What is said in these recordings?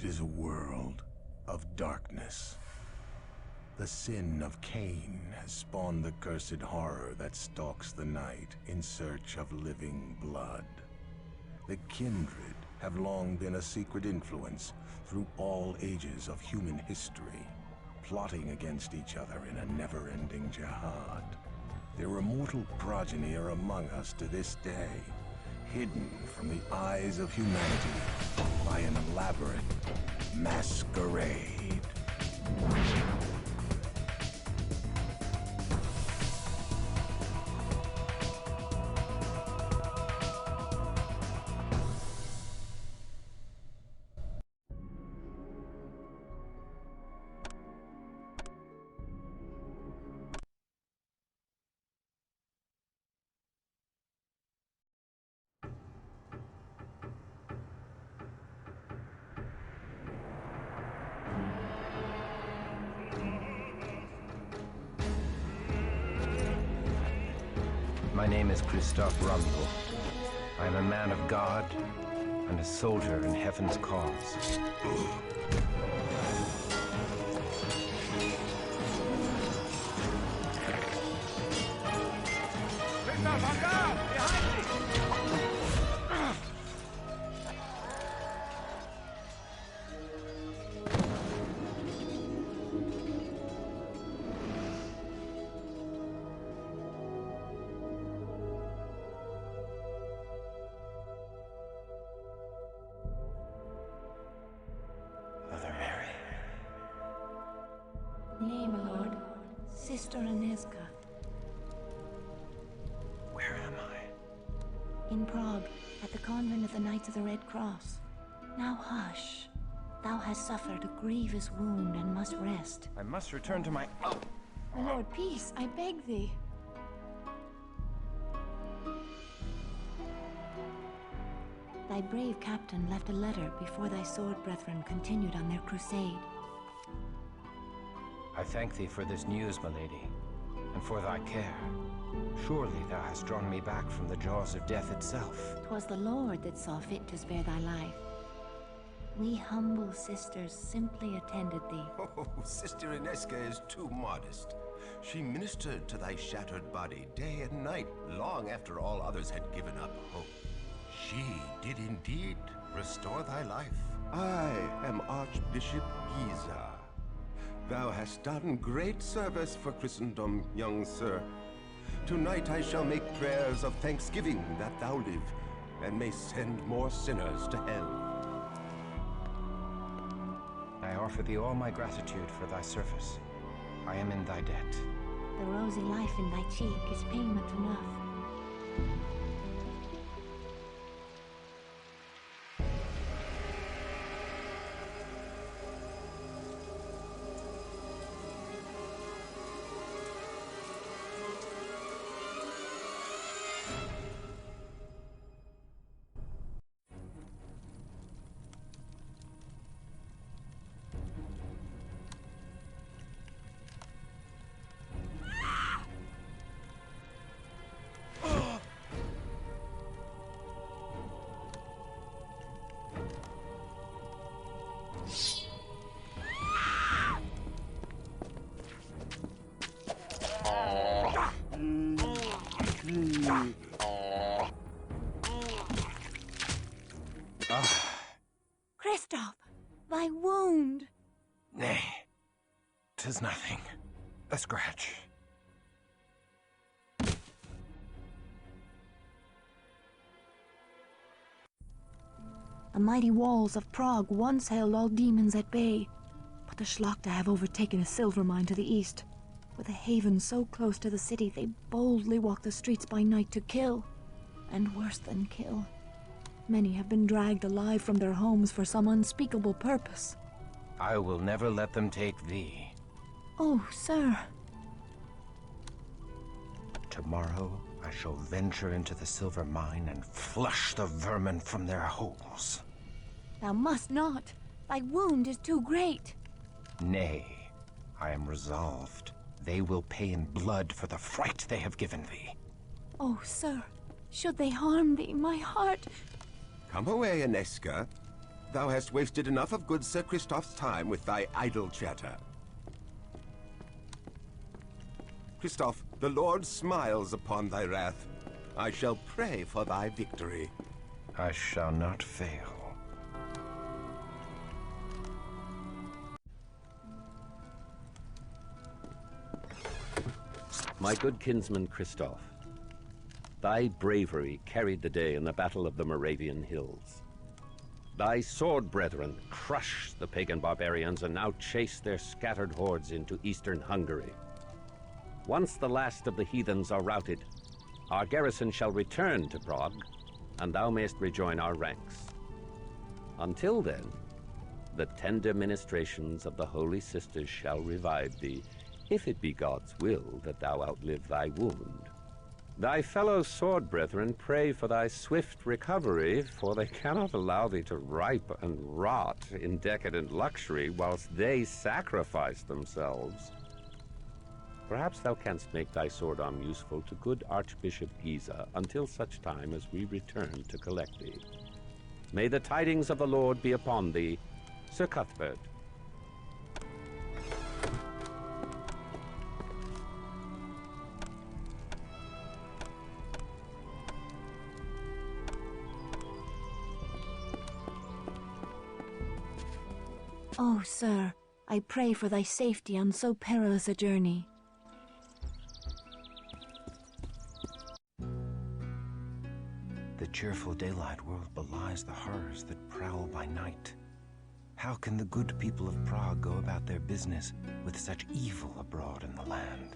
is a world of darkness. The sin of Cain has spawned the cursed horror that stalks the night in search of living blood. The kindred have long been a secret influence through all ages of human history, plotting against each other in a never-ending jihad. Their immortal progeny are among us to this day, hidden from the eyes of humanity by an elaborate masquerade. My name is Christof. I am a man of God and a soldier in heaven's cause. Nay, my lord. Sister Aneska. Where am I? In Prague, at the convent of the Knights of the Red Cross. Now hush. Thou hast suffered a grievous wound and must rest. I must return to my... Oh! My lord, peace, I beg thee. Thy brave captain left a letter before thy sword brethren continued on their crusade. I thank thee for this news, my lady, and for thy care. Surely thou hast drawn me back from the jaws of death itself. 'Twas the Lord that saw fit to spare thy life. We humble sisters simply attended thee. Oh, Sister Aneska is too modest. She ministered to thy shattered body day and night, long after all others had given up hope. She did indeed restore thy life. I am Archbishop Giza. Thou hast done great service for Christendom, young sir. Tonight I shall make prayers of thanksgiving that thou live, and may send more sinners to hell. I offer thee all my gratitude for thy service. I am in thy debt. The rosy life in thy cheek is payment enough. Christof, thy wound! Nay, 'tis nothing. A scratch. The mighty walls of Prague once held all demons at bay, but the Schlachter have overtaken a silver mine to the east. With a haven so close to the city, they boldly walk the streets by night to kill, and worse than kill. Many have been dragged alive from their homes for some unspeakable purpose. I will never let them take thee. Oh, sir. Tomorrow I shall venture into the silver mine and flush the vermin from their holes. Thou must not. Thy wound is too great. Nay, I am resolved. They will pay in blood for the fright they have given thee. Oh, sir, should they harm thee, my heart... Come away, Aneska. thou hast wasted enough of good Sir Christof's time with thy idle chatter. Christof, the Lord smiles upon thy wrath. I shall pray for thy victory. I shall not fail. My good kinsman Christof, thy bravery carried the day in the Battle of the Moravian Hills. Thy sword brethren crushed the pagan barbarians and now chase their scattered hordes into eastern Hungary. Once the last of the heathens are routed, our garrison shall return to Prague, and thou mayst rejoin our ranks. Until then, the tender ministrations of the Holy Sisters shall revive thee, if it be God's will that thou outlive thy wound. Thy fellow sword brethren pray for thy swift recovery, for they cannot allow thee to ripe and rot in decadent luxury whilst they sacrifice themselves. Perhaps thou canst make thy sword arm useful to good Archbishop Giza until such time as we return to collect thee. May the tidings of the Lord be upon thee, Sir Cuthbert. Oh, sir, I pray for thy safety on so perilous a journey. The cheerful daylight world belies the horrors that prowl by night. How can the good people of Prague go about their business with such evil abroad in the land?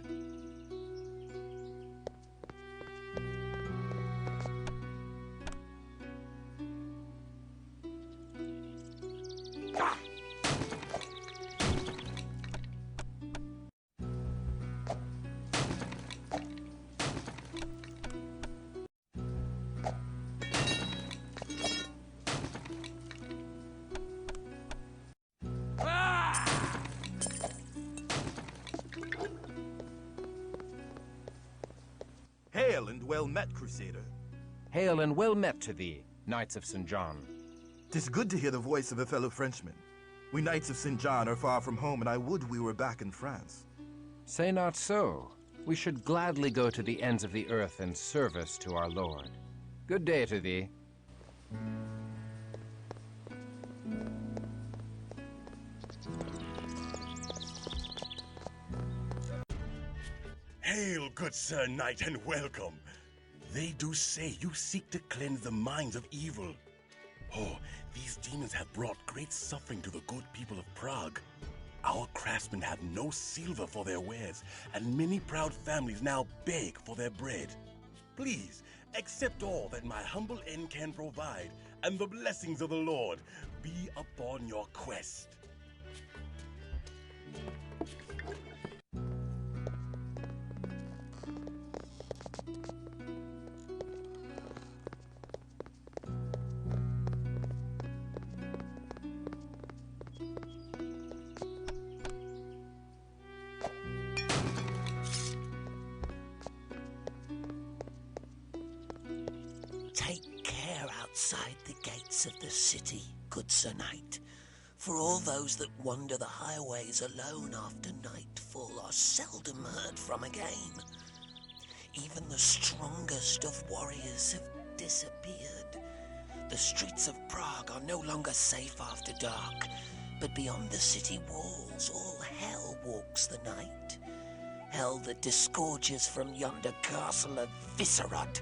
Hail and well met, Crusader. Hail and well met to thee, Knights of St. John. 'Tis good to hear the voice of a fellow Frenchman. We Knights of St. John are far from home, and I would we were back in France. Say not so. We should gladly go to the ends of the earth in service to our Lord. Good day to thee. Hail, good Sir Knight, and welcome. They do say you seek to cleanse the minds of evil. Oh, these demons have brought great suffering to the good people of Prague. Our craftsmen have no silver for their wares, and many proud families now beg for their bread. Please, accept all that my humble end can provide, and the blessings of the Lord be upon your quest. Take care outside the gates of the city, good Sir Knight, for all those that wander the highways alone after nightfall are seldom heard from again. Even the strongest of warriors have disappeared. The streets of Prague are no longer safe after dark, but beyond the city walls all hell walks the night. Hell that disgorges from yonder castle of Viscerad.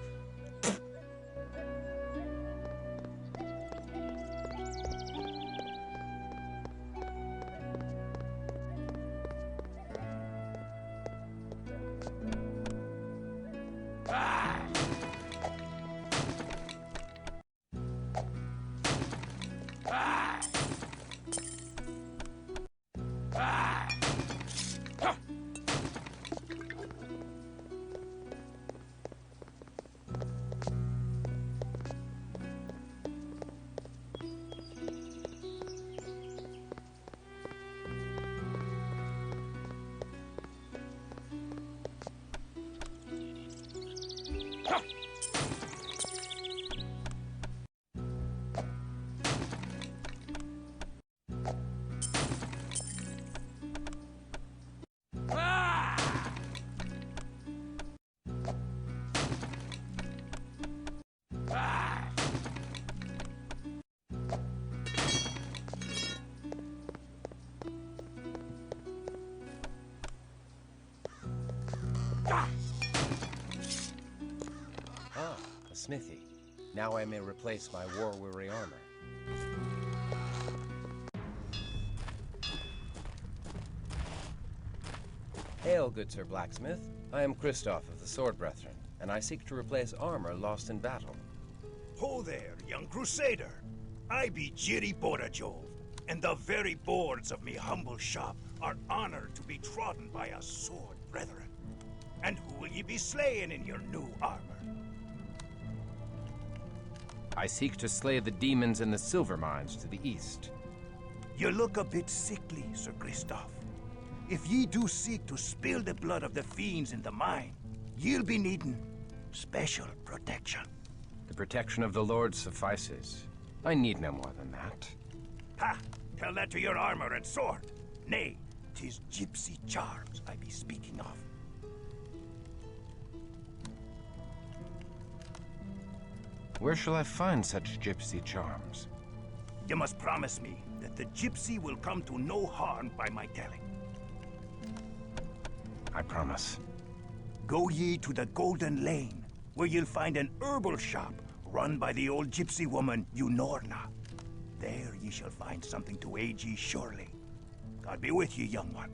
smithy. Now I may replace my war-weary armor. Hail, good Sir Blacksmith. I am Christof of the Sword Brethren, and I seek to replace armor lost in battle. Ho there, young crusader. I be Jiri Borajov, and the very boards of me humble shop are honored to be trodden by a sword brethren. And who will ye be slaying in your new armor? I seek to slay the demons in the silver mines to the east. You look a bit sickly, Sir Christof. If ye do seek to spill the blood of the fiends in the mine, ye'll be needing special protection. The protection of the Lord suffices. I need no more than that. Ha! Tell that to your armor and sword. Nay, 'tis gypsy charms I be speaking of. Where shall I find such gypsy charms? You must promise me that the gypsy will come to no harm by my telling. I promise. Go ye to the Golden Lane, where you'll find an herbal shop run by the old gypsy woman, Unorna. There ye shall find something to aid ye surely. God be with you, young one.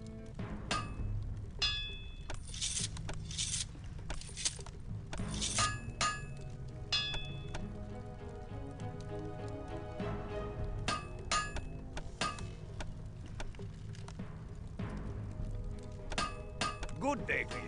Good day to ye.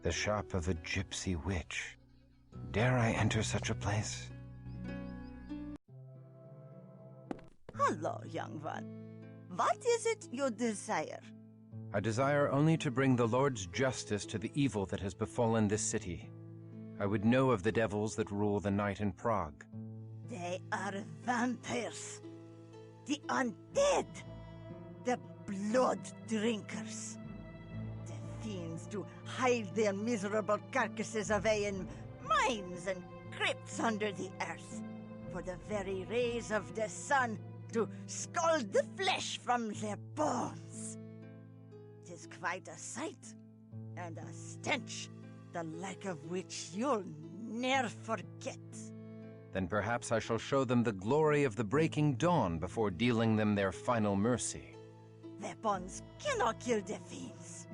The shop of a gypsy witch. Dare I enter such a place? Hello, young one. What is it you desire? I desire only to bring the Lord's justice to the evil that has befallen this city. I would know of the devils that rule the night in Prague. They are vampires. The undead. The blood drinkers. The fiends do hide their miserable carcasses away in mines and crypts under the earth, for the very rays of the sun to scald the flesh from their bones. 'Tis quite a sight, and a stench, the like of which you'll ne'er forget. Then perhaps I shall show them the glory of the breaking dawn before dealing them their final mercy. Weapons cannot kill the fiends,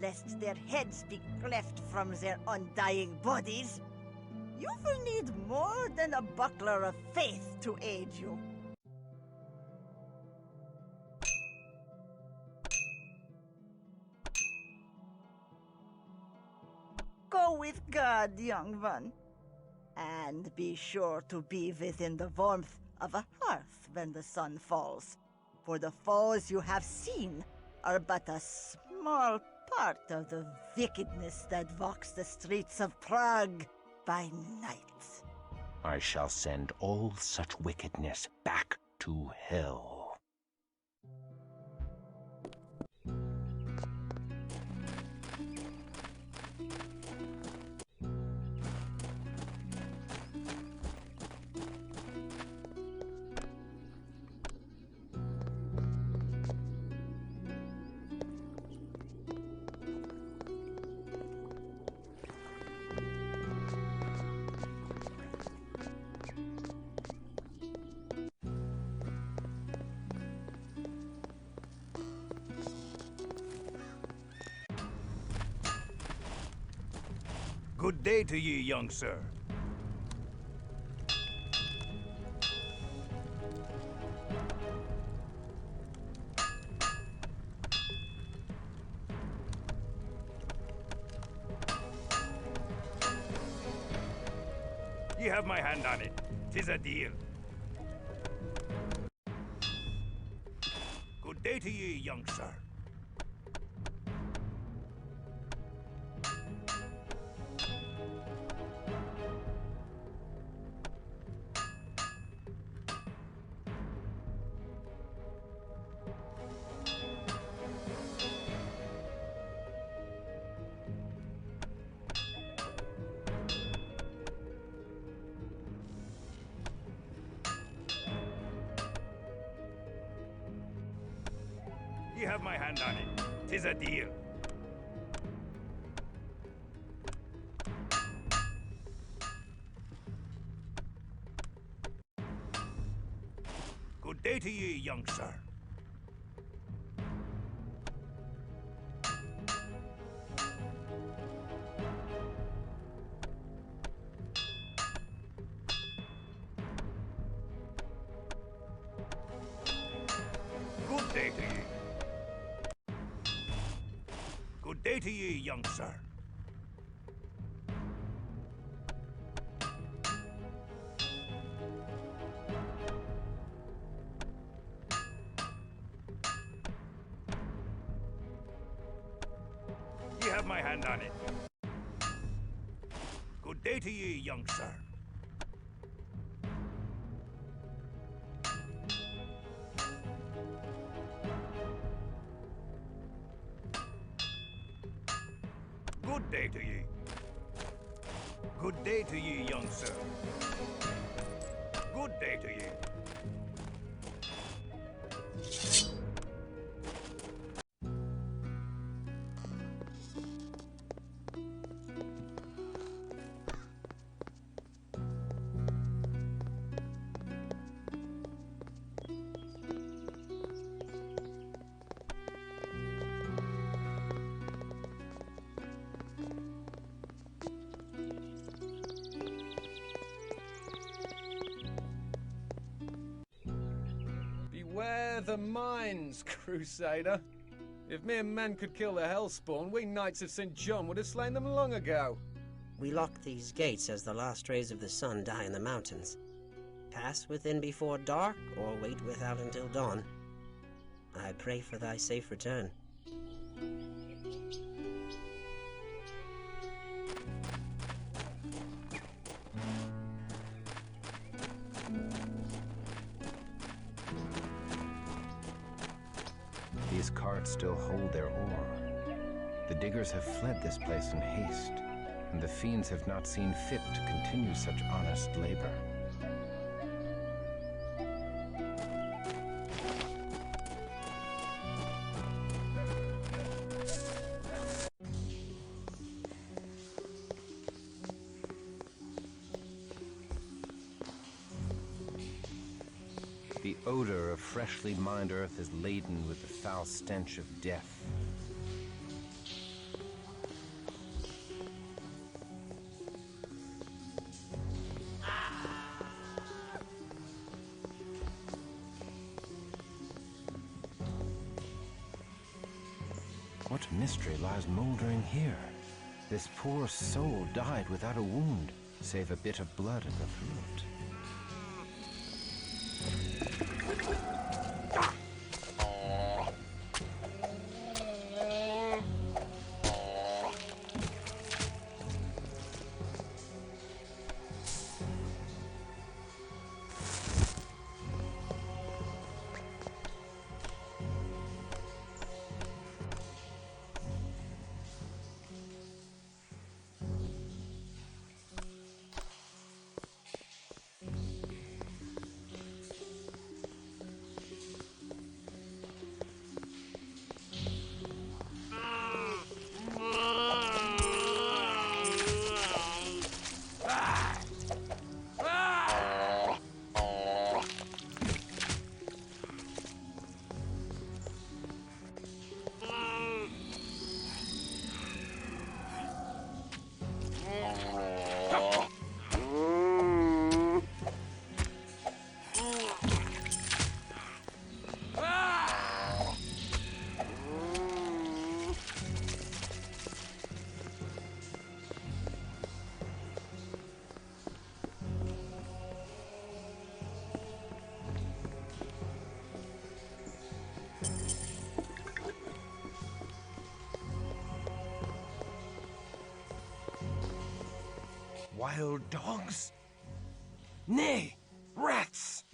lest their heads be cleft from their undying bodies. You will need more than a buckler of faith to aid you. Go with God, young one. And be sure to be within the warmth of a hearth when the sun falls. For the foes you have seen are but a small part of the wickedness that walks the streets of Prague by night. I shall send all such wickedness back to hell. Good day to ye, young sir. Ye have my hand on it. 'Tis a deal. Good day to ye, young sir. You have my hand on it. 'Tis a deal. Good day to ye, young sir. Good day to ye. Good day to ye, young sir. You have my hand on it. Good day to ye, young sir. Good day to ye. Good day to ye, young sir. Good day to ye. Beware the mines, Crusader. If mere men could kill the Hellspawn, we Knights of St. John would have slain them long ago. We lock these gates as the last rays of the sun die in the mountains. Pass within before dark, or wait without until dawn. I pray for thy safe return. These carts still hold their ore. The diggers have fled this place in haste, and the fiends have not seen fit to continue such honest labor. The odor of freshly mined earth is laden with the foul stench of death. What mystery lies moldering here? This poor soul died without a wound, save a bit of blood in the throat. Wild dogs? Nay, rats!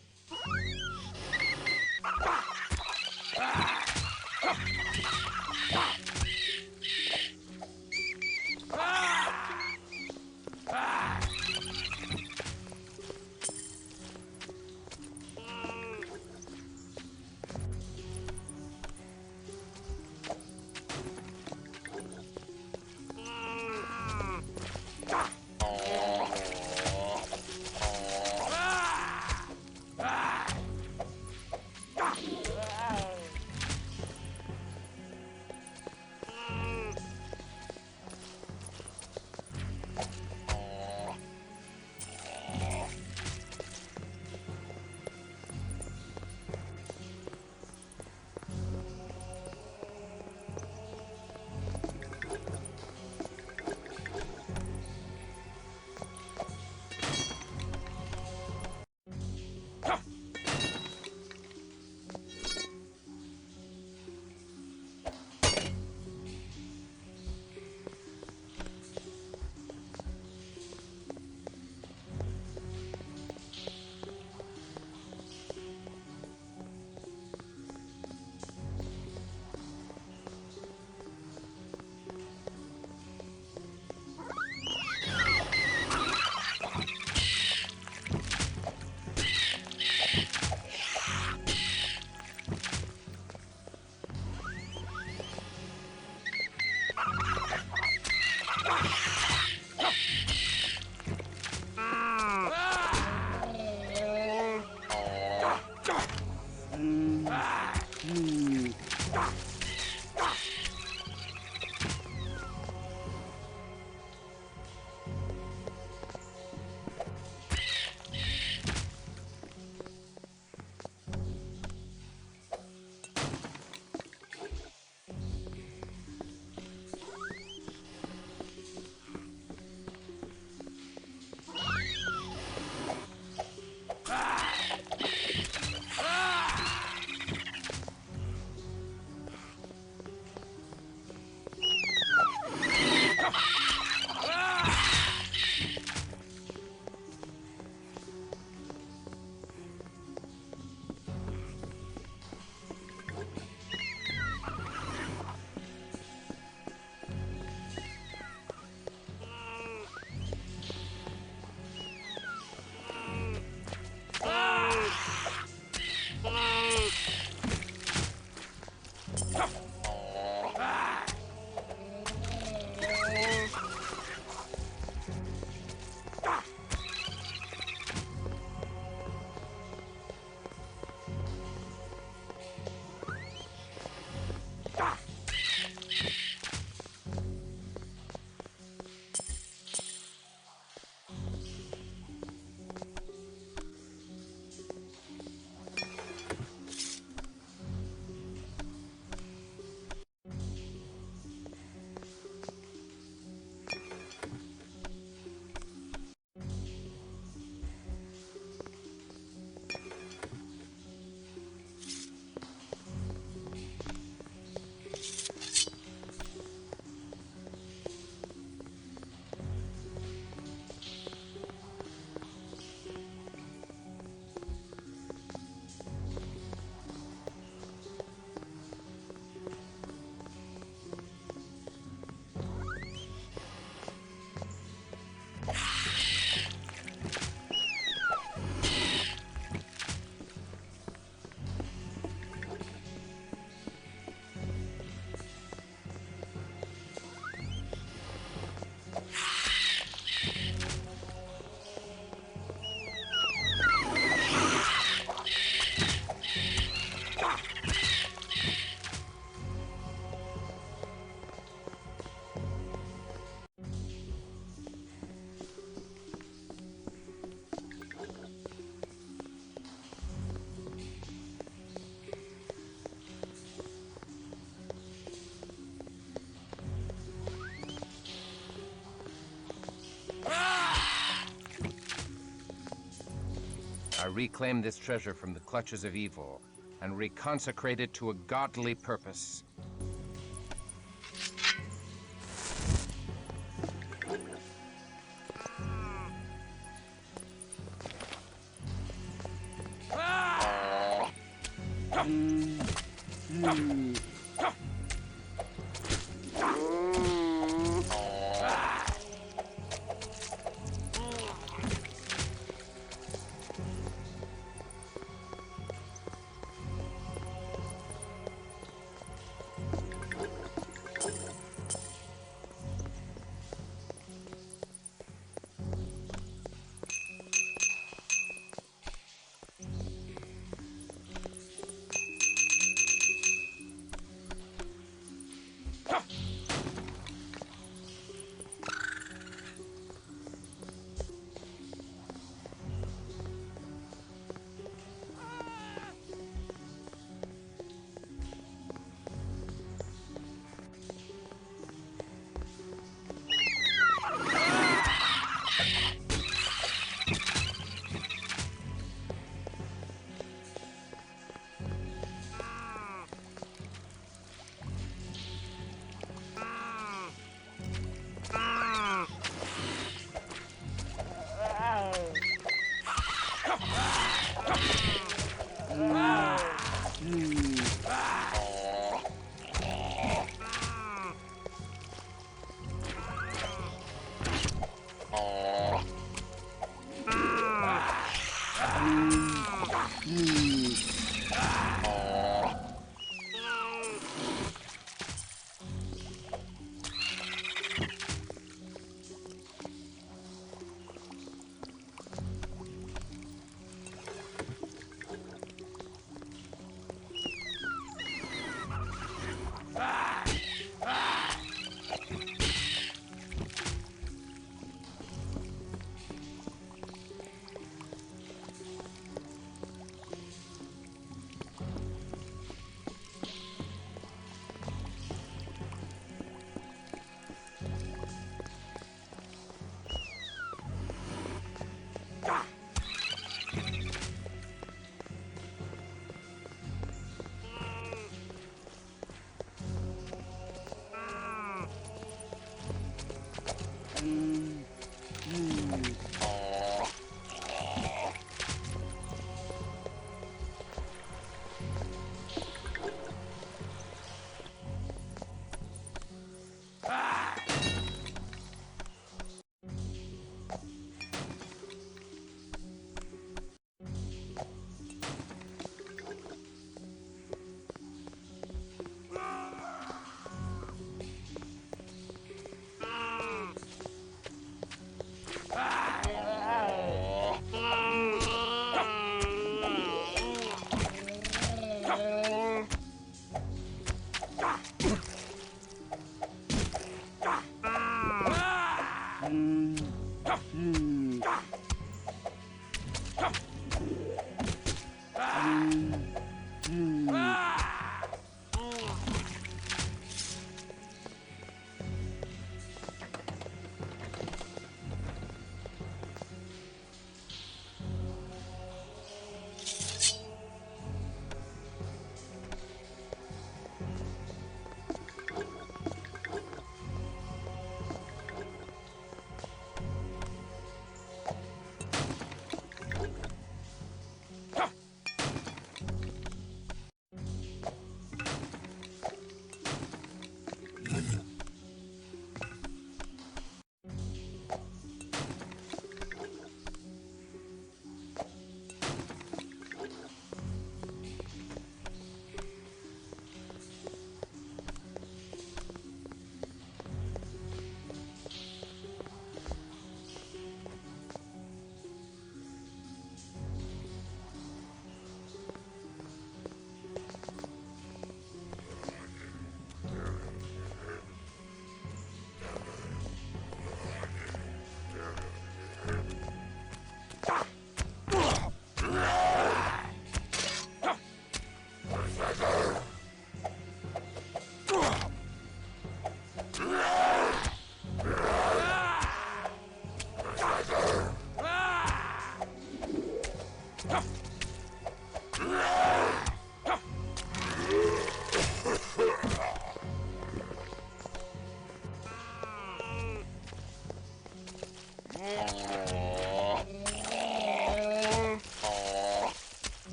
I reclaim this treasure from the clutches of evil and reconsecrate it to a godly purpose.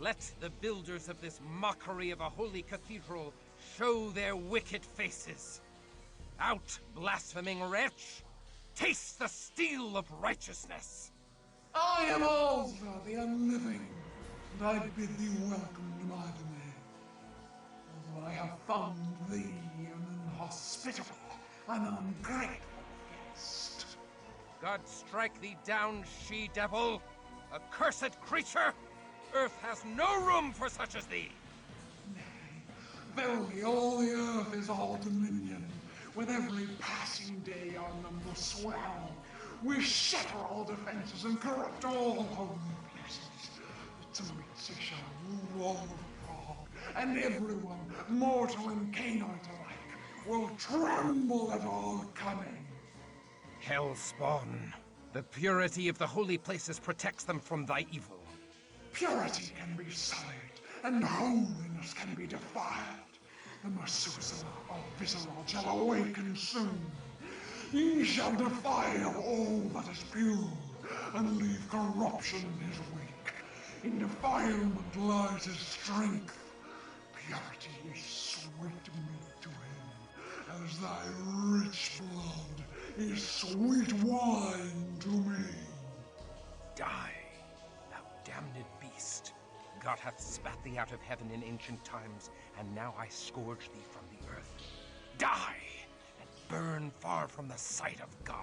Let the builders of this mockery of a holy cathedral show their wicked faces. Out, blaspheming wretch! Taste the steel of righteousness! I am Alza, the Unliving, and I bid thee welcome to my domain. Although I have found thee an inhospitable and ungrateful guest. God strike thee down, she-devil! Accursed creature! Earth has no room for such as thee! Verily, all the earth is all dominion. With every passing day our numbers swell. We shatter all defenses and corrupt all holy places. The Tzumitzi shall rule all of Prague, and everyone, mortal and Canaanite alike, will tremble at our coming. Hellspawn, the purity of the holy places protects them from thy evil. Purity can be sullied, and holiness can be defiled. The Methuselah of Visceral shall awaken soon. He shall defile all that is pure, and leave corruption in his wake. In defilement lies his strength. Purity is sweet meat to him, as thy rich blood is sweet wine to me. Die, thou damned beast. God hath spat thee out of heaven in ancient times, and now I scourge thee from the earth. Die, and burn far from the sight of God.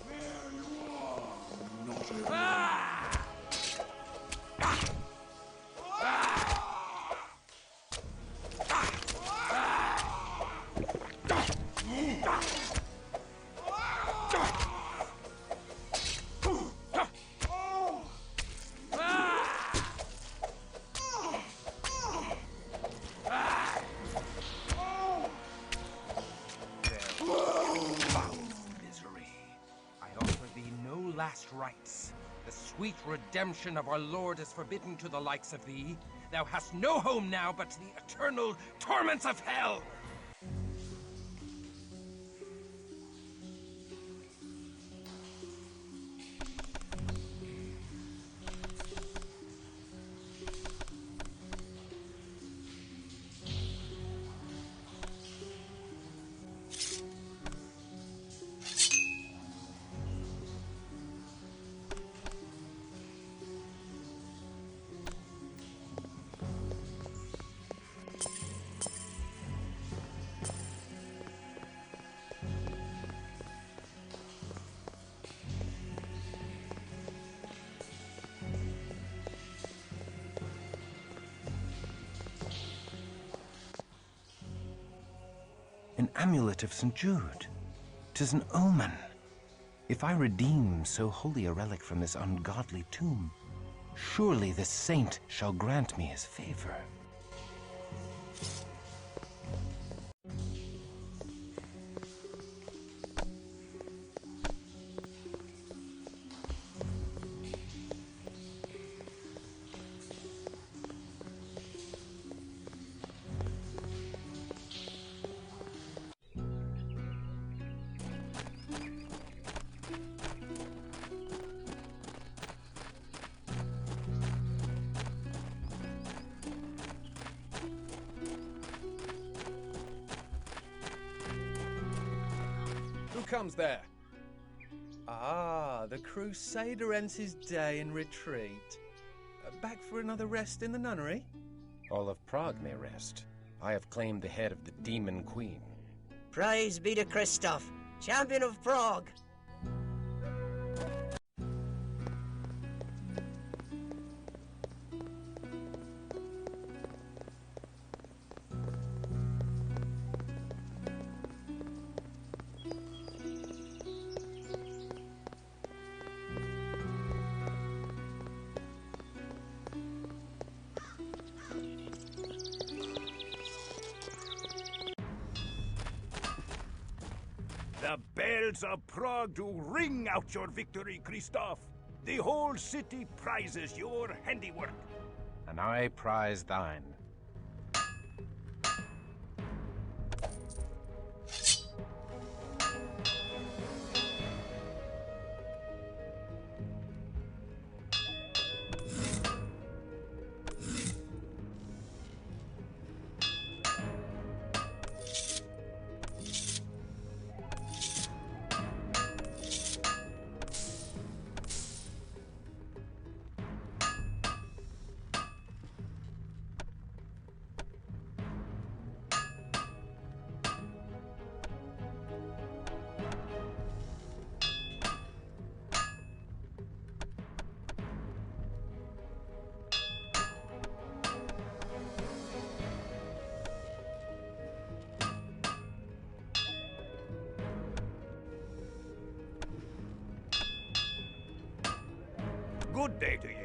There you are, naughty Ah! Ah! Ah! Last rites. The sweet redemption of our Lord is forbidden to the likes of thee. Thou hast no home now but the eternal torments of hell! An amulet of St. Jude. 'Tis an omen. If I redeem so holy a relic from this ungodly tomb, surely this saint shall grant me his favor. Comes there? Ah, the Crusader ends his day in retreat. Back for another rest in the nunnery? All of Prague may rest. I have claimed the head of the Demon Queen. Praise be to Christof, champion of Prague! The bells of Prague do ring out your victory, Christof. The whole city prizes your handiwork. And I prize thine. good day to ye.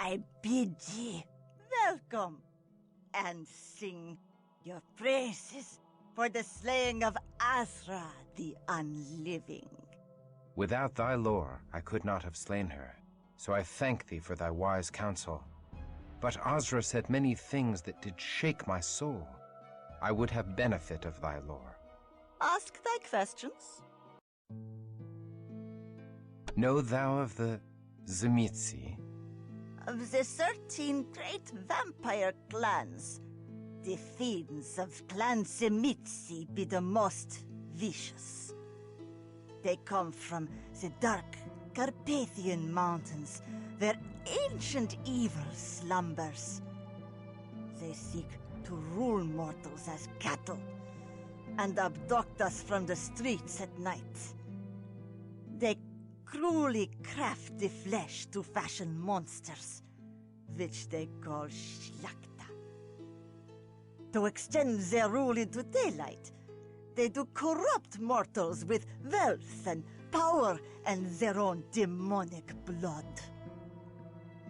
I bid ye welcome, and sing your praises for the slaying of Azra the Unliving. Without thy lore, I could not have slain her, so I thank thee for thy wise counsel. But Azra said many things that did shake my soul. I would have benefit of thy lore. Ask thy questions. Know thou of the Tzimisce? Of the 13 great vampire clans, the fiends of Clan Tzimisce be the most vicious. They come from the dark Carpathian mountains, where ancient evil slumbers. They seek to rule mortals as cattle, and abduct us from the streets at night. They cruelly craft the flesh to fashion monsters, which they call Schlachta. To extend their rule into daylight, they do corrupt mortals with wealth and power and their own demonic blood.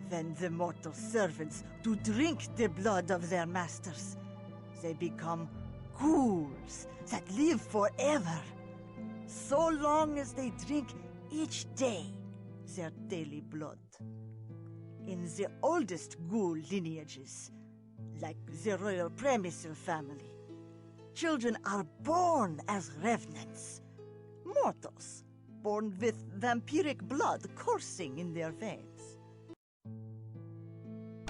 When the mortal servants do drink the blood of their masters, they become ghouls that live forever, so long as they drink each day their daily blood. In the oldest ghoul lineages, like the royal Premisil family, children are born as revenants, mortals born with vampiric blood coursing in their veins.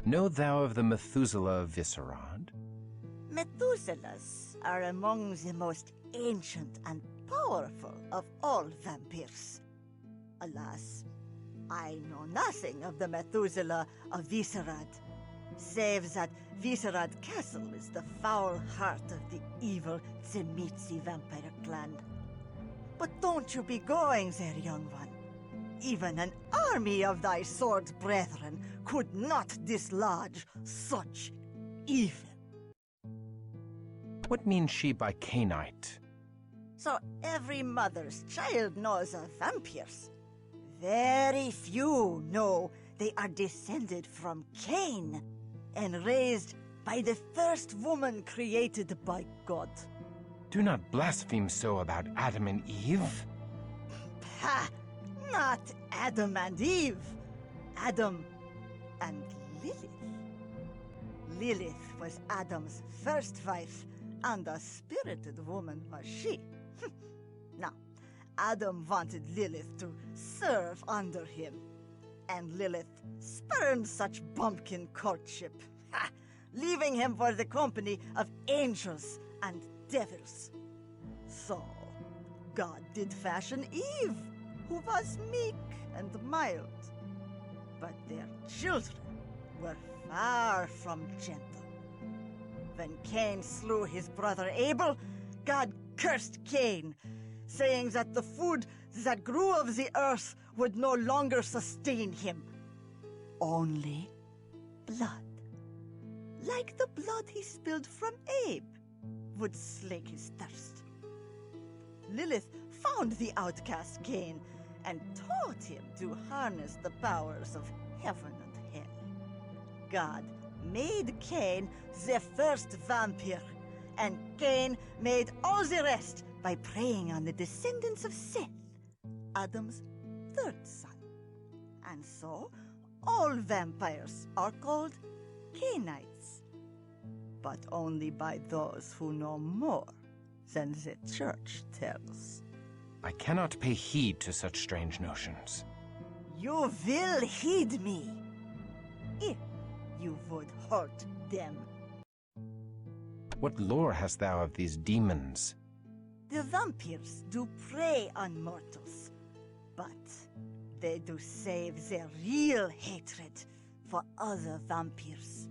Know thou of the Methuselah of Viscerad? Methuselahs are among the most ancient and powerful of all vampires. Alas, I know nothing of the Methuselah of Viscerad, save that Viscerad Castle is the foul heart of the evil Tzimisce vampire clan. But don't you be going there, young one. Even an army of thy sword brethren could not dislodge such evil. What means she by Cainite? So every mother's child knows of vampires. Very few know they are descended from Cain and raised by the first woman created by God. Do not blaspheme so about Adam and Eve. Ha! Not Adam and Eve. Adam and Lilith. Lilith was Adam's first wife, and a spirited woman was she. Now, Adam wanted Lilith to serve under him, and Lilith spurned such bumpkin courtship, leaving him for the company of angels and devils. So, God did fashion Eve, who was meek and mild. But their children were far from gentle. When Cain slew his brother Abel, God cursed Cain, saying that the food that grew of the earth would no longer sustain him. Only blood, like the blood he spilled from Abe, would slake his thirst. Lilith found the outcast Cain and taught him to harness the powers of heaven and hell. God made Cain the first vampire, and Cain made all the rest by preying on the descendants of Seth, Adam's third son. And so, all vampires are called Cainites, but only by those who know more than the church tells. I cannot pay heed to such strange notions. You will heed me, if you would hurt them. What lore hast thou of these demons? The vampires do prey on mortals, But they do save their real hatred for other vampires.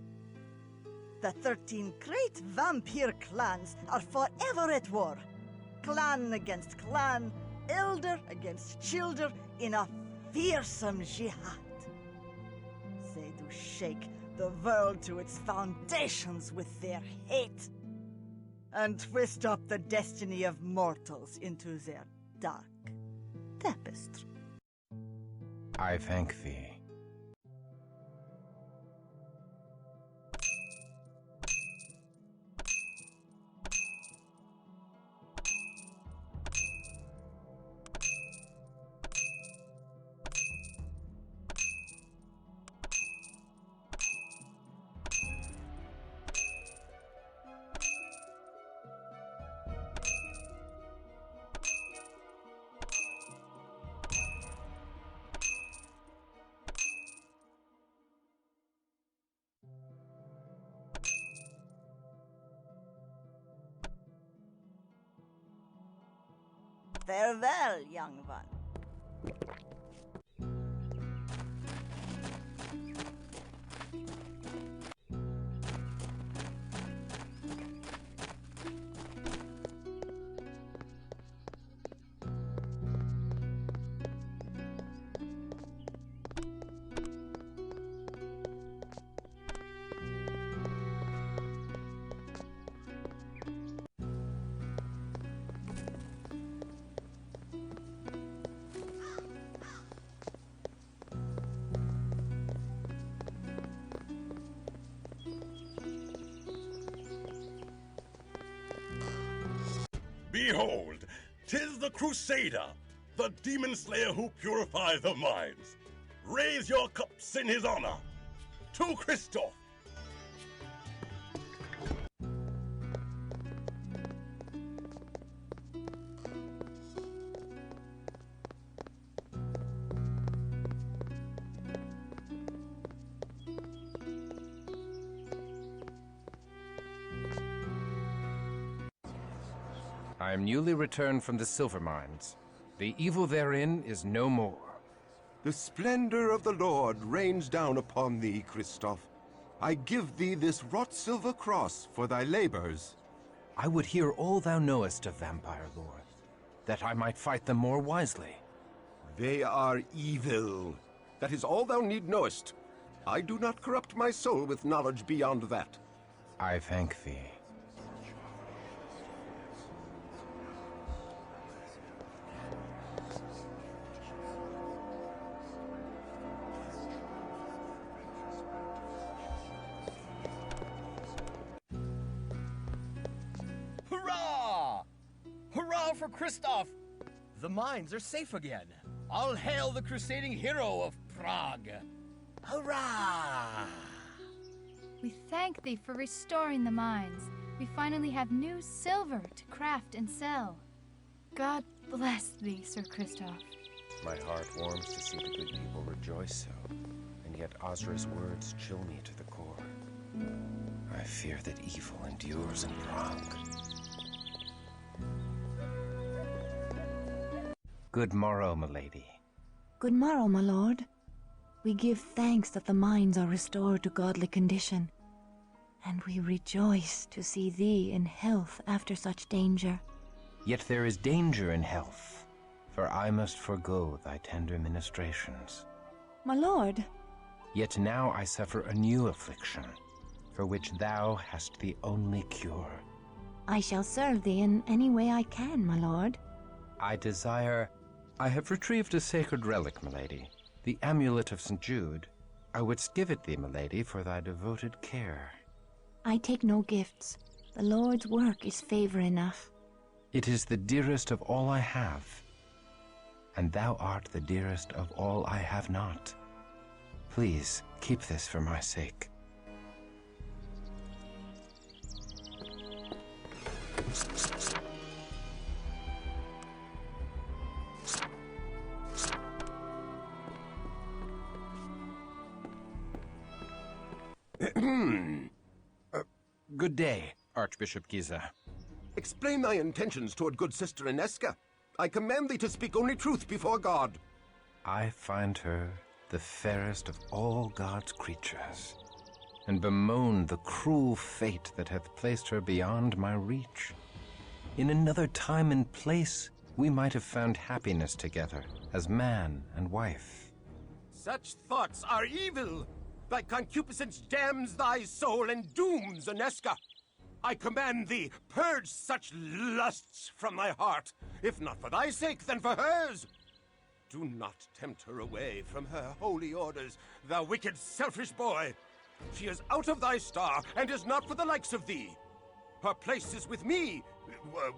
The 13 great vampire clans are forever at war. Clan against clan, elder against childer in a fearsome jihad. They do shake the world to its foundations with their hate and twist up the destiny of mortals into their dark tapestry. I thank thee. Farewell, young one. Behold, 'tis the Crusader, the demon slayer who purifies the minds. Raise your cups in his honor. To Christof! I am newly returned from the silver mines. The evil therein is no more. The splendor of the Lord rains down upon thee, Christof. I give thee this wrought silver cross for thy labors. I would hear all thou knowest of vampire lore, that I might fight them more wisely. They are evil. That is all thou need knowest. I do not corrupt my soul with knowledge beyond that. I thank thee. Hurrah! Hurrah for Christof! The mines are safe again. All hail the crusading hero of Prague! Hurrah! We thank thee for restoring the mines. We finally have new silver to craft and sell. God bless thee, Sir Christof. My heart warms to see the good people rejoice so, and yet Ozra's words chill me to the core. I fear that evil endures in Prague. Good morrow, milady. Good morrow, my lord. We give thanks that the mines are restored to godly condition, and we rejoice to see thee in health after such danger. Yet there is danger in health, for I must forego thy tender ministrations. My lord. Yet now I suffer a new affliction, for which thou hast the only cure. I shall serve thee in any way I can, my lord. I have retrieved a sacred relic, milady, the amulet of St. Jude. I wouldst give it thee, milady, for thy devoted care. I take no gifts. The Lord's work is favor enough. It is the dearest of all I have, and thou art the dearest of all I have not. Please, keep this for my sake. Good day, Archbishop Giza. Explain thy intentions toward good sister Ineska. I command thee to speak only truth before God. I find her the fairest of all God's creatures, and bemoan the cruel fate that hath placed her beyond my reach. In another time and place, we might have found happiness together as man and wife. Such thoughts are evil! Thy concupiscence damns thy soul and dooms Aneska. I command thee, purge such lusts from thy heart. If not for thy sake, then for hers. Do not tempt her away from her holy orders, thou wicked, selfish boy. She is out of thy star, and is not for the likes of thee. Her place is with me,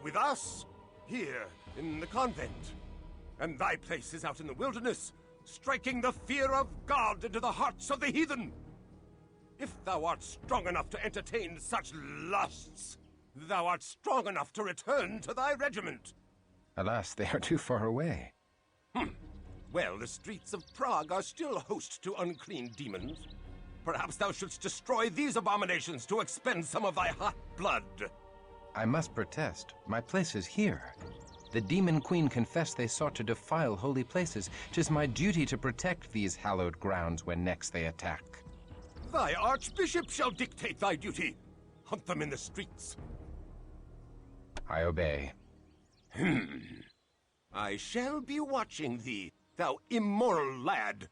with us, here in the convent. And thy place is out in the wilderness, striking the fear of God into the hearts of the heathen. If thou art strong enough to entertain such lusts, thou art strong enough to return to thy regiment. Alas, they are too far away. Well, the streets of Prague are still host to unclean demons. Perhaps thou shouldst destroy these abominations to expend some of thy hot blood. I must protest. My place is here. The demon queen confessed they sought to defile holy places. 'Tis my duty to protect these hallowed grounds when next they attack. Thy archbishop shall dictate thy duty. Hunt them in the streets. I obey. I shall be watching thee, thou immoral lad.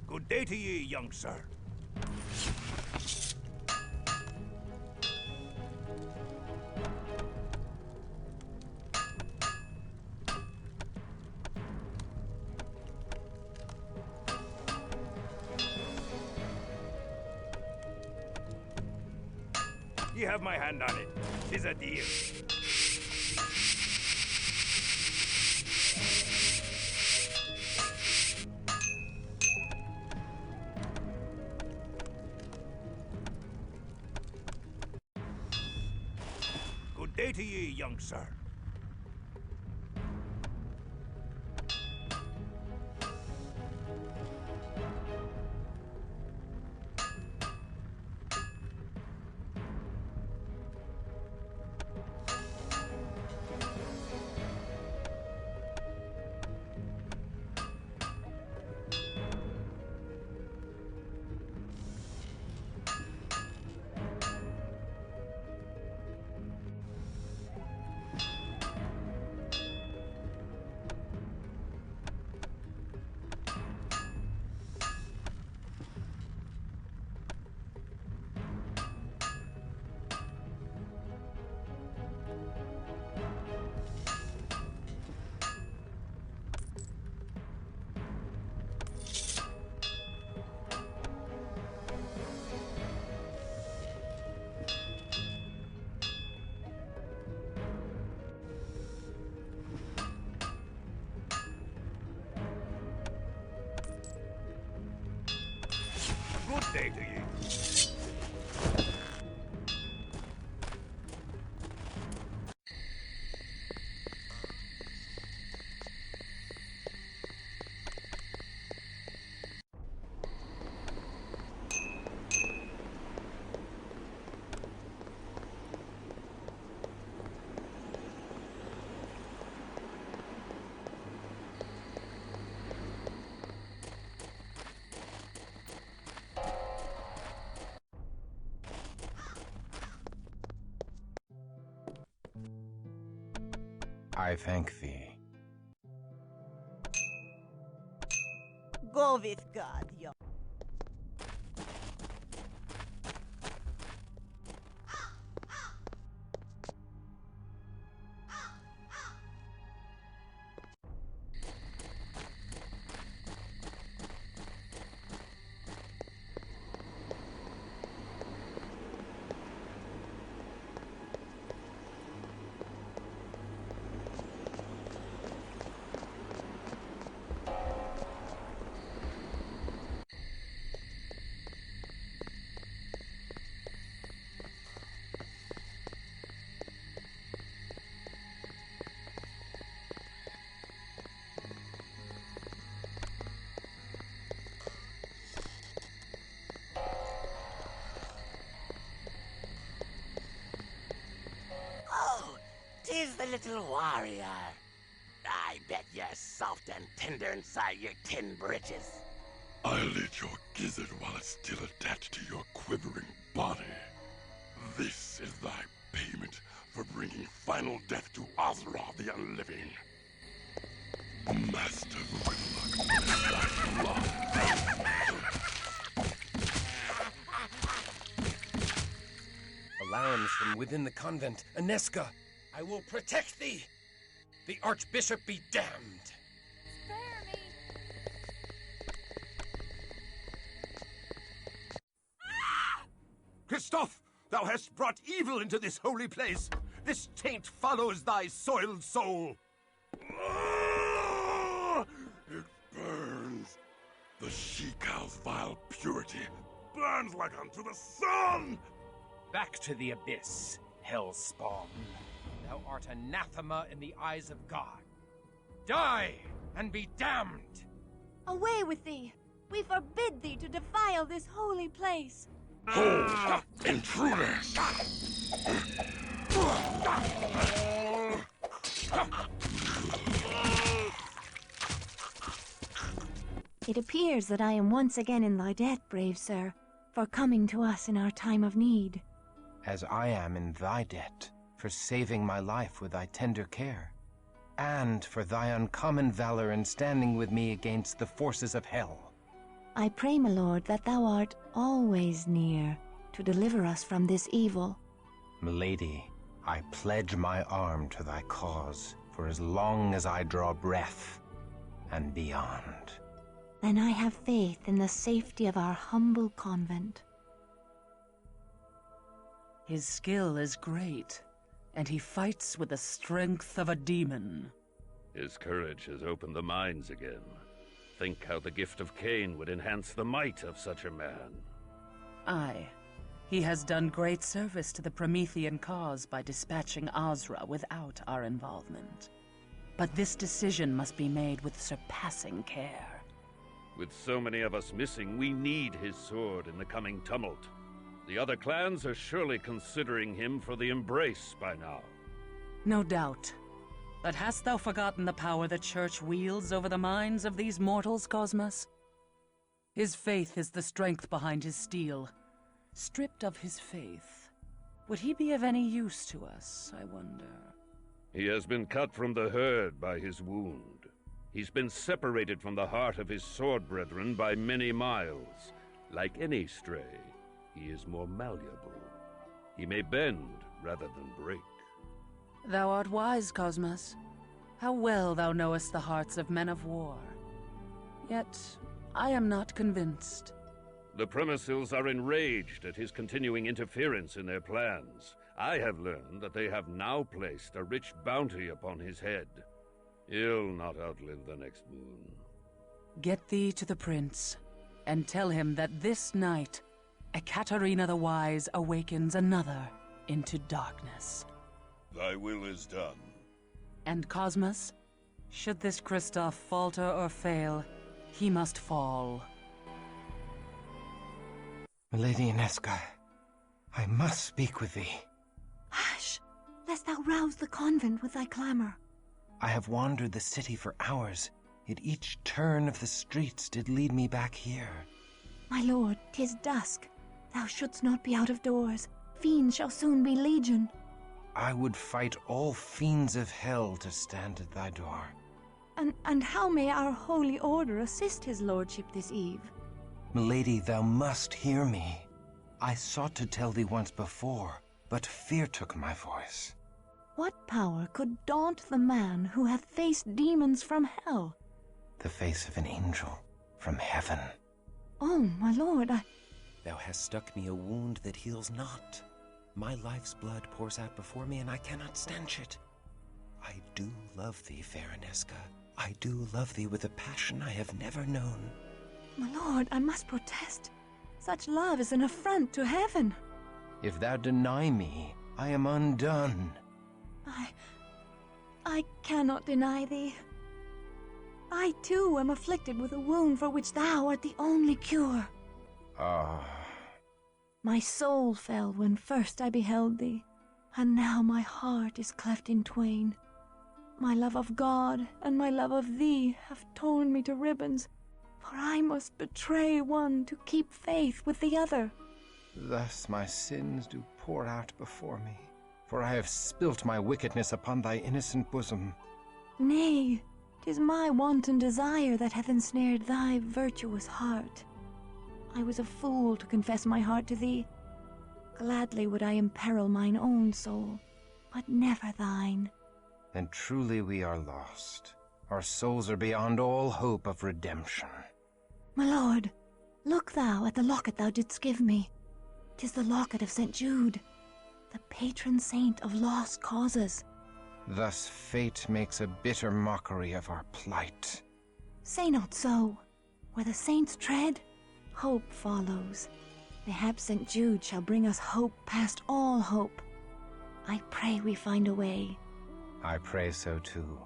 Good day to ye, young sir. Ye have my hand on it. 'Tis a deal. Good day to ye, young sir. Good day to ye. I thank thee. Go with God, young. Oh, 'tis the little warrior. I bet you're soft and tender inside your tin britches. I'll eat your gizzard while it's still attached to your quivering body. This is thy payment for bringing final death to Ozra the Unliving. Master Grimlock, thy blood. Alarms from within the convent. Aneska, I will protect thee. The Archbishop be damned. Spare me. Christof, thou hast brought evil into this holy place. This taint follows thy soiled soul. It burns. The she-cow's vile purity burns like unto the sun. Back to the abyss, hellspawn. Thou art anathema in the eyes of God. Die and be damned! Away with thee! We forbid thee to defile this holy place! Hold, intruders! It appears that I am once again in thy debt, brave sir, for coming to us in our time of need. As I am in thy debt, for saving my life with thy tender care, and for thy uncommon valor in standing with me against the forces of hell. I pray, my lord, that thou art always near to deliver us from this evil. Milady, I pledge my arm to thy cause for as long as I draw breath and beyond. Then I have faith in the safety of our humble convent. His skill is great, and he fights with the strength of a demon. His courage has opened the minds again. Think how the gift of Cain would enhance the might of such a man. Aye. He has done great service to the Promethean cause by dispatching Ozra without our involvement. But this decision must be made with surpassing care. With so many of us missing, we need his sword in the coming tumult. The other clans are surely considering him for the embrace by now. No doubt. But hast thou forgotten the power the Church wields over the minds of these mortals, Cosmos? His faith is the strength behind his steel. Stripped of his faith, would he be of any use to us, I wonder? He has been cut from the herd by his wound. He's been separated from the heart of his sword brethren by many miles. Like any stray, he is more malleable. He may bend rather than break. Thou art wise, Cosmos. How well thou knowest the hearts of men of war. Yet, I am not convinced. The Premicils are enraged at his continuing interference in their plans. I have learned that they have now placed a rich bounty upon his head. He'll not outlive the next moon. Get thee to the prince. and tell him that this night, Ekaterina the Wise awakens another into darkness. Thy will is done. And Cosmos, should this Christof falter or fail, he must fall. Lady Inesca, I must speak with thee. Hush, lest thou rouse the convent with thy clamor. I have wandered the city for hours, yet each turn of the streets did lead me back here. My lord, 'tis dusk. Thou shouldst not be out of doors. Fiends shall soon be legion. I would fight all fiends of hell to stand at thy door. And how may our holy order assist his lordship this eve? Milady, thou must hear me. I sought to tell thee once before, but fear took my voice. What power could daunt the man who hath faced demons from hell? The face of an angel from heaven. Oh, my lord, Thou hast struck me a wound that heals not. My life's blood pours out before me, and I cannot stanch it. I do love thee, fair Inesca. I do love thee with a passion I have never known. My lord, I must protest. Such love is an affront to heaven. If thou deny me, I am undone. I cannot deny thee. I too am afflicted with a wound for which thou art the only cure. Ah. My soul fell when first I beheld thee, and now my heart is cleft in twain. My love of God and my love of thee have torn me to ribbons, for I must betray one to keep faith with the other. Thus my sins do pour out before me, for I have spilt my wickedness upon thy innocent bosom. Nay, 'tis my wanton desire that hath ensnared thy virtuous heart. I was a fool to confess my heart to thee. Gladly would I imperil mine own soul, but never thine. Then truly we are lost. Our souls are beyond all hope of redemption. My lord, look thou at the locket thou didst give me. 'Tis the locket of St. Jude, the patron saint of lost causes. Thus fate makes a bitter mockery of our plight. Say not so. Where the saints tread, hope follows. Mayhap St. Jude shall bring us hope past all hope. I pray we find a way. I pray so too.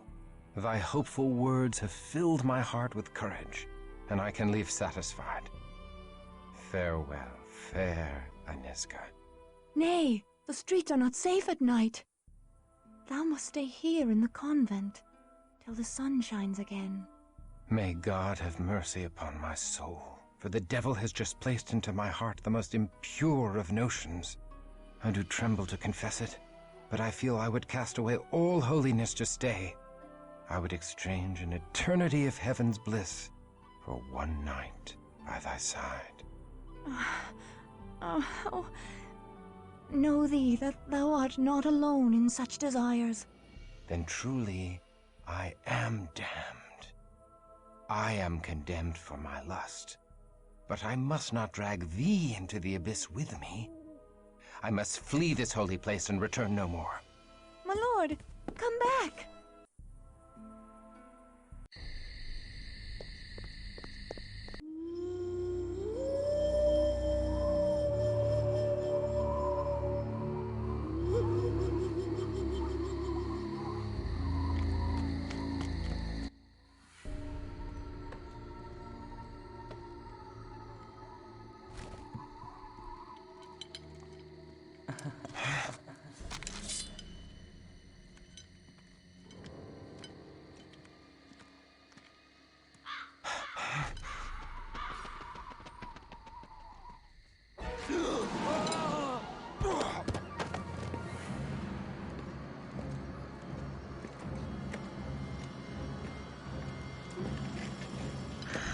Thy hopeful words have filled my heart with courage, and I can leave satisfied. Farewell, fair Inesca. Nay, the streets are not safe at night. Thou must stay here in the convent till the sun shines again. May God have mercy upon my soul, for the devil has just placed into my heart the most impure of notions. I do tremble to confess it, but I feel I would cast away all holiness to stay. I would exchange an eternity of heaven's bliss for one night by thy side. Know thee that thou art not alone in such desires. Then truly I am damned. I am condemned for my lust, but I must not drag thee into the abyss with me. I must flee this holy place and return no more. My lord, come back!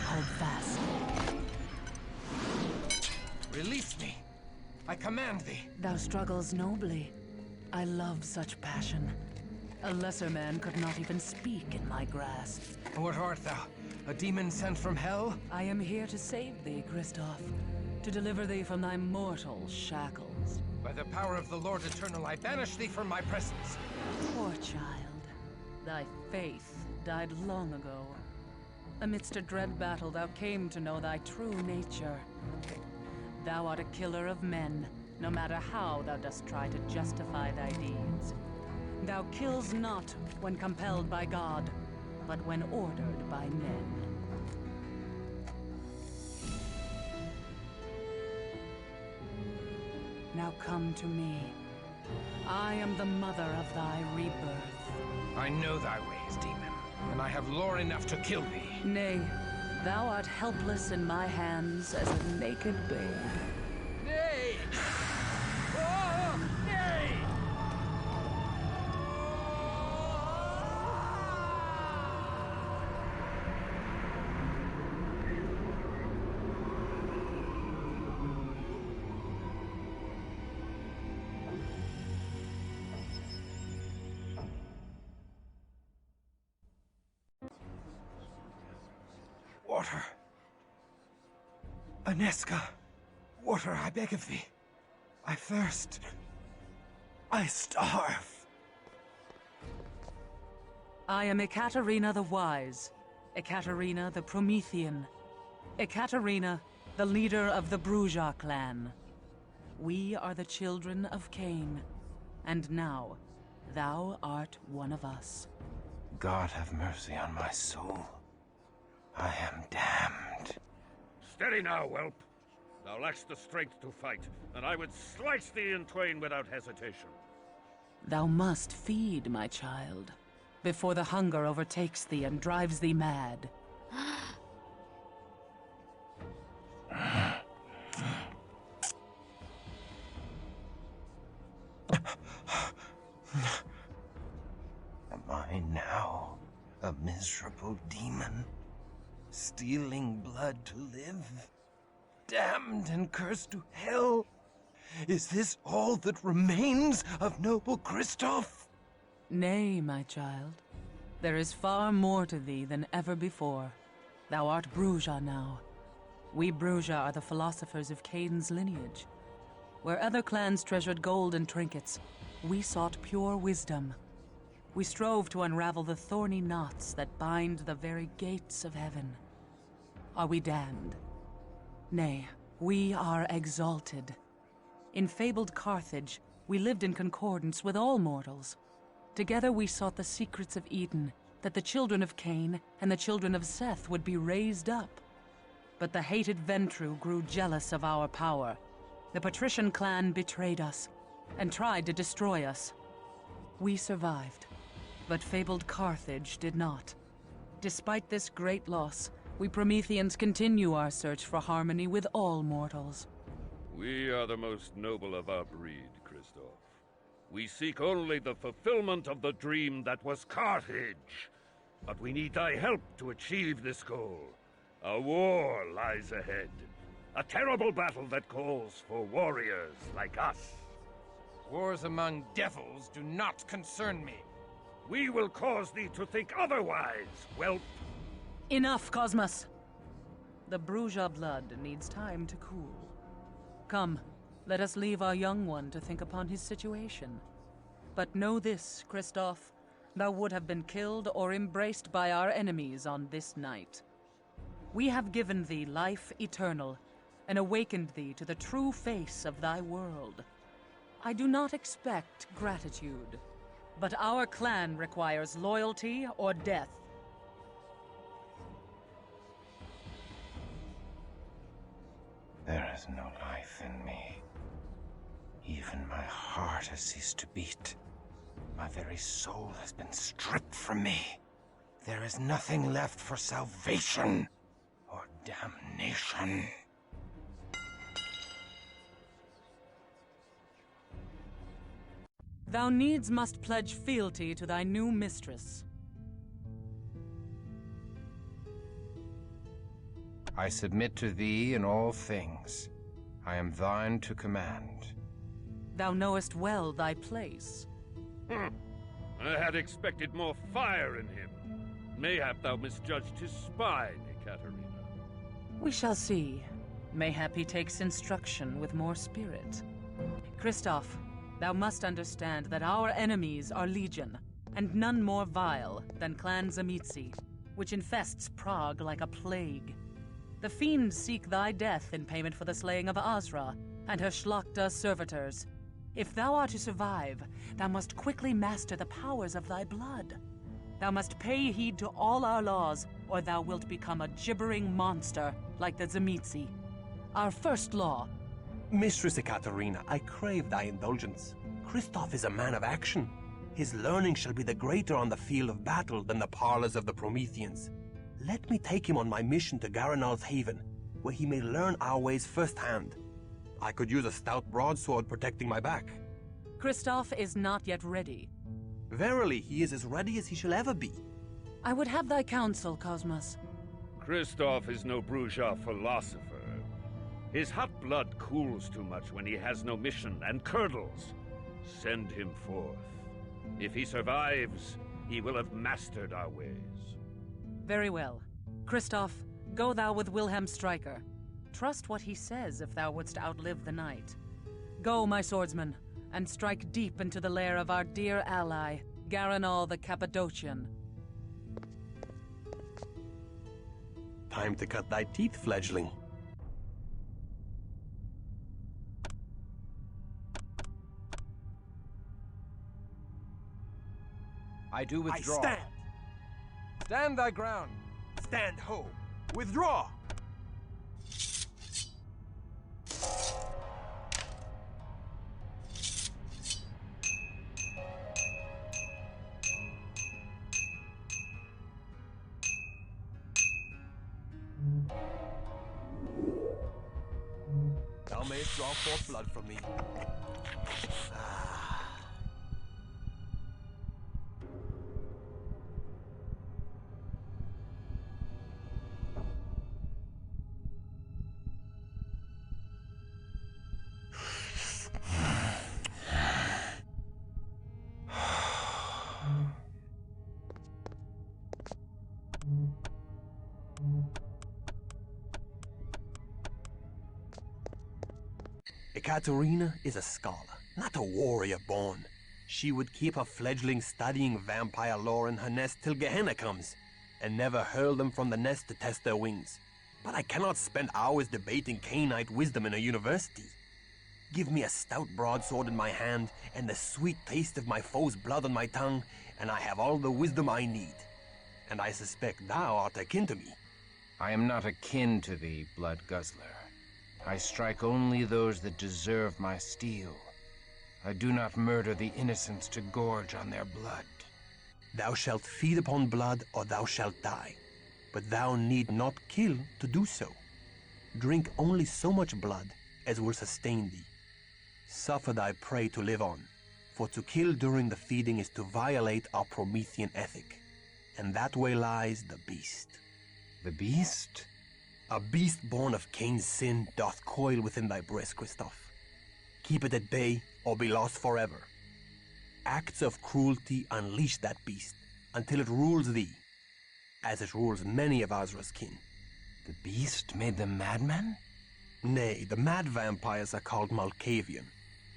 Hold fast. Release me! I command thee! Thou struggles nobly. I love such passion. A lesser man could not even speak in my grasp. What art thou? A demon sent from hell? I am here to save thee, Christof. To deliver thee from thy mortal shackles. By the power of the Lord Eternal, I banish thee from my presence. Poor child. Thy faith died long ago. Amidst a dread battle, thou came to know thy true nature. Thou art a killer of men, no matter how thou dost try to justify thy deeds. Thou kills not when compelled by God, but when ordered by men. Now come to me. I am the mother of thy rebirth. I know thy ways, demon, and I have lore enough to kill thee. Nay, thou art helpless in my hands as a naked babe. Nay! Oh, nay! Water. Aneska, water, I beg of thee. I thirst. I starve. I am Ekaterina the Wise, Ekaterina the Promethean, Ekaterina, the leader of the Bruja clan. We are the children of Cain, and now thou art one of us. God have mercy on my soul. I am damned. Steady now, whelp. Thou lackst the strength to fight, and I would slice thee in twain without hesitation. Thou must feed, my child, before the hunger overtakes thee and drives thee mad. Am I now a miserable demon? Stealing blood to live? Damned and cursed to hell? Is this all that remains of noble Christof? Nay, my child. There is far more to thee than ever before. Thou art Bruja now. We Bruja are the philosophers of Cain's lineage. Where other clans treasured gold and trinkets, we sought pure wisdom. We strove to unravel the thorny knots that bind the very gates of heaven. Are we damned? Nay, we are exalted. In fabled Carthage, we lived in concordance with all mortals. Together we sought the secrets of Eden, that the children of Cain and the children of Seth would be raised up. But the hated Ventru grew jealous of our power. The patrician clan betrayed us and tried to destroy us. We survived, but fabled Carthage did not. Despite this great loss, we Prometheans continue our search for harmony with all mortals. We are the most noble of our breed, Christof. We seek only the fulfillment of the dream that was Carthage. But we need thy help to achieve this goal. A war lies ahead. A terrible battle that calls for warriors like us. Wars among devils do not concern me. We will cause thee to think otherwise, whelp. Enough, Cosmos! The Bruja blood needs time to cool. Come, let us leave our young one to think upon his situation. But know this, Christof, thou would have been killed or embraced by our enemies on this night. We have given thee life eternal, and awakened thee to the true face of thy world. I do not expect gratitude, but our clan requires loyalty or death. There is no life in me. Even my heart has ceased to beat. My very soul has been stripped from me. There is nothing left for salvation or damnation. Thou needs must pledge fealty to thy new mistress. I submit to thee in all things. I am thine to command. Thou knowest well thy place. I had expected more fire in him. Mayhap thou misjudged his spine, Ekaterina. We shall see. Mayhap he takes instruction with more spirit. Christof, thou must understand that our enemies are legion, and none more vile than Clan Zamitzi. which infests Prague like a plague. The fiends seek thy death in payment for the slaying of Azra and her Schlachta servitors. If thou art to survive, thou must quickly master the powers of thy blood. Thou must pay heed to all our laws, or thou wilt become a gibbering monster like the Tzimisce. Our first law. Mistress Ekaterina, I crave thy indulgence. Christof is a man of action. His learning shall be the greater on the field of battle than the parlors of the Prometheans. Let me take him on my mission to Garanal's haven, where he may learn our ways firsthand. I could use a stout broadsword protecting my back. Christof is not yet ready. Verily, he is as ready as he shall ever be. I would have thy counsel, Cosmos. Christof is no bourgeois philosopher. His hot blood cools too much when he has no mission and curdles. Send him forth. If he survives, he will have mastered our ways. Very well. Christof, go thou with Wilhelm Stryker. Trust what he says if thou wouldst outlive the night. Go, my swordsman, and strike deep into the lair of our dear ally, Garanal the Cappadocian. Time to cut thy teeth, fledgling. I do withdraw. I stand! Stand thy ground. Stand ho! Withdraw! Thou mayest draw forth blood from me. Ekaterina is a scholar, not a warrior born. She would keep her fledgling studying vampire lore in her nest till Gehenna comes, and never hurl them from the nest to test their wings. But I cannot spend hours debating Cainite wisdom in a university. Give me a stout broadsword in my hand, and the sweet taste of my foe's blood on my tongue, and I have all the wisdom I need. And I suspect thou art akin to me. I am not akin to thee, blood guzzler. I strike only those that deserve my steel. I do not murder the innocents to gorge on their blood. Thou shalt feed upon blood, or thou shalt die. But thou need not kill to do so. Drink only so much blood as will sustain thee. Suffer thy prey to live on, for to kill during the feeding is to violate our Promethean ethic. And that way lies the beast. The beast? A beast born of Cain's sin doth coil within thy breast, Christof. Keep it at bay, or be lost forever. Acts of cruelty unleash that beast, until it rules thee, as it rules many of Azra's kin. The beast made them madmen? Nay, the mad vampires are called Malkavian.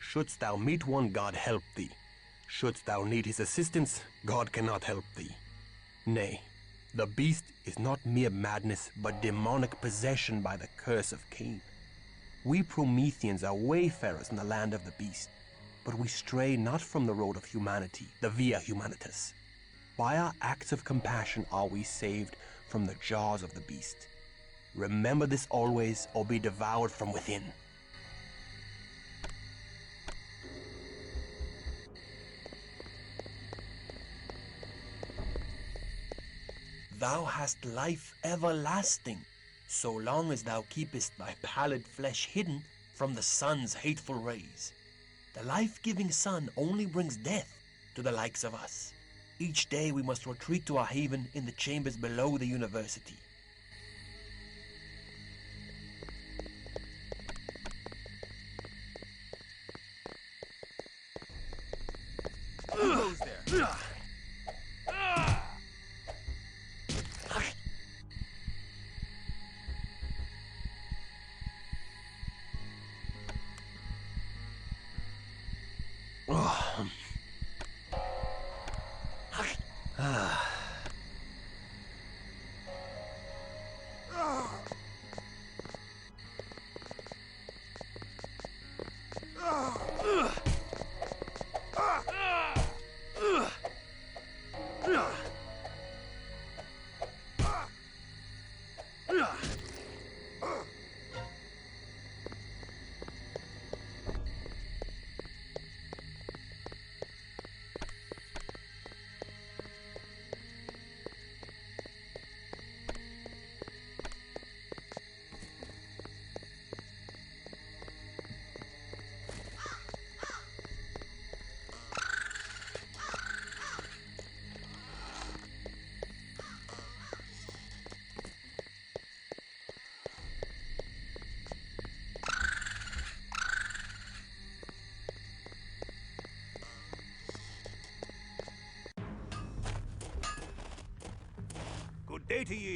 Shouldst thou meet one, God help thee. Shouldst thou need his assistance, God cannot help thee. Nay, the beast is not mere madness, but demonic possession by the curse of Cain. We Prometheans are wayfarers in the land of the beast, but we stray not from the road of humanity, the Via Humanitas. By our acts of compassion are we saved from the jaws of the beast. Remember this always, or be devoured from within. Thou hast life everlasting, so long as thou keepest thy pallid flesh hidden from the sun's hateful rays. The life-giving sun only brings death to the likes of us. Each day we must retreat to our haven in the chambers below the university. Who goes there?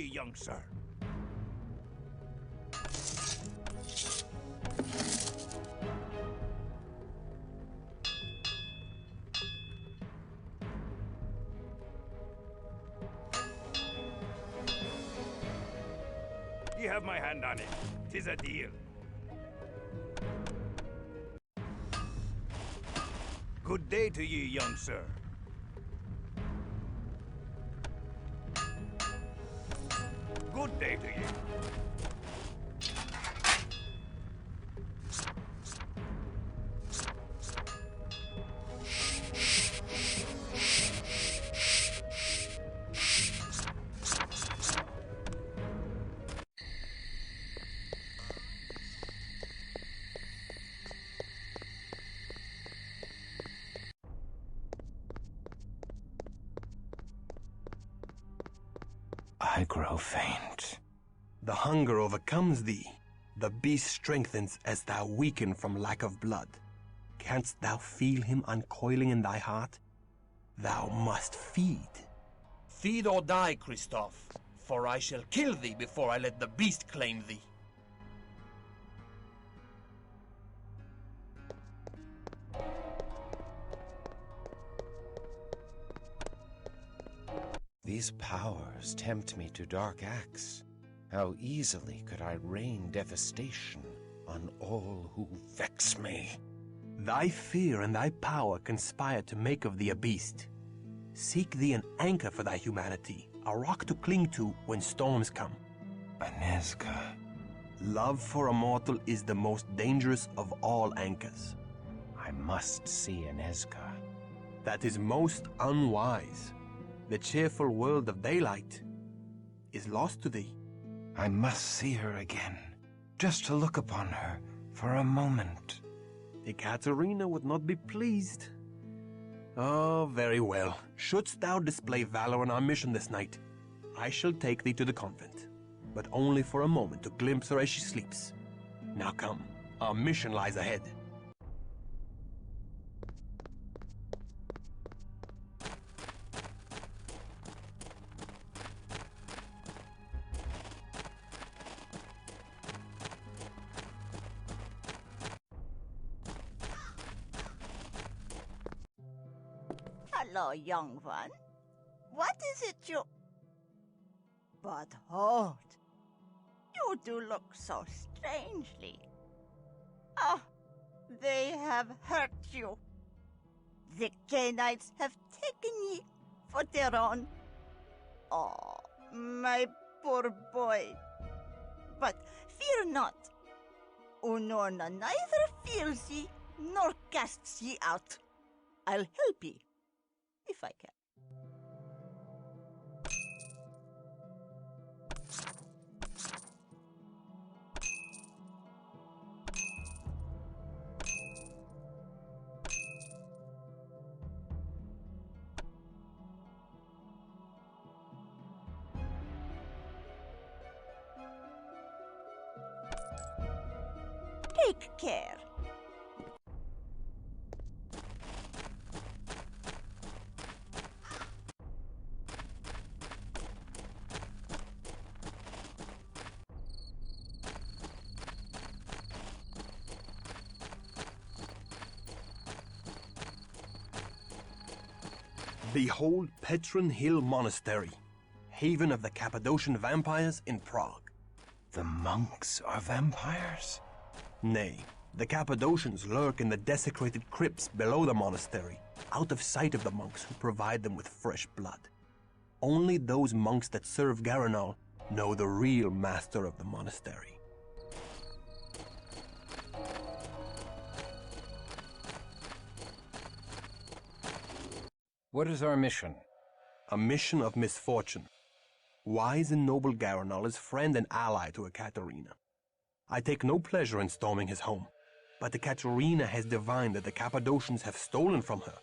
young sir. You have my hand on it. 'Tis a deal. Good day to you, young sir. Good day to you. I grow faint. The hunger overcomes thee. The beast strengthens as thou weaken from lack of blood. Canst thou feel him uncoiling in thy heart? Thou must feed. Feed or die, Christof, for I shall kill thee before I let the beast claim thee. These powers tempt me to dark acts. How easily could I rain devastation on all who vex me? Thy fear and thy power conspire to make of thee a beast. Seek thee an anchor for thy humanity, a rock to cling to when storms come. Anezka. Love for a mortal is the most dangerous of all anchors. I must see Anezka. That is most unwise. The cheerful world of daylight is lost to thee. I must see her again, just to look upon her for a moment. Ekaterina would not be pleased. Oh, very well. Shouldst thou display valor on our mission this night, I shall take thee to the convent, but only for a moment to glimpse her as she sleeps. Now come, our mission lies ahead. Hello, young one. What is it you... But hold. You do look so strangely. Ah, they have hurt you. The Canaanites have taken ye for their own. Oh, my poor boy. But fear not. Unorna neither fears ye nor casts ye out. I'll help ye, if I can. Take care. Behold Petrin Hill Monastery, haven of the Cappadocian vampires in Prague. The monks are vampires? Nay, the Cappadocians lurk in the desecrated crypts below the monastery, out of sight of the monks who provide them with fresh blood. Only those monks that serve Garanol know the real master of the monastery. What is our mission? A mission of misfortune. Wise and noble Garanol is friend and ally to Ekaterina. I take no pleasure in storming his home, but Ekaterina has divined that the Cappadocians have stolen from her.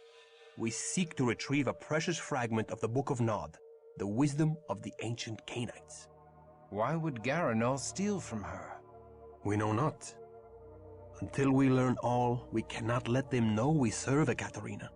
We seek to retrieve a precious fragment of the Book of Nod, the wisdom of the ancient Canaanites. Why would Garanol steal from her? We know not. Until we learn all, we cannot let them know we serve Ekaterina.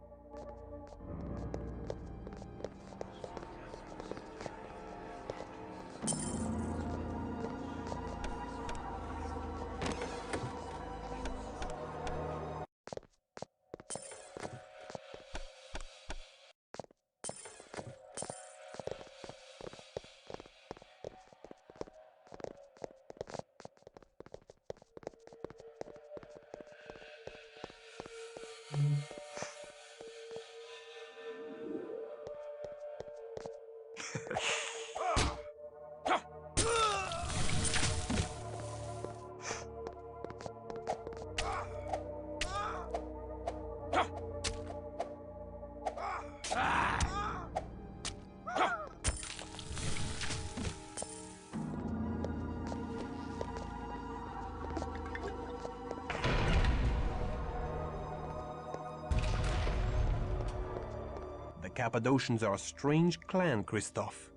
The Cappadocians are a strange clan, Christof.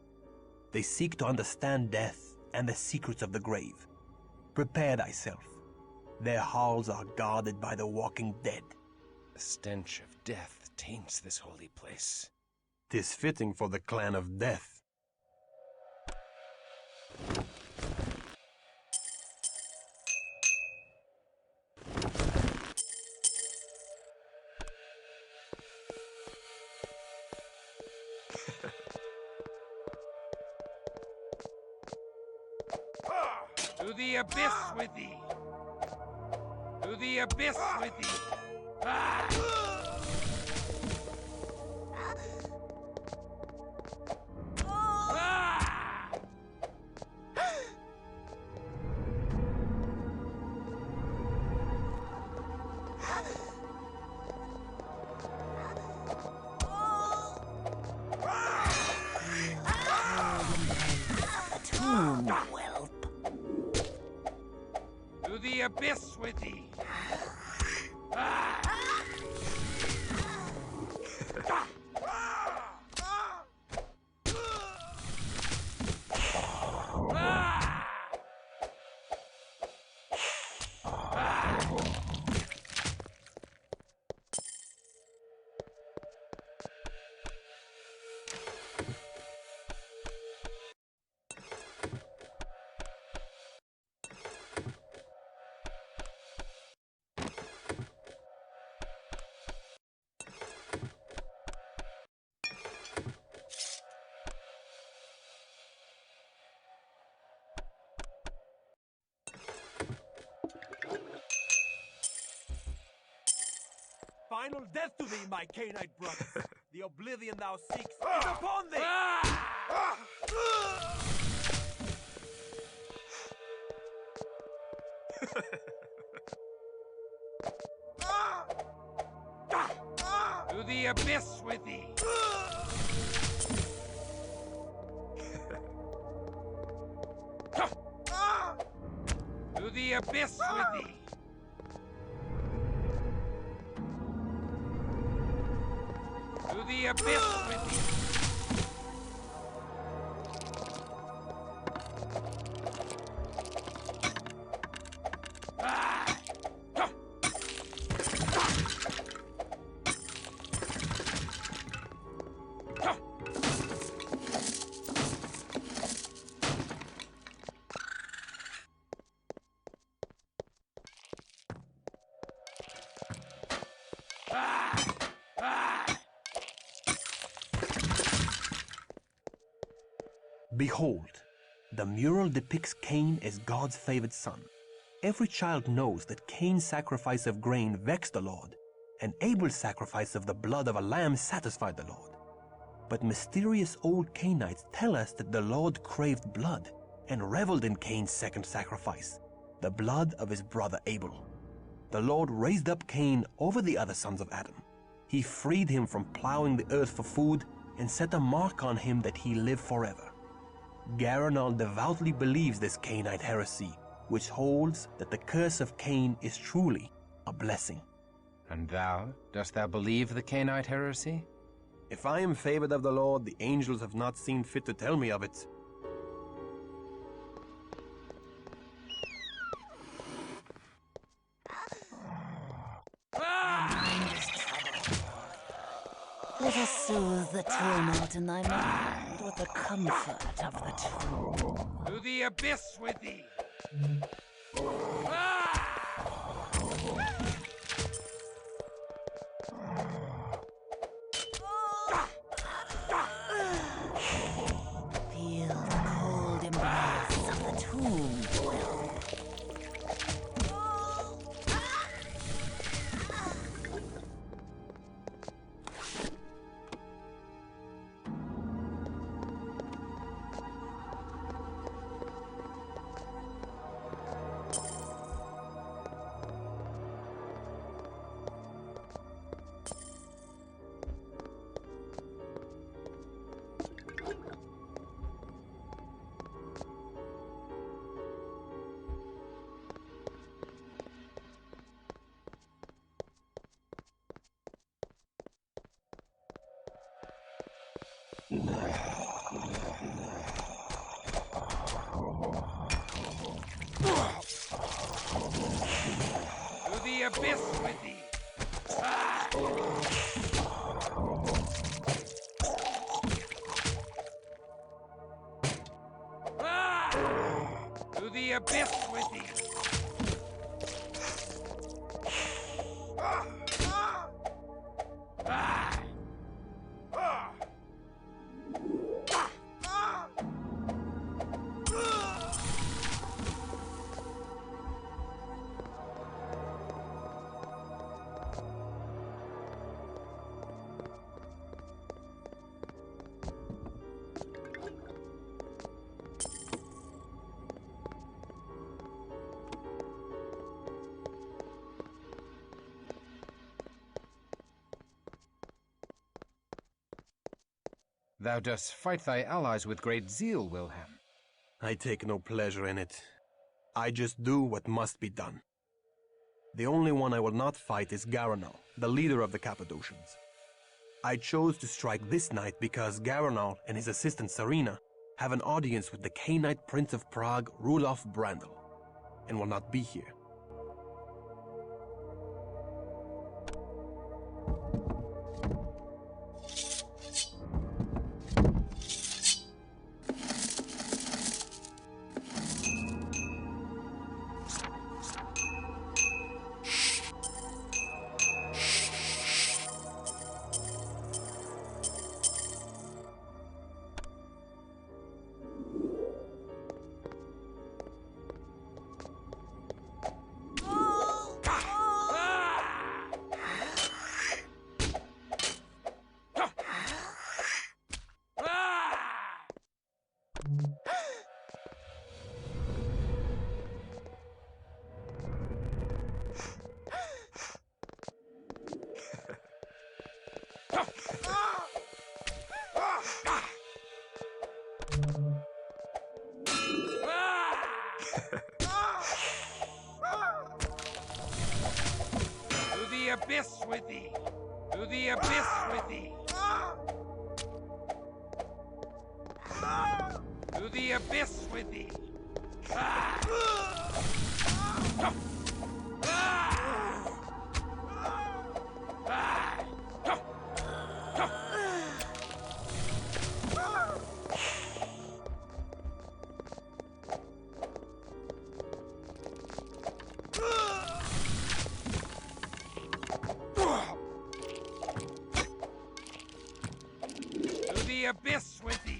They seek to understand death and the secrets of the grave. Prepare thyself. Their halls are guarded by the walking dead. The stench of death taints this holy place. 'Tis fitting for the clan of death. To the abyss with thee! To the abyss with thee! Ah! To the abyss with thee! Ah! Final death to thee, my Cainite brothers! The oblivion thou seekst is upon thee! To the abyss with thee! To the abyss with thee! To the abyss with thee! Behold, the mural depicts Cain as God's favored son. Every child knows that Cain's sacrifice of grain vexed the Lord, and Abel's sacrifice of the blood of a lamb satisfied the Lord. But mysterious old Cainites tell us that the Lord craved blood and reveled in Cain's second sacrifice, the blood of his brother Abel. The Lord raised up Cain over the other sons of Adam. He freed him from plowing the earth for food and set a mark on him that he live forever. Garanal devoutly believes this Cainite heresy, which holds that the curse of Cain is truly a blessing. And thou, dost thou believe the Cainite heresy? If I am favored of the Lord, the angels have not seen fit to tell me of it. Let us soothe the tumult in thy mind with the comfort of the tomb. To the abyss with thee! Feel the cold embrace of the tomb well. To the abyss with thee! Ah! To the abyss with thee! Thou dost fight thy allies with great zeal, Wilhelm. I take no pleasure in it. I just do what must be done. The only one I will not fight is Garanal, the leader of the Cappadocians. I chose to strike this night because Garanal and his assistant Sarina have an audience with the Cainite Prince of Prague, Rudolf Brandl, and will not be here. To the abyss with thee! To the abyss with thee! To the abyss with thee! To the abyss with thee!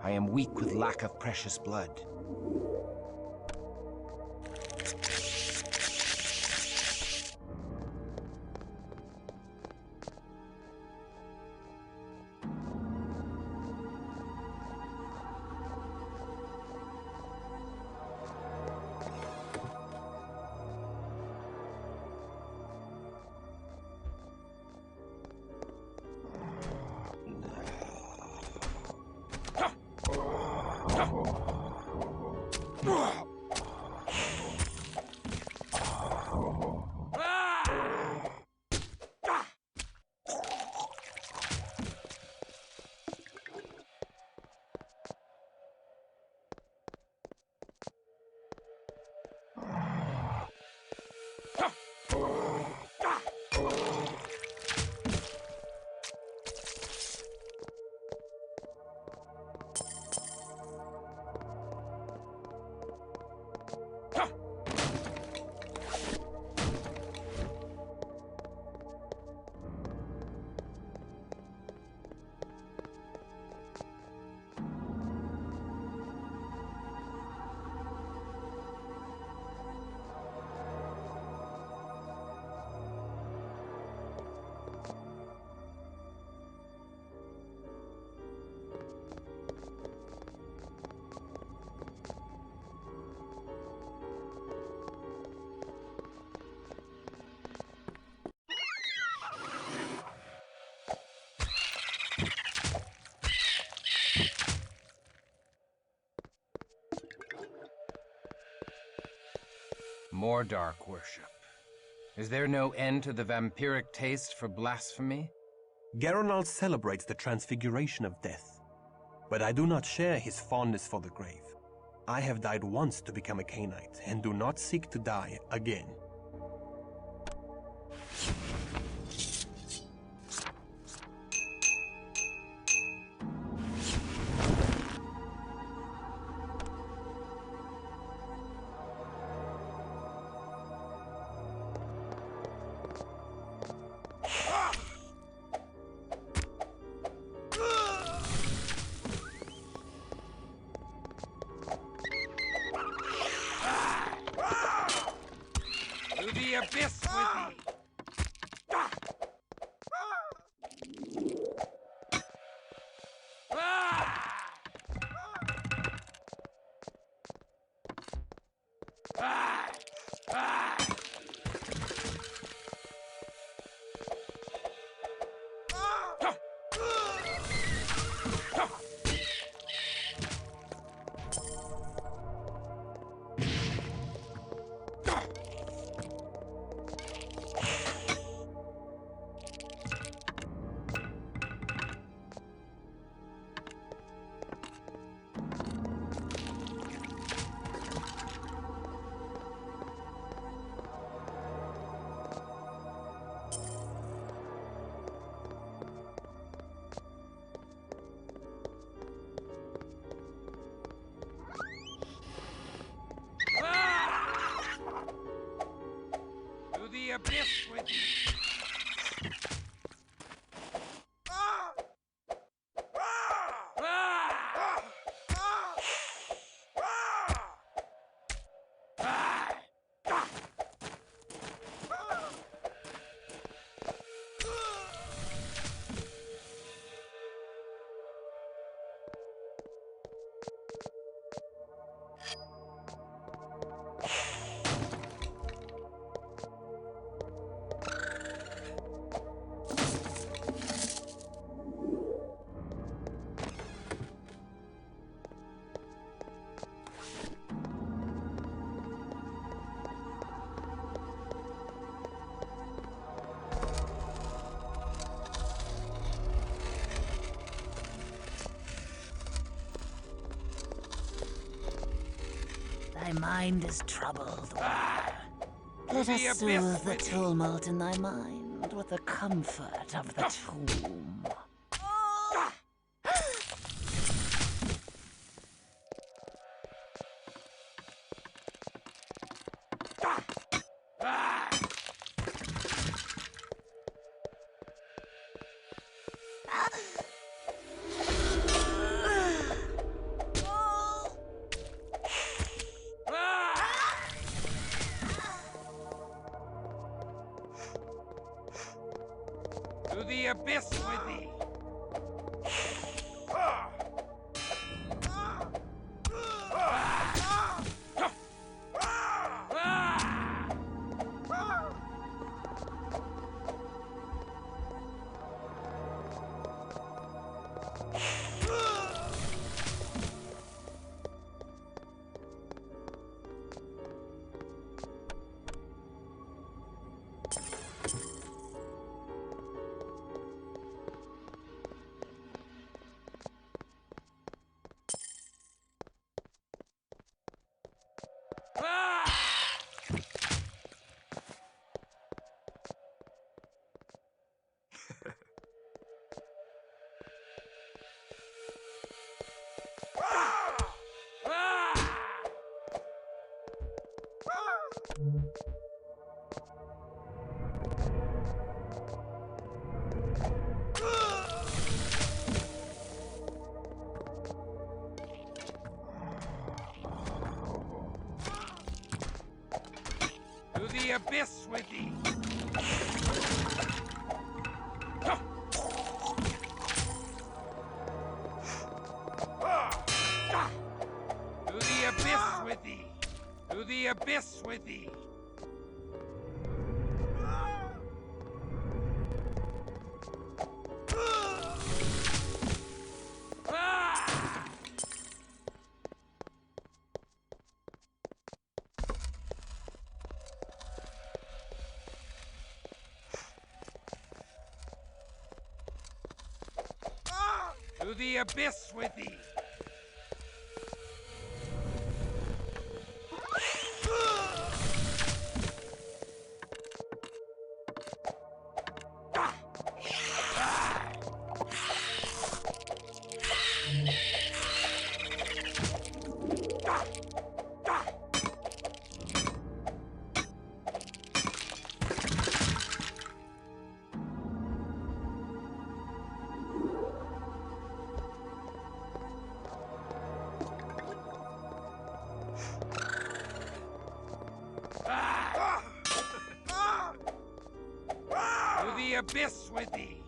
I am weak with lack of precious blood. More dark worship. Is there no end to the vampiric taste for blasphemy? Geronald celebrates the transfiguration of death, but I do not share his fondness for the grave. I have died once to become a Cainite, and do not seek to die again. To the abyss with thee! To the abyss with thee! Thy mind is troubled, warrior. Let us soothe the tumult in thy mind with the comfort of the tomb. To the abyss with thee! To the abyss with thee! To the abyss with thee! To the abyss with thee! To the abyss with thee! To the abyss with thee!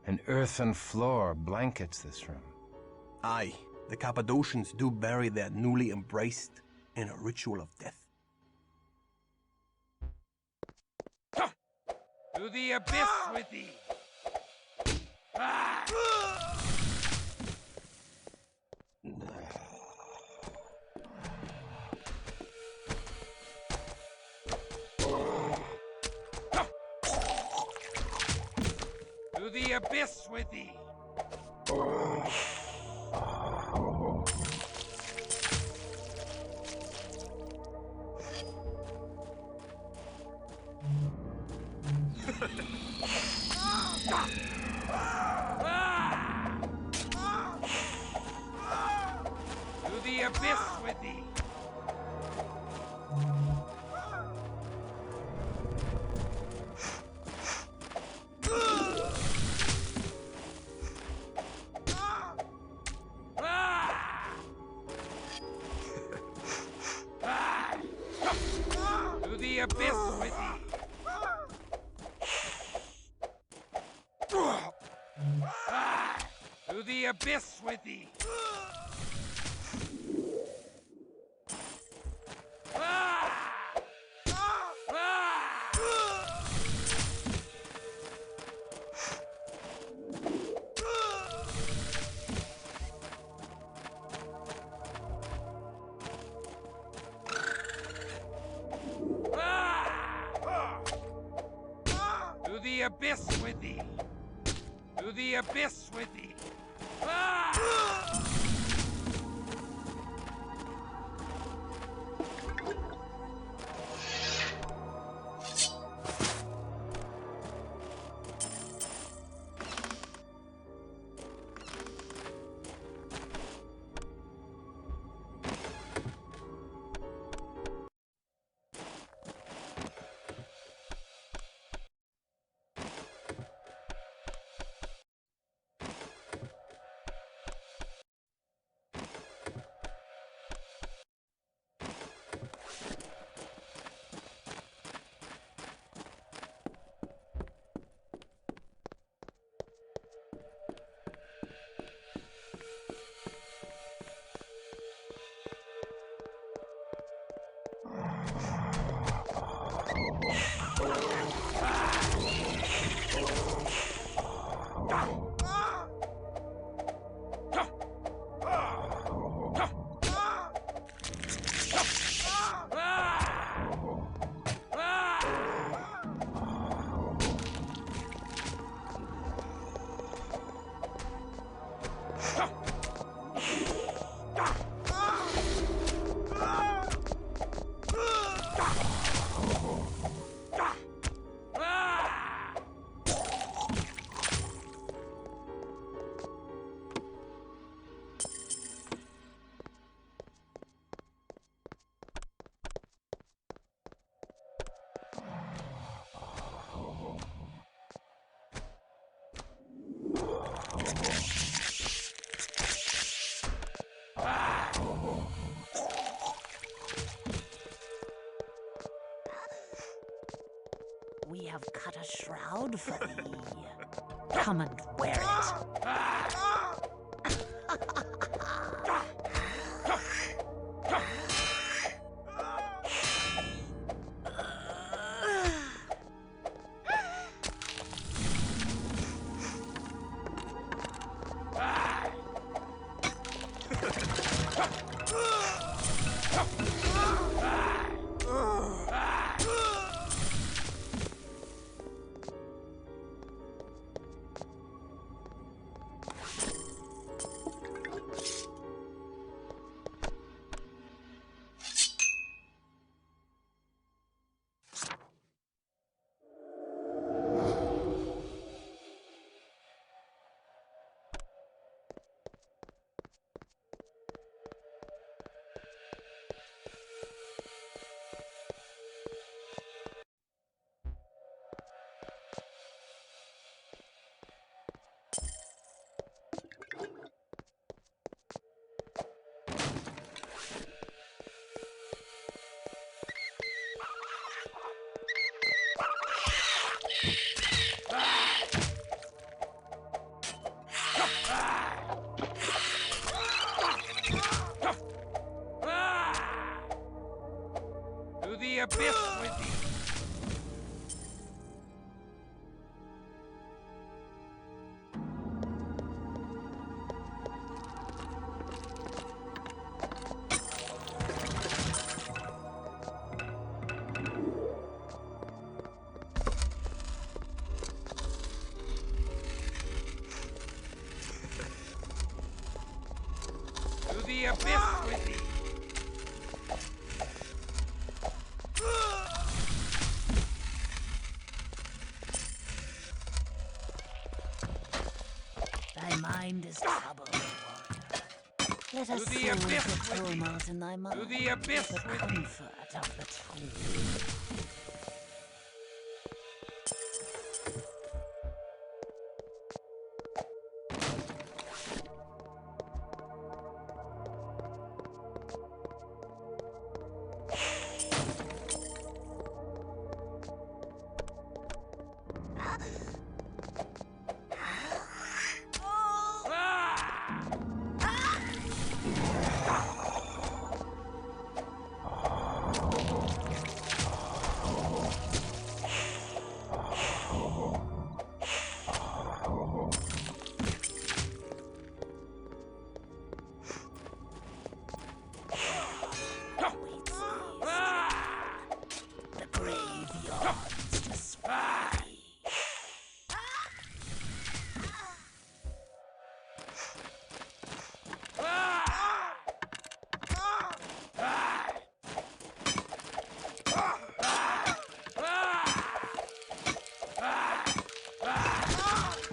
An earthen floor blankets this room. Aye, the Cappadocians do bury their newly embraced in a ritual of death. To the abyss with thee! To the abyss with thee! To the abyss with thee! To the abyss with thee! To the abyss with thee! To the abyss with thee! To the abyss with thee! have cut a shroud for thee. Come and wear it. To the abyss with thee! To the abyss with thee! Thy mind is troubled, warrior. Let us To the soothe abyss the with thee. tumult in thy mind. To the abyss with the with thee. comfort of the tomb.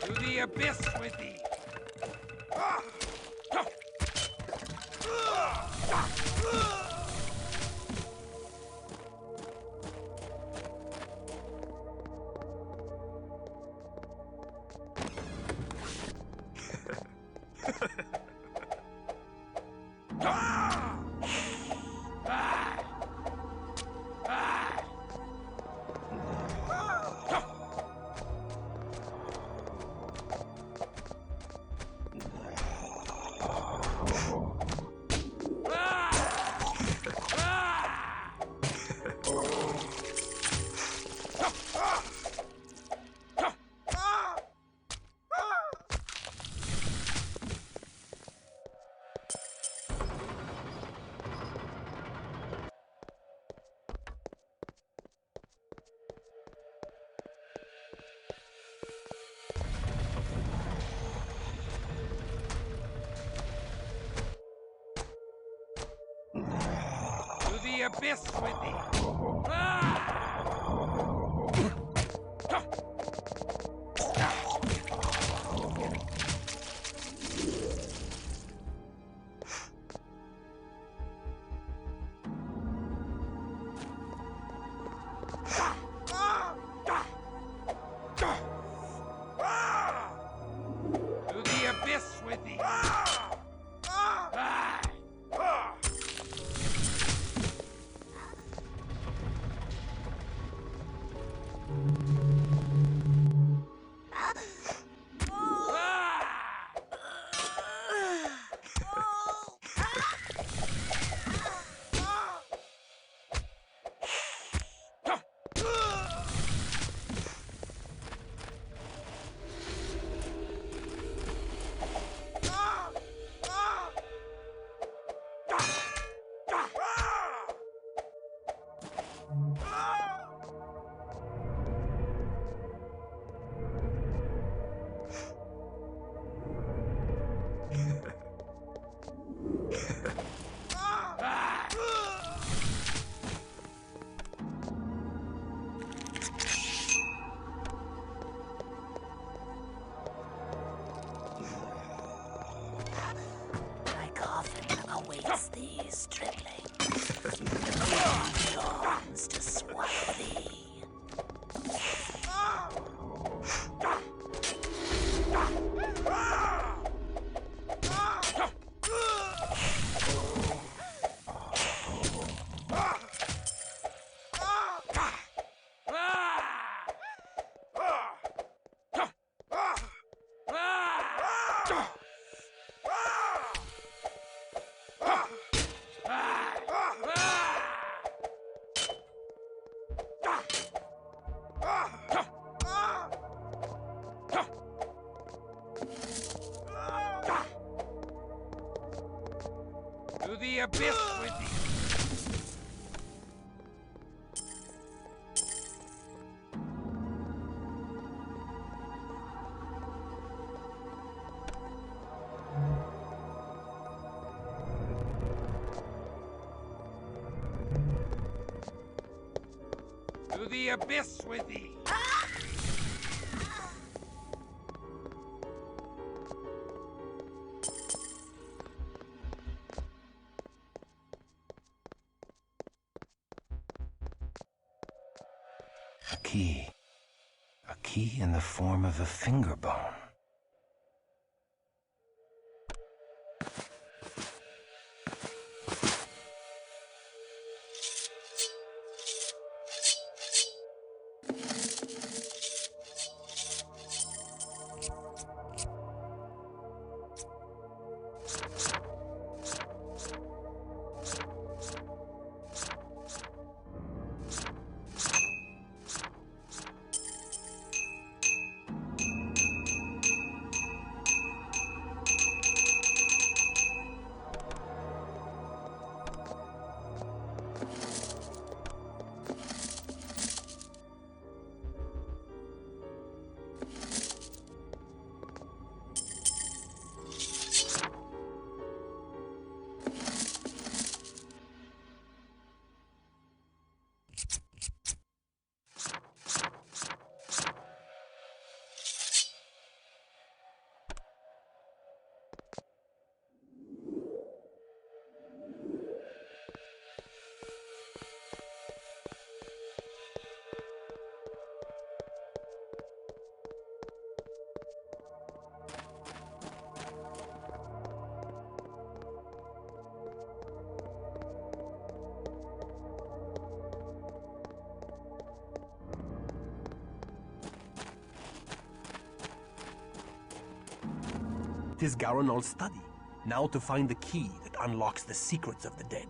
To the abyss with thee! To the abyss with thee! To the abyss with thee! thee, stripling. He yawns to swallow thee. To the abyss with thee! To the abyss with thee! A key. A key in the form of a finger bone. Tis Garinal's study. Now to find the key that unlocks the secrets of the dead.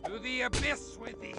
To the abyss with thee!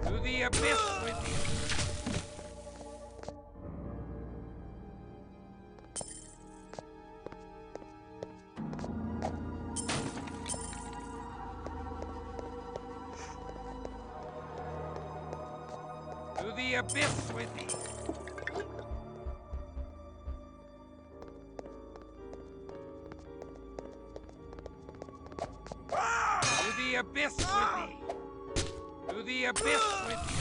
To the abyss with thee! To the abyss with thee! To the abyss with thee! To the abyss with thee!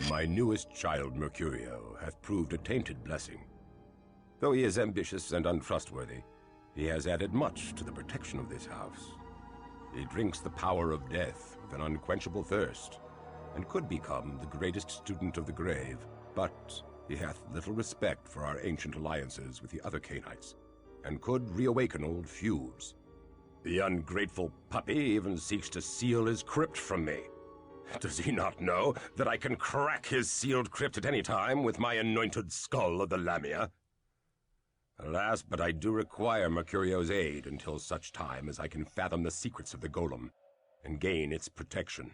My newest child, Mercurio, hath proved a tainted blessing. Though he is ambitious and untrustworthy, He has added much to the protection of this house. He drinks the power of death with an unquenchable thirst, and could become the greatest student of the grave, but he hath little respect for our ancient alliances with the other Cainites, and could reawaken old feuds. The ungrateful puppy even seeks to seal his crypt from me. Does he not know that I can crack his sealed crypt at any time with my anointed skull of the Lamia? Alas, but I do require Mercurio's aid until such time as I can fathom the secrets of the golem and gain its protection.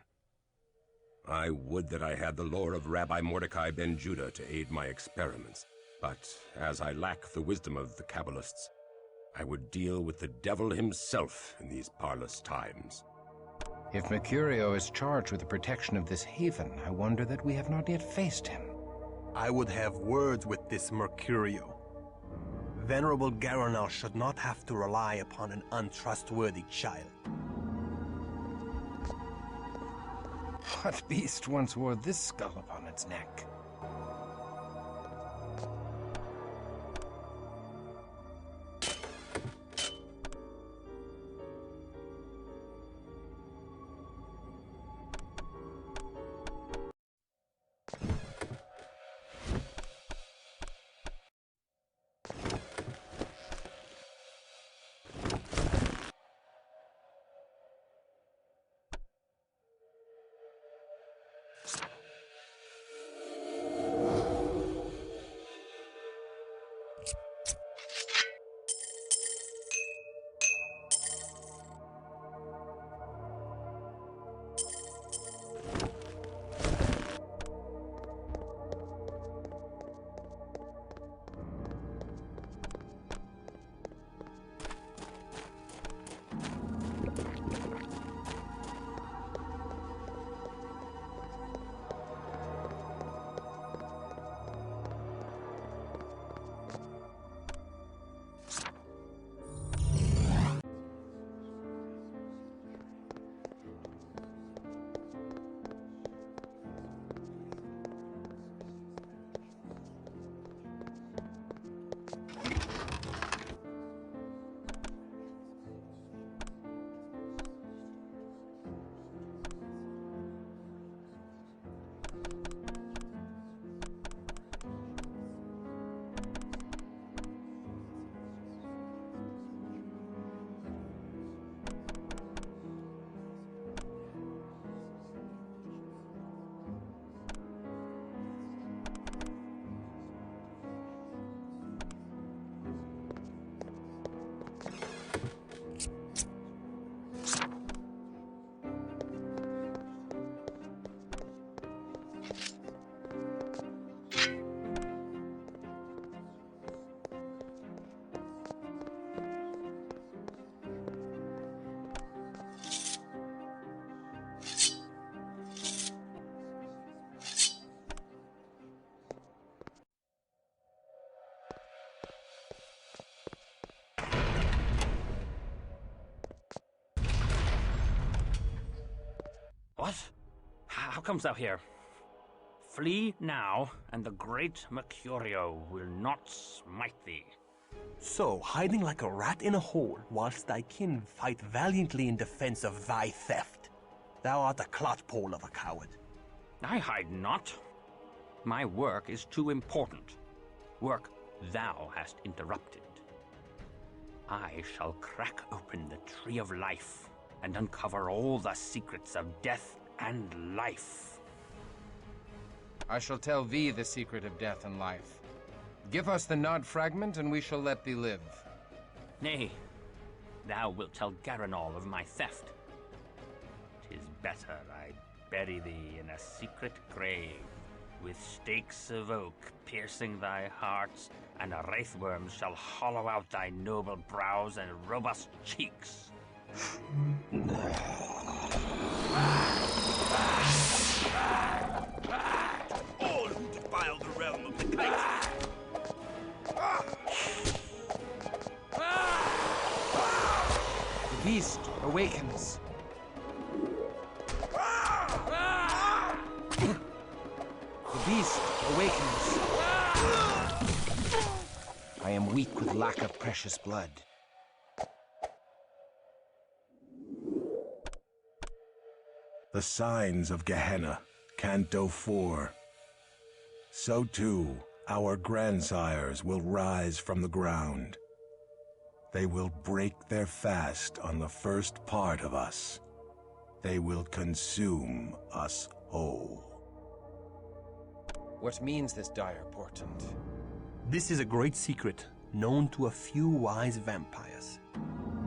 I would that I had the lore of Rabbi Mordecai ben Judah to aid my experiments, but as I lack the wisdom of the Kabbalists, I would deal with the devil himself in these parlous times. If Mercurio is charged with the protection of this haven, I wonder that we have not yet faced him. I would have words with this Mercurio. Venerable Garanal should not have to rely upon an untrustworthy child. What beast once wore this skull upon its neck? What? How comes thou here? Flee now, and the great Mercurio will not smite thee. So, hiding like a rat in a hole, whilst thy kin fight valiantly in defense of thy theft. Thou art a clotpole of a coward. I hide not. My work is too important. Work thou hast interrupted. I shall crack open the Tree of Life and uncover all the secrets of death and life. I shall tell thee the secret of death and life. Give us the Nod fragment, and we shall let thee live. Nay, thou wilt tell Garanal of my theft. 'Tis better I bury thee in a secret grave, with stakes of oak piercing thy hearts, and wraithworms shall hollow out thy noble brows and robust cheeks. All who defile the realm of the kites. The beast awakens. The beast awakens. I am weak with lack of precious blood. The signs of Gehenna, Canto 4. So too, our grandsires will rise from the ground. They will break their fast on the first part of us. They will consume us whole. What means this dire portent? This is a great secret known to a few wise vampires.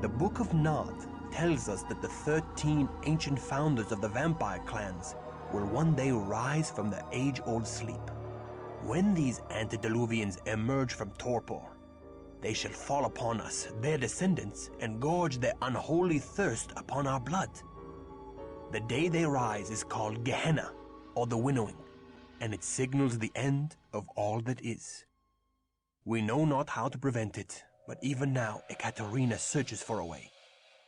The Book of Nod tells us that the 13 ancient founders of the vampire clans will one day rise from their age-old sleep. When these antediluvians emerge from torpor, they shall fall upon us, their descendants, and gorge their unholy thirst upon our blood. The day they rise is called Gehenna, or the Winnowing, and it signals the end of all that is. We know not how to prevent it, but even now Ekaterina searches for a way.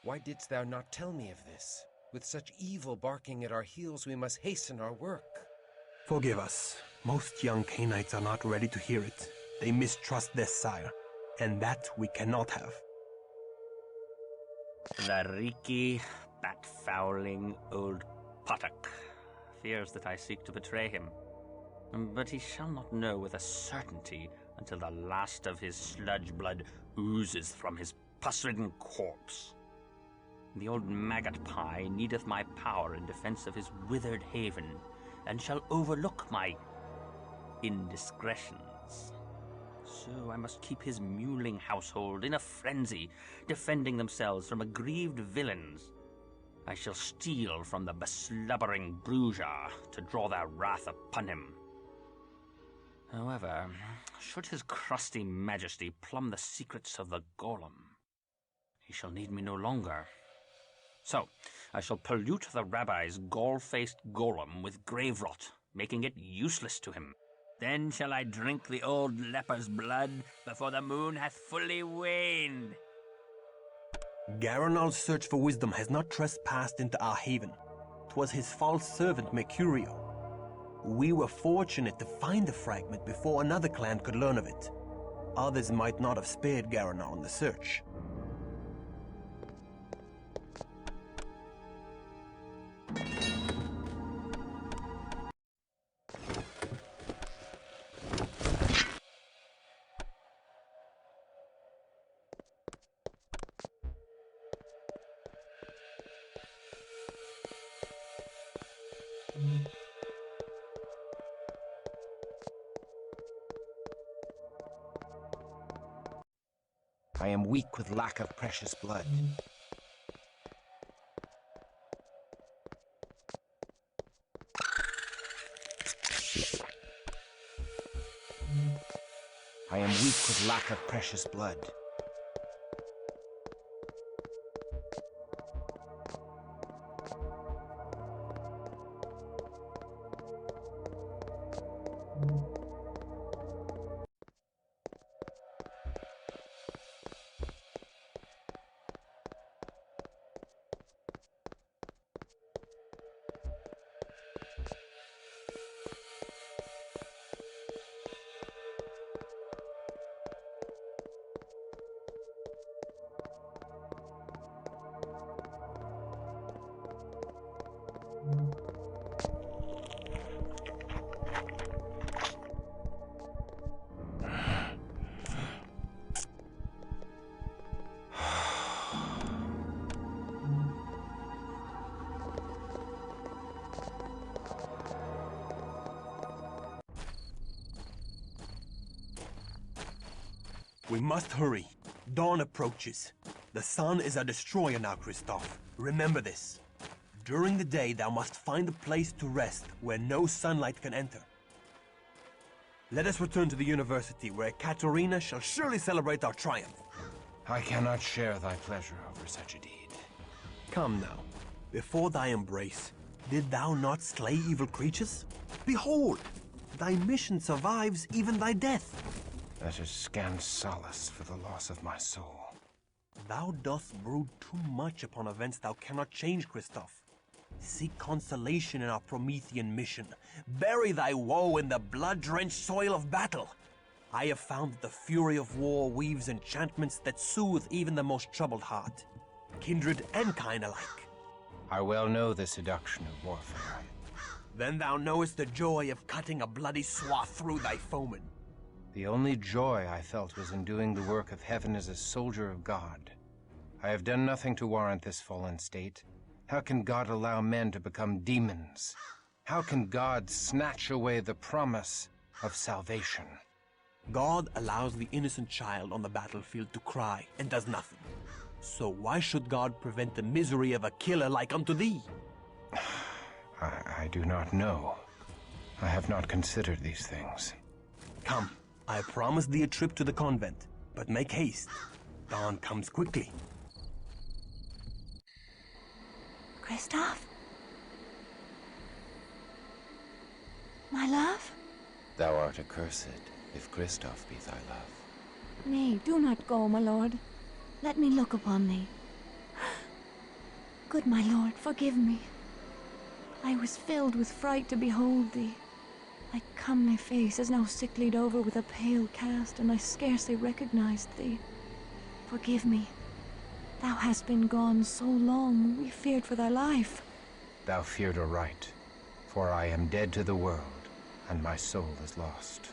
Why didst thou not tell me of this? With such evil barking at our heels, we must hasten our work. Forgive us. Most young Cainites are not ready to hear it. They mistrust their sire, and that we cannot have. The reeky, bat-fouling old Potok fears that I seek to betray him. But he shall not know with a certainty until the last of his sludge blood oozes from his pus-ridden corpse. The old maggot pie needeth my power in defense of his withered haven, and shall overlook my indiscretions. So I must keep his mewling household in a frenzy, defending themselves from aggrieved villains. I shall steal from the beslubbering Bruja to draw their wrath upon him. However, should his crusty majesty plumb the secrets of the golem, he shall need me no longer. So, I shall pollute the rabbi's gall-faced golem with grave rot, making it useless to him. Then shall I drink the old leper's blood before the moon hath fully waned. Garanal's search for wisdom has not trespassed into our haven. 'Twas his false servant Mercurio. We were fortunate to find the fragment before another clan could learn of it. Others might not have spared Garanal in the search. I am weak with lack of precious blood. I am weak with lack of precious blood. We must hurry. Dawn approaches. The sun is a destroyer now, Christof. Remember this. During the day, thou must find a place to rest where no sunlight can enter. Let us return to the university, where Katerina shall surely celebrate our triumph. I cannot share thy pleasure over such a deed. Come now. Before thy embrace, did thou not slay evil creatures? Behold! Thy mission survives even thy death. That is scant solace for the loss of my soul. Thou dost brood too much upon events thou cannot change, Christof. Seek consolation in our Promethean mission. Bury thy woe in the blood-drenched soil of battle. I have found that the fury of war weaves enchantments that soothe even the most troubled heart, kindred and kind alike. I well know the seduction of warfare. Then thou knowest the joy of cutting a bloody swath through thy foeman. The only joy I felt was in doing the work of heaven as a soldier of God. I have done nothing to warrant this fallen state. How can God allow men to become demons? How can God snatch away the promise of salvation? God allows the innocent child on the battlefield to cry and does nothing. So why should God prevent the misery of a killer like unto thee? I do not know. I have not considered these things. Come, I promise thee a trip to the convent, but make haste. Dawn comes quickly. Christof? My love? Thou art accursed, if Christof be thy love. Nay, do not go, my lord. Let me look upon thee. Good my lord, forgive me. I was filled with fright to behold thee. Thy comely face is now sicklied over with a pale cast, and I scarcely recognized thee. Forgive me. Thou hast been gone so long, we feared for thy life. Thou feared aright, for I am dead to the world, and my soul is lost.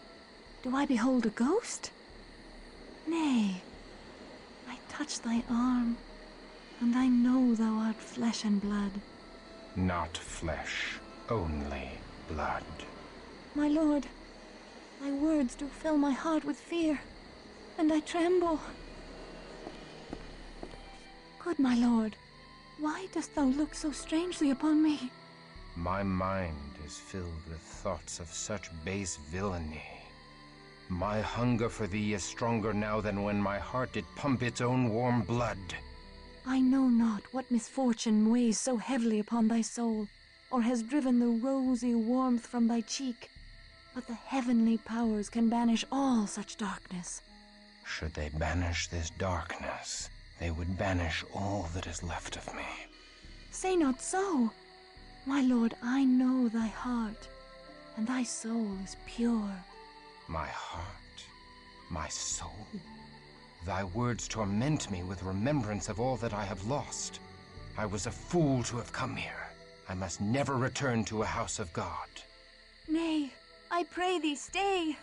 Do I behold a ghost? Nay, I touch thy arm, and I know thou art flesh and blood. Not flesh, only blood. My lord, thy words do fill my heart with fear, and I tremble. Good my lord, why dost thou look so strangely upon me? My mind is filled with thoughts of such base villainy. My hunger for thee is stronger now than when my heart did pump its own warm blood. I know not what misfortune weighs so heavily upon thy soul, or has driven the rosy warmth from thy cheek, but the heavenly powers can banish all such darkness. Should they banish this darkness, they would banish all that is left of me. Say not so. My lord, I know thy heart, and thy soul is pure. My heart, my soul. Thy words torment me with remembrance of all that I have lost. I was a fool to have come here. I must never return to a house of God. Nay, I pray thee stay.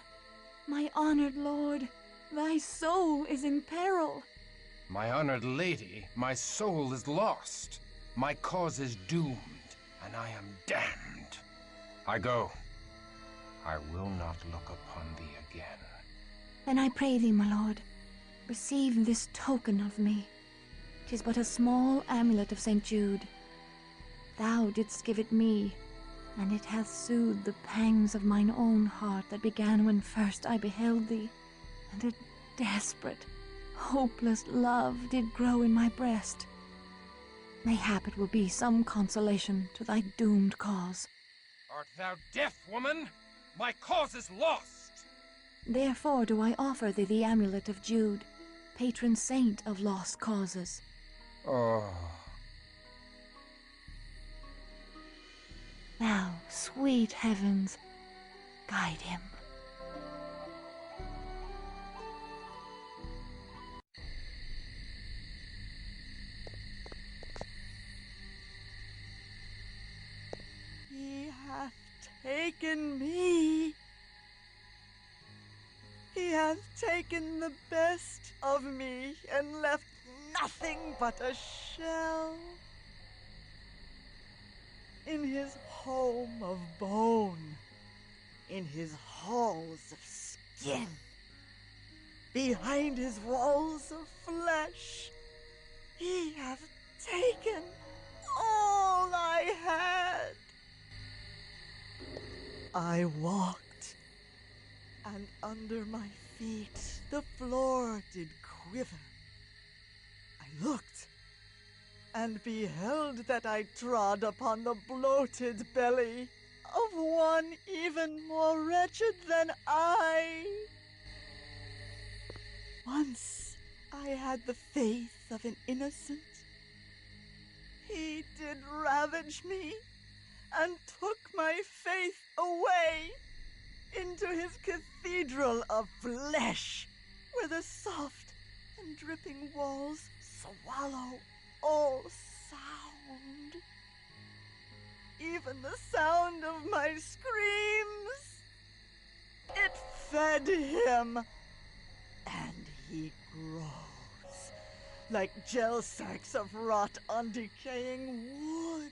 My honored lord, thy soul is in peril. My honored lady, my soul is lost. My cause is doomed, and I am damned. I go. I will not look upon thee again. Then I pray thee, my lord, receive this token of me. 'Tis but a small amulet of St. Jude. Thou didst give it me, and it hath soothed the pangs of mine own heart that began when first I beheld thee, and a desperate, hopeless love did grow in my breast. Mayhap it will be some consolation to thy doomed cause. Art thou deaf, woman? My cause is lost! Therefore do I offer thee the amulet of Jude, patron saint of lost causes. Oh. Thou, sweet heavens, guide him. He hath taken me. He hath taken the best of me and left nothing but a shell. In his home of bone, in his halls of skin, behind his walls of flesh, he hath taken all I had. I walked, and under my feet the floor did quiver. I looked, and beheld that I trod upon the bloated belly of one even more wretched than I. Once I had the faith of an innocent. He did ravage me, and took my faith away into his cathedral of flesh, where the soft and dripping walls swallow all sound. even the sound of my screams. It fed him, and he grows like gel sacks of rot on decaying wood.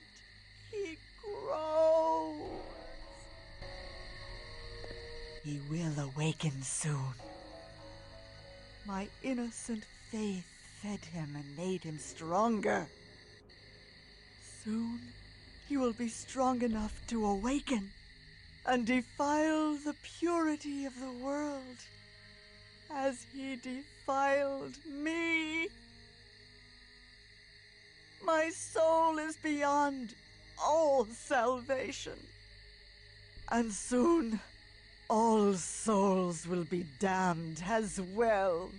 He grows. He will awaken soon. My innocent faith fed him and made him stronger. Soon, he will be strong enough to awaken and defile the purity of the world as he defiled me. My soul is beyond all salvation, and soon all souls will be damned as well.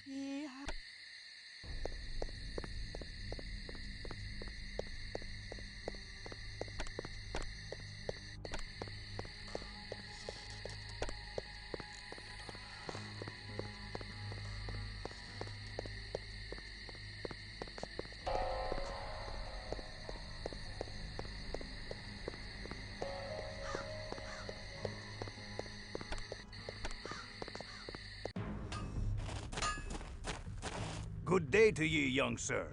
He Good day to ye, young sir.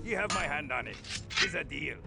You have my hand on it. It's a deal.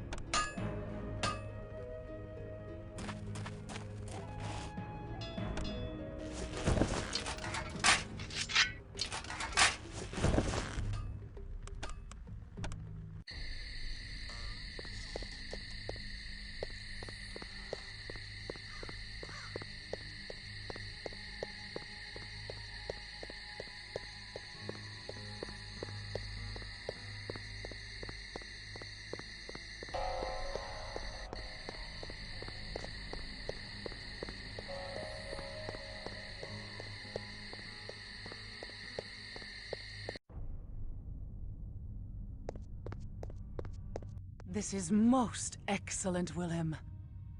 This is most excellent, Wilhelm.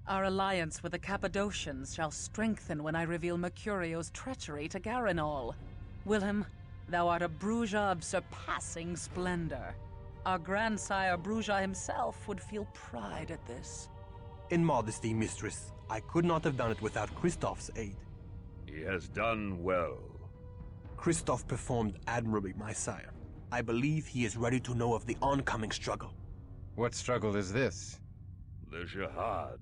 Our alliance with the Cappadocians shall strengthen when I reveal Mercurio's treachery to Garanol. Wilhelm, thou art a Bruja of surpassing splendor. Our grandsire Bruja himself would feel pride at this. In modesty, mistress, I could not have done it without Christof's aid. He has done well. Christof performed admirably, my sire. I believe he is ready to know of the oncoming struggle. What struggle is this? The Jihad.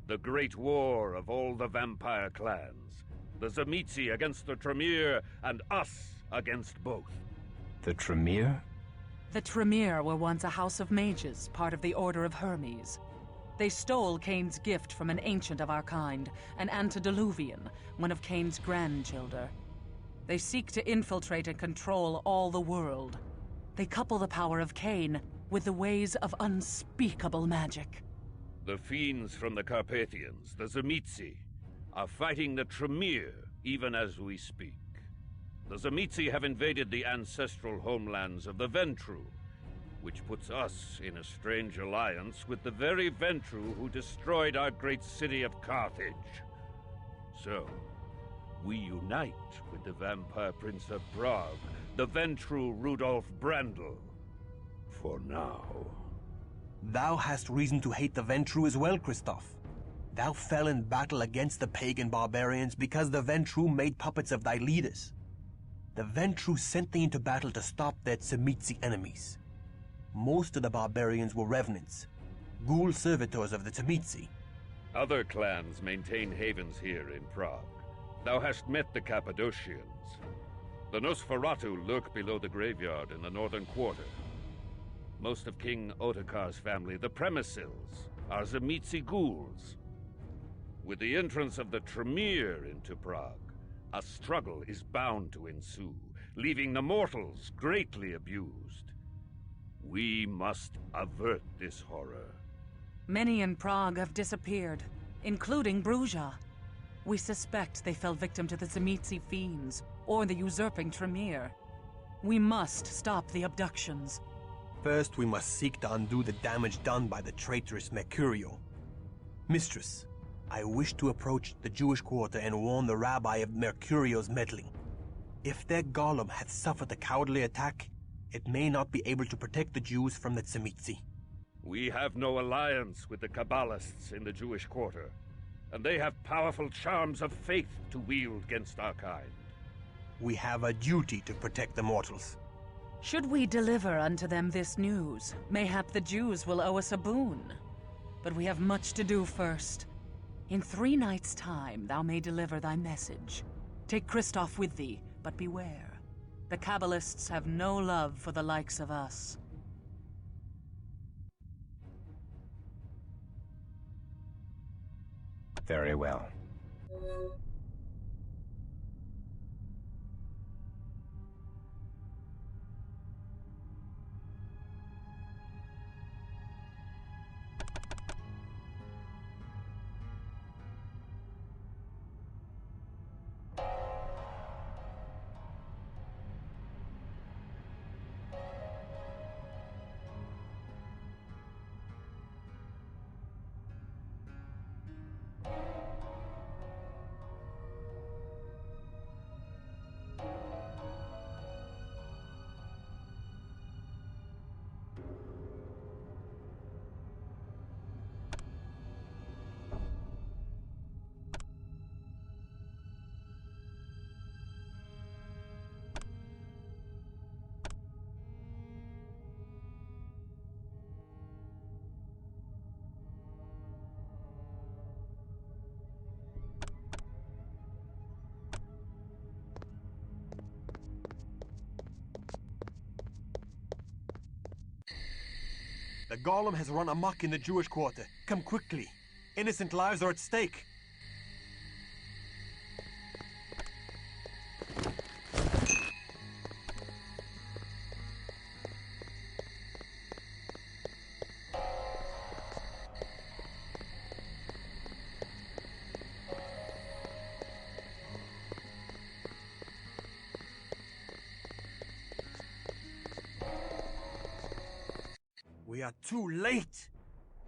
The great war of all the vampire clans. The Tzimisce against the Tremere, and us against both. The Tremere? The Tremere were once a house of mages, part of the Order of Hermes. They stole Cain's gift from an ancient of our kind, an antediluvian, one of Cain's grandchildren. They seek to infiltrate and control all the world. They couple the power of Cain with the ways of unspeakable magic. The fiends from the Carpathians, the Tzimisce, are fighting the Tremere even as we speak. The Tzimisce have invaded the ancestral homelands of the Ventru, which puts us in a strange alliance with the very Ventru who destroyed our great city of Carthage. So, we unite with the Vampire Prince of Prague, the Ventru Rudolf Brandl. For now. Thou hast reason to hate the Ventru as well, Christof. Thou fell in battle against the pagan barbarians because the Ventru made puppets of thy leaders. The Ventru sent thee into battle to stop their Tzimisce enemies. Most of the barbarians were revenants, ghoul servitors of the Tzimisce. Other clans maintain havens here in Prague. Thou hast met the Cappadocians. The Nosferatu lurk below the graveyard in the northern quarter. Most of King Ottokar's family, the Premisils, are Tzimisce ghouls. With the entrance of the Tremere into Prague, a struggle is bound to ensue, leaving the mortals greatly abused. We must avert this horror. Many in Prague have disappeared, including Bruja. We suspect they fell victim to the Tzimisce fiends, or the usurping Tremere. We must stop the abductions. First, we must seek to undo the damage done by the traitorous Mercurio. Mistress, I wish to approach the Jewish quarter and warn the rabbi of Mercurio's meddling. If their golem hath suffered a cowardly attack, it may not be able to protect the Jews from the Tzimisce. We have no alliance with the Kabbalists in the Jewish quarter, and they have powerful charms of faith to wield against our kind. We have a duty to protect the mortals. Should we deliver unto them this news, mayhap the Jews will owe us a boon. But we have much to do first. In 3 nights' time thou may deliver thy message. Take Christof with thee, but beware. The Kabbalists have no love for the likes of us. Very well. The golem has run amok in the Jewish quarter. Come quickly. Innocent lives are at stake. We are too late!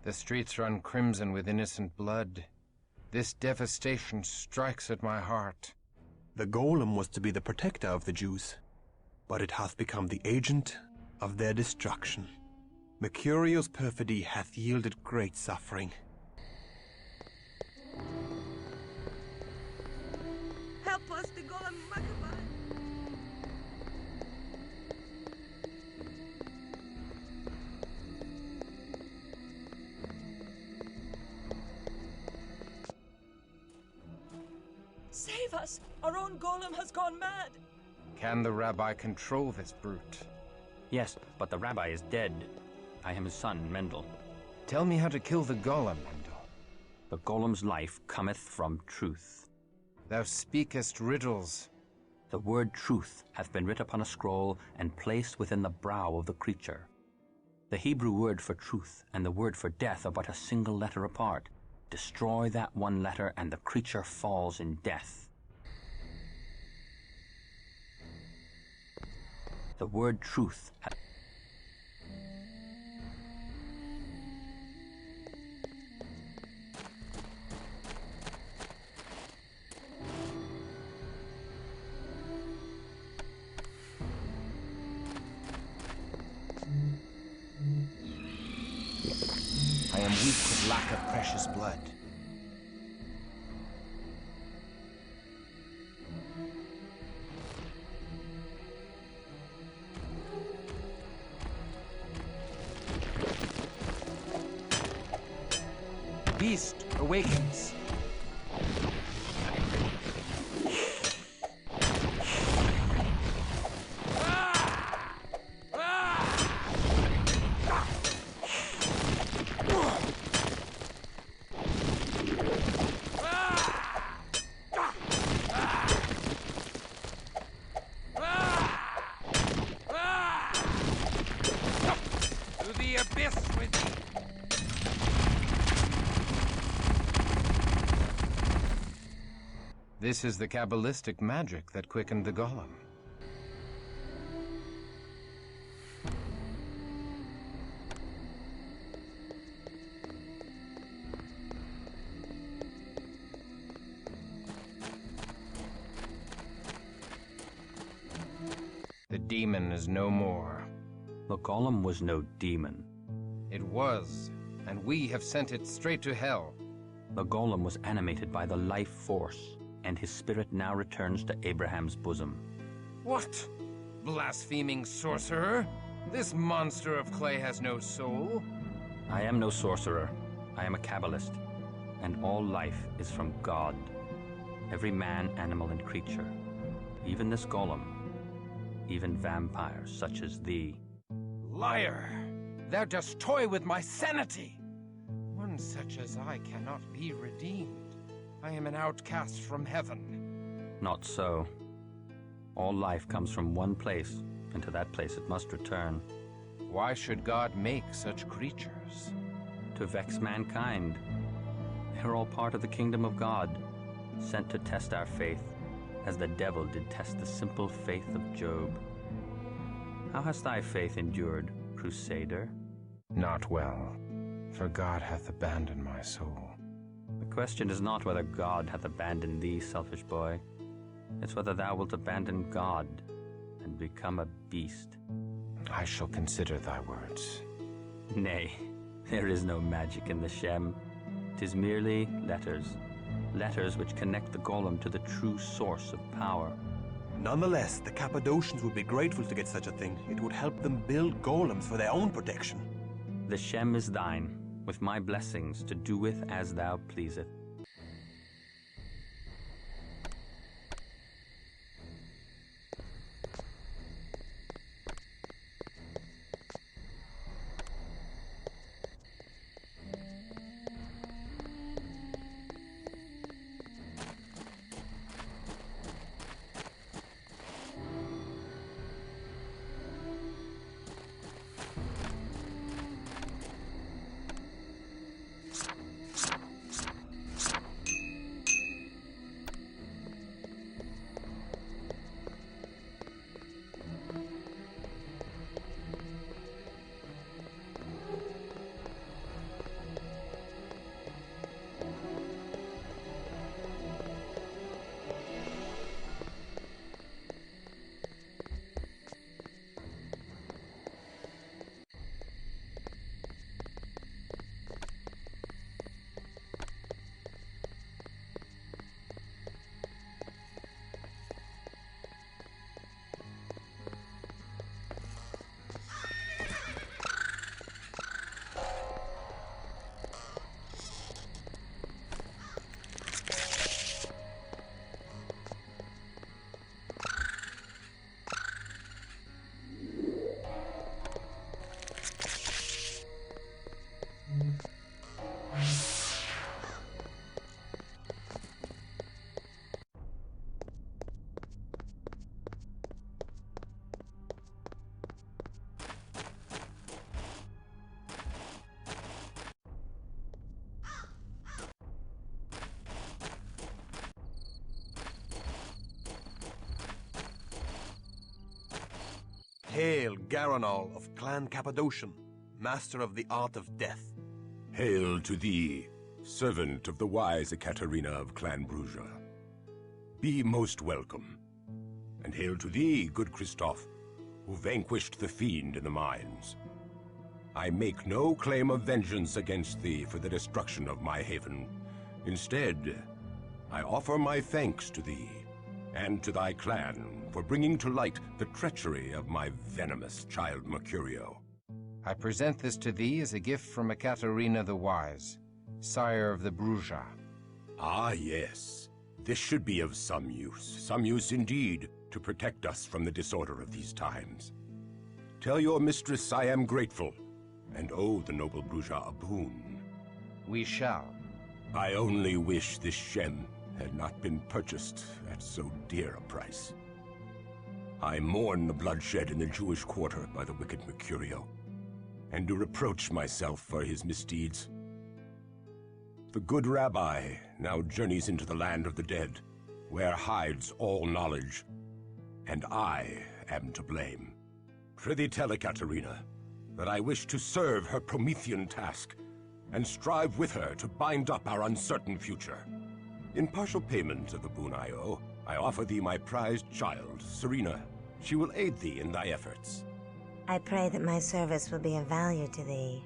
The streets run crimson with innocent blood. This devastation strikes at my heart. The golem was to be the protector of the Jews, but it hath become the agent of their destruction. Mercurio's perfidy hath yielded great suffering. Help us, the golem Maccabi! Save us! Our own golem has gone mad! Can the rabbi control this brute? Yes, but the rabbi is dead. I am his son, Mendel. Tell me how to kill the golem, Mendel. The golem's life cometh from truth. Thou speakest riddles. The word truth hath been writ upon a scroll and placed within the brow of the creature. The Hebrew word for truth and the word for death are but a single letter apart. Destroy that one letter and the creature falls in death. The word truth I am weak with lack of precious blood. Beast awakens. To the abyss with thee! This is the Kabbalistic magic that quickened the golem. The demon is no more. The golem was no demon. It was, and we have sent it straight to hell. The golem was animated by the life force, and his spirit now returns to Abraham's bosom. What? Blaspheming sorcerer? This monster of clay has no soul. I am no sorcerer. I am a Kabbalist, and all life is from God. Every man, animal, and creature. Even this golem. Even vampires such as thee. Liar! Thou dost toy with my sanity! One such as I cannot be redeemed. I am an outcast from heaven. Not so. All life comes from one place, and to that place it must return. Why should God make such creatures? To vex mankind. They're all part of the kingdom of God, sent to test our faith, as the devil did test the simple faith of Job. How has thy faith endured, Crusader? Not well, for God hath abandoned my soul. The question is not whether God hath abandoned thee, selfish boy. It's whether thou wilt abandon God and become a beast. I shall consider thy words. Nay, there is no magic in the Shem. 'Tis merely letters. Letters which connect the golem to the true source of power. Nonetheless, the Cappadocians would be grateful to get such a thing. It would help them build golems for their own protection. The Shem is thine, with my blessings to do with as thou pleaseth. Hail, Garanol of Clan Cappadocian, master of the art of death. Hail to thee, servant of the wise Ekaterina of Clan Bruja. Be most welcome. And hail to thee, good Christof, who vanquished the fiend in the mines. I make no claim of vengeance against thee for the destruction of my haven. Instead, I offer my thanks to thee, and to thy clan, for bringing to light the treachery of my venomous child Mercurio. I present this to thee as a gift from Ekaterina the Wise, sire of the Bruja. Ah, yes. This should be of some use indeed, to protect us from the disorder of these times. Tell your mistress I am grateful, and owe the noble Bruja a boon. We shall. I only wish this gem had not been purchased at so dear a price. I mourn the bloodshed in the Jewish quarter by the wicked Mercurio, and do reproach myself for his misdeeds. The good rabbi now journeys into the land of the dead, where hides all knowledge, and I am to blame. Prithee tell Ekaterina that I wish to serve her Promethean task, and strive with her to bind up our uncertain future. In partial payment of the boon I owe, I offer thee my prized child, Serena. She will aid thee in thy efforts. I pray that my service will be of value to thee.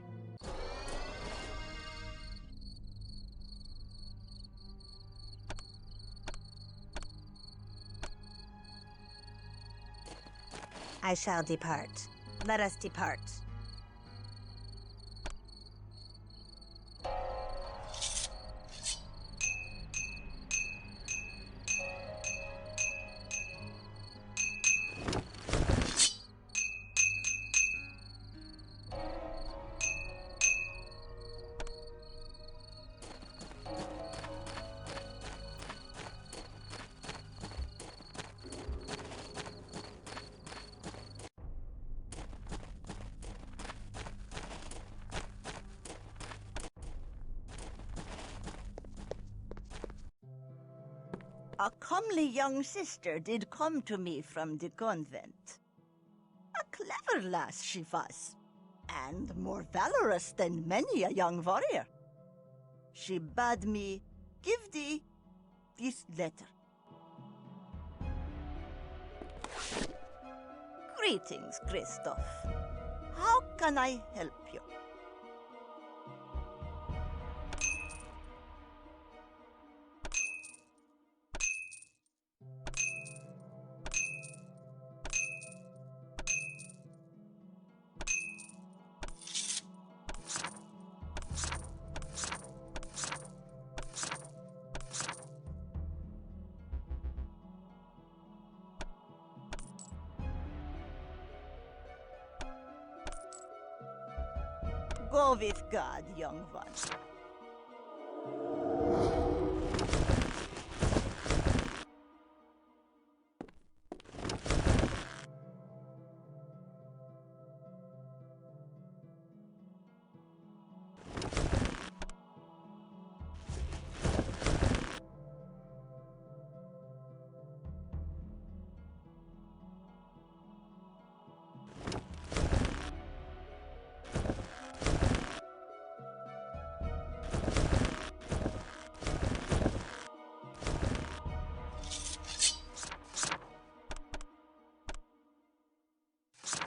I shall depart. Let us depart. A comely young sister did come to me from the convent. A clever lass she was, and more valorous than many a young warrior. She bade me give thee this letter. Greetings, Christof. How can I help you? Go with God, young one.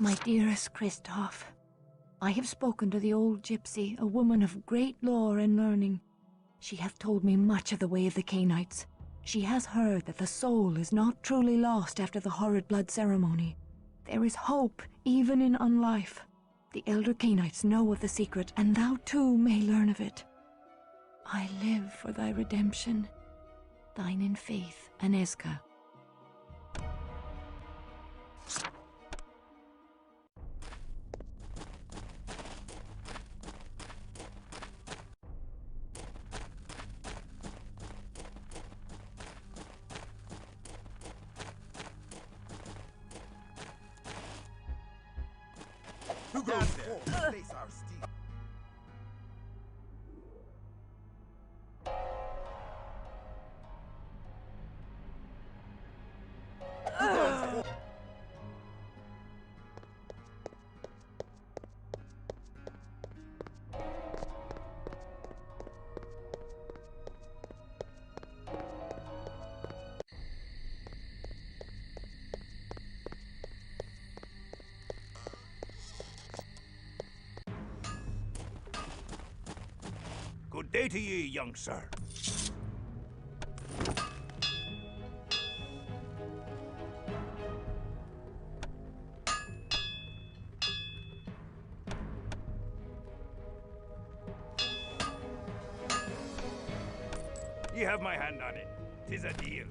My dearest Christof, I have spoken to the old gypsy, a woman of great lore and learning. She hath told me much of the way of the Cainites. She has heard that the soul is not truly lost after the horrid blood ceremony. There is hope even in unlife. The elder Cainites know of the secret, and thou too may learn of it. I live for thy redemption. Thine in faith, Aneska. Who goes there? Place our steed. Day to ye, young sir. Ye have my hand on it. 'Tis a deal.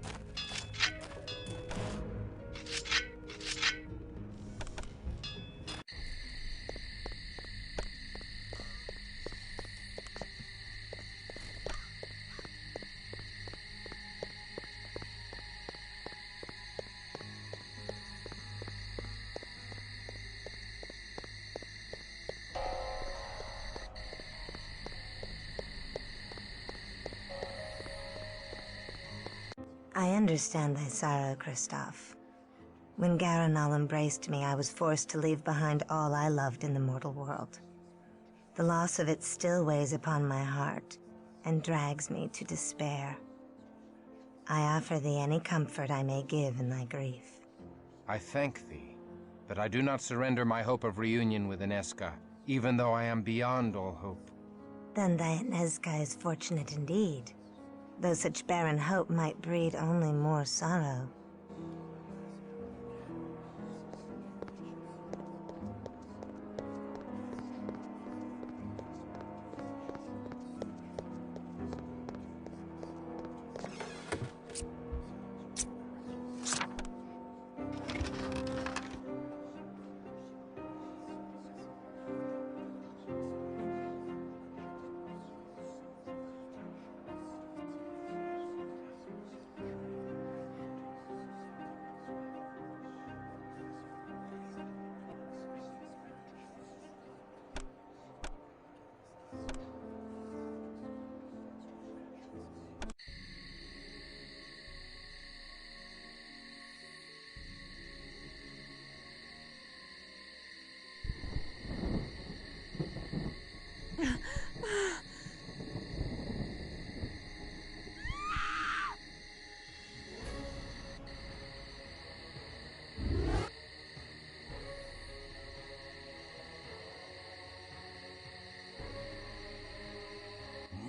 I understand thy sorrow, Christof. When Garanal embraced me, I was forced to leave behind all I loved in the mortal world. The loss of it still weighs upon my heart and drags me to despair. I offer thee any comfort I may give in thy grief. I thank thee, but I do not surrender my hope of reunion with Inesca, even though I am beyond all hope. Then thy Inesca is fortunate indeed, though such barren hope might breed only more sorrow.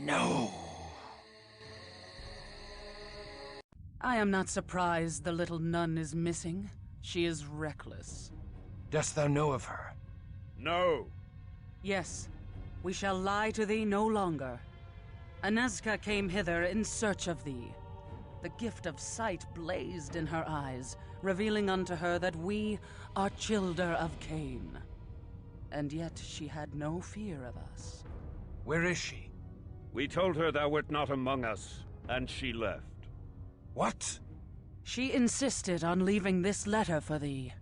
No! I am not surprised the little nun is missing. She is reckless. Dost thou know of her? No. Yes, we shall lie to thee no longer. Inesca came hither in search of thee. The gift of sight blazed in her eyes, revealing unto her that we are childer of Cain. And yet she had no fear of us. Where is she? We told her thou wert not among us, and she left. What? She insisted on leaving this letter for thee,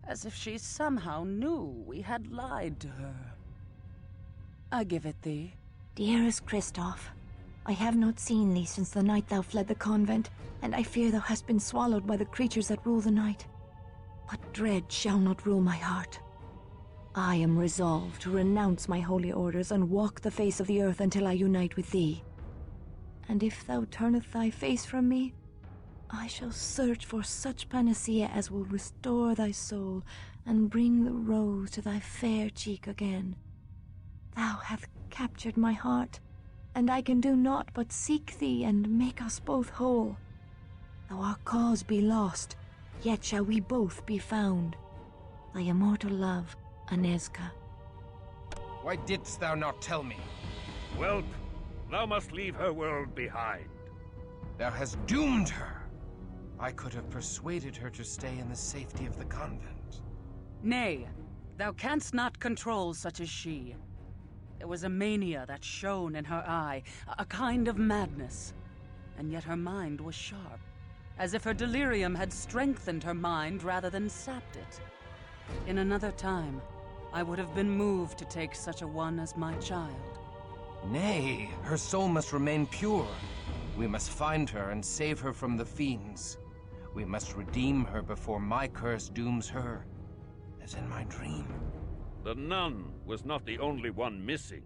as if she somehow knew we had lied to her. I give it thee. Dearest Christof, I have not seen thee since the night thou fled the convent, and I fear thou hast been swallowed by the creatures that rule the night. But dread shall not rule my heart. I am resolved to renounce my holy orders and walk the face of the earth until I unite with thee. And if thou turneth thy face from me, I shall search for such panacea as will restore thy soul and bring the rose to thy fair cheek again. Thou hast captured my heart, and I can do naught but seek thee and make us both whole. Though our cause be lost, yet shall we both be found. Thy immortal love, Inesca. Why didst thou not tell me? Whelp, thou must leave her world behind. Thou hast doomed her. I could have persuaded her to stay in the safety of the convent. Nay, thou canst not control such as she. There was a mania that shone in her eye, a kind of madness. And yet her mind was sharp, as if her delirium had strengthened her mind rather than sapped it. In another time, I would have been moved to take such a one as my child. Nay, her soul must remain pure. We must find her and save her from the fiends. We must redeem her before my curse dooms her, as in my dream. The nun was not the only one missing.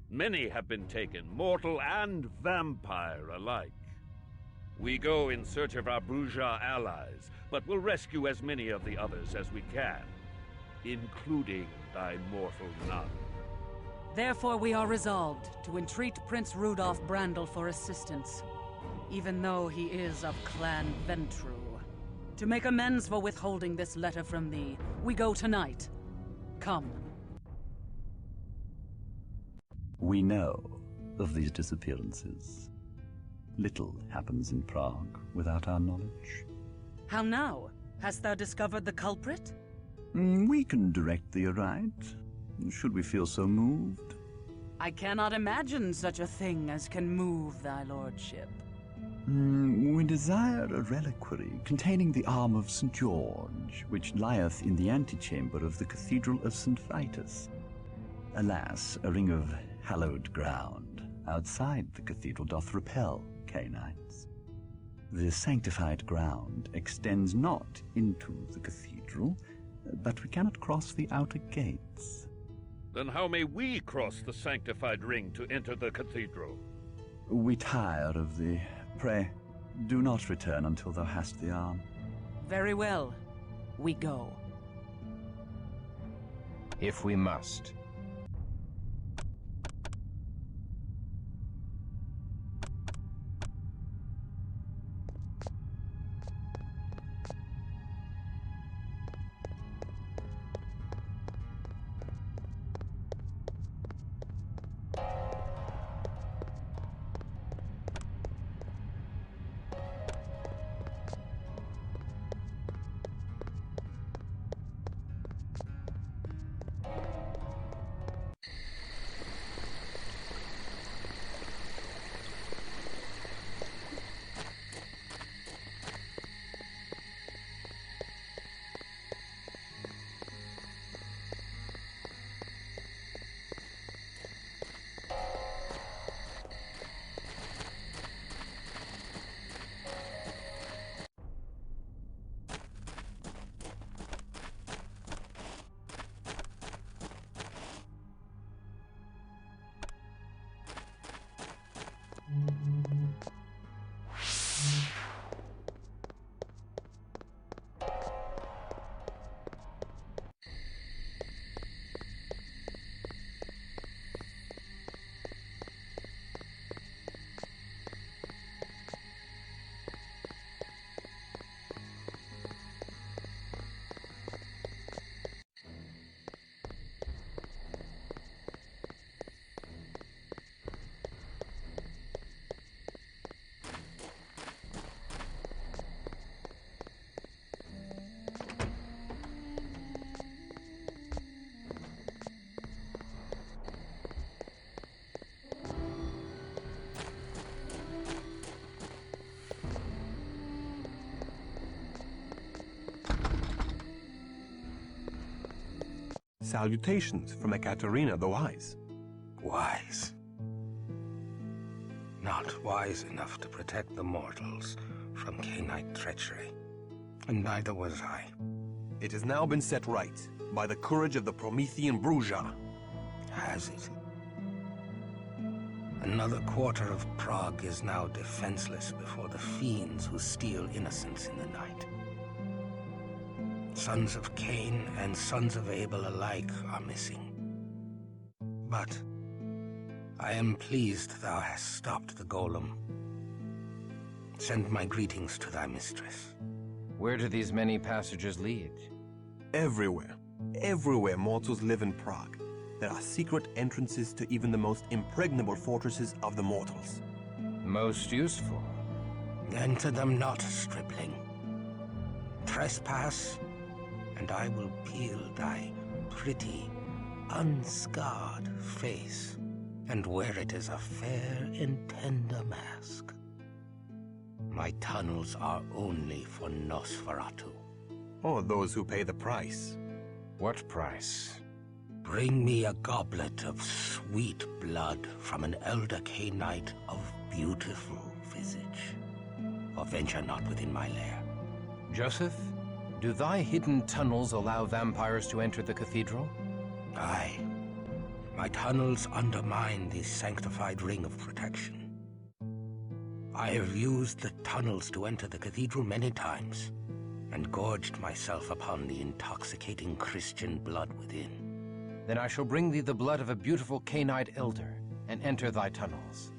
Many have been taken, mortal and vampire alike. We go in search of our Bruja allies, but will rescue as many of the others as we can, including thy mortal nun. Therefore we are resolved to entreat Prince Rudolf Brandel for assistance, even though he is of Clan Ventru. To make amends for withholding this letter from thee, we go tonight. Come. We know of these disappearances. Little happens in Prague without our knowledge. How now? Hast thou discovered the culprit? We can direct thee aright, should we feel so moved. I cannot imagine such a thing as can move thy lordship. We desire a reliquary containing the arm of St. George, which lieth in the antechamber of the Cathedral of St. Vitus. Alas, a ring of hallowed ground outside the cathedral doth repel canines. The sanctified ground extends not into the cathedral, but we cannot cross the outer gates. Then how may we cross the sanctified ring to enter the cathedral? We tire of thee. Pray, do not return until thou hast the arm. Very well. We go. If we must. Salutations from Ekaterina the Wise. Wise. Not wise enough to protect the mortals from Cainite treachery. And neither was I. It has now been set right by the courage of the Promethean Bruja. Has it? Another quarter of Prague is now defenseless before the fiends who steal innocence in the night. Sons of Cain and sons of Abel alike are missing. But I am pleased thou hast stopped the golem. Send my greetings to thy mistress. Where do these many passages lead? Everywhere. Everywhere mortals live in Prague. There are secret entrances to even the most impregnable fortresses of the mortals. Most useful. Enter them not, stripling. Trespass, and I will peel thy pretty, unscarred face and wear it as a fair and tender mask. My tunnels are only for Nosferatu. Or those who pay the price. What price? Bring me a goblet of sweet blood from an elder Cainite of beautiful visage, or venture not within my lair. Joseph, do thy hidden tunnels allow vampires to enter the cathedral? Aye. My tunnels undermine the sanctified ring of protection. I have used the tunnels to enter the cathedral many times, and gorged myself upon the intoxicating Christian blood within. Then I shall bring thee the blood of a beautiful Cainite elder, and enter thy tunnels.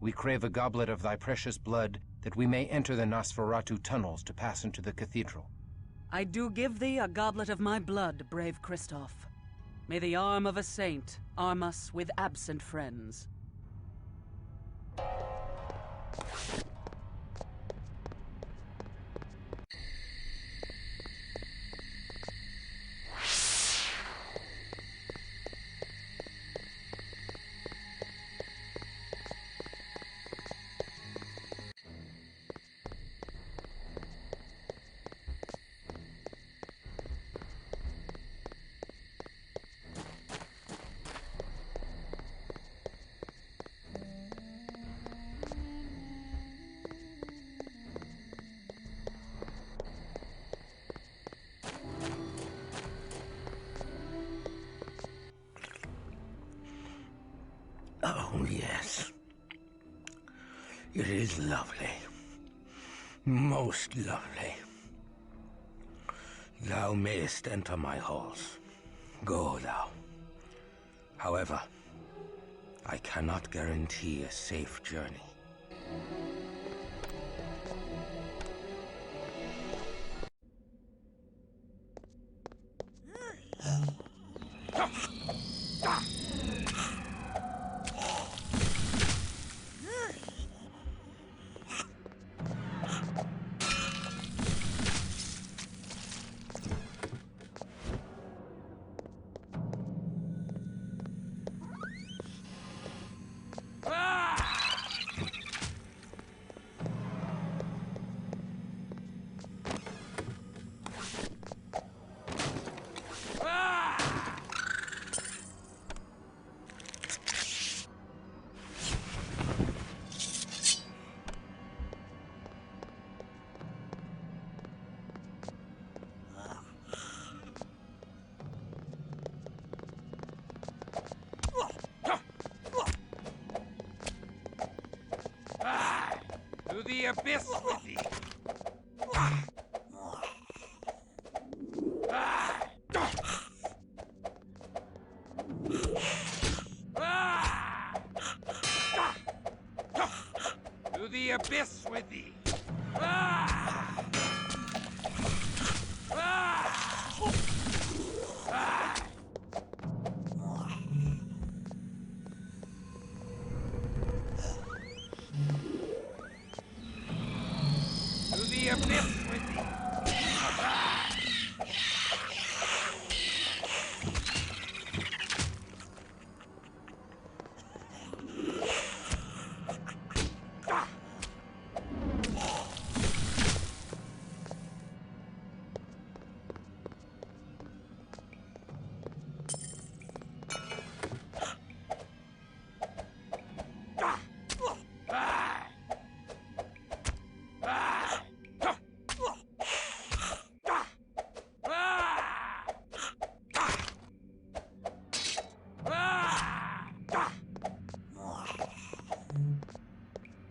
We crave a goblet of thy precious blood, that we may enter the Nosferatu tunnels to pass into the cathedral. I do give thee a goblet of my blood, brave Christof. May the arm of a saint arm us with absent friends. Oh, yes. It is lovely. Most lovely. Thou mayest enter my halls. Go thou. However, I cannot guarantee a safe journey. To the abyss with thee! To the abyss with thee! To the abyss with thee!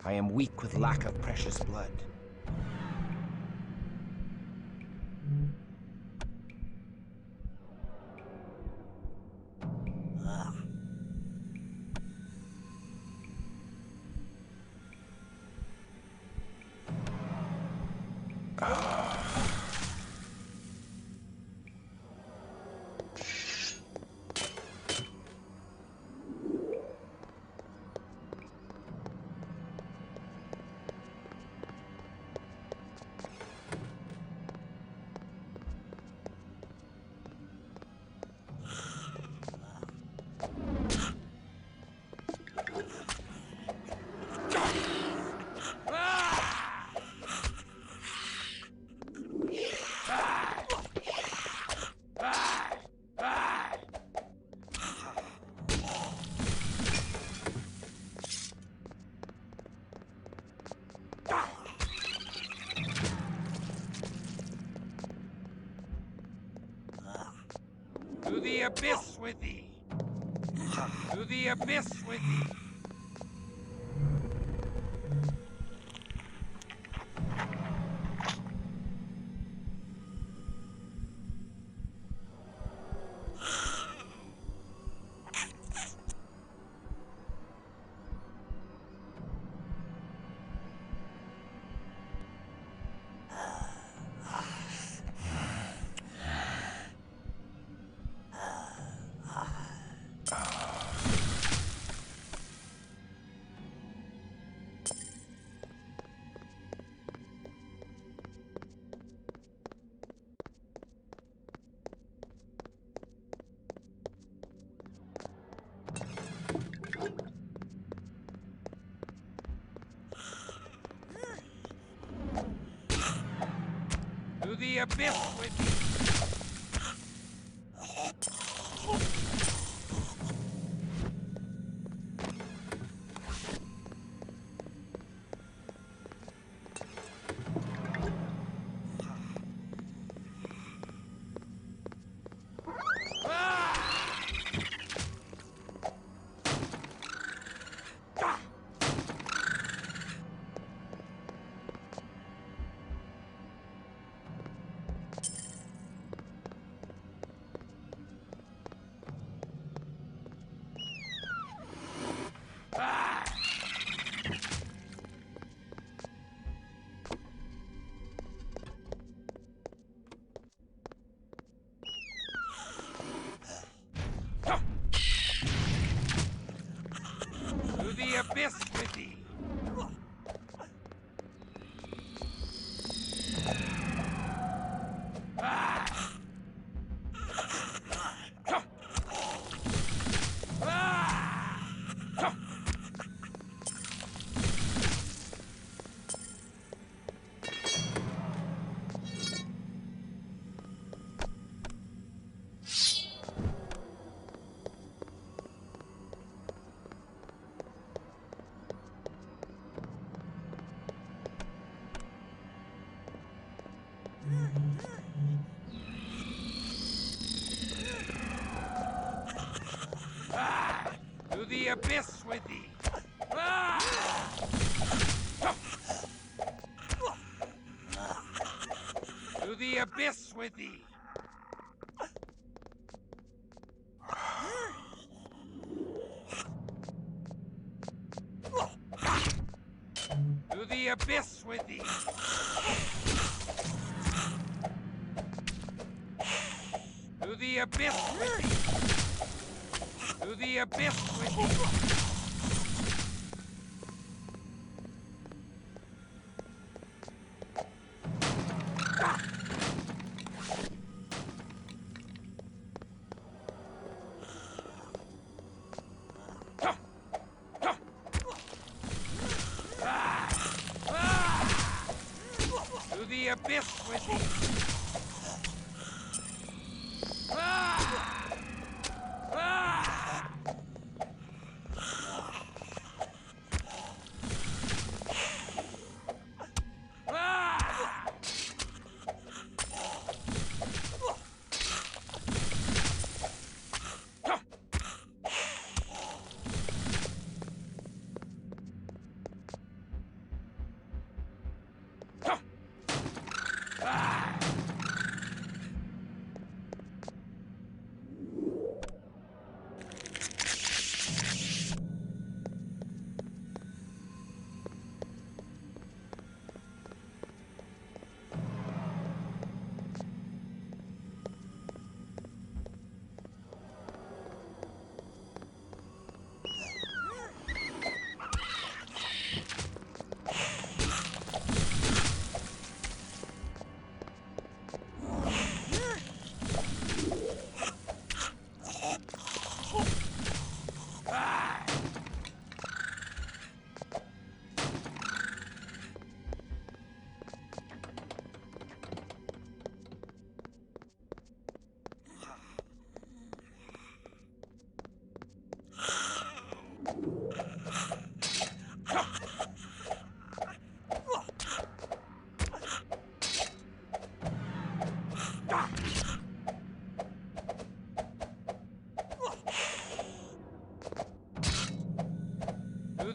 I am weak with lack of precious blood. To the abyss with thee! To the abyss with thee! To the abyss with thee! To the abyss with thee! To the abyss with thee! To the abyss with thee! To the abyss with thee! To the abyss with thee! To the abyss with thee! To the abyss with thee!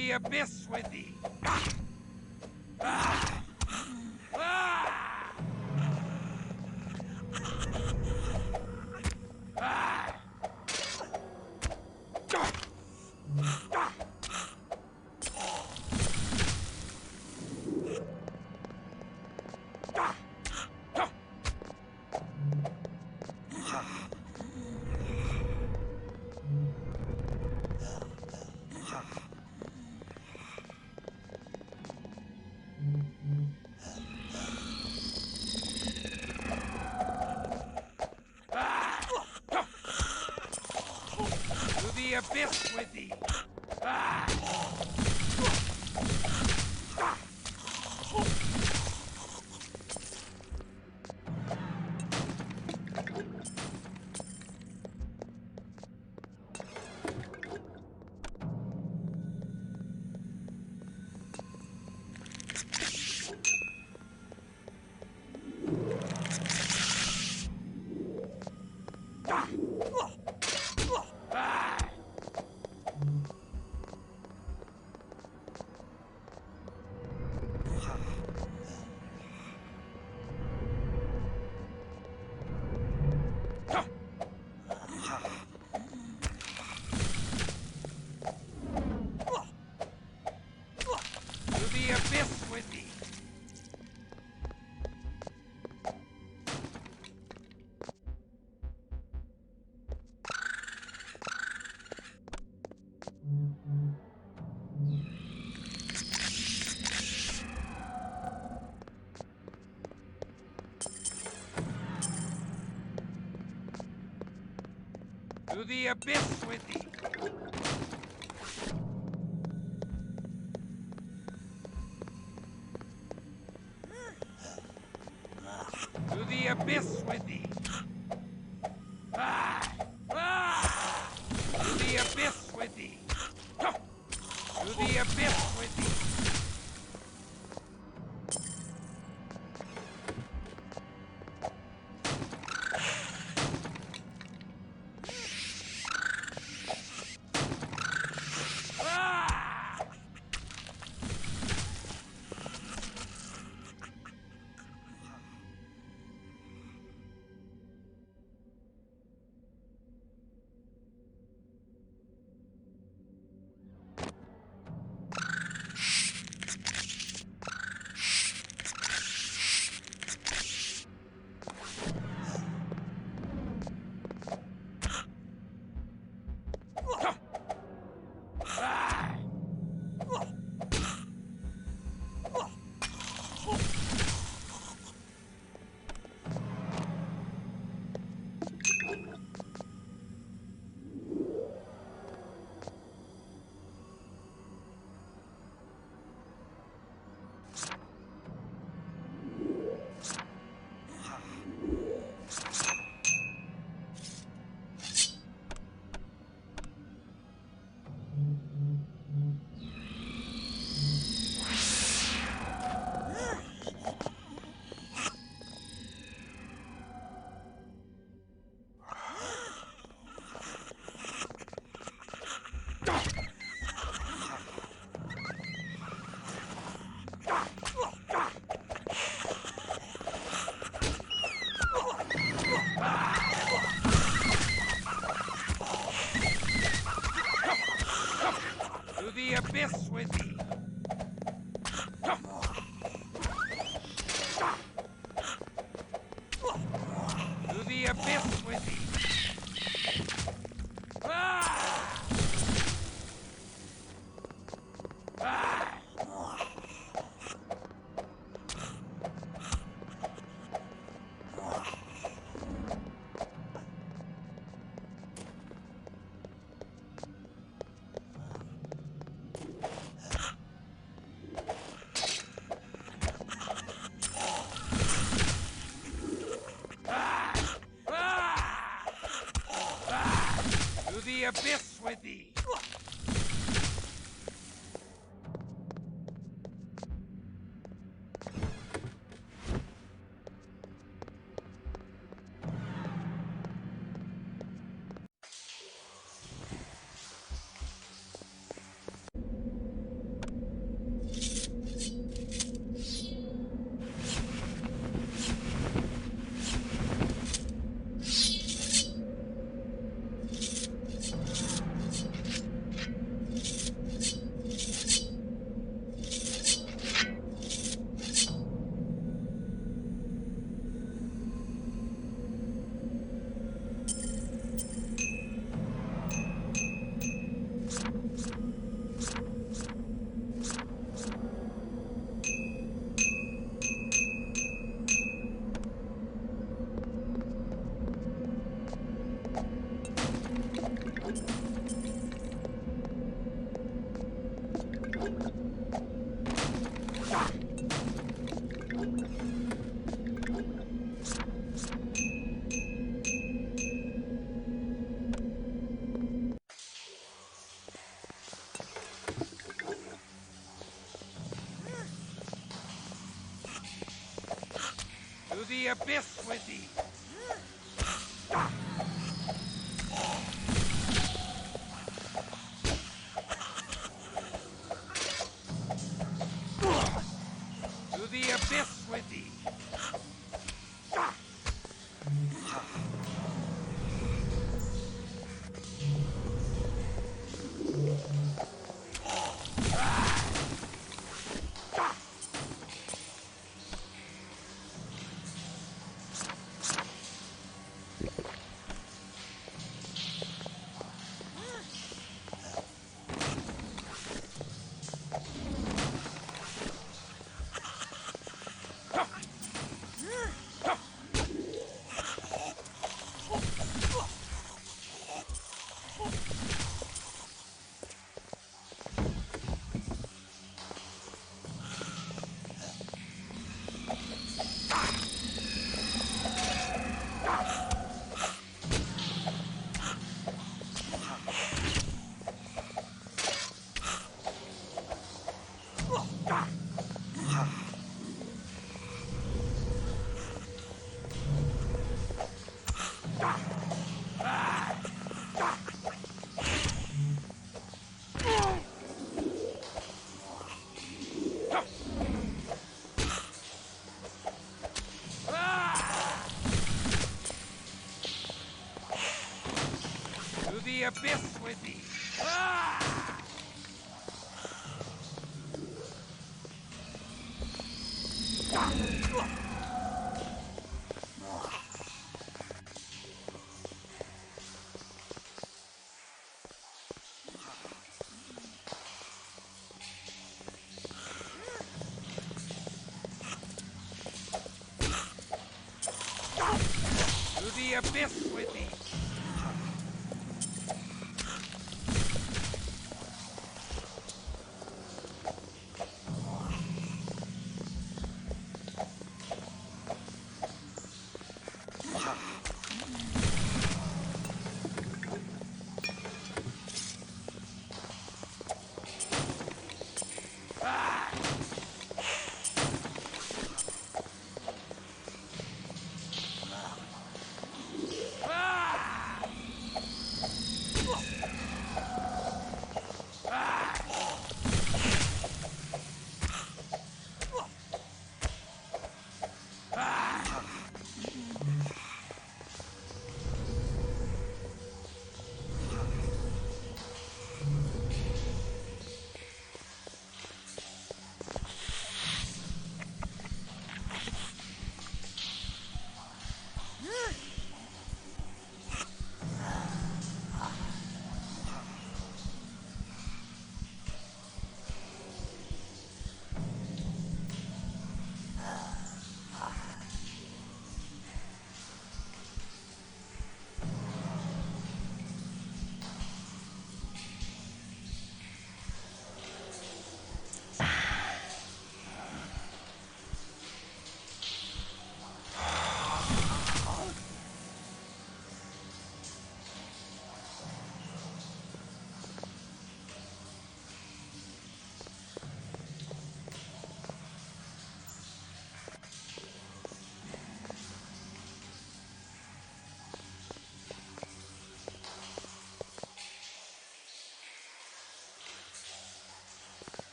the abyss with thee! The abyss with thee! The abyss with thee! To the abyss with thee! To the abyss with thee! To the abyss with thee! To the abyss with thee! To the abyss with thee! To the abyss with thee! To the abyss with thee! abyss with thee! To the abyss with thee! To the abyss with thee! To the abyss with thee!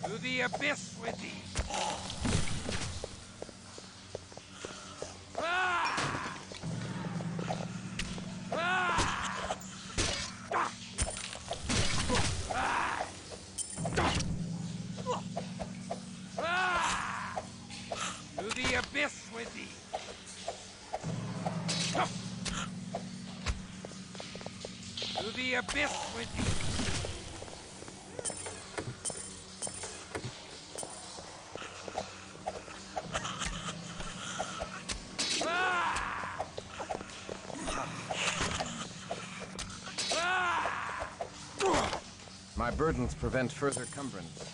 To the abyss with thee! To the abyss with thee! To the abyss with thee! My burdens prevent further cumbrance.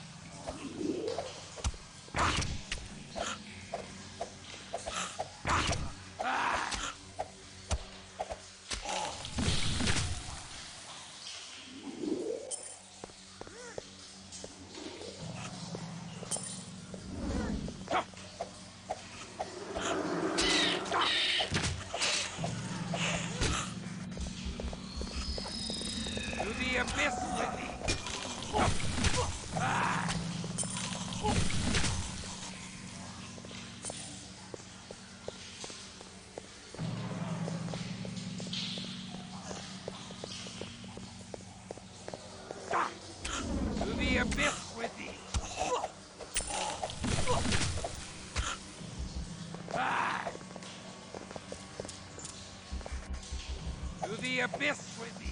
To the abyss with thee! To the abyss with thee! To the abyss with thee!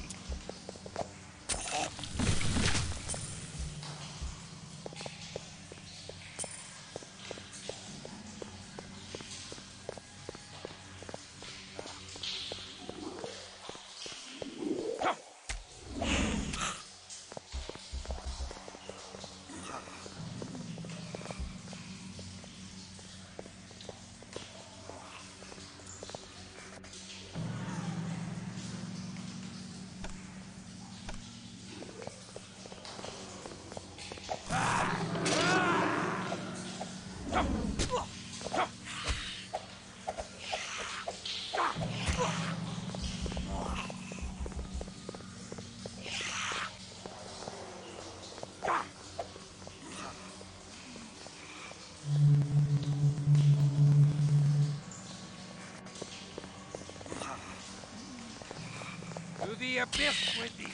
To the abyss with thee!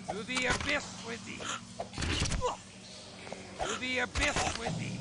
To the abyss with thee! To the abyss with thee!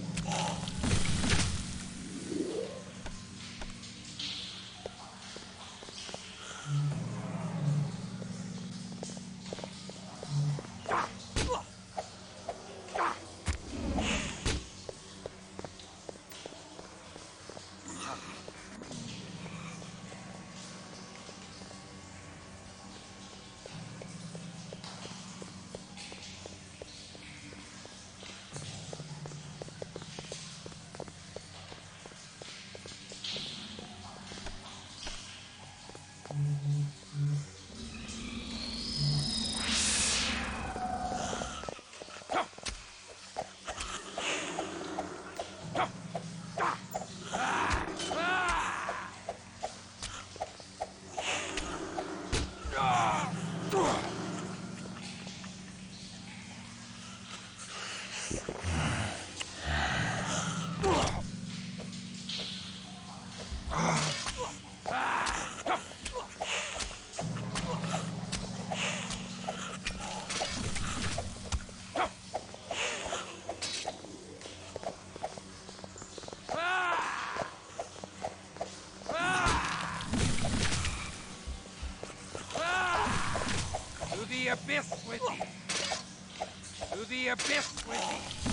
the abyss with thee! To the abyss with thee!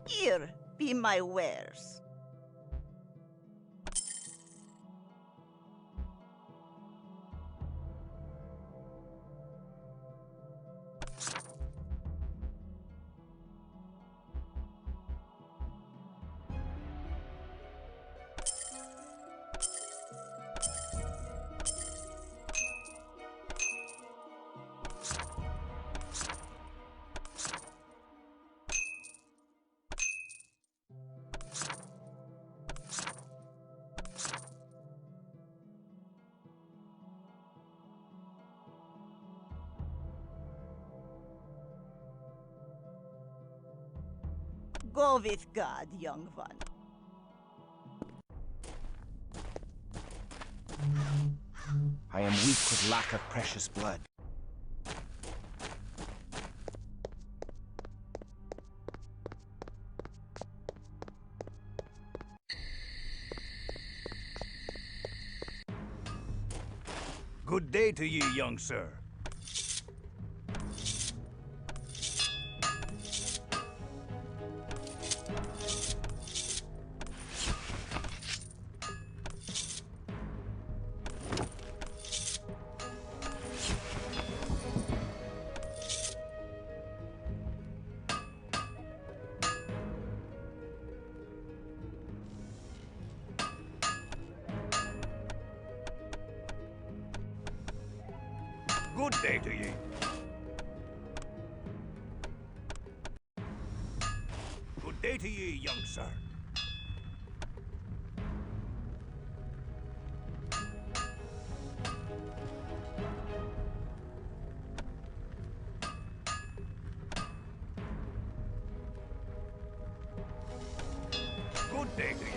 Here be my wares. Go with God, young one. I am weak with lack of precious blood. Good day to ye, young sir. Good day to ye. Good day to ye, young sir. Good day to ye.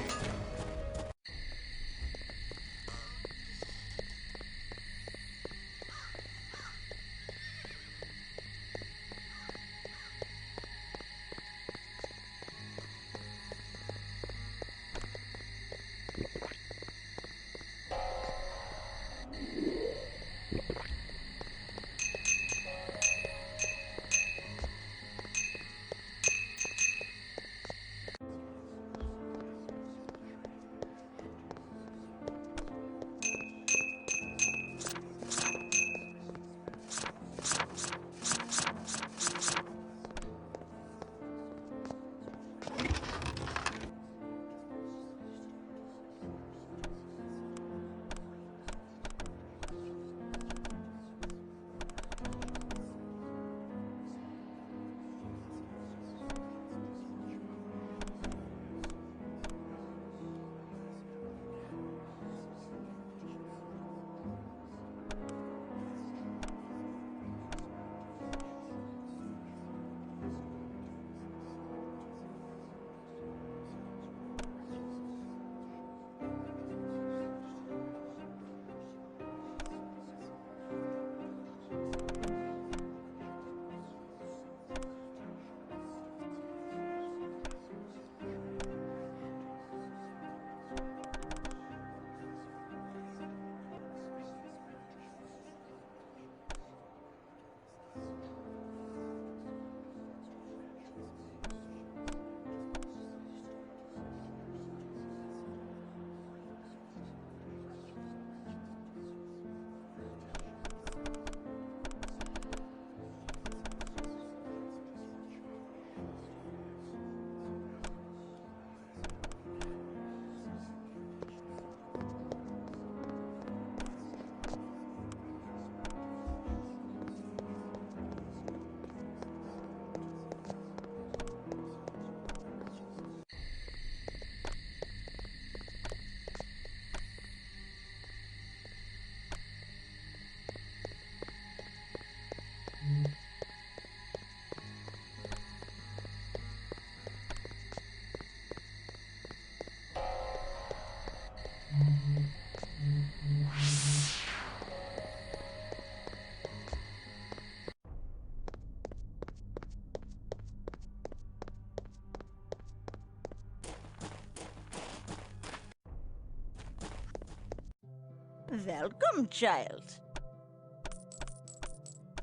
Welcome, child.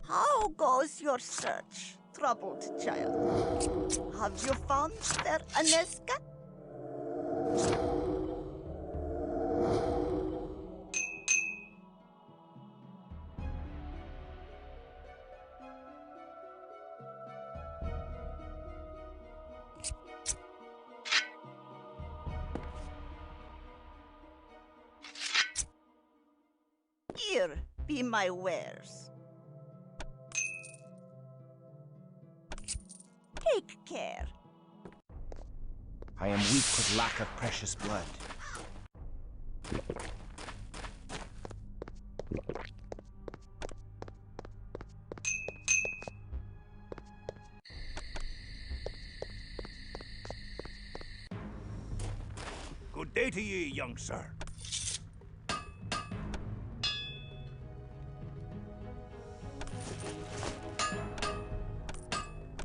How goes your search, troubled child? Have you found Fair Aneska? Here be my wares. Take care. I am weak with lack of precious blood. Good day to ye, young sir.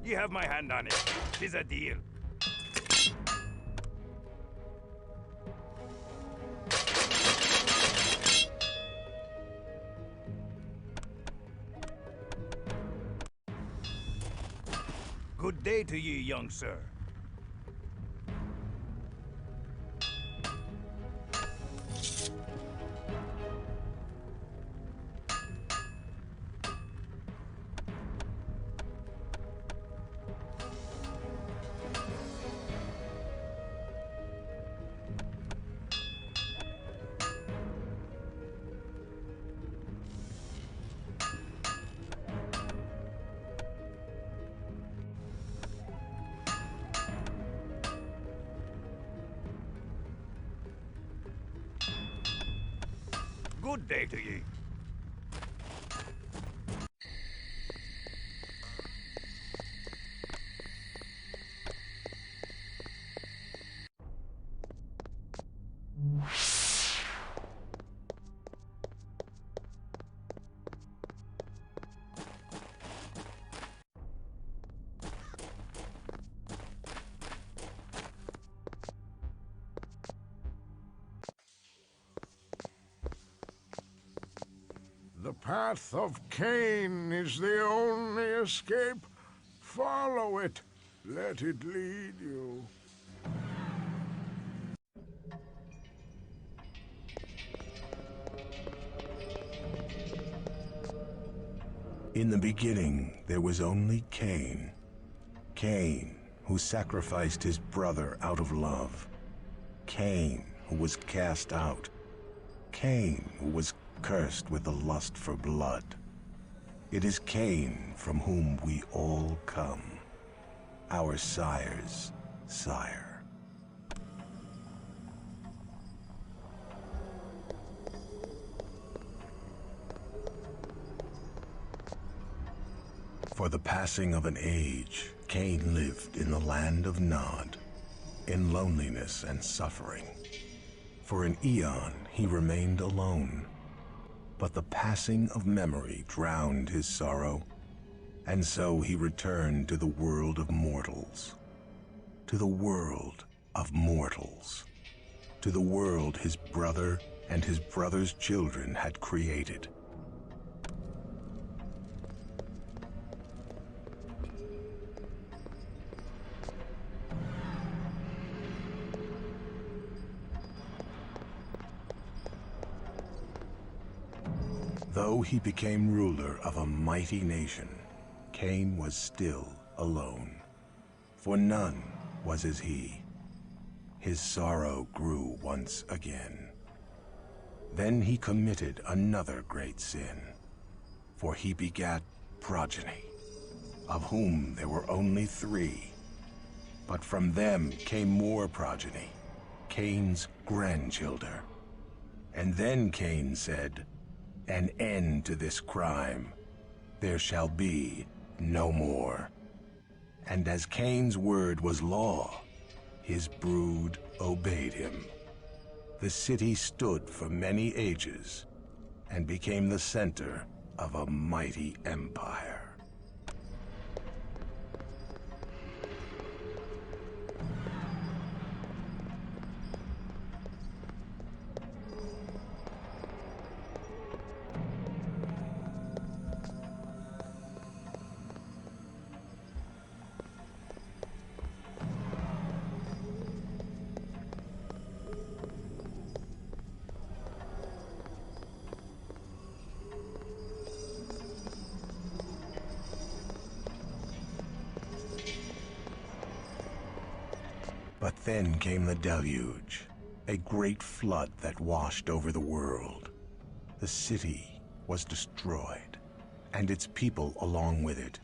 You have my hand on it. 'Tis a deal. Good day to ye, young sir. Good day to ye. The path of Cain is the only escape. Follow it. Let it lead you. In the beginning, there was only Cain. Cain, who sacrificed his brother out of love. Cain, who was cast out. Cain, who was cursed with the lust for blood. It is Cain from whom we all come, our sire's sire. For the passing of an age, Cain lived in the land of Nod, in loneliness and suffering. For an eon, he remained alone. But the passing of memory drowned his sorrow, and so he returned to the world of mortals. To the world of mortals. To the world his brother and his brother's children had created. Though he became ruler of a mighty nation, Cain was still alone. For none was as he. His sorrow grew once again. Then he committed another great sin, for he begat progeny, of whom there were only 3. But from them came more progeny, Cain's grandchildren. And then Cain said, "An end to this crime. There shall be no more." And as Cain's word was law, his brood obeyed him. The city stood for many ages and became the center of a mighty empire. Then came the deluge, a great flood that washed over the world. The city was destroyed, and its people along with it.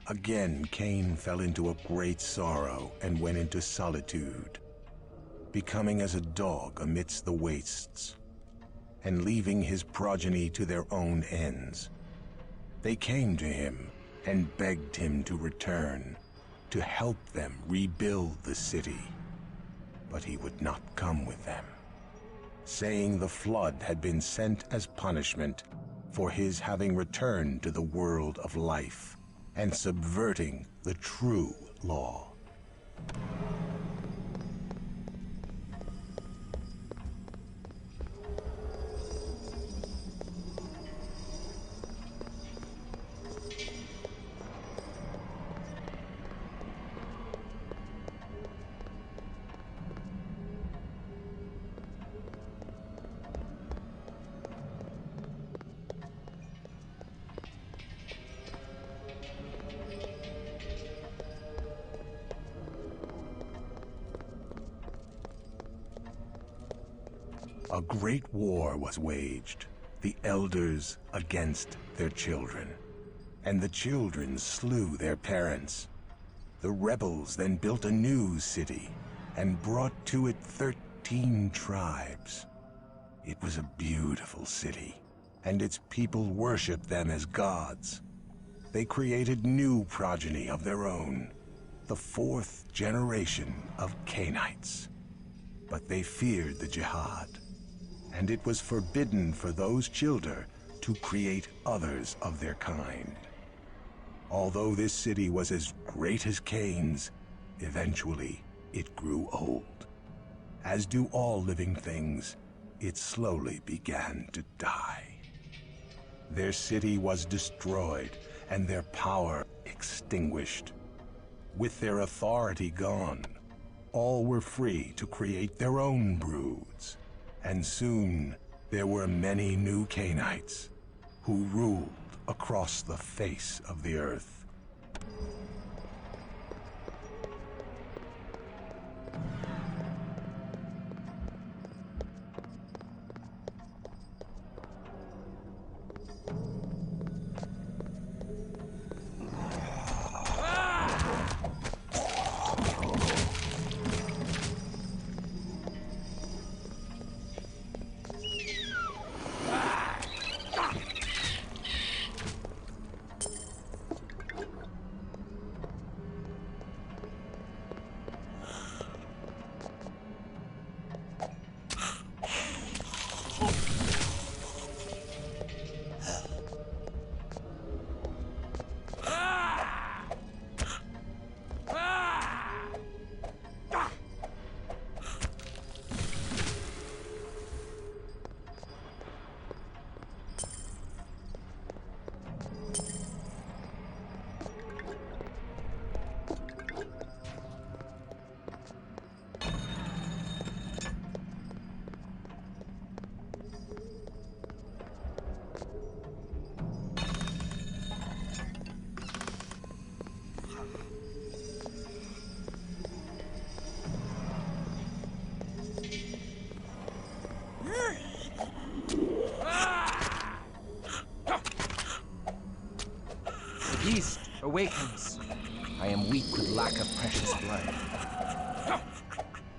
Again, Cain fell into a great sorrow and went into solitude, becoming as a dog amidst the wastes, and leaving his progeny to their own ends. They came to him and begged him to return, to help them rebuild the city. But he would not come with them, saying the flood had been sent as punishment for his having returned to the world of life and subverting the true law. A great war was waged, the elders against their children, and the children slew their parents. The rebels then built a new city and brought to it 13 tribes. It was a beautiful city, and its people worshipped them as gods. They created new progeny of their own, the 4th generation of Cainites. But they feared the jihad, and it was forbidden for those children to create others of their kind. Although this city was as great as Cain's, eventually it grew old. As do all living things, it slowly began to die. Their city was destroyed and their power extinguished. With their authority gone, all were free to create their own broods. And soon, there were many new Cainites who ruled across the face of the earth. The beast awakens. I am weak with lack of precious blood.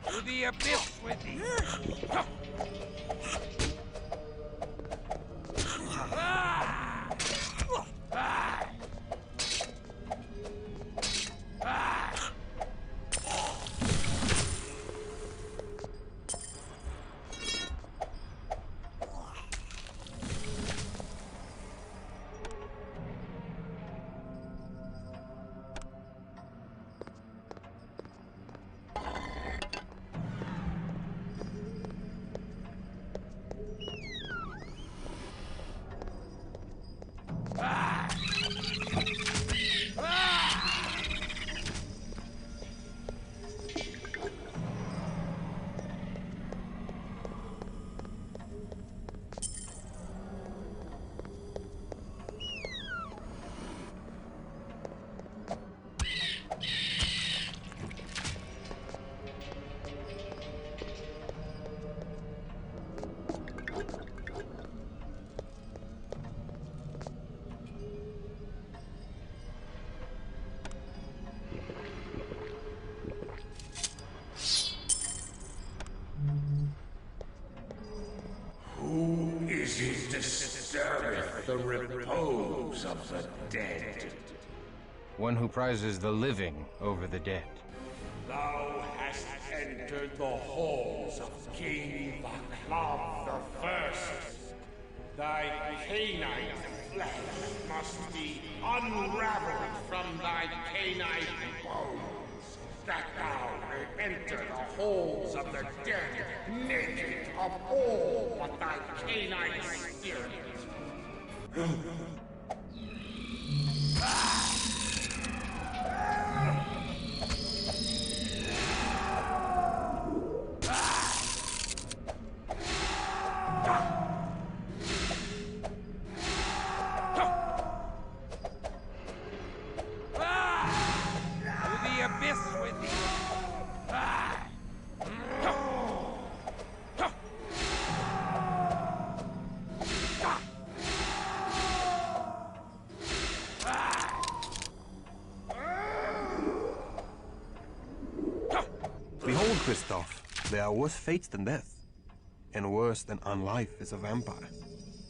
To the abyss with thee! disturbeth the repose of the dead. One who prizes the living over the dead. Thou hast entered the halls of King Vaclav the First. Thy canine flesh must be unraveled from thy canine bones, that thou may enter the halls of the dead, naked of all but thy canine spirit. Behold, Christof, there are worse fates than death, and worse than unlife is a vampire.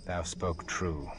Thou spoke true.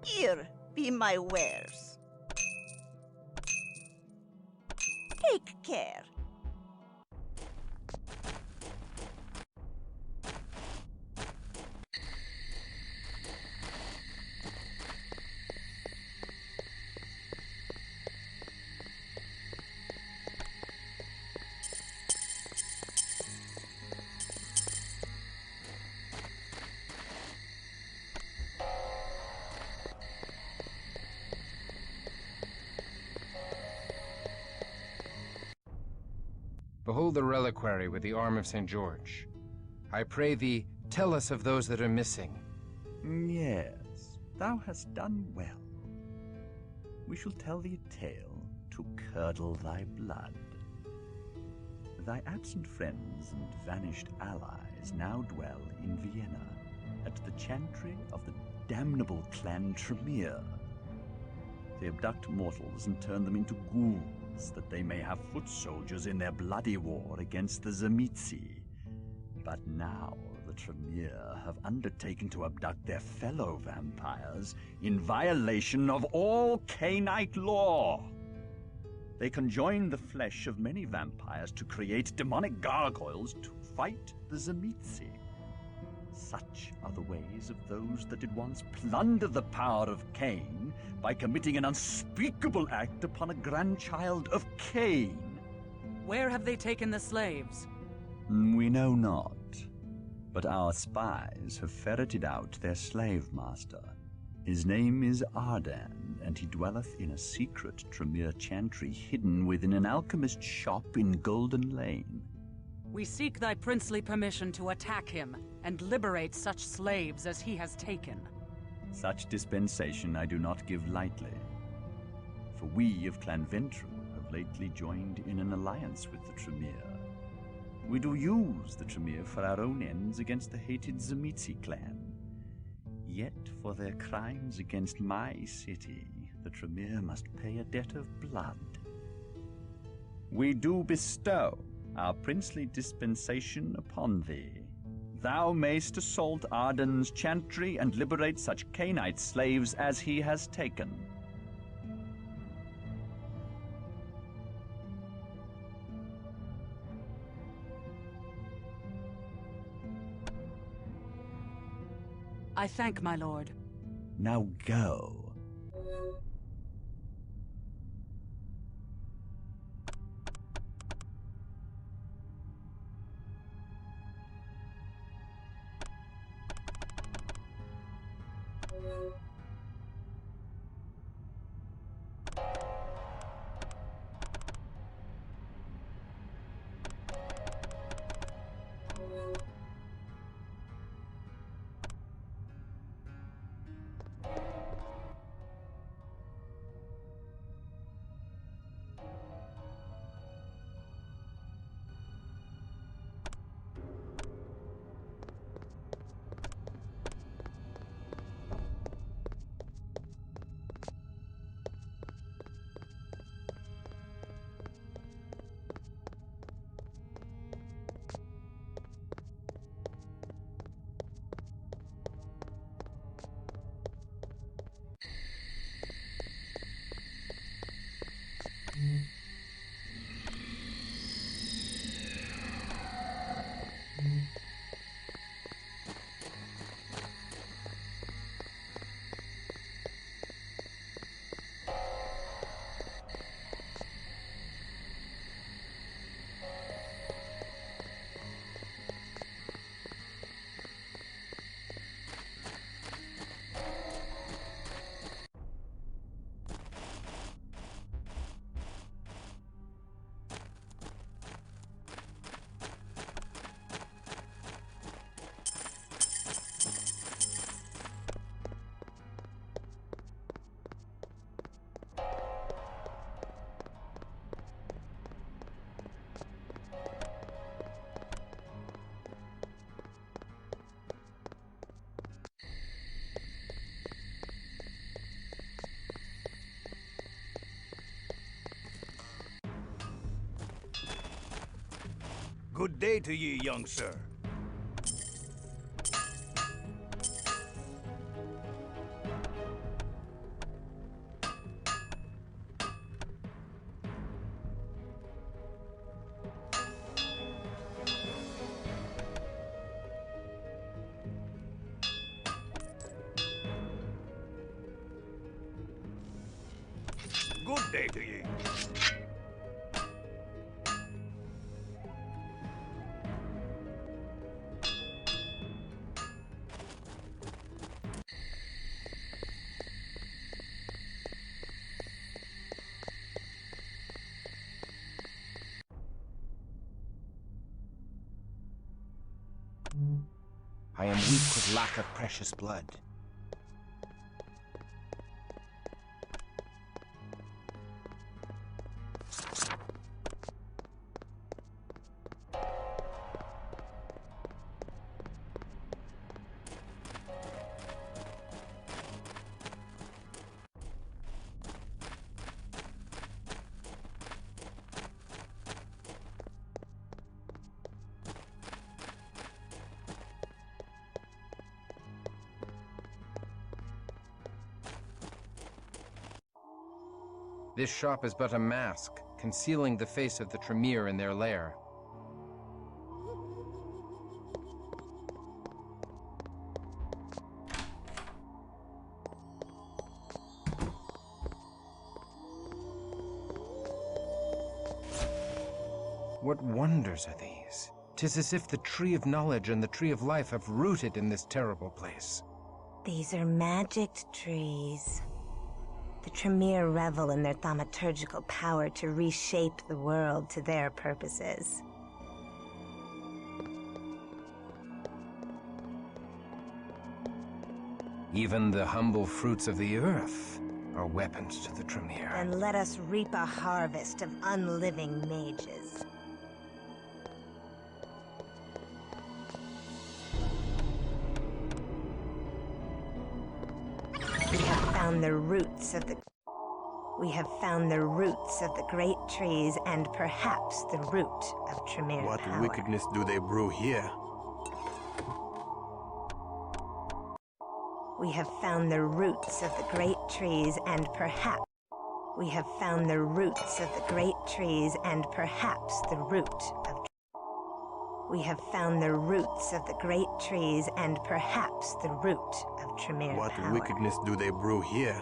Here be my wares. Take care. Behold the reliquary with the arm of St. George. I pray thee, tell us of those that are missing. Yes, thou hast done well. We shall tell thee a tale to curdle thy blood. Thy absent friends and vanished allies now dwell in Vienna, at the chantry of the damnable clan Tremere. They abduct mortals and turn them into ghouls, that they may have foot soldiers in their bloody war against the Tzimisce. But now the Tremere have undertaken to abduct their fellow vampires in violation of all Cainite law. They conjoin the flesh of many vampires to create demonic gargoyles to fight the Tzimisce. Such are the ways of those that did once plunder the power of Cain by committing an unspeakable act upon a grandchild of Cain. Where have they taken the slaves? We know not, but our spies have ferreted out their slave master. His name is Ardan, and he dwelleth in a secret Tremere chantry hidden within an alchemist's shop in Golden Lane. We seek thy princely permission to attack him and liberate such slaves as he has taken. Such dispensation I do not give lightly, for we of Clan Ventru have lately joined in an alliance with the Tremere. We do use the Tremere for our own ends against the hated Tzimisce clan. Yet for their crimes against my city, the Tremere must pay a debt of blood. We do bestow our princely dispensation upon thee. Thou mayst assault Arden's chantry and liberate such Cainite slaves as he has taken. I thank my lord. Now go. Good day to ye, young sir. Good day to ye. I am weak with lack of precious blood. This shop is but a mask, concealing the face of the Tremere in their lair. What wonders are these? 'Tis as if the Tree of Knowledge and the Tree of Life have rooted in this terrible place. These are magicked trees. The Tremere revel in their thaumaturgical power to reshape the world to their purposes. Even the humble fruits of the earth are weapons to the Tremere. And let us reap a harvest of unliving mages. We have found the roots of the... We have found the roots of the great trees and perhaps the root of Tremere What power. wickedness do they brew here? We have found the roots of the great trees and perhaps... We have found the roots of the great trees and perhaps the root of... We have found the roots of the great trees and perhaps the root of Tremere What power. wickedness do they brew here?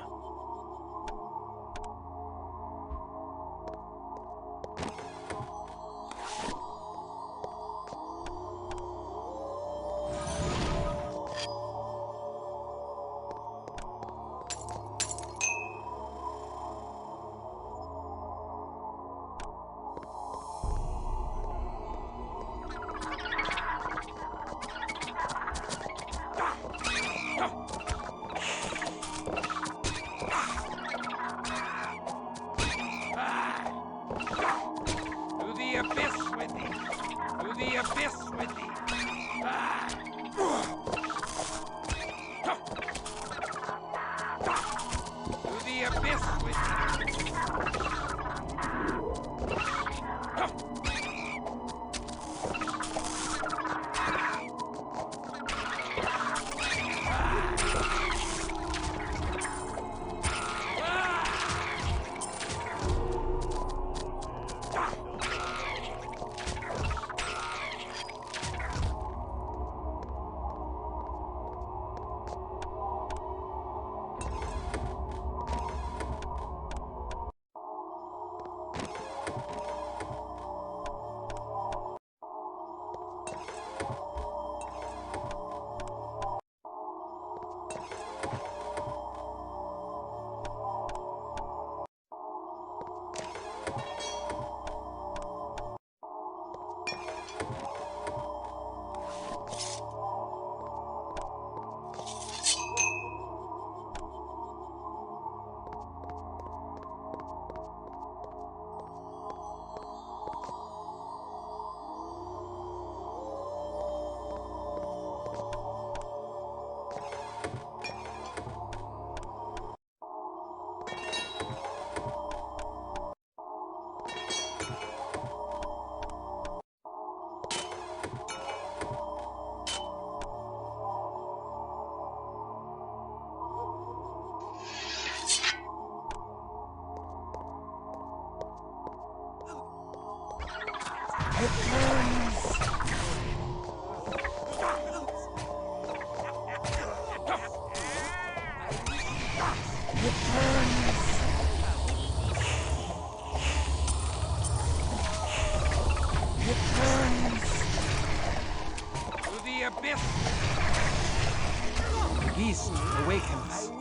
Beast awakens.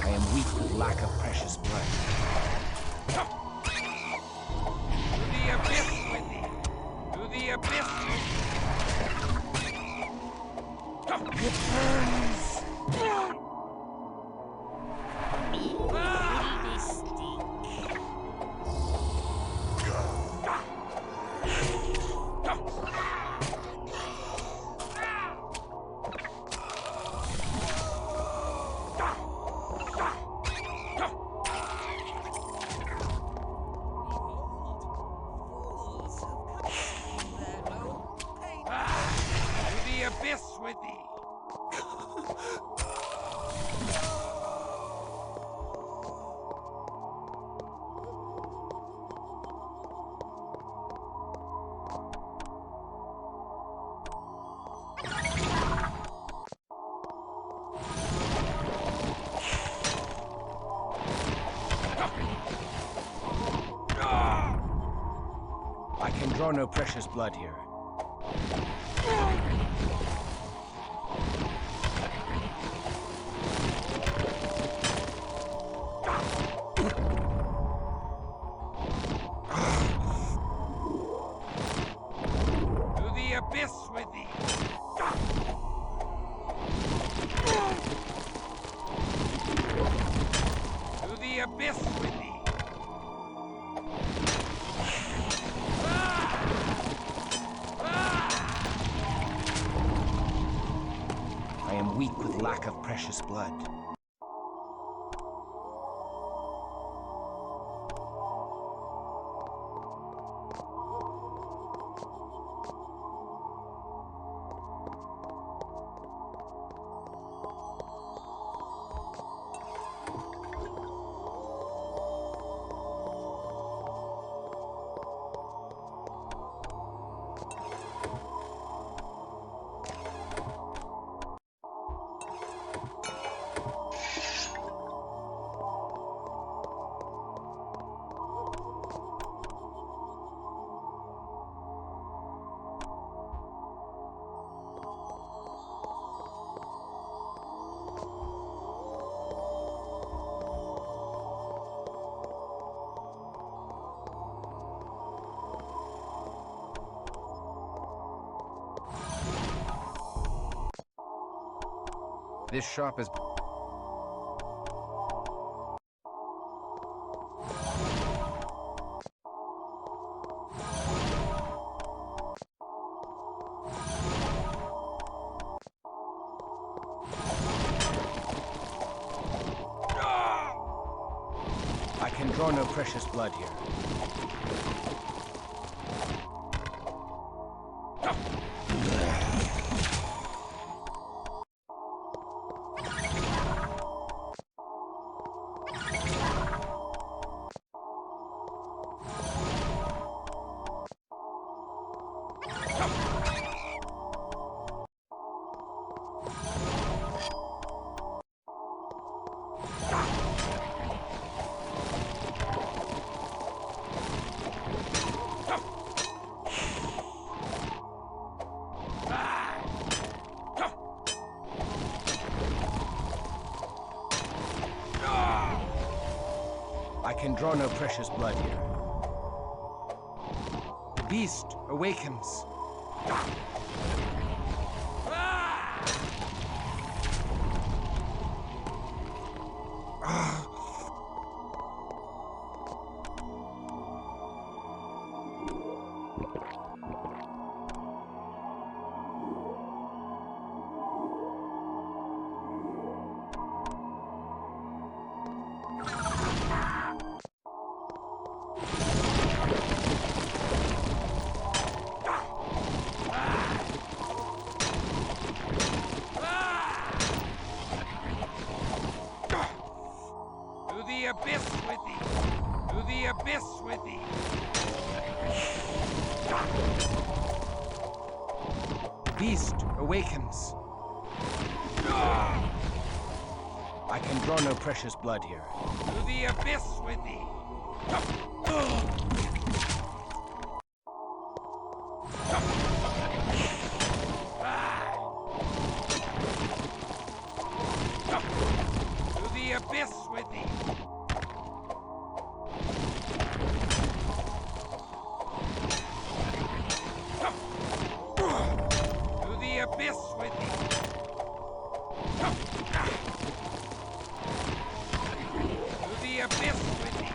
I am weak with lack of precious blood. To the abyss with thee! To the abyss with thee! It burns! Ah! This stink. draw no precious blood here. To the abyss with thee! To the abyss with thee! I am weak with lack of precious blood. This shop is... I can draw no precious blood here. I can draw no precious blood here. The beast awakens. To the abyss with thee! To the abyss with thee! The beast awakens. I can draw no precious blood here. To the abyss with thee! To the abyss with thee! To the abyss with thee! To the abyss with thee!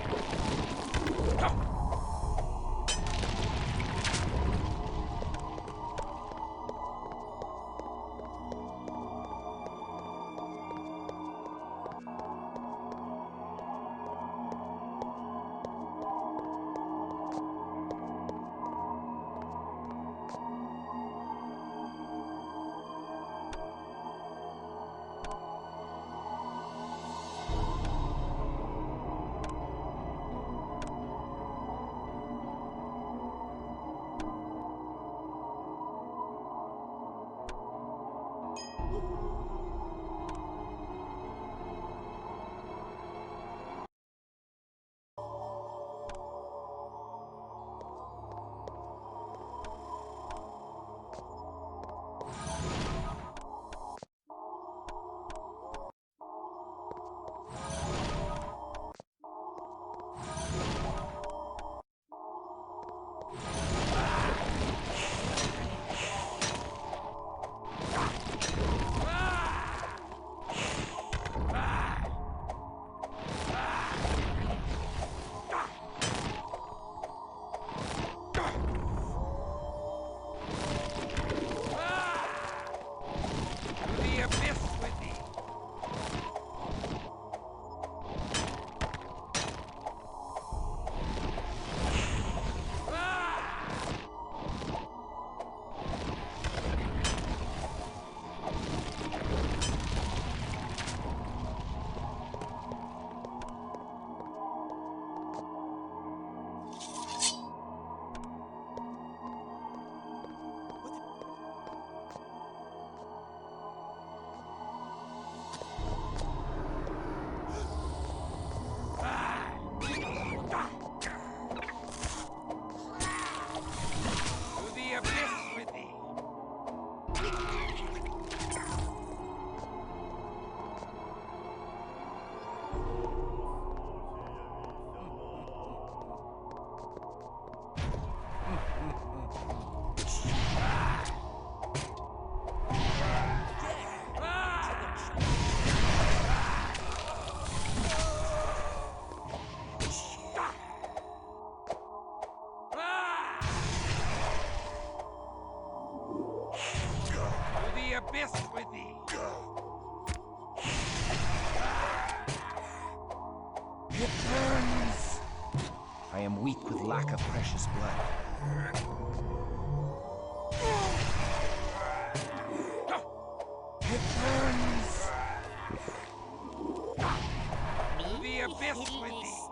am weak with lack of precious blood. It burns! To the abyss with thee!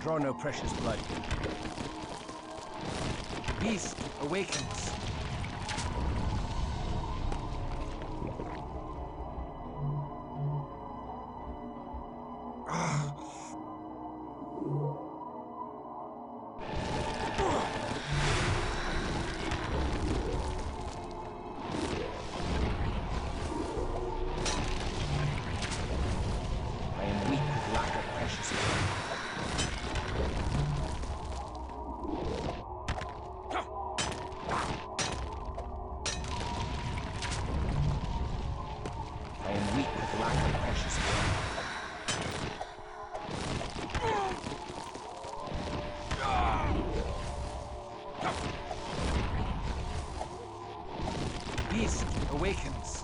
Draw no precious blood. Beast awakens. Beast awakens.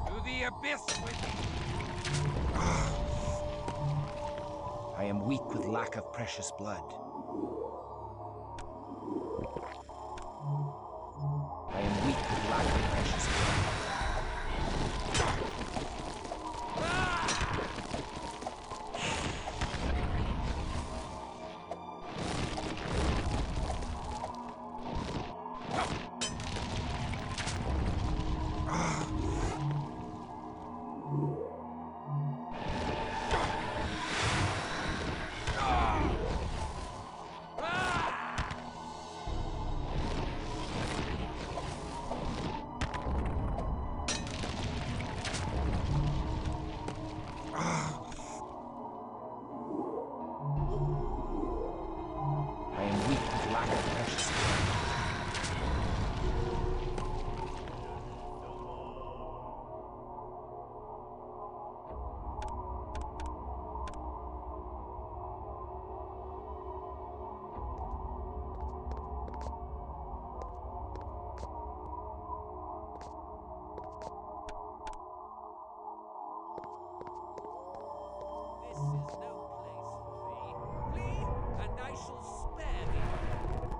To the abyss with thee! I am weak with lack of precious blood. I am weak with lack of precious blood.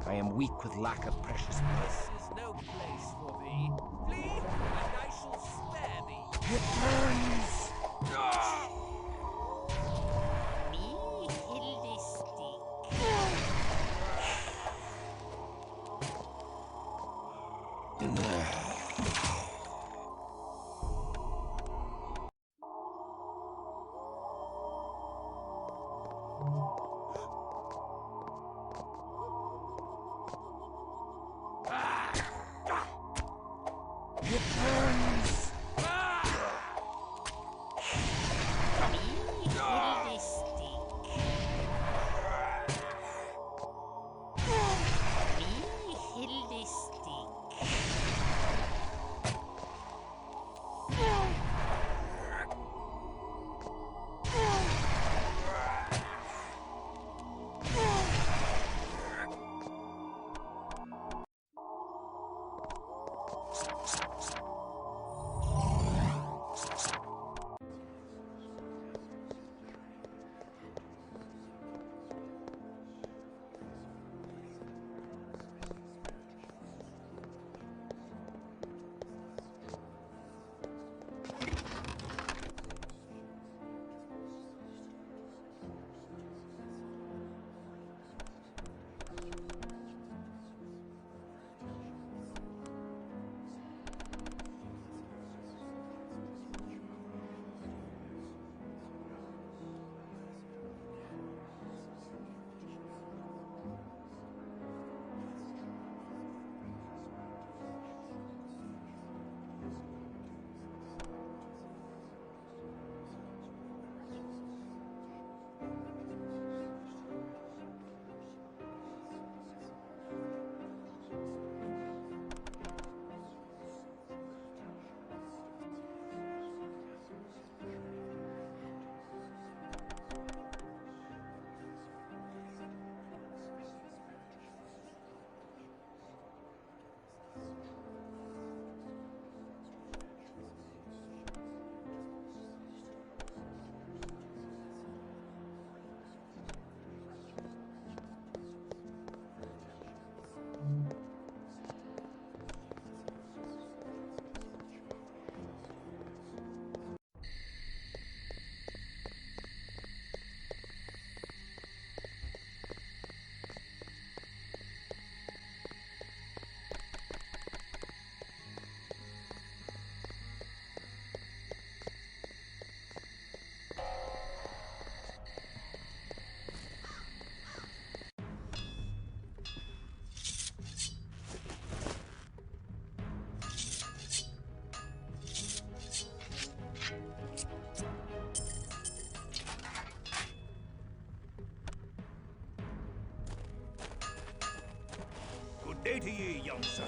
I am weak with lack of precious blood. This is no place for thee. Flee, and I shall spare thee. It burns! Me Hildestig. It burns! day to ye, young sir.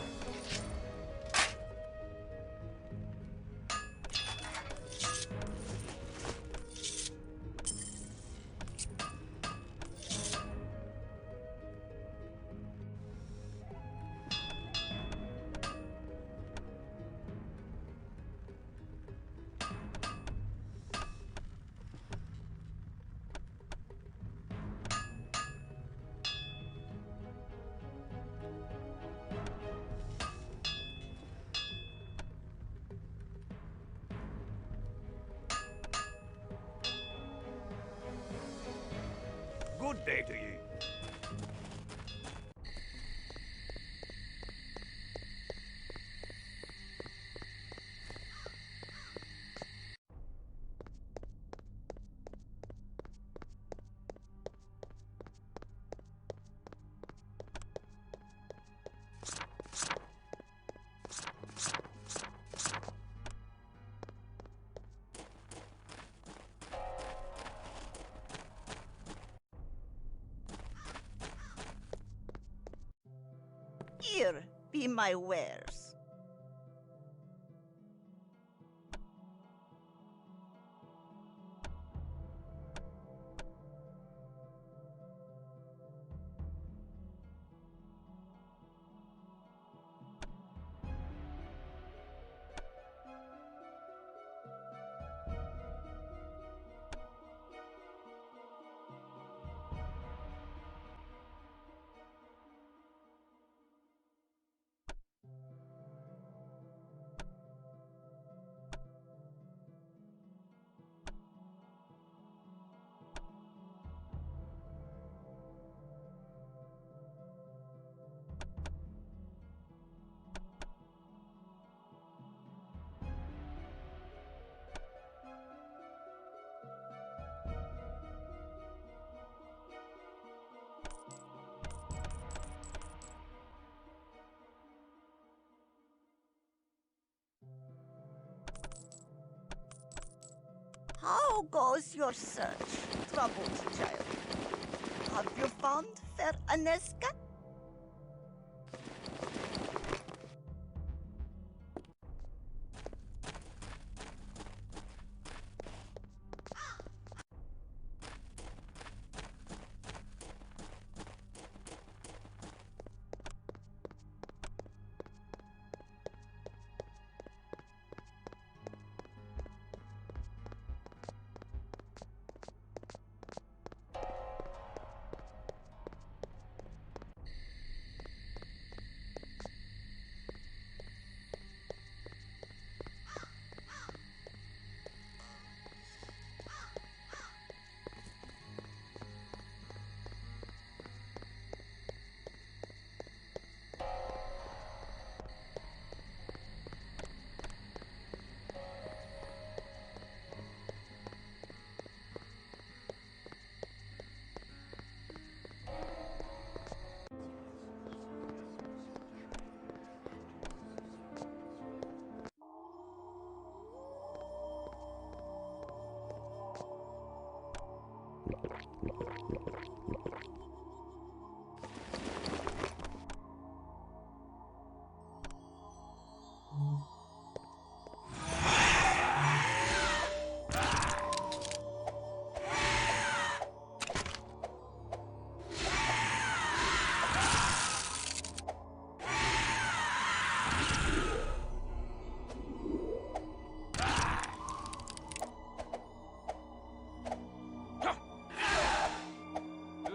Good day to ye. Here be my wares. How goes your search, troubled child? Have you found fair Aneska?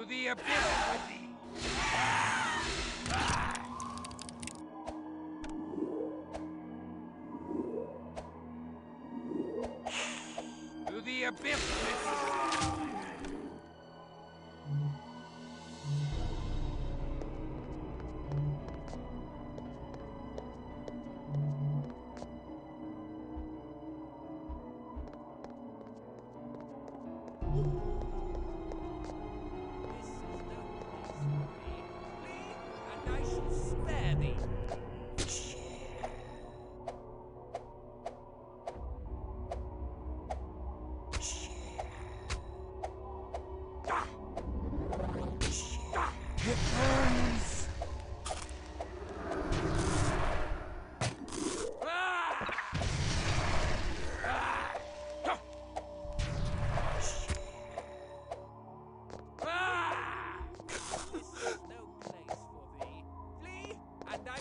The abyss with thee! To the abyss with thee! I shall spare thee. It burns!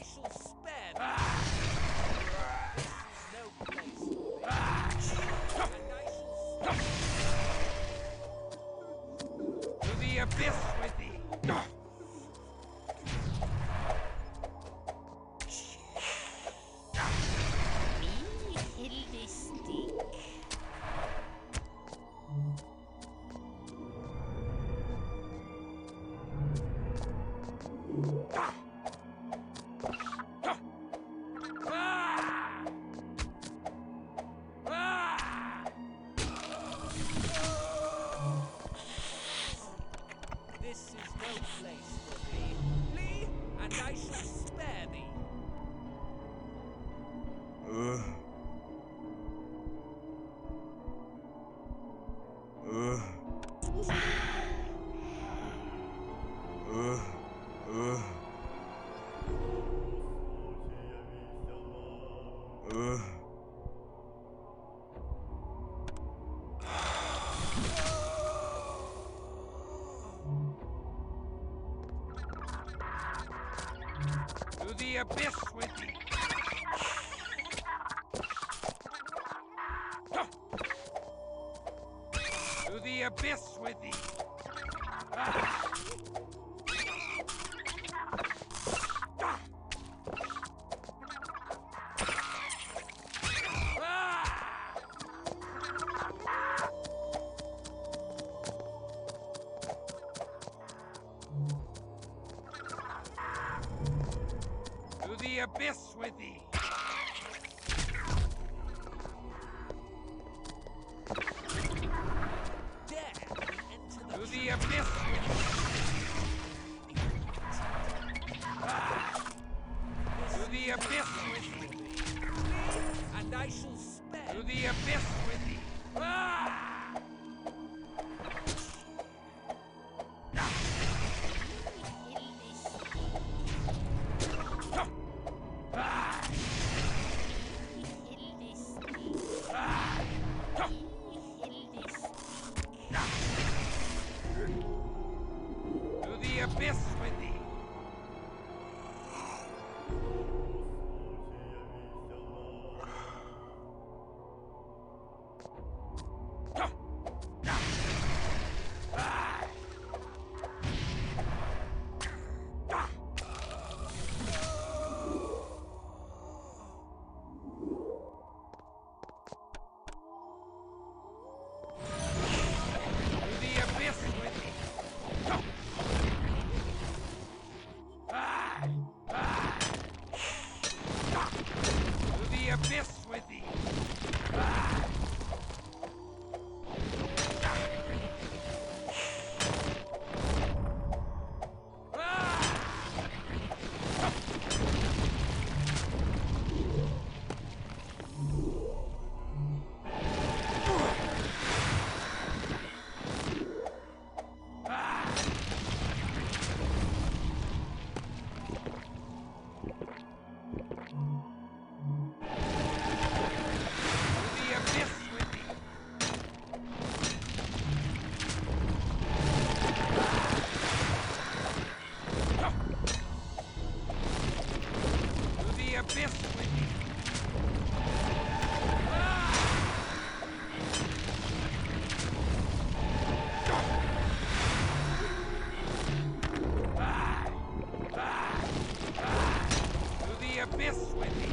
shall spare thee. This is no place for thee. And I shall To the abyss with thee! This is no place for thee. Flee, and I shall spare thee. To the abyss with thee! To the abyss with thee! To the abyss with thee! To the abyss with thee! To the abyss with thee! And I shall spare. To the abyss with thee! To the abyss with thee! To the abyss with thee! To the abyss with thee!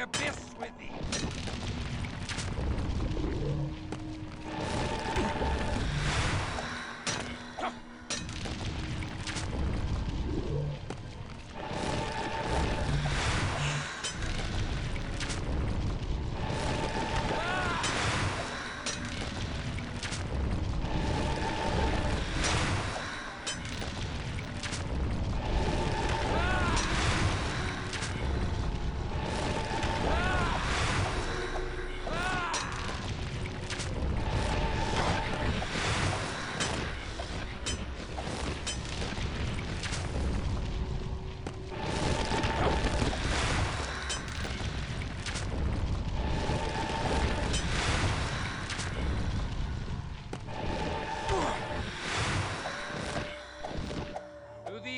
abyss with thee!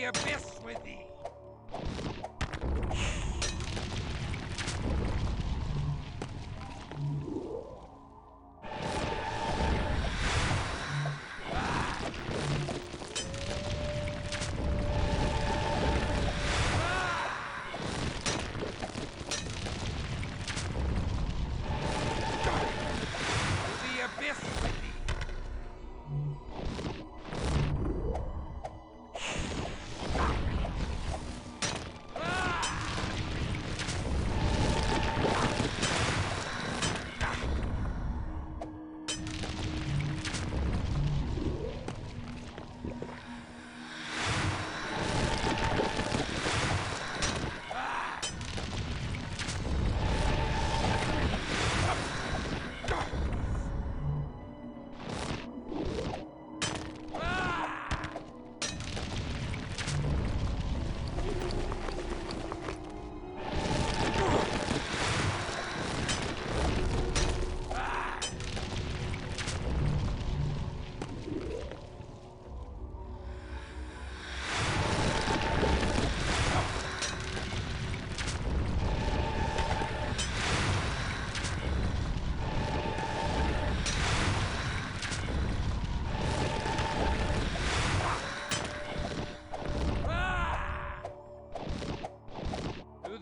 Abyss with thee!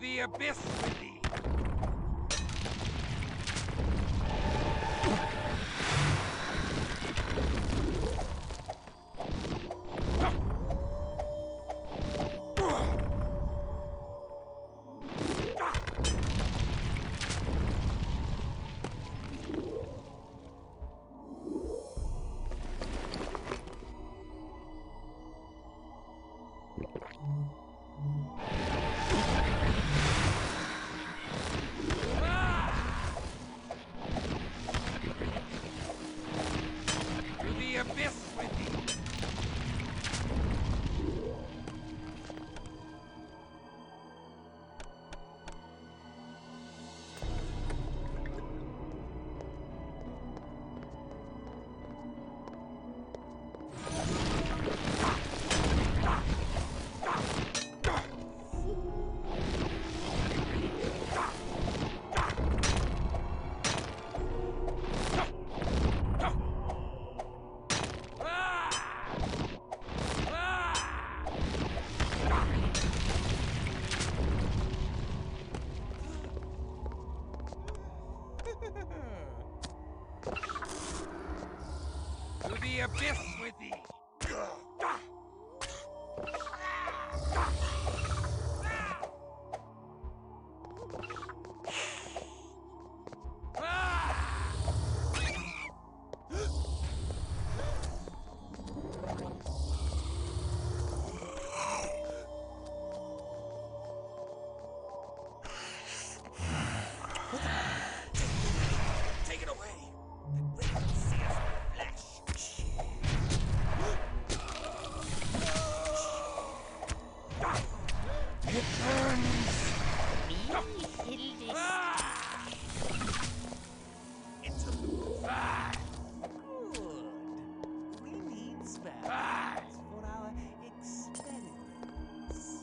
The abyss with thee! The abyss with thee! The abyss with thee! To the abyss with thee! Take it away! That ring sears my flesh! It burns! Into the good. We need spells for our experiments.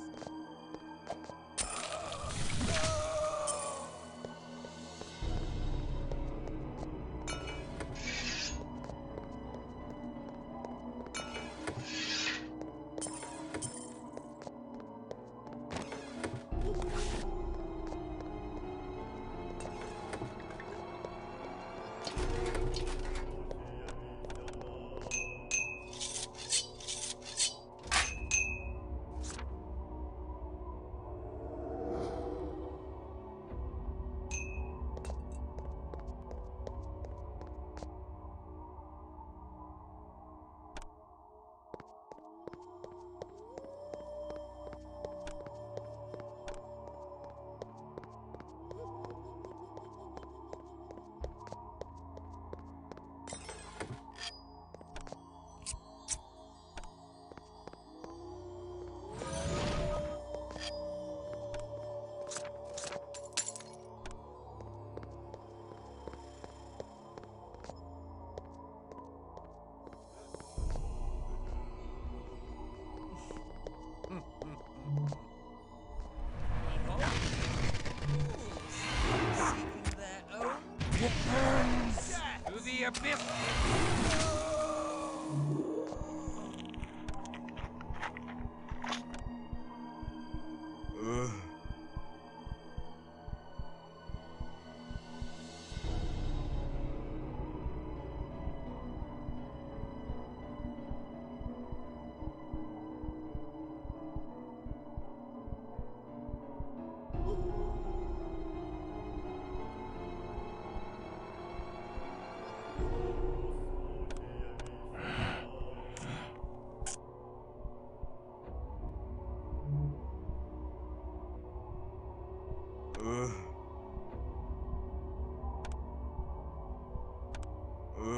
To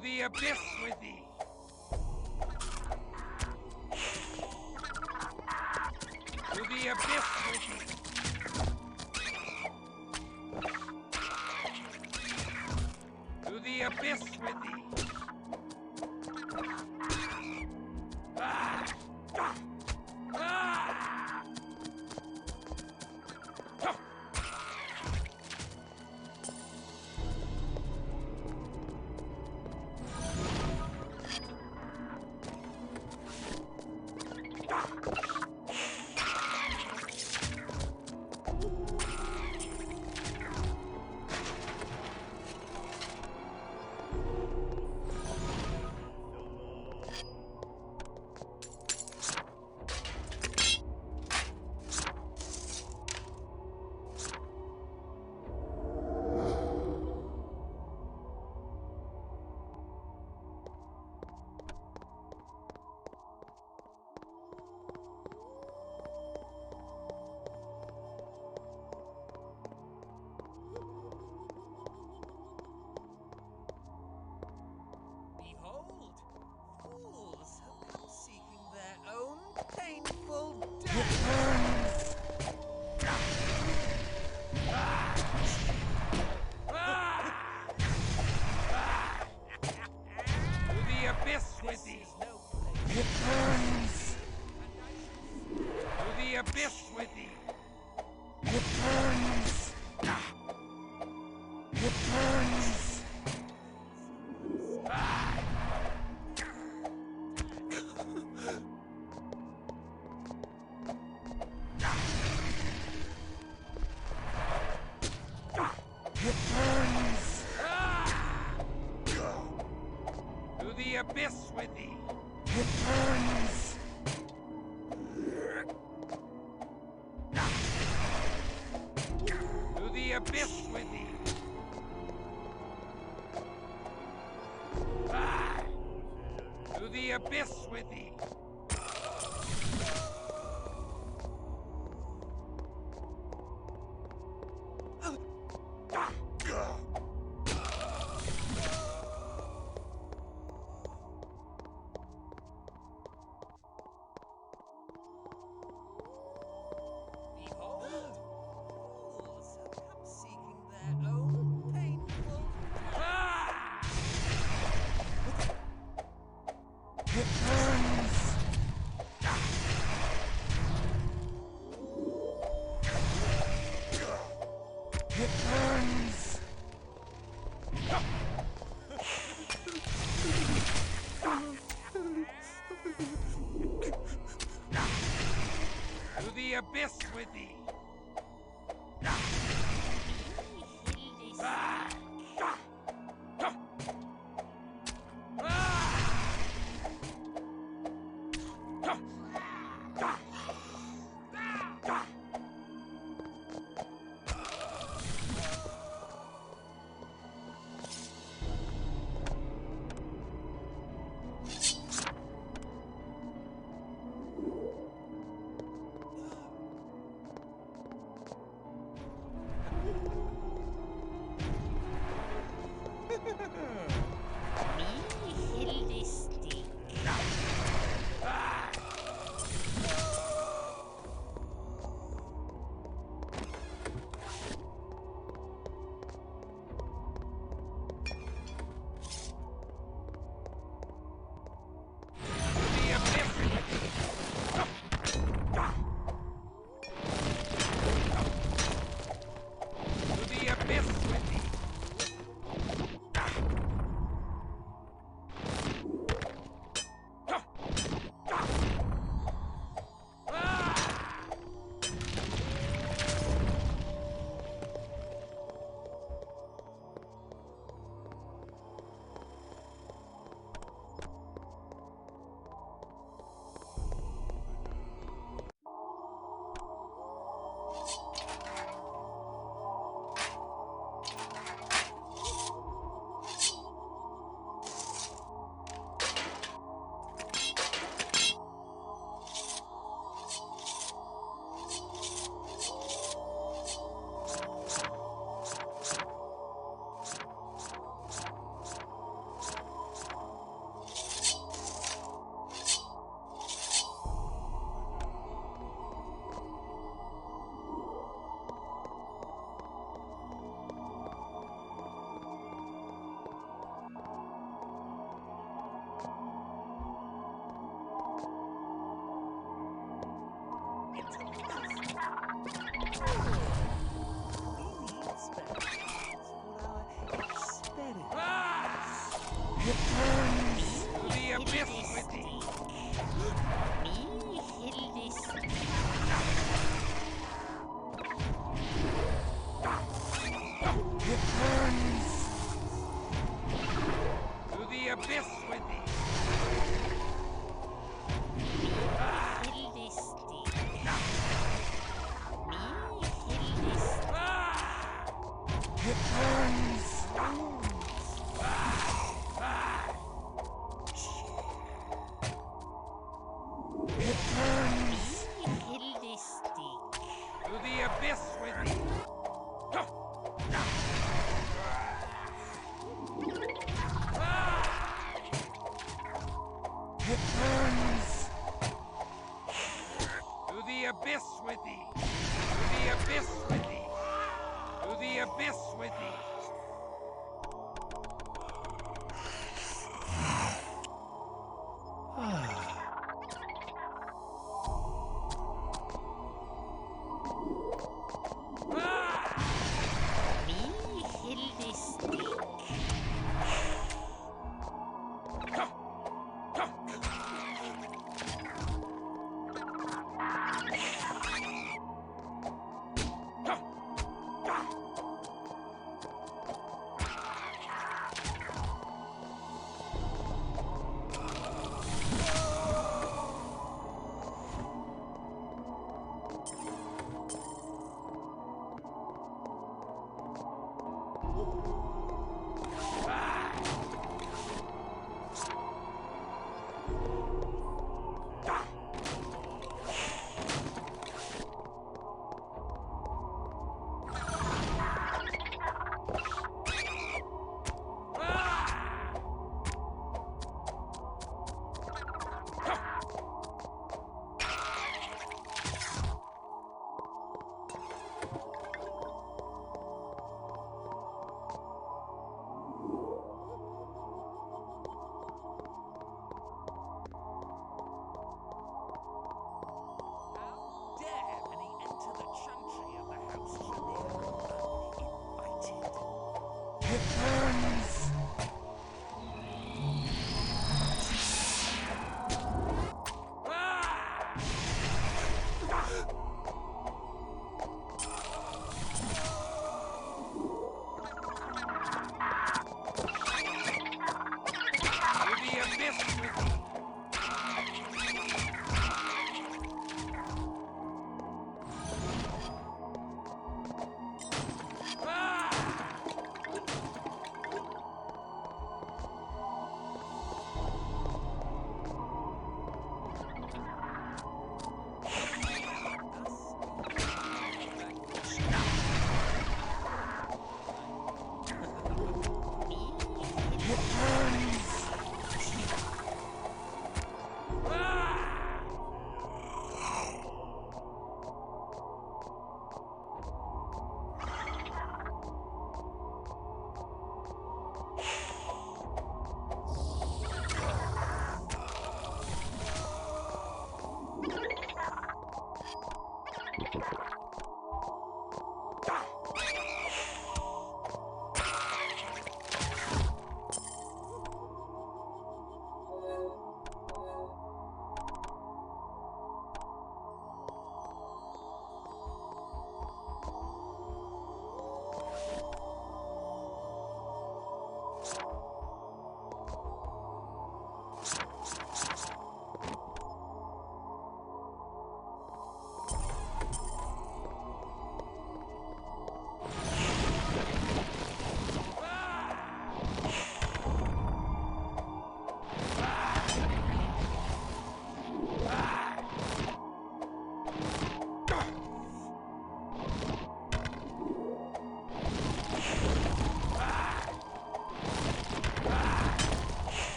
the abyss with thee! To the abyss with thee! To the abyss with thee! Behold, fools have come seeking their own painful death. To the abyss with thee! It burns! To the abyss with thee! It burns! It burns! It burns! To the abyss with thee! It burns! To the abyss with thee! To the abyss with thee! Behold, fools have come seeking their own painful death. It burns! It burns! To the abyss with thee! It burns! It burns! To the abyss with thee! It burns! To the abyss with thee! To the abyss with thee! To the abyss with thee!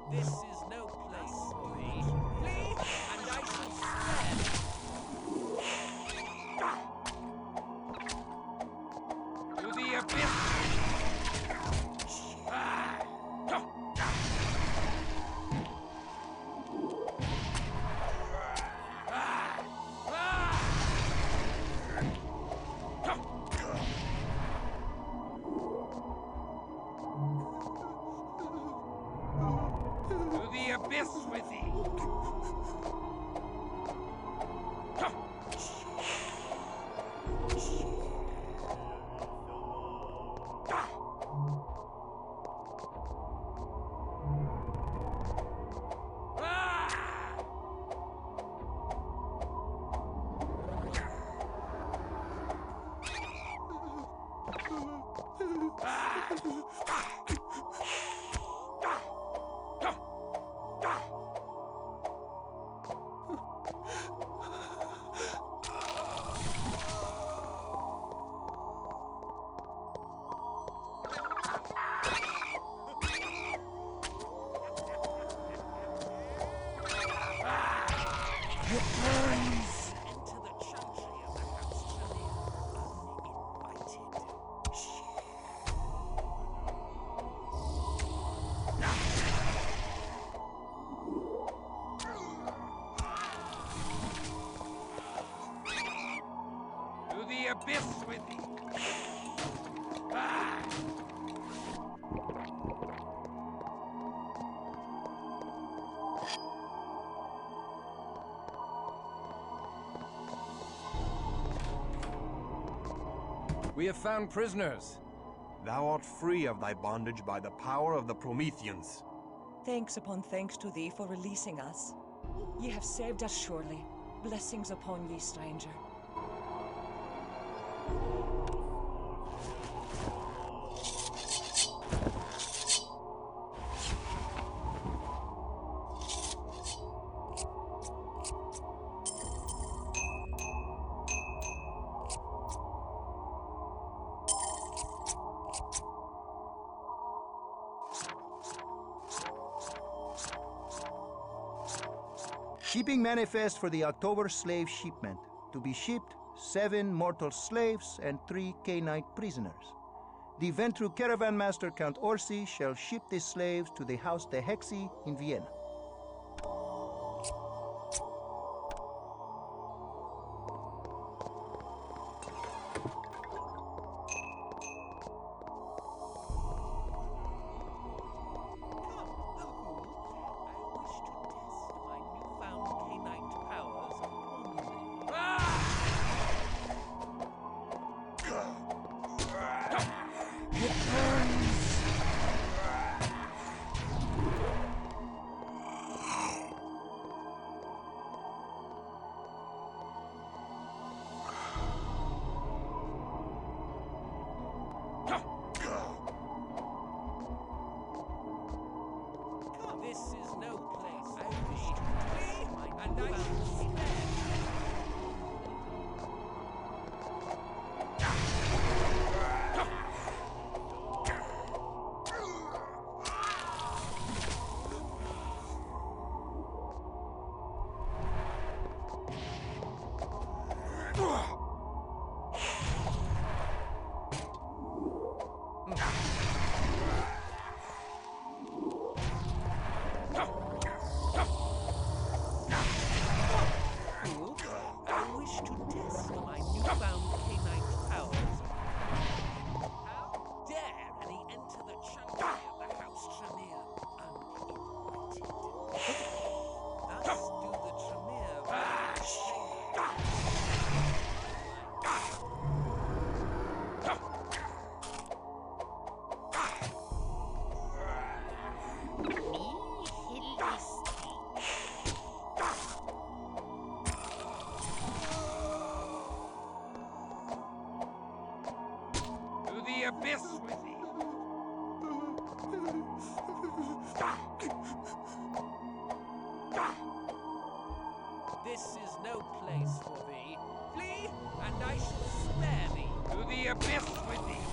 This is no place for thee. Flee, and I shall spare thee. To the abyss! To the abyss with thee! To the abyss with thee! We have found prisoners. Thou art free of thy bondage by the power of the Prometheans. Thanks upon thanks to thee for releasing us. Ye have saved us surely. Blessings upon ye, stranger. Shipping manifest for the October slave shipment. To be shipped, 7 mortal slaves and 3 Canaanite prisoners. The Ventru caravan master Count Orsi shall ship the slaves to the House de Hexi in Vienna. This is no place for thee. Flee, and I shall spare abyss with thee. This is no place for thee. Flee, and I shall spare thee. To the abyss with thee.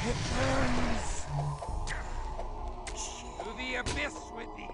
It burns! To the abyss with thee!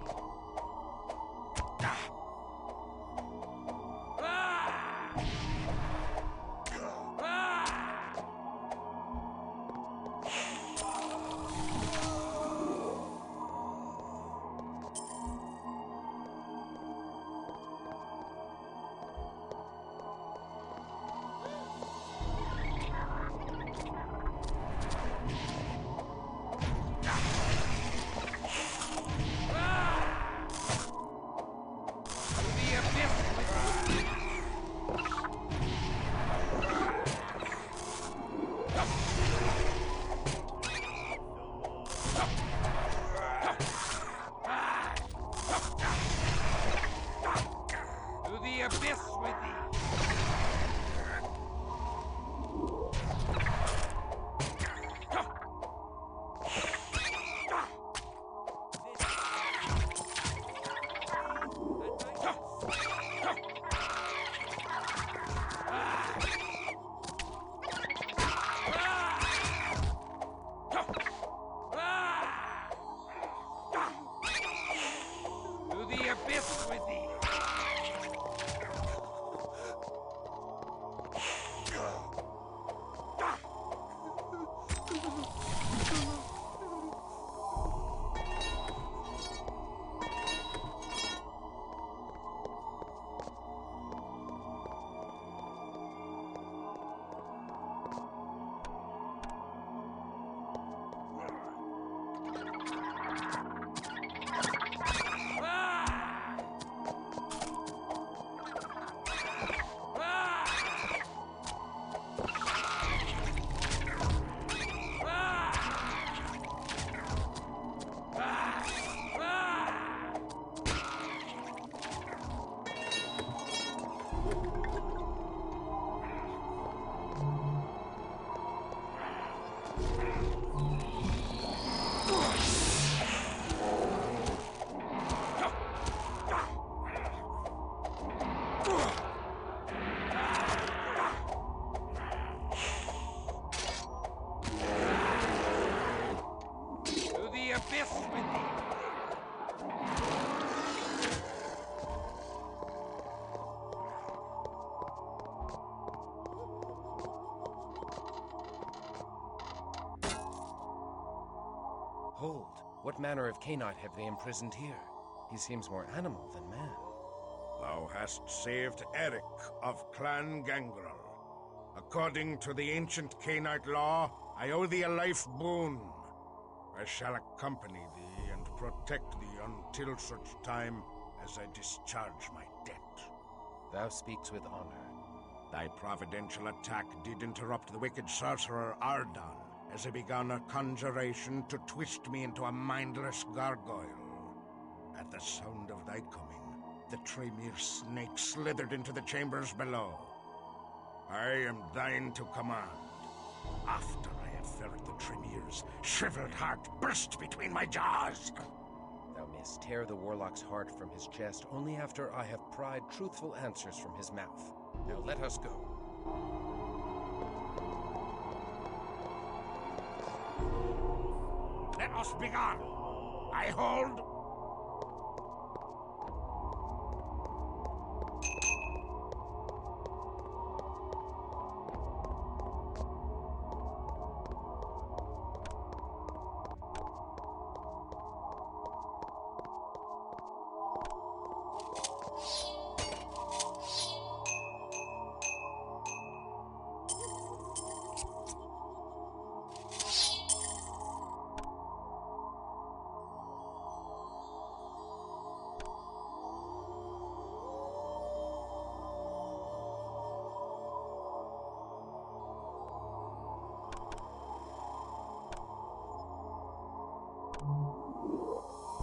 Hold. What manner of Cainite have they imprisoned here? He seems more animal than man. Thou hast saved Eric of Clan Gangrel. According to the ancient Cainite law, I owe thee a life boon. I shall accompany thee and protect thee until such time as I discharge my debt. Thou speaks with honor. Thy providential attack did interrupt the wicked sorcerer Ardan, as he began a conjuration to twist me into a mindless gargoyle. At the sound of thy coming, the Tremere snake slithered into the chambers below. I am thine to command. After I have felt the Tremere's shriveled heart burst between my jaws. Thou mayst tear the warlock's heart from his chest only after I have pried truthful answers from his mouth. Now let us go. Let us begone. I hold.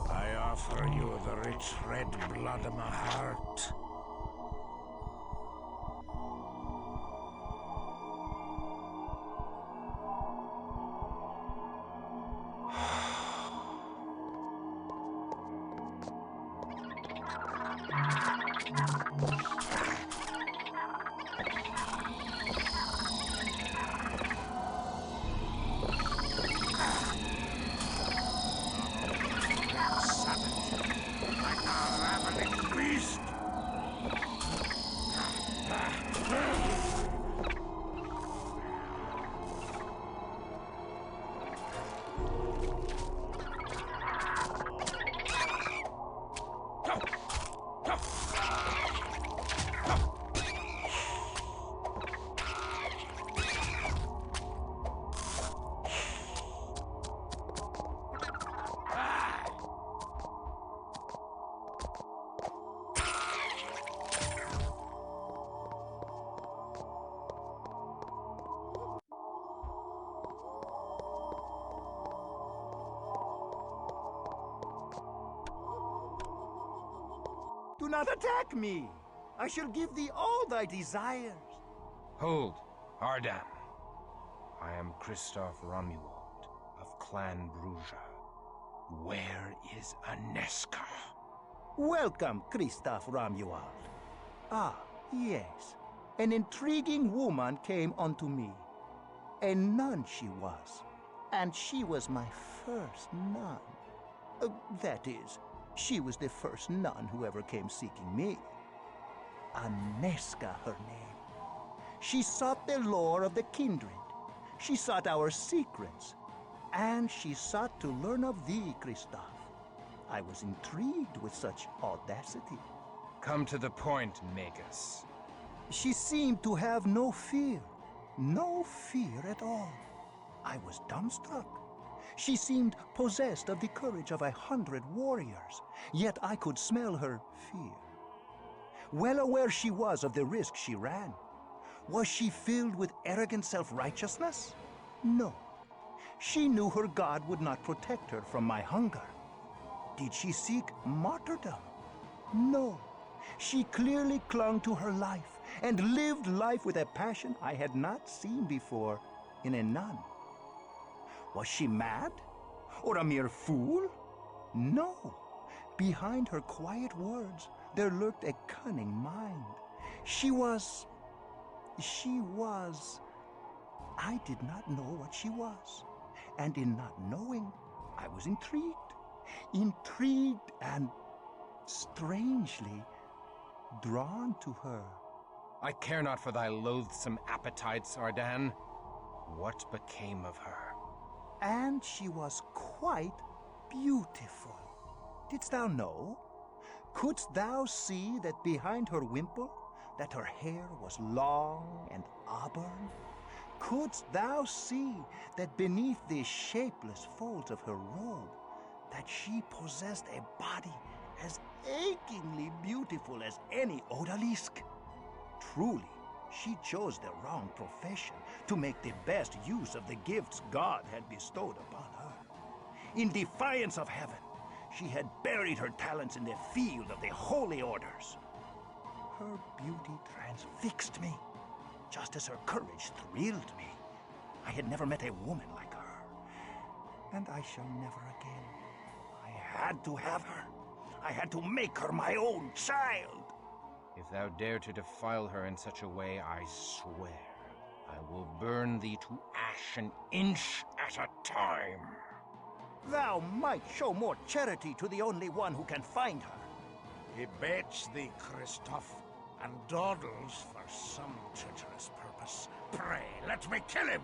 I offer you the rich red blood of my heart. Do not attack me! I shall give thee all thy desires. Hold, Ardan. I am Christof Romuald of Clan Bruja. Where is Aneska? Welcome, Christof Romuald. Ah, yes. An intriguing woman came unto me. A nun she was, and she was my first nun. That is, she was the first nun who ever came seeking me. Aneska, her name. She sought the lore of the kindred. She sought our secrets. And she sought to learn of thee, Christof. I was intrigued with such audacity. Come to the point, Magus. She seemed to have no fear. No fear at all. I was dumbstruck. She seemed possessed of the courage of 100 warriors, yet I could smell her fear. Well aware she was of the risk she ran. Was she filled with arrogant self-righteousness? No. She knew her God would not protect her from my hunger. Did she seek martyrdom? No. She clearly clung to her life and lived life with a passion I had not seen before in a nun. Was she mad? Or a mere fool? No. Behind her quiet words, there lurked a cunning mind. She was... I did not know what she was. And in not knowing, I was intrigued. Intrigued and strangely drawn to her. I care not for thy loathsome appetites, Ardan. What became of her? And she was quite beautiful. Didst thou know? Couldst thou see that behind her wimple, that her hair was long and auburn? Couldst thou see that beneath the shapeless folds of her robe, that she possessed a body as achingly beautiful as any odalisque? Truly, she chose the wrong profession to make the best use of the gifts God had bestowed upon her. In defiance of heaven, she had buried her talents in the field of the holy orders. Her beauty transfixed me, just as her courage thrilled me. I had never met a woman like her, and I shall never again. I had to have her. I had to make her my own child. If thou dare to defile her in such a way, I swear I will burn thee to ash an inch at a time. Thou might show more charity to the only one who can find her. He baits thee, Christof, and dawdles for some treacherous purpose. Pray, let me kill him!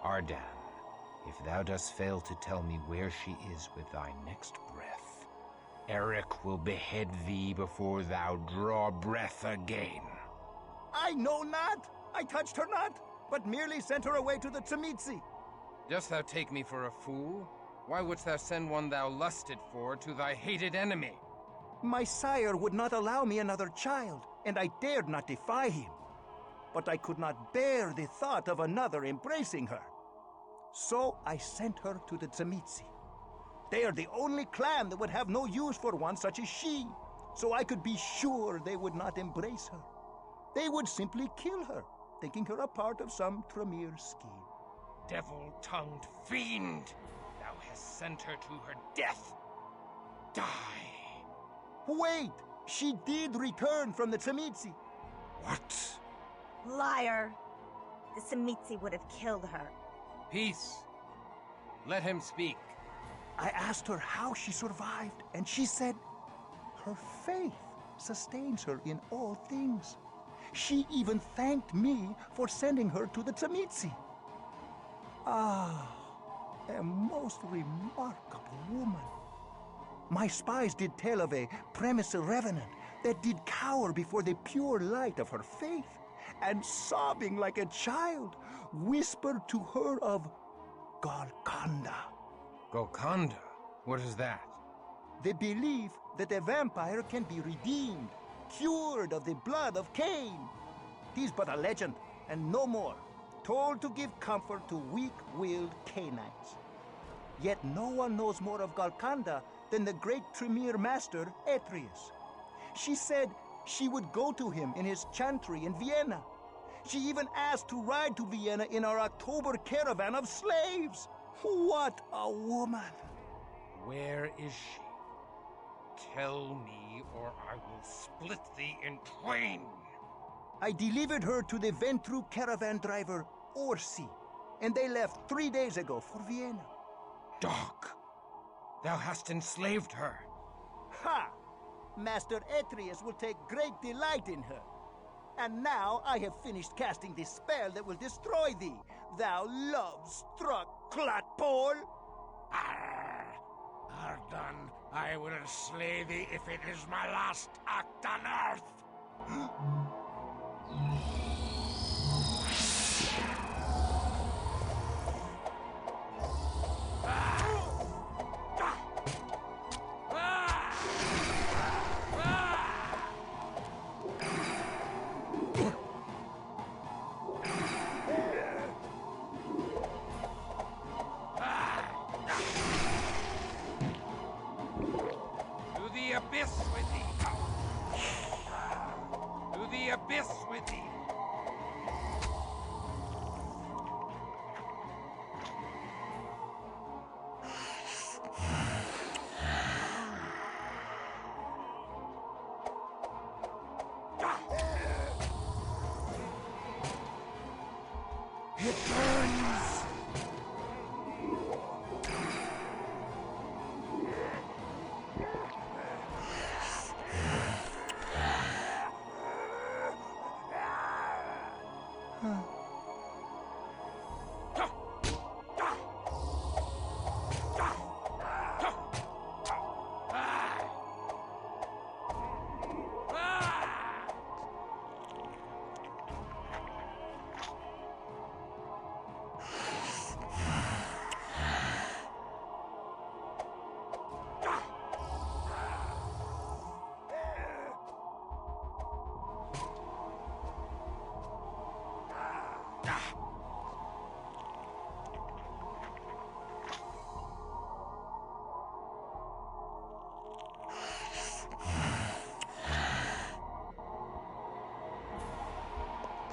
Ardan, if thou dost fail to tell me where she is with thy next breath, Eric will behead thee before thou draw breath again. I know not! I touched her not, but merely sent her away to the Tzimitzi. Dost thou take me for a fool? Why wouldst thou send one thou lusted for to thy hated enemy? My sire would not allow me another child, and I dared not defy him. But I could not bear the thought of another embracing her. So I sent her to the Tzimitzi. They are the only clan that would have no use for one such as she, so I could be sure they would not embrace her. They would simply kill her, thinking her a part of some Tremere scheme. Devil-tongued fiend! Thou hast sent her to her death! Die! Wait! She did return from the Tzimitzi. What? Liar! The Tzimitzi would have killed her. Peace. Let him speak. I asked her how she survived, and she said, her faith sustains her in all things. She even thanked me for sending her to the Tzimitzi. Ah, a most remarkable woman. My spies did tell of a premiser revenant that did cower before the pure light of her faith, and sobbing like a child, whispered to her of Golconda. Golconda? What is that? The belief that a vampire can be redeemed, cured of the blood of Cain. It is but a legend, and no more, told to give comfort to weak-willed Cainites. Yet no one knows more of Golconda than the great Tremere master, Atreus. She said she would go to him in his chantry in Vienna. She even asked to ride to Vienna in our October caravan of slaves. What a woman! Where is she? Tell me, or I will split thee in twain. I delivered her to the Ventru caravan driver, Orsi, and they left 3 days ago for Vienna. Dog! Thou hast enslaved her. Ha! Master Atreus will take great delight in her. And now I have finished casting the spell that will destroy thee, thou love-struck clotpole! Ardan, I will slay thee if it is my last act on earth! It burns!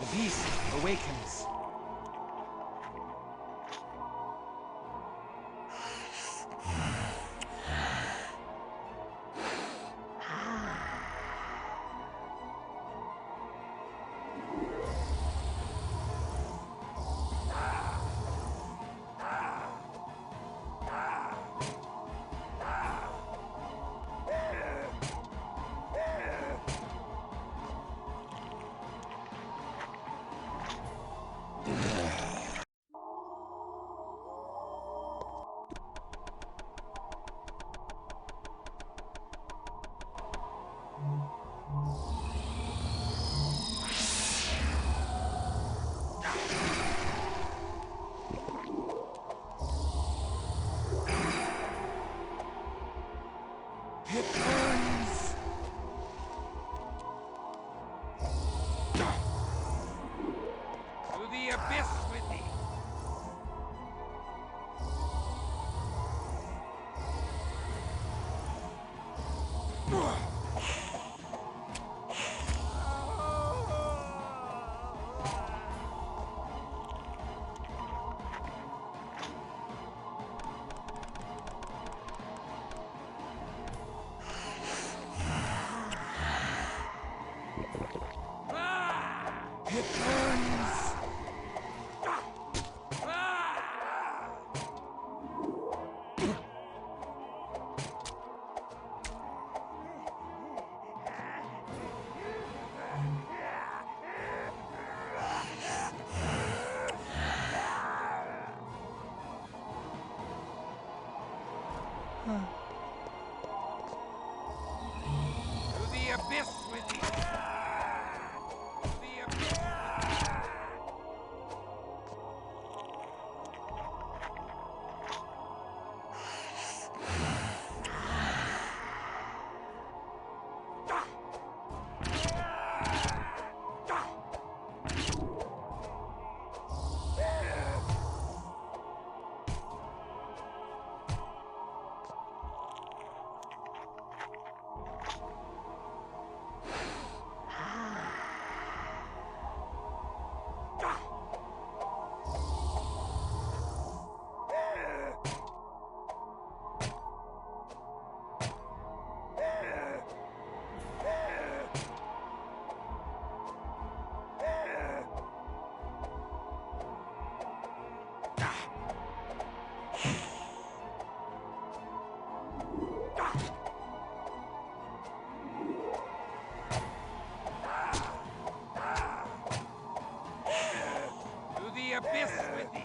The beast awakens. It burns! To the abyss with thee! It burns! To the abyss with thee! To the abyss! abyss with thee!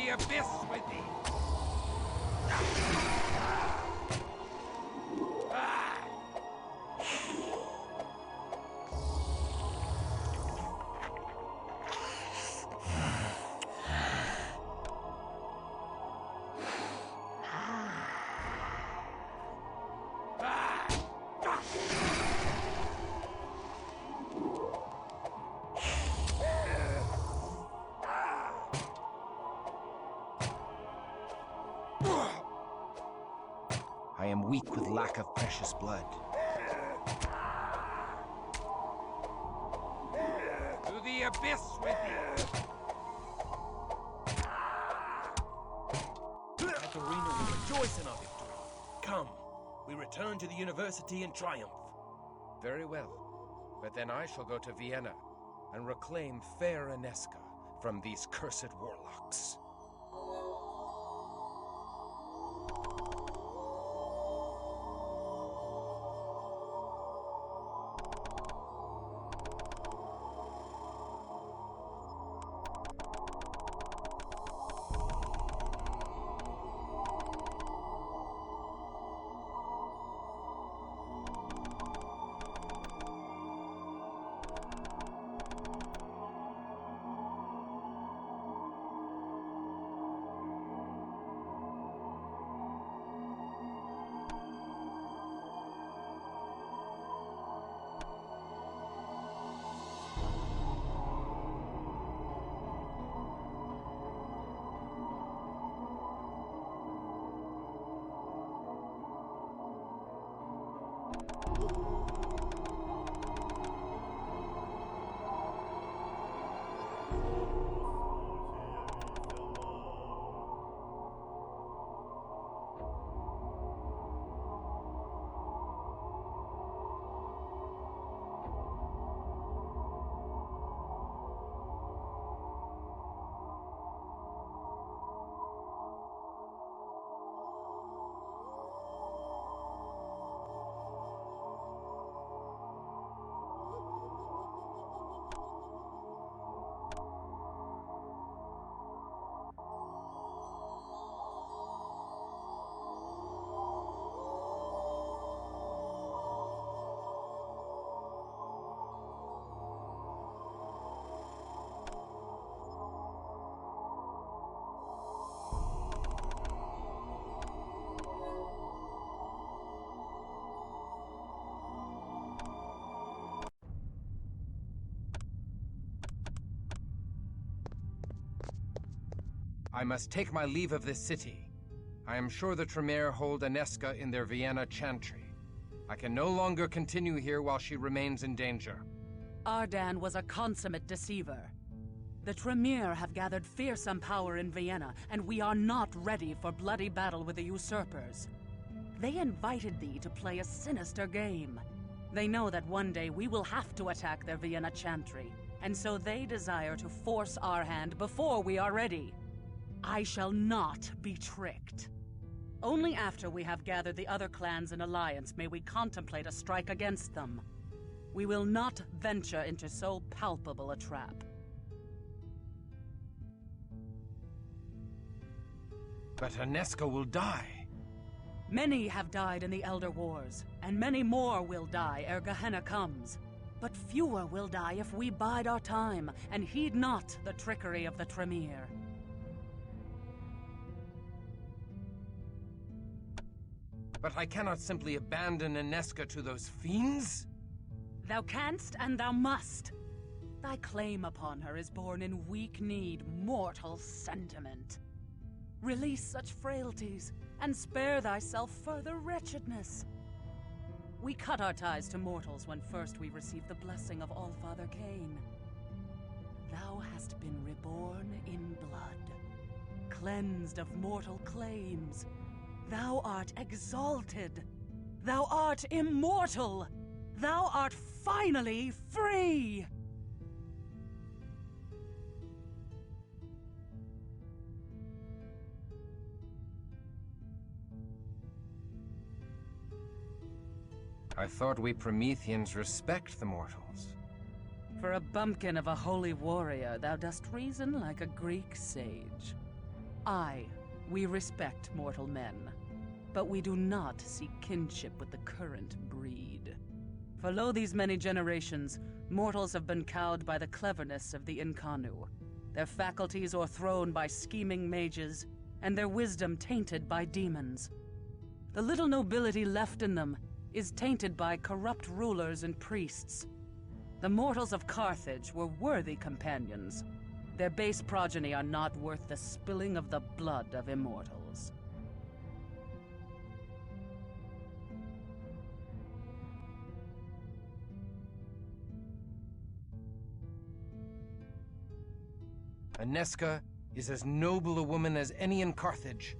Abyss with thee! I am weak with lack of precious blood. To the abyss with thee! Katerina will rejoice in our victory. Come, we return to the university in triumph. Very well. But then I shall go to Vienna and reclaim fair Inesca from these cursed warlocks. I must take my leave of this city. I am sure the Tremere hold Inesca in their Vienna chantry. I can no longer continue here while she remains in danger. Ardan was a consummate deceiver. The Tremere have gathered fearsome power in Vienna, and we are not ready for bloody battle with the usurpers. They invited thee to play a sinister game. They know that one day we will have to attack their Vienna chantry, and so they desire to force our hand before we are ready. I shall not be tricked. Only after we have gathered the other clans in alliance may we contemplate a strike against them. We will not venture into so palpable a trap. But Aneska will die. Many have died in the Elder Wars, and many more will die ere Gehenna comes. But fewer will die if we bide our time and heed not the trickery of the Tremere. But I cannot simply abandon Aneska to those fiends. Thou canst and thou must. Thy claim upon her is born in weak-kneed, mortal sentiment. Release such frailties, and spare thyself further wretchedness. We cut our ties to mortals when first we received the blessing of Allfather Cain. Thou hast been reborn in blood, cleansed of mortal claims. Thou art exalted. Thou art immortal. Thou art finally free! I thought we Prometheans respect the mortals. For a bumpkin of a holy warrior, thou dost reason like a Greek sage. We respect mortal men, but we do not seek kinship with the current breed. For lo these many generations, mortals have been cowed by the cleverness of the Incarnu, their faculties o'erthrown by scheming mages, and their wisdom tainted by demons. The little nobility left in them is tainted by corrupt rulers and priests. The mortals of Carthage were worthy companions. Their base progeny are not worth the spilling of the blood of immortals. Aneska is as noble a woman as any in Carthage.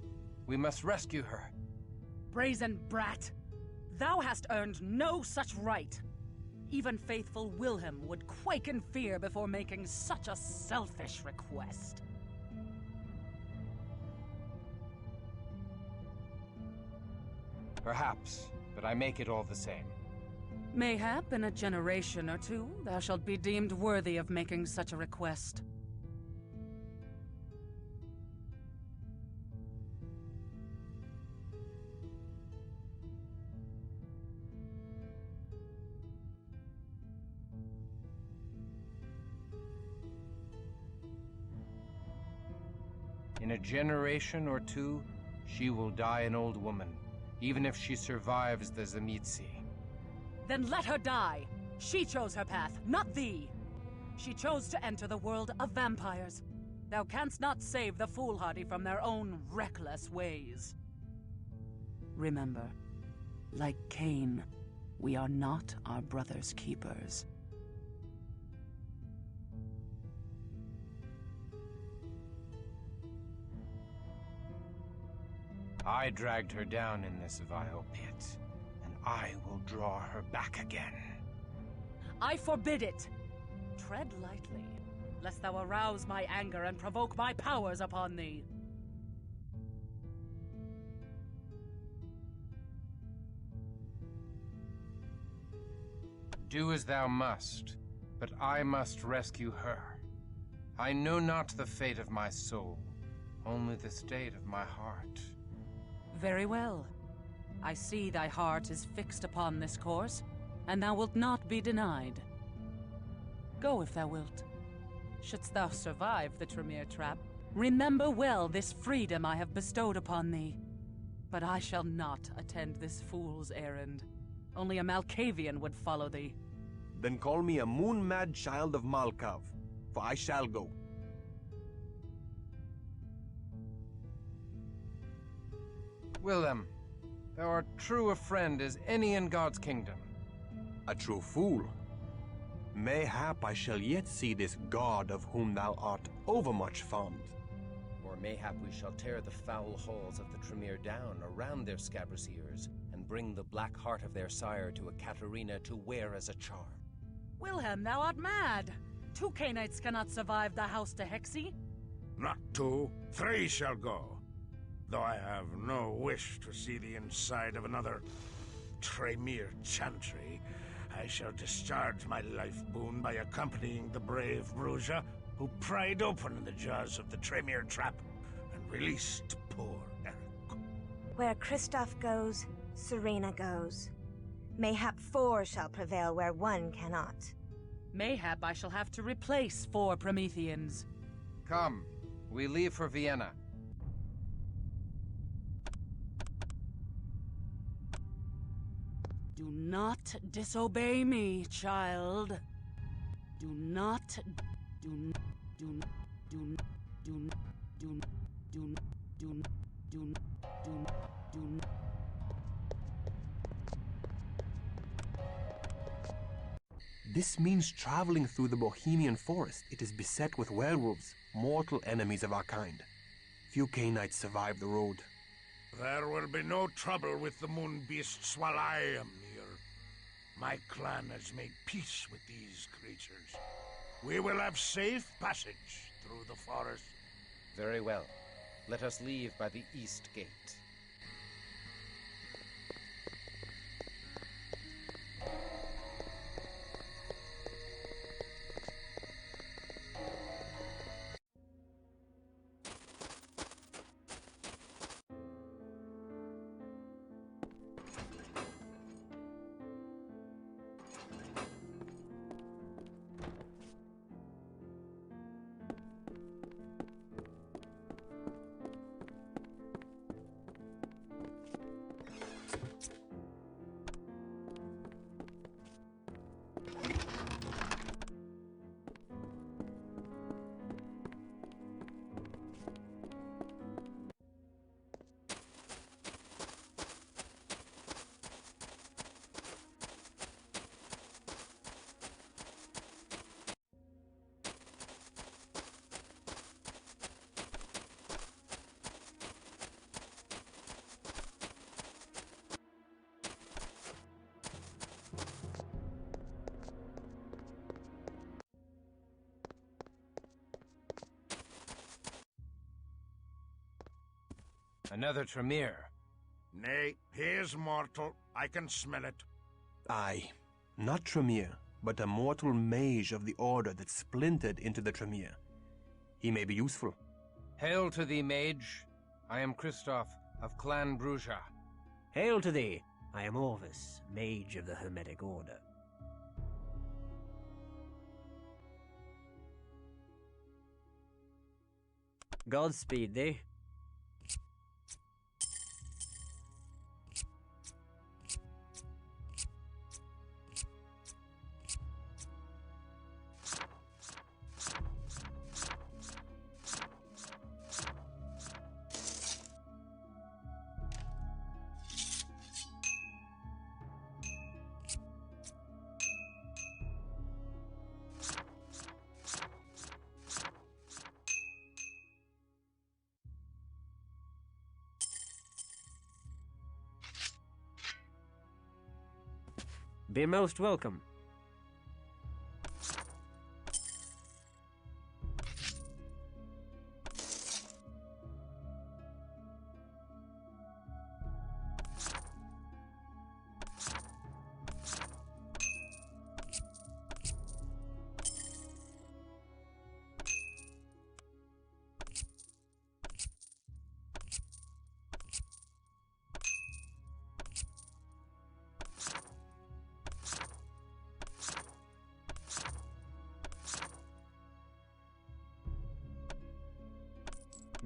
We must rescue her. Brazen brat! Thou hast earned no such right. Even faithful Wilhelm would quake in fear before making such a selfish request. Perhaps, but I make it all the same. Mayhap in a generation or two, thou shalt be deemed worthy of making such a request. In a generation or two, she will die an old woman, even if she survives the Zamitsi. Then let her die! She chose her path, not thee! She chose to enter the world of vampires. Thou canst not save the foolhardy from their own reckless ways. Remember, like Cain, we are not our brother's keepers. I dragged her down in this vile pit, and I will draw her back again. I forbid it! Tread lightly, lest thou arouse my anger and provoke my powers upon thee. Do as thou must, but I must rescue her. I know not the fate of my soul, only the state of my heart. Very well. I see thy heart is fixed upon this course, and thou wilt not be denied. Go if thou wilt. Shouldst thou survive the Tremere trap, remember well this freedom I have bestowed upon thee. But I shall not attend this fool's errand. Only a Malkavian would follow thee. Then call me a moon-mad child of Malkav, for I shall go. Willem, thou art true a friend as any in God's kingdom. A true fool. Mayhap I shall yet see this God of whom thou art overmuch fond. Or mayhap we shall tear the foul halls of the Tremere down around their scabrous ears, and bring the black heart of their sire to a Katerina to wear as a charm. Wilhelm, thou art mad! 2 Cainites cannot survive the house to Hexy. Not 2, 3 shall go. Though I have no wish to see the inside of another Tremere chantry, I shall discharge my life boon by accompanying the brave Bruja who pried open the jaws of the Tremere trap and released poor Eric. Where Christof goes, Serena goes. Mayhap 4 shall prevail where 1 cannot. Mayhap I shall have to replace 4 Prometheans. Come, we leave for Vienna. Do not disobey me, child. Do not... This means traveling through the Bohemian forest. It is beset with werewolves, mortal enemies of our kind. Few Cainites survive the road. There will be no trouble with the moon beasts while I am here. My clan has made peace with these creatures. We will have safe passage through the forest. Very well. Let us leave by the east gate. Another Tremere. Nay, he is mortal. I can smell it. Aye, not Tremere, but a mortal mage of the order that splintered into the Tremere. He may be useful. Hail to thee, mage. I am Christof of Clan Bruja. Hail to thee. I am Orvis, mage of the Hermetic Order. Godspeed thee. Be most welcome.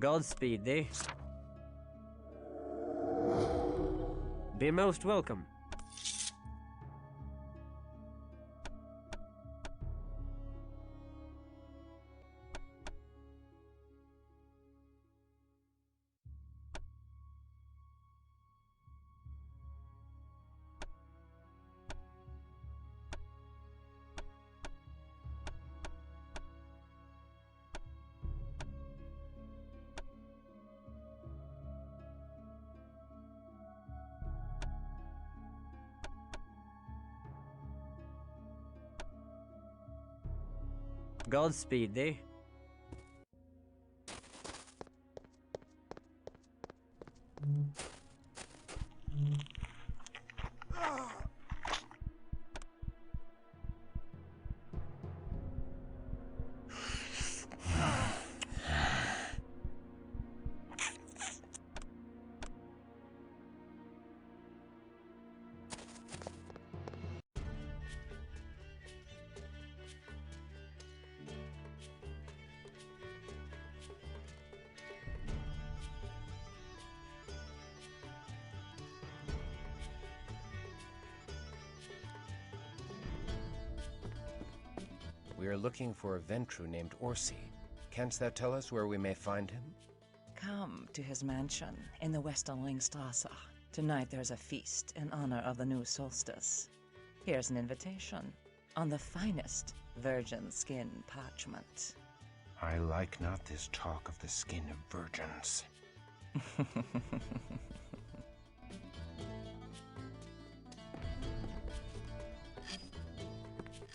Godspeed thee. Be most welcome. Godspeed thee. We are looking for a Ventru named Orsi. Canst thou tell us where we may find him? Come to his mansion in the Western Ringstrasse. Tonight there's a feast in honor of the new solstice. Here's an invitation on the finest virgin skin parchment. I like not this talk of the skin of virgins.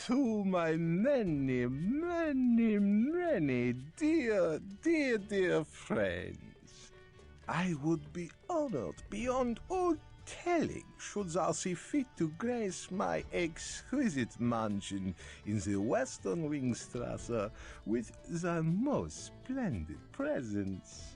To my many, many, many dear friends, I would be honored beyond all telling should thou see fit to grace my exquisite mansion in the Western Ringstrasse with the most splendid presents.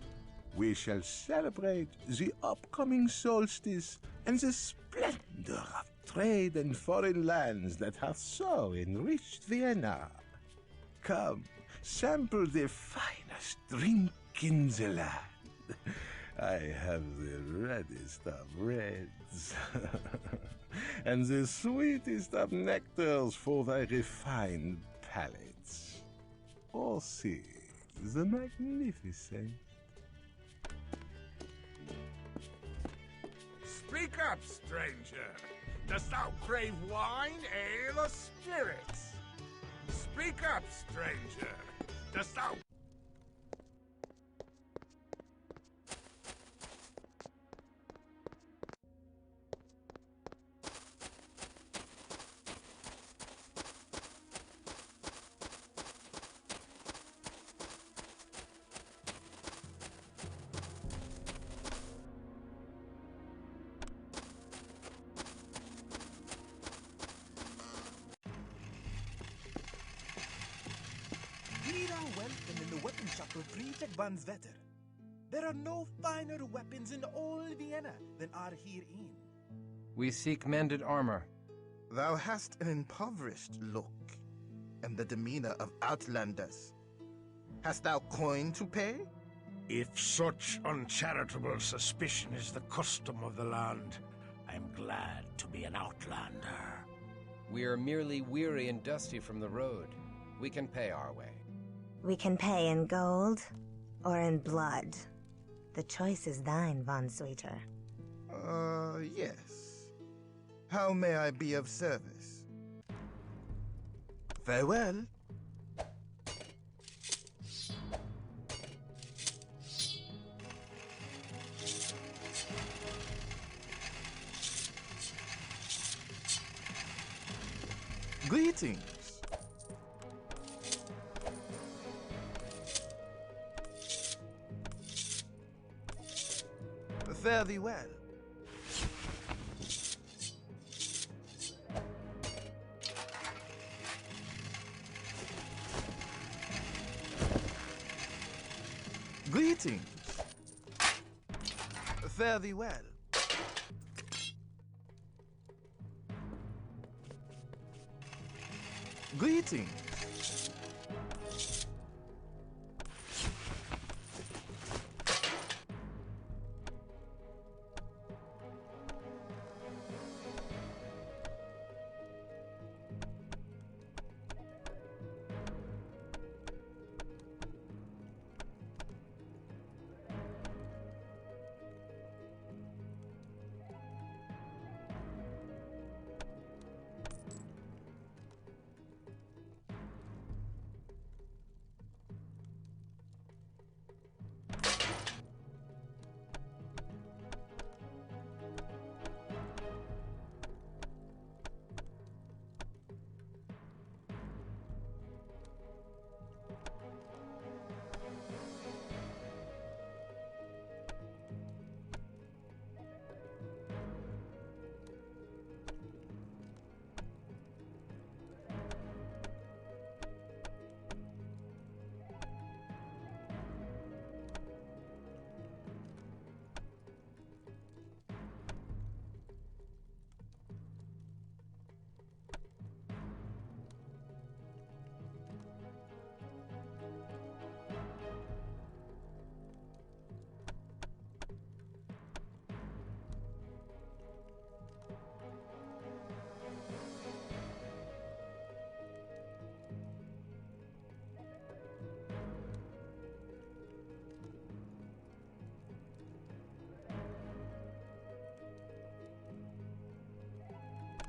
We shall celebrate the upcoming solstice and the splendor of trade and foreign lands that hath so enriched Vienna. Come, sample the finest drink in the land. I have the reddest of reds, and the sweetest of nectars for thy refined palates. Orsi, the magnificent. Speak up, stranger. Dost thou crave wine, ale, or spirits? Speak up, stranger. Dost thou... We are welcome in the weapon shop of Friedrich von Zwetter. There are no finer weapons in all Vienna than are herein. We seek mended armor. Thou hast an impoverished look, and the demeanor of outlanders. Hast thou coin to pay? If such uncharitable suspicion is the custom of the land, I am glad to be an outlander. We are merely weary and dusty from the road. We can pay our way. We can pay in gold or in blood. The choice is thine, Von Sweeter. Yes. How may I be of service? Farewell. Greetings. Fare thee well. Greetings. Fare thee well. Greetings.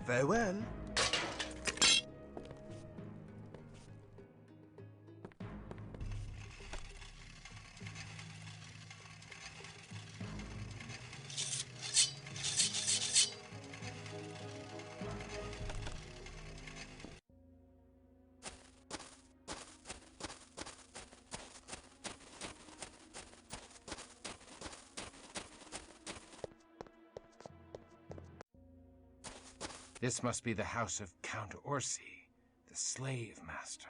Very well. This must be the house of Count Orsi, the slave master.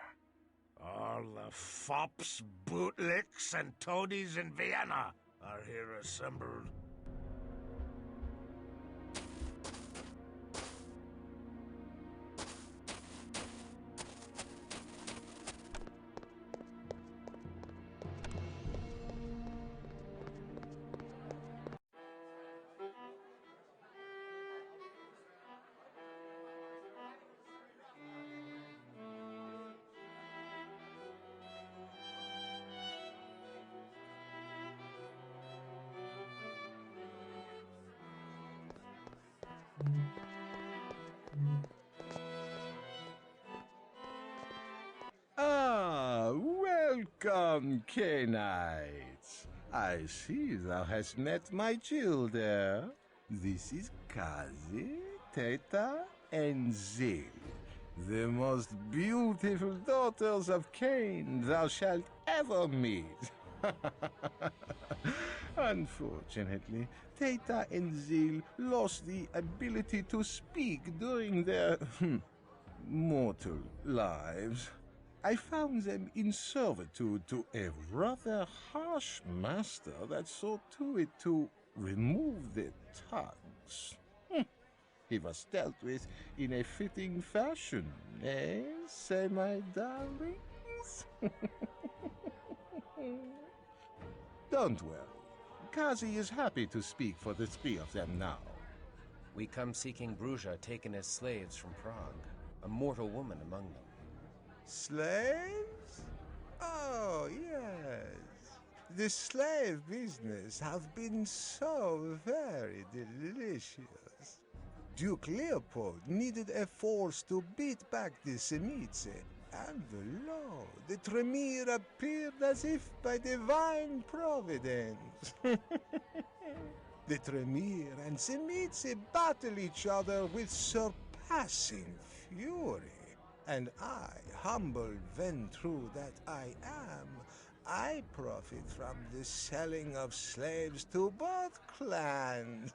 All the fops, bootlicks, and toadies in Vienna are here assembled. Welcome, Canaanites. I see thou hast met my children. This is Kazi, Teta, and Zil, the most beautiful daughters of Cain thou shalt ever meet. Unfortunately, Teta and Zil lost the ability to speak during their mortal lives. I found them in servitude to a rather harsh master that saw to it to remove their tongues. He was dealt with in a fitting fashion, eh, say my darlings? Don't worry. Kazi is happy to speak for the three of them now. We come seeking Bruzja taken as slaves from Prague, a mortal woman among them. Slaves? Oh, yes. The slave business hath been so very delicious. Duke Leopold needed a force to beat back the Semice, and lo, the Tremere appeared as if by divine providence. The Tremere and Semice battle each other with surpassing fury. And I, humble ventrue that I am, I profit from the selling of slaves to both clans.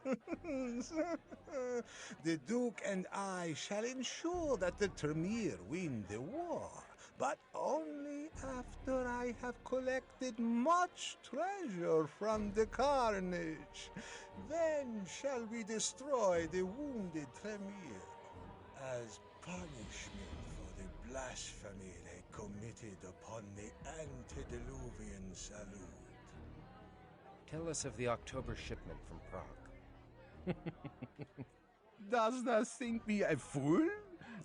The Duke and I shall ensure that the Tremere win the war, but only after I have collected much treasure from the carnage. Then shall we destroy the wounded Tremere as punishment for the blasphemy they committed upon the antediluvian salute. Tell us of the October shipment from Prague. Dost thou think me a fool,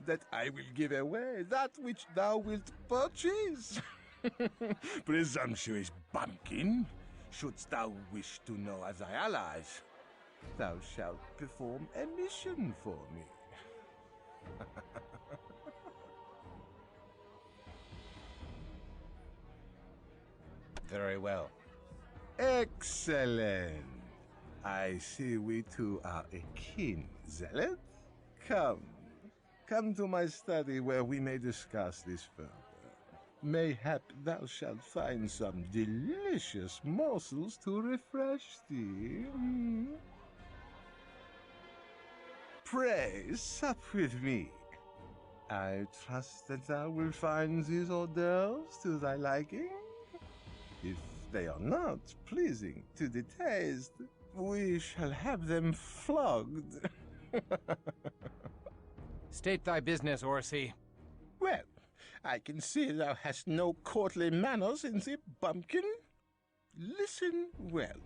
that I will give away that which thou wilt purchase? Presumptuous bumpkin! Shouldst thou wish to know of thy allies, thou shalt perform a mission for me. Very well. Excellent. I see we two are akin, zealot. Come to my study where we may discuss this further. Mayhap thou shalt find some delicious morsels to refresh thee. Pray, sup with me. I trust that thou wilt find these hors d'oeuvres to thy liking. If they are not pleasing to the taste, we shall have them flogged. State thy business, Orsi. Well, I can see thou hast no courtly manners in thee, bumpkin. Listen well.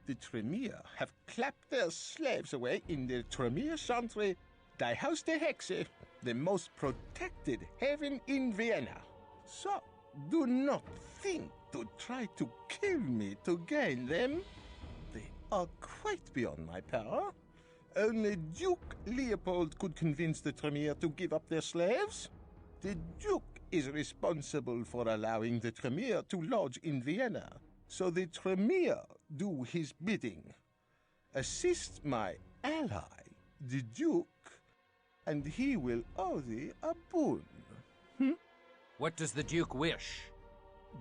The Tremere have clapped their slaves away in the Tremere Chantry, die Haus der Hexe, the most protected haven in Vienna. So, do not think to try to kill me to gain them. They are quite beyond my power, Only Duke Leopold could convince the Tremere to give up their slaves. The Duke is responsible for allowing the Tremere to lodge in Vienna, so the Tremere do his bidding. Assist my ally, the Duke, and he will owe thee a boon. What does the Duke wish?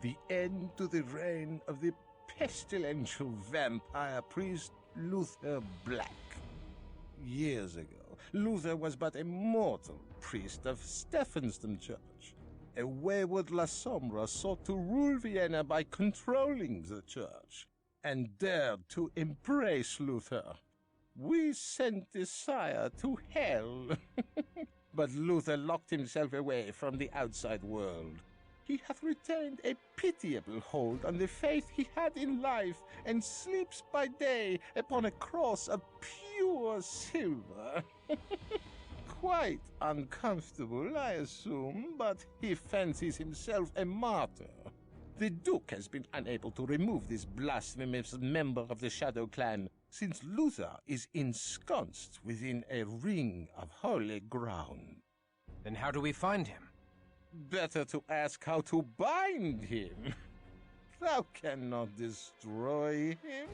The end to the reign of the pestilential vampire priest Luther Black. Years ago, Luther was but a mortal priest of Stephansdom Church. A wayward La Sombra sought to rule Vienna by controlling the church, and dared to embrace Luther. We sent the sire to hell, but Luther locked himself away from the outside world. He hath retained a pitiable hold on the faith he had in life, and sleeps by day upon a cross of pure silver. Quite uncomfortable, I assume, but he fancies himself a martyr. The Duke has been unable to remove this blasphemous member of the Shadow Clan, since Luther is ensconced within a ring of holy ground. Then how do we find him? Better to ask how to bind him. Thou cannot destroy him.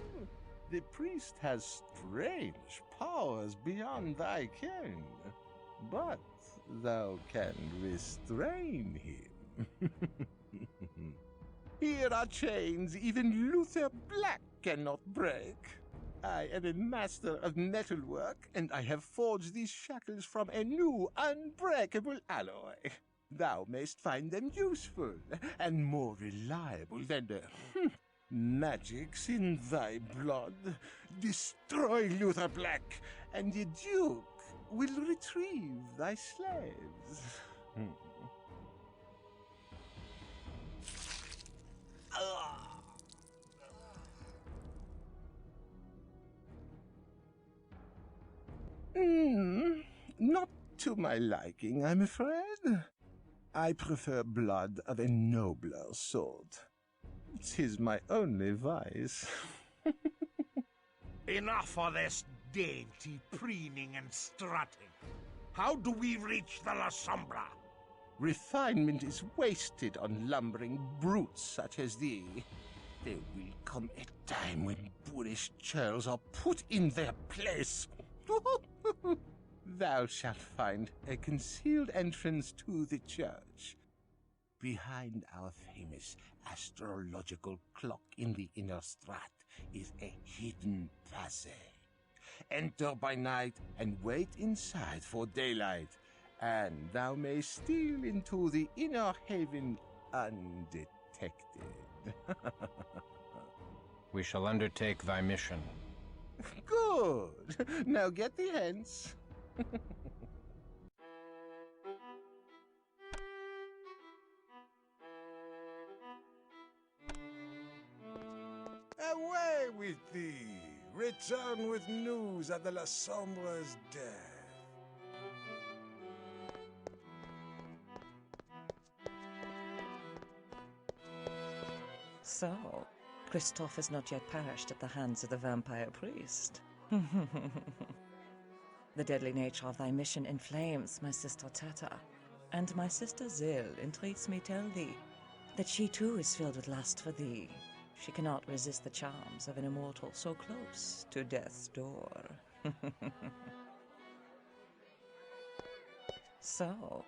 The priest has strange powers beyond thy ken, but thou can restrain him. Here are chains even Luther Black cannot break. I am a master of metalwork, and I have forged these shackles from a new, unbreakable alloy. Thou mayst find them useful, and more reliable than the magics in thy blood. Destroy Luther Black, and the Duke will retrieve thy slaves. Not to my liking, I'm afraid. I prefer blood of a nobler sort. 'Tis my only vice. Enough of this dainty preening and strutting. How do we reach the La Sombra? Refinement is wasted on lumbering brutes such as thee. There will come a time when boorish churls are put in their place. Thou shalt find a concealed entrance to the church. Behind our famous astrological clock in the inner strat is a hidden passage. Enter by night and wait inside for daylight, and thou mayst steal into the inner haven undetected. We shall undertake thy mission. Good. Now get thee hence. Away with thee! Return with news of the La Sombra's death. So, Christof has not yet perished at the hands of the vampire priest. The deadly nature of thy mission inflames my sister Tata, and my sister Zil entreats me tell thee that she too is filled with lust for thee. She cannot resist the charms of an immortal so close to death's door. So...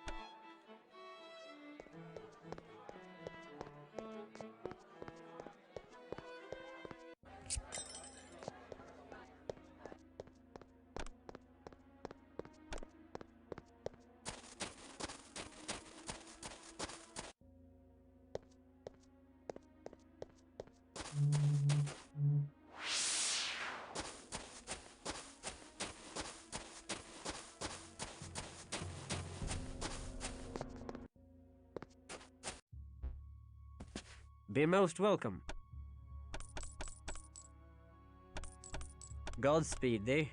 Be most welcome. Godspeed thee.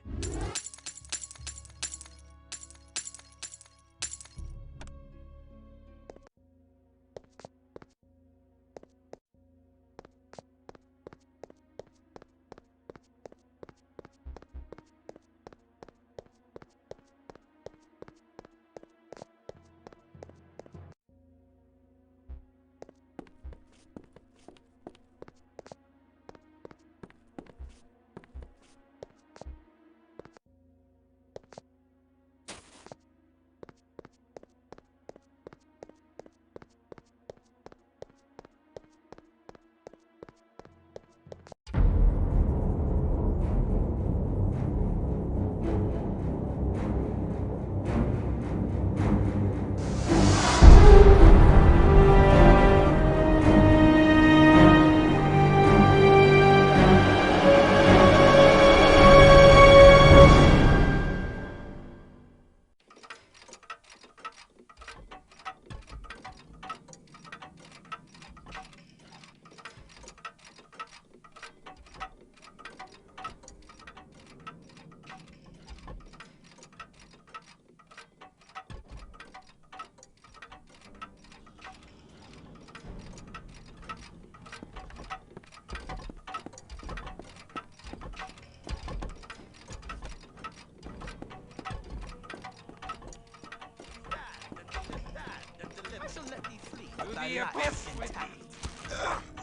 To the abyss with thee!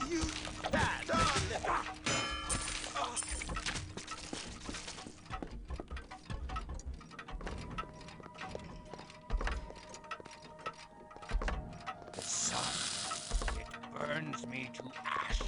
You Stand and deliver! The sun, it burns me to ash.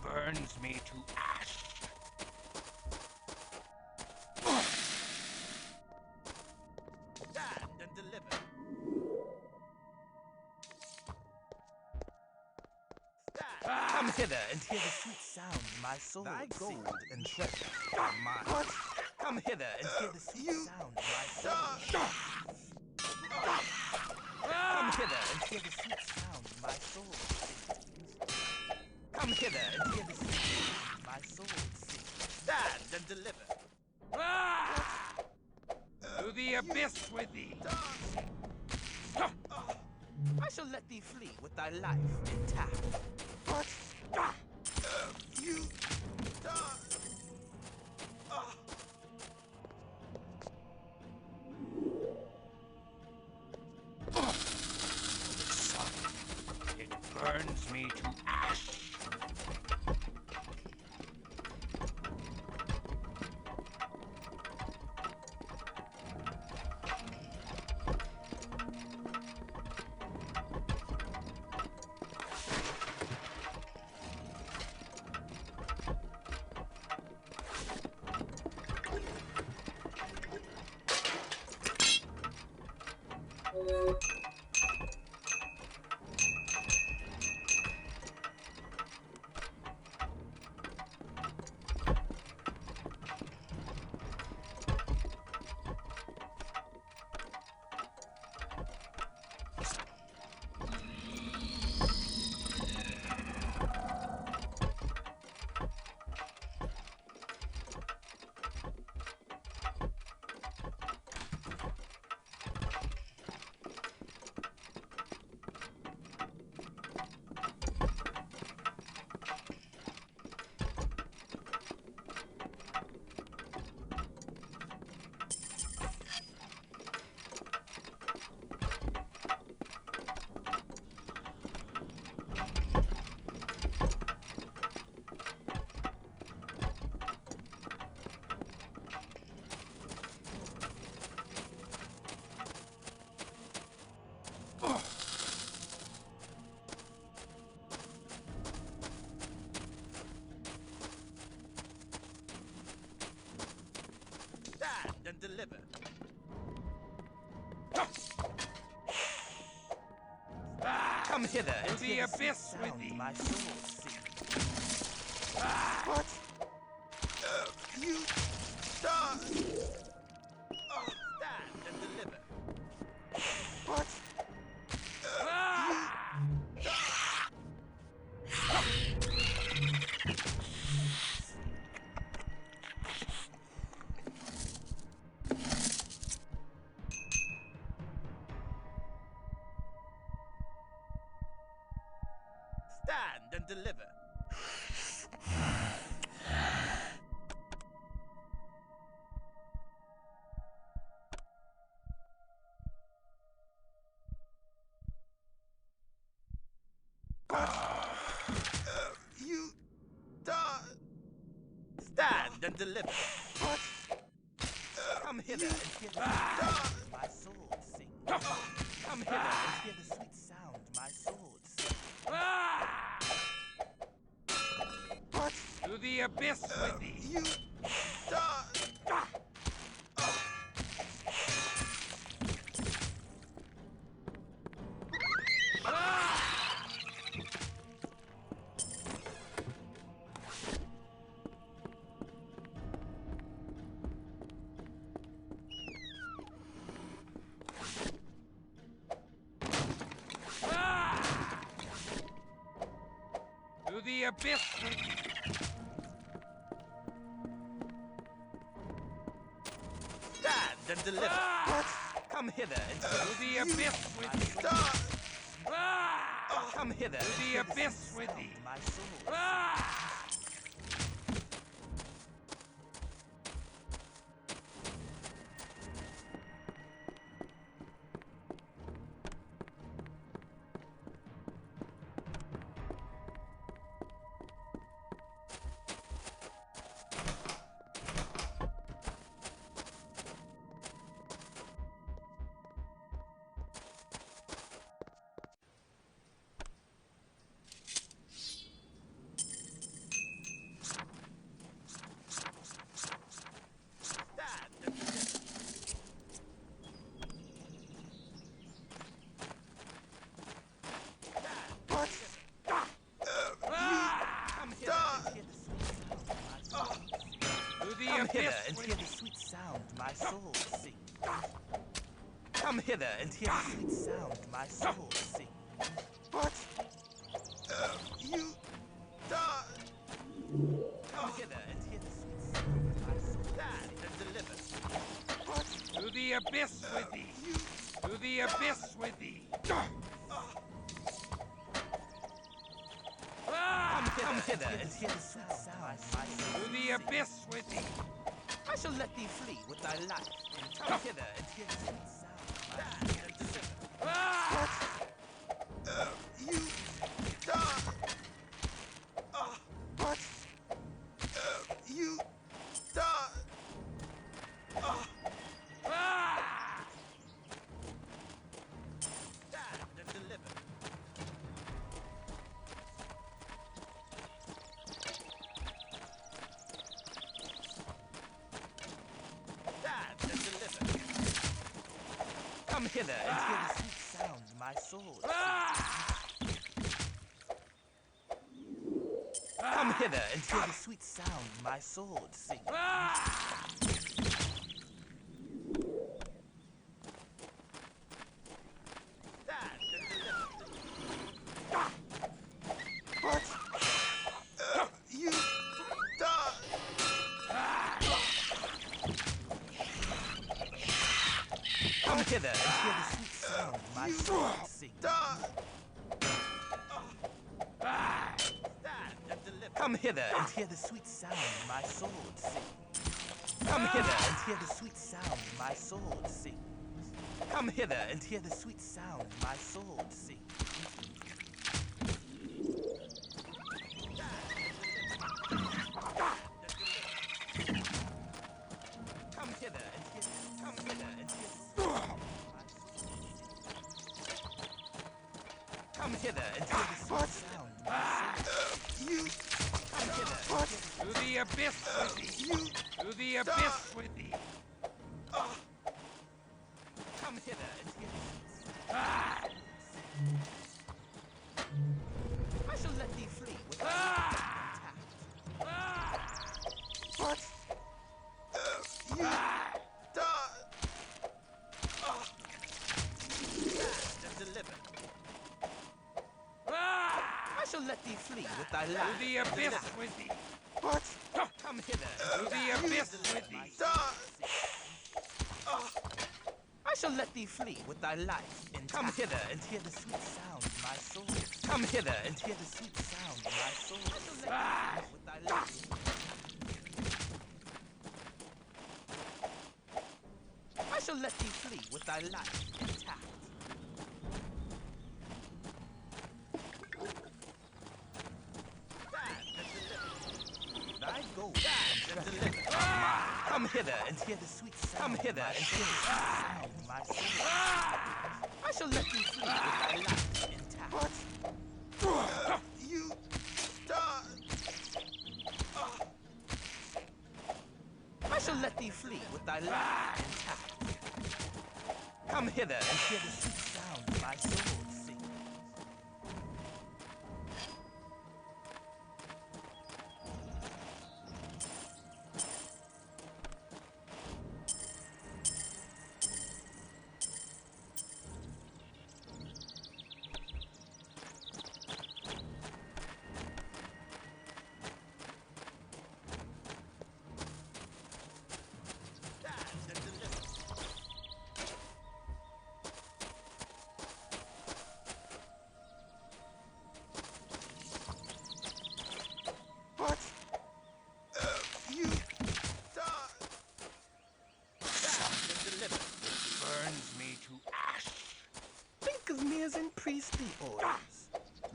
Burns me to ash. Stand and deliver! Stand! come hither and hear the sweet sound my soul Thy gold gold and treasure are mine. What? Come hither and hear the sweet sound my soul. Come hither and hear the sweet sound my soul sings. Come hither and hear the sweet sound my soul sings. Stand and deliver! To the abyss with thee! I shall let thee flee with thy life intact. What? You... Sun, it burns me to ash. And deliver. Come hither and To hear the the sweet abyss with sound thee! my soul sings. What? You... Stand and deliver. What? Stand and deliver. You... Stand and deliver. What? Come hither and hear the sweet sound my soul sings. Come hither and hear the sweet sound my soul sings. What? To the abyss with thee! You... To the abyss with thee! and deliver. What? Come hither and To the abyss with thee. Come hither. To the abyss with thee. My soul. Come hither and hear the sweet sound my soul sings. Come hither and hear the sweet sound my soul sings. What? You die. Come hither and hear the sweet sound my soul stand and deliver. What? To the abyss with thee. To the abyss with thee. Come hither and hear the sweet sound my soul. To the abyss with thee. I shall let thee flee with thy life. Come hither and hear the sweet sound my soul and deliver. What? You die. What? You die. Stand and deliver. Stand and deliver. Come hither and hear the sweet sound my soul sings. Come hither and hear the sweet sound my sword sings. Stand and deliver. What? You die. Come hither and hear the sweet sound my sword sings. Come hither and hear the sweet sound my sword sings. Come hither and hear the sweet sound my sword sings. Come hither and hear the sweet sound my sword sings. Come hither and hear the, come hither and hear the Come hither and hear the sweet sound my sword. You come hither. What? To the abyss with thee. You to the abyss with thee. Come hither and hear the I shall let thee flee with thy intact. What? You die. Stand and deliver. I shall let thee flee with thy life. To the abyss with thee. What? Come hither. To the abyss with thee. I shall let thee flee with thy life. Come hither and hear the sweet sound my soul. Come hither and hear the sweet sound my soul. I shall let thee flee with thy life. I shall let thee flee with thy life intact. Thy gold and deliver. Come hither and hear the sweet sound. Come hither and hear the sweet sound, my soul. I shall let thee flee with thy life intact. What? You die. I shall let thee flee with thy life intact. Come hither and hear the sweet sound, my soul sings.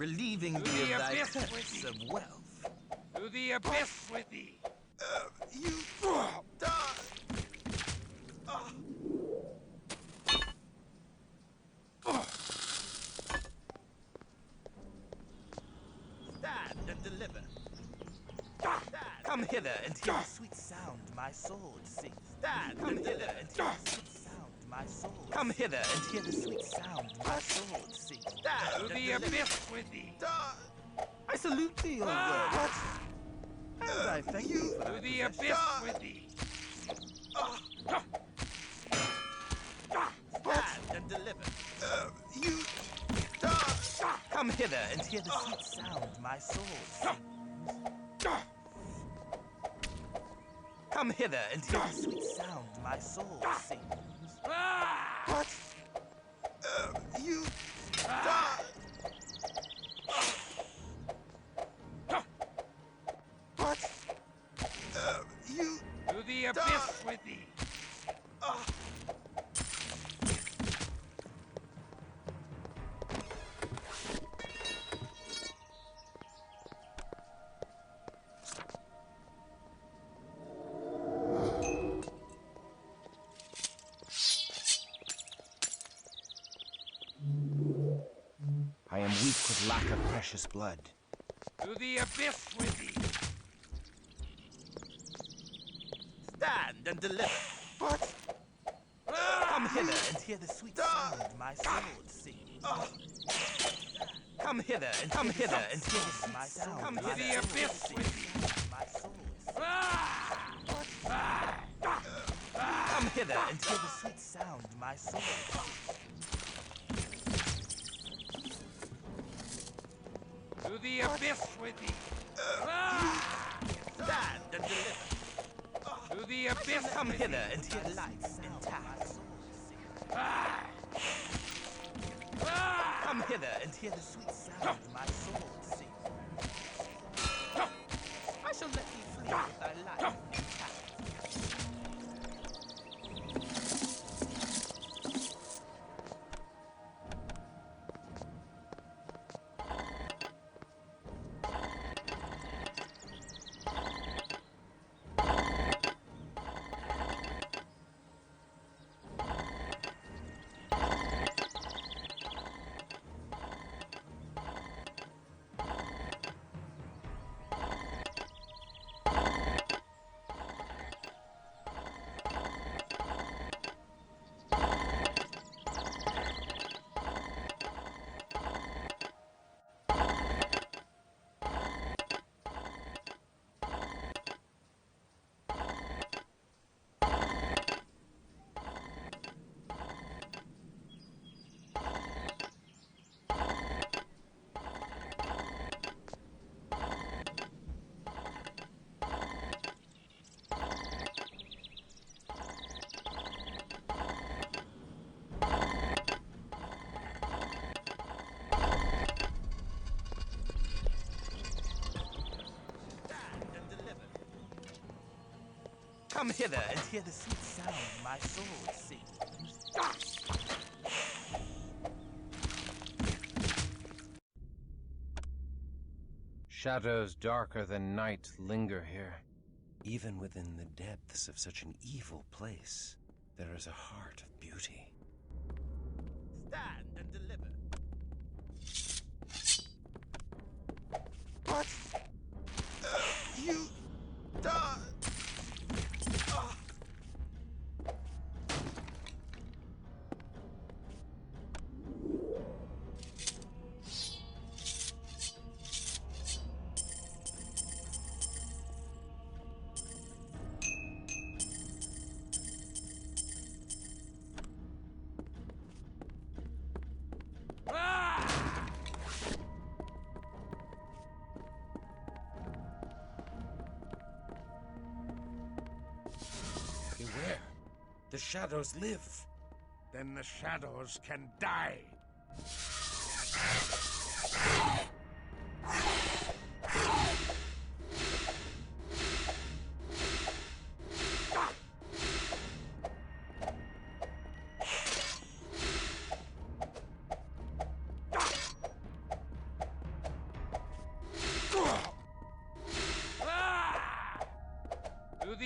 relieving thee of thy curse of wealth. To the abyss with thee! You die! Stand and deliver. Come hither and hear the sweet sound my sword sings. Stand and deliver and hear the sweet sound my sword. Come hither and hear the sweet sound my sword sings. Stand to the abyss with thee! I salute thee, O Lord. And I thank you for to the abyss with thee! Stand and deliver. You come hither and hear the sweet sound my sword sings. Come hither and hear the sweet sound my soul sings. What? You die! What? You to the abyss with thee! I am weak with lack of precious blood. To the abyss with thee! Stand and deliver. What? Come hither and hear the sweet sound my sword sings. Come hither and hear the sweet my sound. Come to the abyss with thee! My soul. Come hither and hear the sweet sound my soul. To the abyss with thee! Stand and deliver. To the abyss Come with hither thee! and hear the lights intact. Come hither and hear the sweet sound my soul sings. I shall let thee flee with thy life intact. Come hither and hear the sweet sound my sword sings. Shadows darker than night linger here. Even within the depths of such an evil place, there is a heart of beauty. Stand and deliver. What? You die! Beware! The shadows live! Then the shadows can die!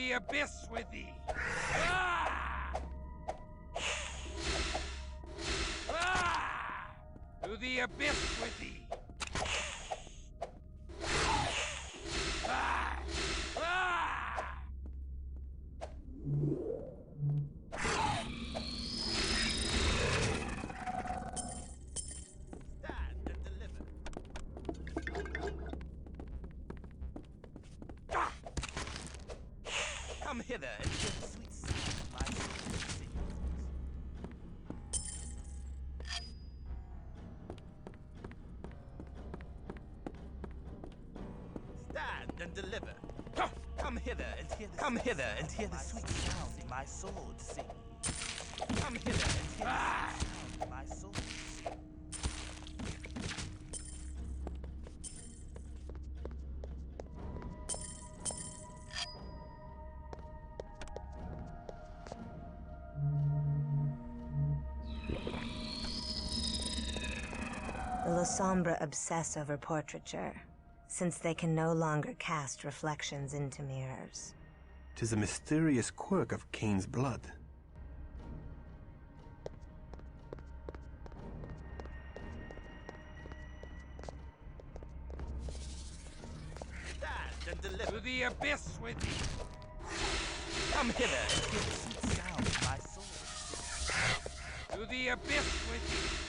the abyss with thee! Ah! Ah! To the abyss with thee! Ah! Ah! Stand and deliver. Come hither and hear the sweet sound of my soul sing. Stand and deliver. Come hither and hear the sweet sound my sword sings. Come hither and hear the sweet sound my sword sings. The La Sombre obsess over portraiture, since they can no longer cast reflections into mirrors. 'Tis a mysterious quirk of Cain's blood. Stand and deliver. To the abyss with thee! Come hither and hear the sweet sound of my sword. To the abyss with thee!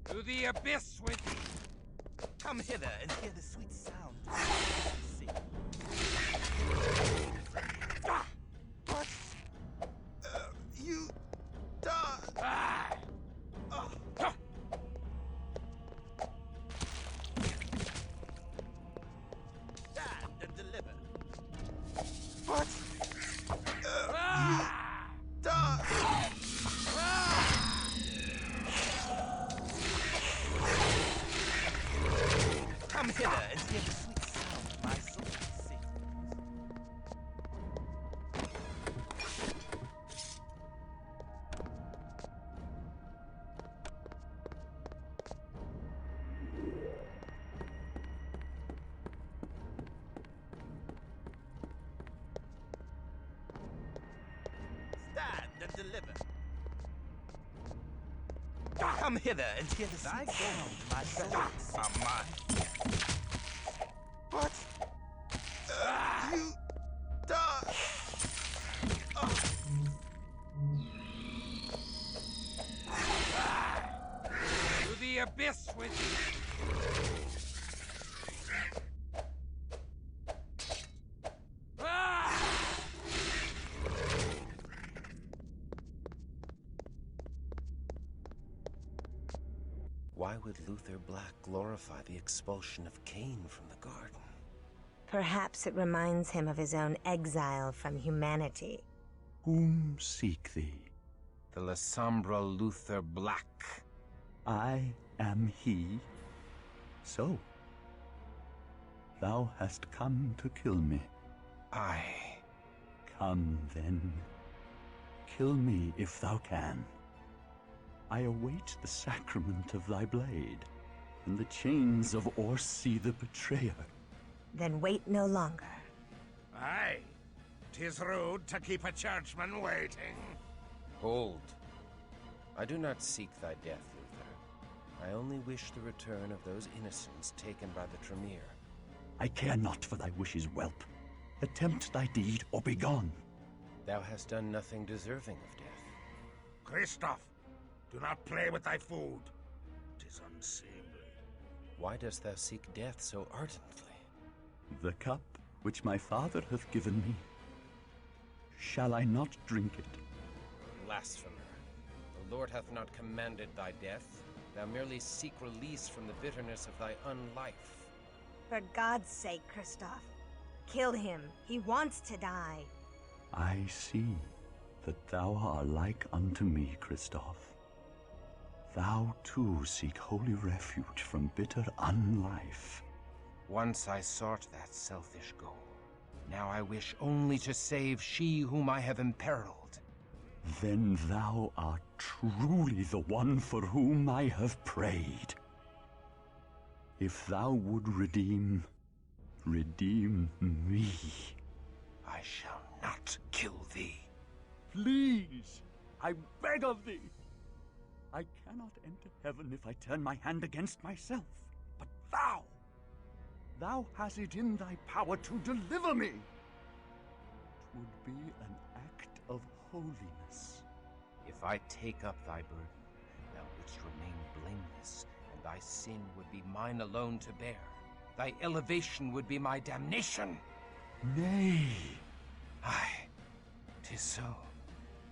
To the abyss with thee! Come hither and hear the sweet sound of my sing. What? You die! Ah! Stand and deliver. What? Ah! You die! Come hither and hear the sweet sound of my sword sing. Stand and deliver. Come hither and hear the sweet sound of my sword sing. What? You die! To the abyss with thee! Ah! Why would Luther Black glorify the expulsion of Cain from the garden? Perhaps it reminds him of his own exile from humanity. Whom seek thee? The La Sombre Luther Black. I am he. So, thou hast come to kill me. Aye. Come then. Kill me if thou can. I await the sacrament of thy blade, and the chains of Orsi the betrayer. Then wait no longer. Aye. 'Tis rude to keep a churchman waiting. Hold. I do not seek thy death, Luther. I only wish the return of those innocents taken by the Tremere. I care not for thy wishes, whelp. Attempt thy deed or be gone. Thou hast done nothing deserving of death. Christof, do not play with thy food. 'Tis unseemly. Why dost thou seek death so ardently? The cup which my father hath given me, shall I not drink it? Blasphemer. The Lord hath not commanded thy death. Thou merely seek release from the bitterness of thy unlife. For God's sake, Christof, kill him. He wants to die. I see that thou art like unto me, Christof. Thou too seek holy refuge from bitter unlife. Once I sought that selfish goal. Now I wish only to save she whom I have imperiled. Then thou art truly the one for whom I have prayed. If thou would redeem me. I shall not kill thee. Please, I beg of thee. I cannot enter heaven if I turn my hand against myself. But thou hast it in thy power to deliver me. 'Twould be an act of holiness. If I take up thy burden, thou wouldst remain blameless, and thy sin would be mine alone to bear. Thy elevation would be my damnation. Nay. Aye, 'tis so.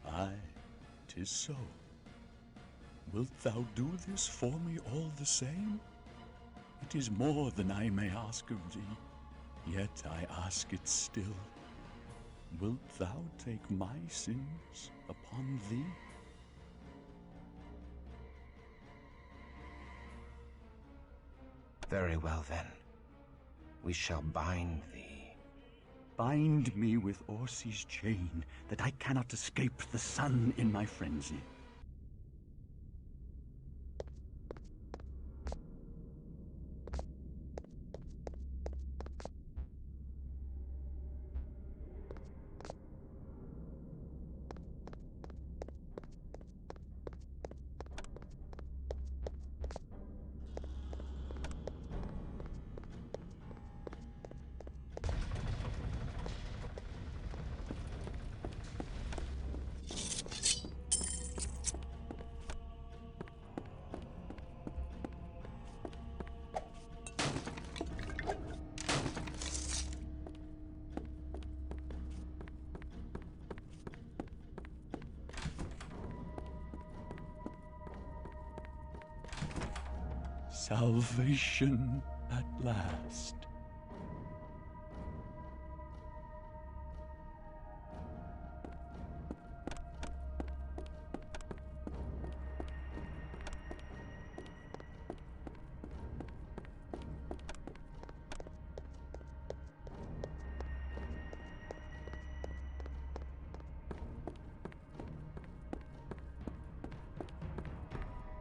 Aye, 'tis so. Wilt thou do this for me all the same? It is more than I may ask of thee, yet I ask it still. Wilt thou take my sins upon thee? Very well, then. We shall bind thee. Bind me with Orsi's chain, that I cannot escape the sun in my frenzy. Salvation at last.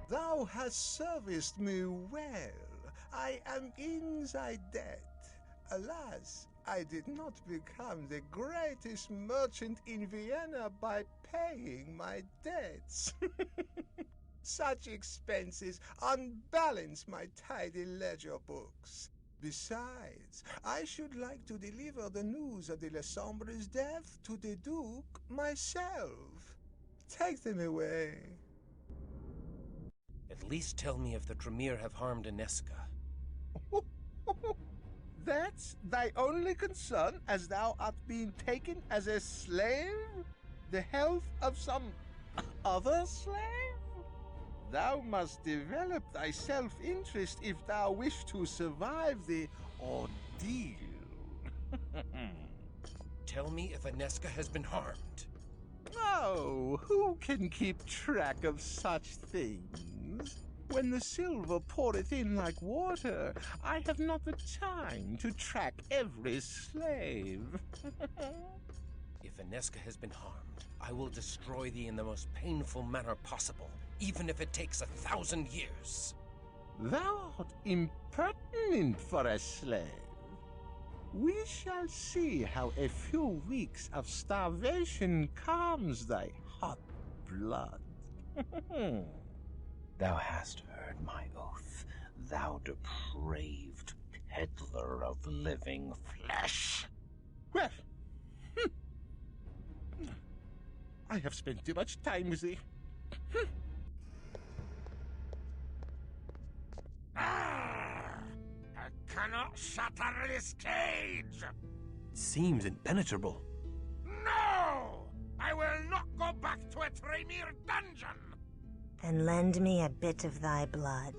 Thou hast serviced me well. I am in thy debt. Alas, I did not become the greatest merchant in Vienna by paying my debts. Such expenses unbalance my tidy ledger books. Besides, I should like to deliver the news of the Lessombre's death to the Duke myself. Take them away. At least tell me if the Tremere have harmed Inesca. That's thy only concern, as thou art being taken as a slave? The health of some other slave? Thou must develop thy self-interest if thou wish to survive the ordeal. Tell me if Inesca has been harmed. Oh, who can keep track of such things? When the silver poureth in like water, I have not the time to track every slave. If Inesca has been harmed, I will destroy thee in the most painful manner possible, even if it takes 1,000 years. Thou art impertinent for a slave. We shall see how a few weeks of starvation calms thy hot blood. Thou hast heard my oath, thou depraved peddler of living flesh. Well, I have spent too much time with thee. I cannot shatter this cage! It seems impenetrable. No! I will not go back to a Tremere dungeon! Then lend me a bit of thy blood.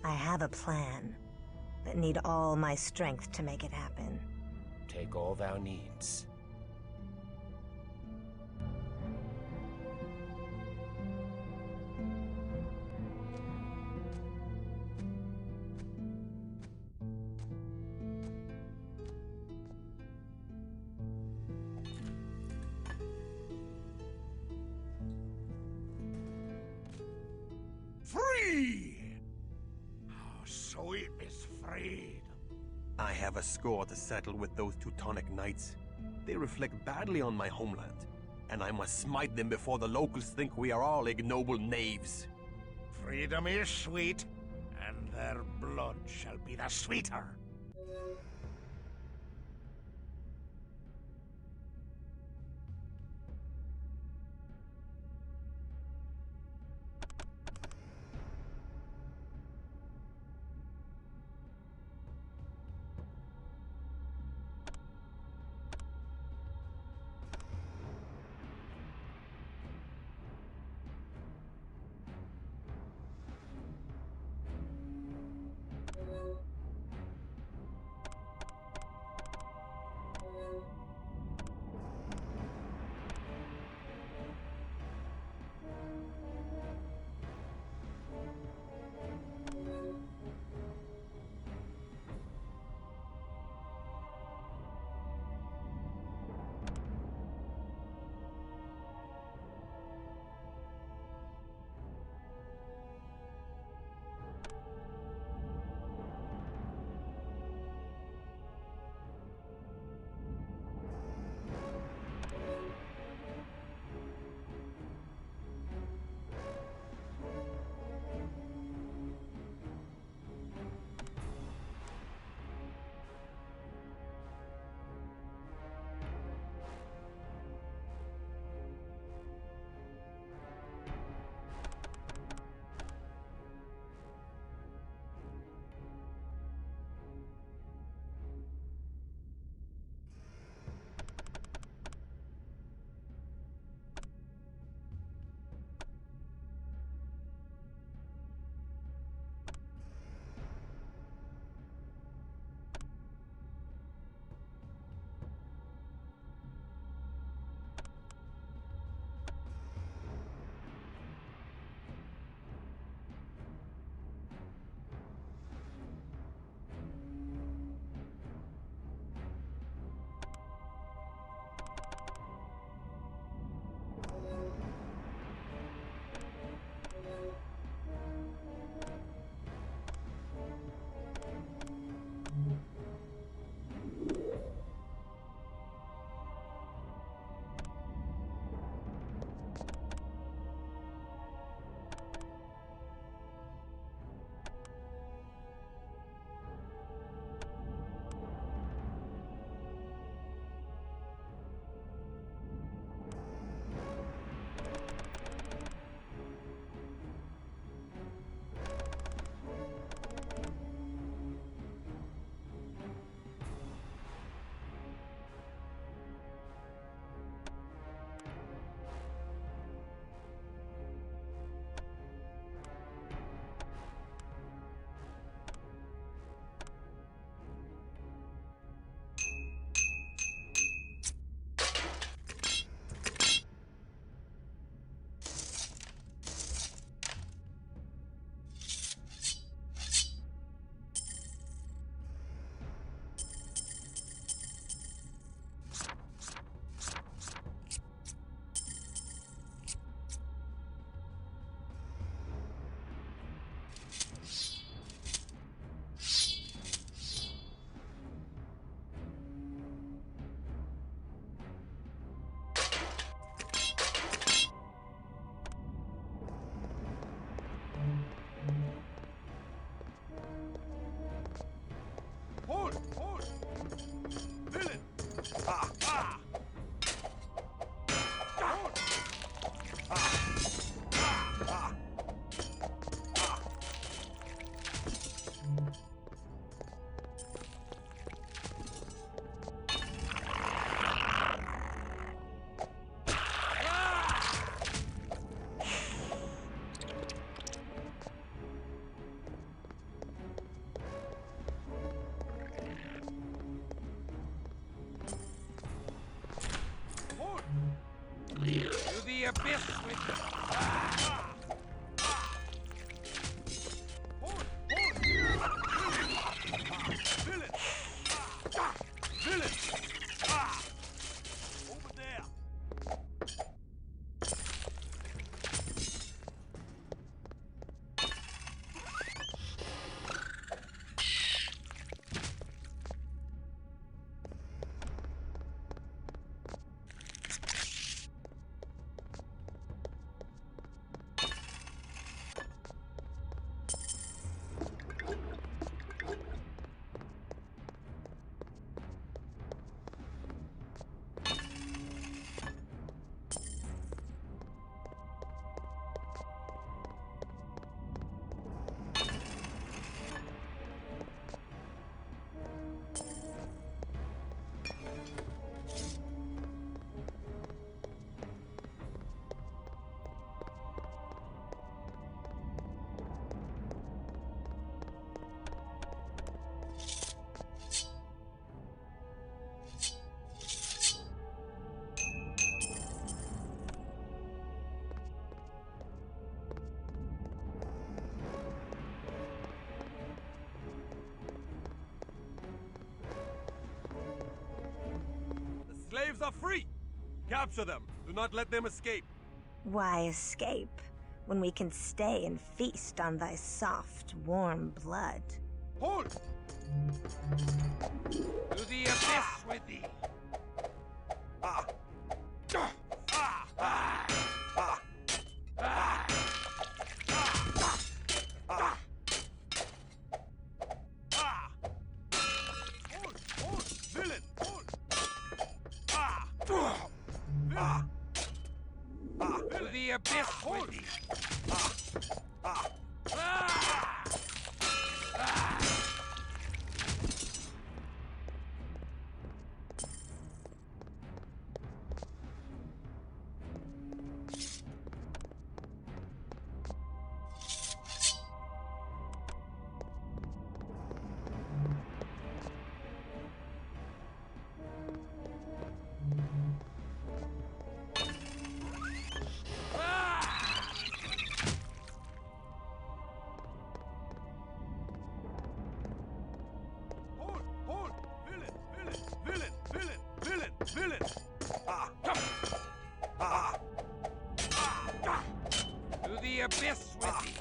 I have a plan, but need all my strength to make it happen. Take all thou needs. free! Oh, so it is freedom. I have a score to settle with those Teutonic knights. They reflect badly on my homeland, and I must smite them before the locals think we are all ignoble knaves. Freedom is sweet, and their blood shall be the sweeter. To the abyss with you! Villain! Villain! Over there! prisoners are free! Capture them! Do not let them escape! Why escape, when we can stay and feast on thy soft, warm blood? Hold! To the abyss with thee! To the abyss with thee! Villain! To the abyss with thee!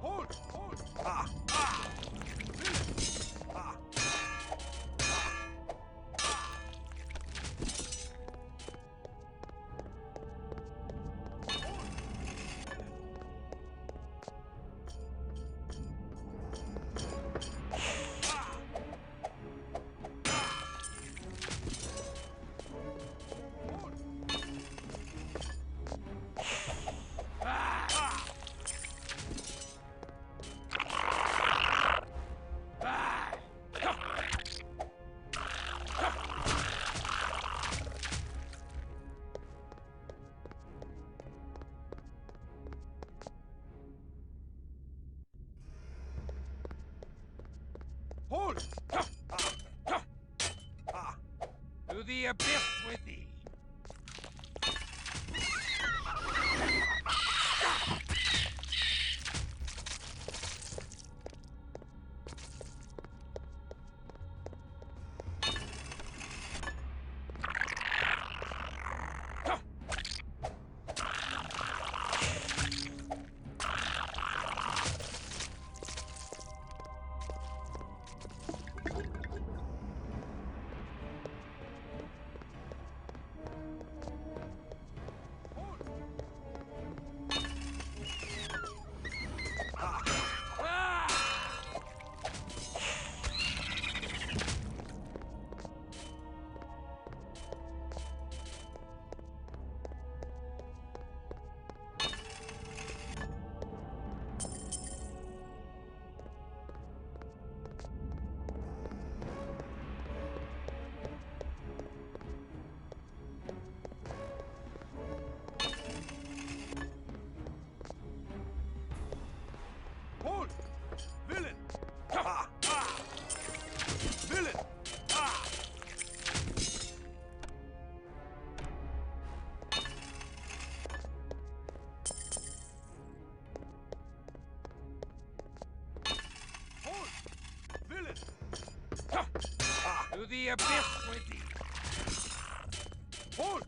Hold! Hold! To the abyss with thee! the abyss with thee! Hold!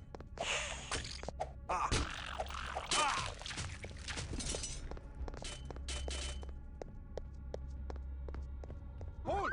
Hold!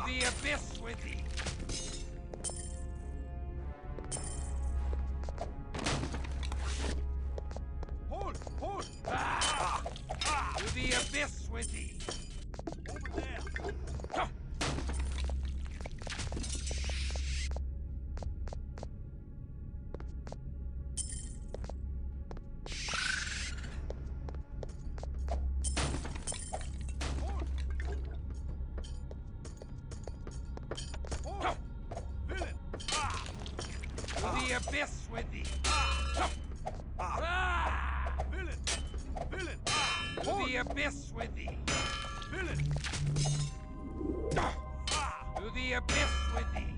The abyss with thee! Hold! Hold! To the abyss with thee! Over there! The abyss with thee! Villain! Villain! To the abyss with thee! Villain! To the abyss with thee!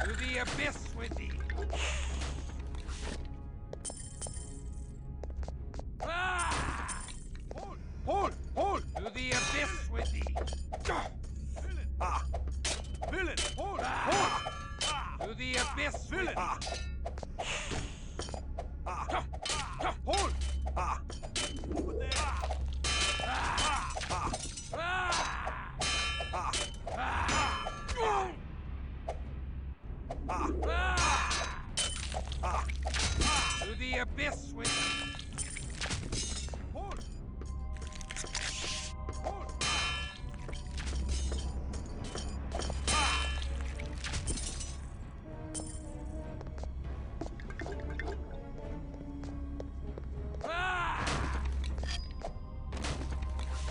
To the abyss with thee! Hold! Hold! Hold! To the abyss with thee! Villain! Villain! Hold! Hold! To the abyss with thee! Hold! Over there! To the abyss with thee! Hold! Hold!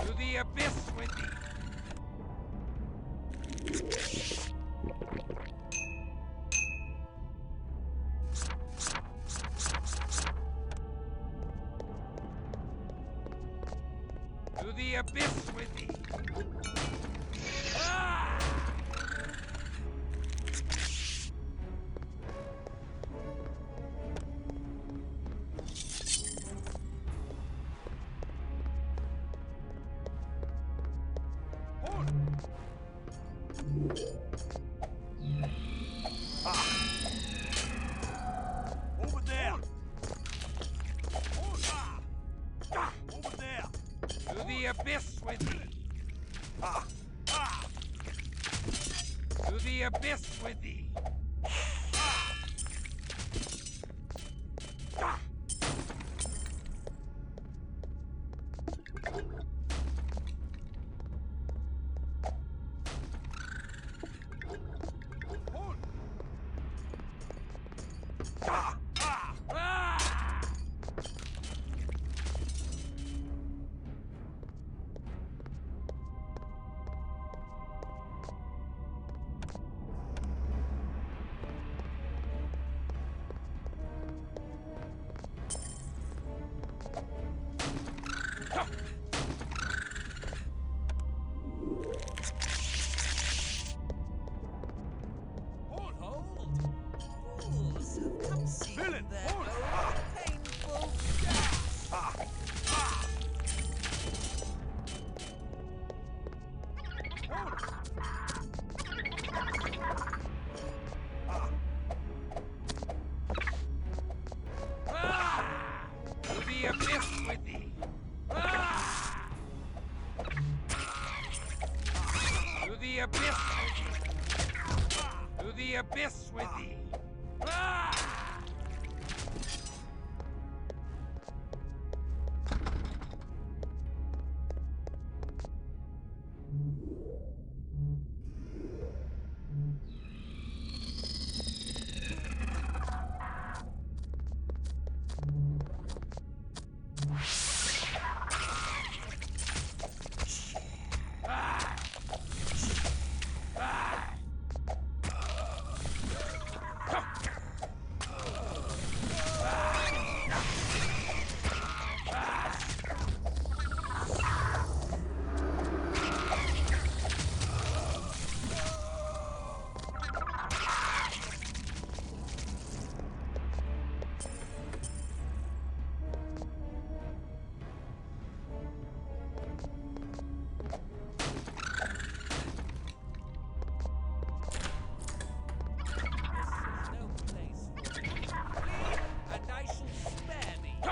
To the abyss with thee! To the abyss with thee! Hold! Over there! Hold! Over there! To the abyss with thee! To the abyss with thee! Villain, hold! Painful death! To the abyss with thee! To the abyss with thee! To the abyss with thee! And I shall spare thee.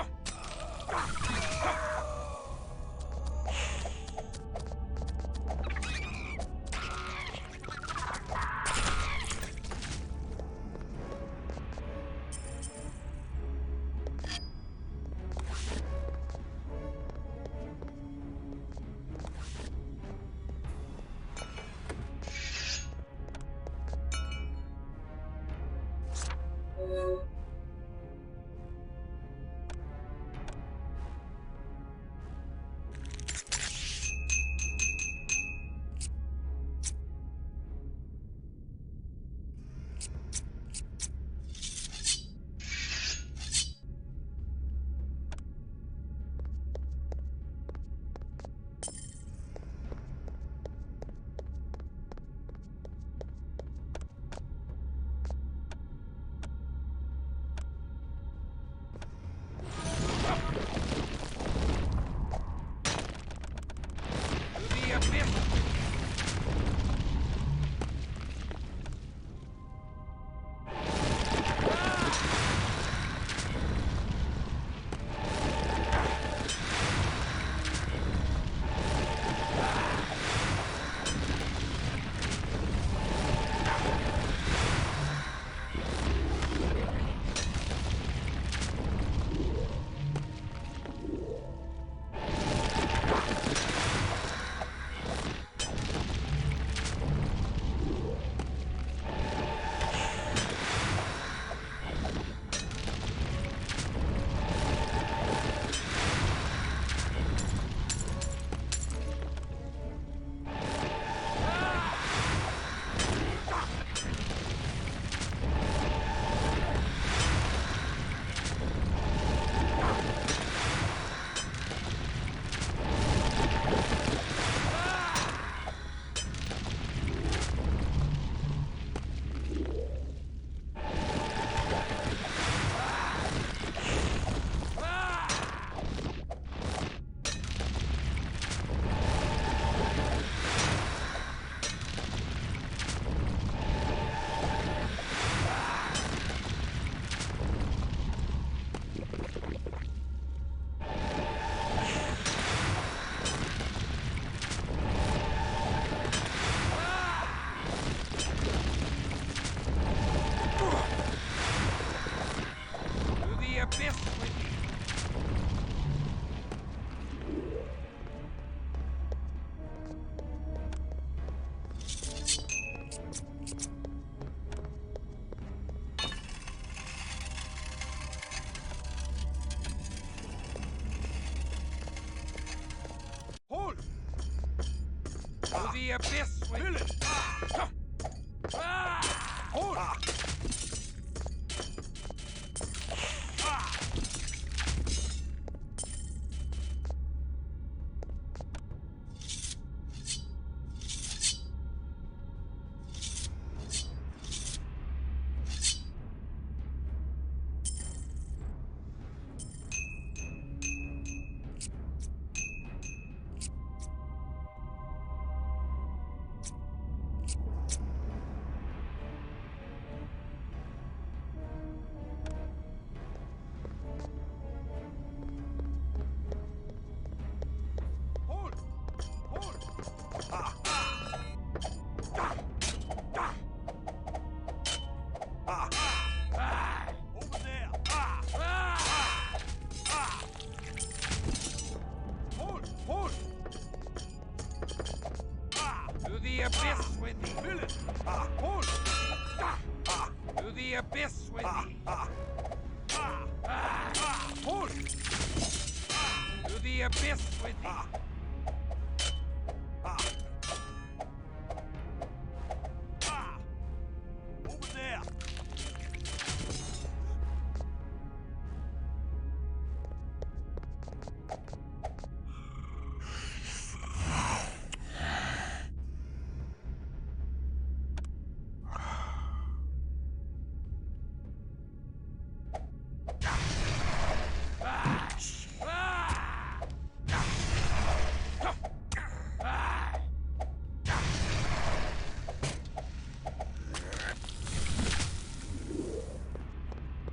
the abyss with me!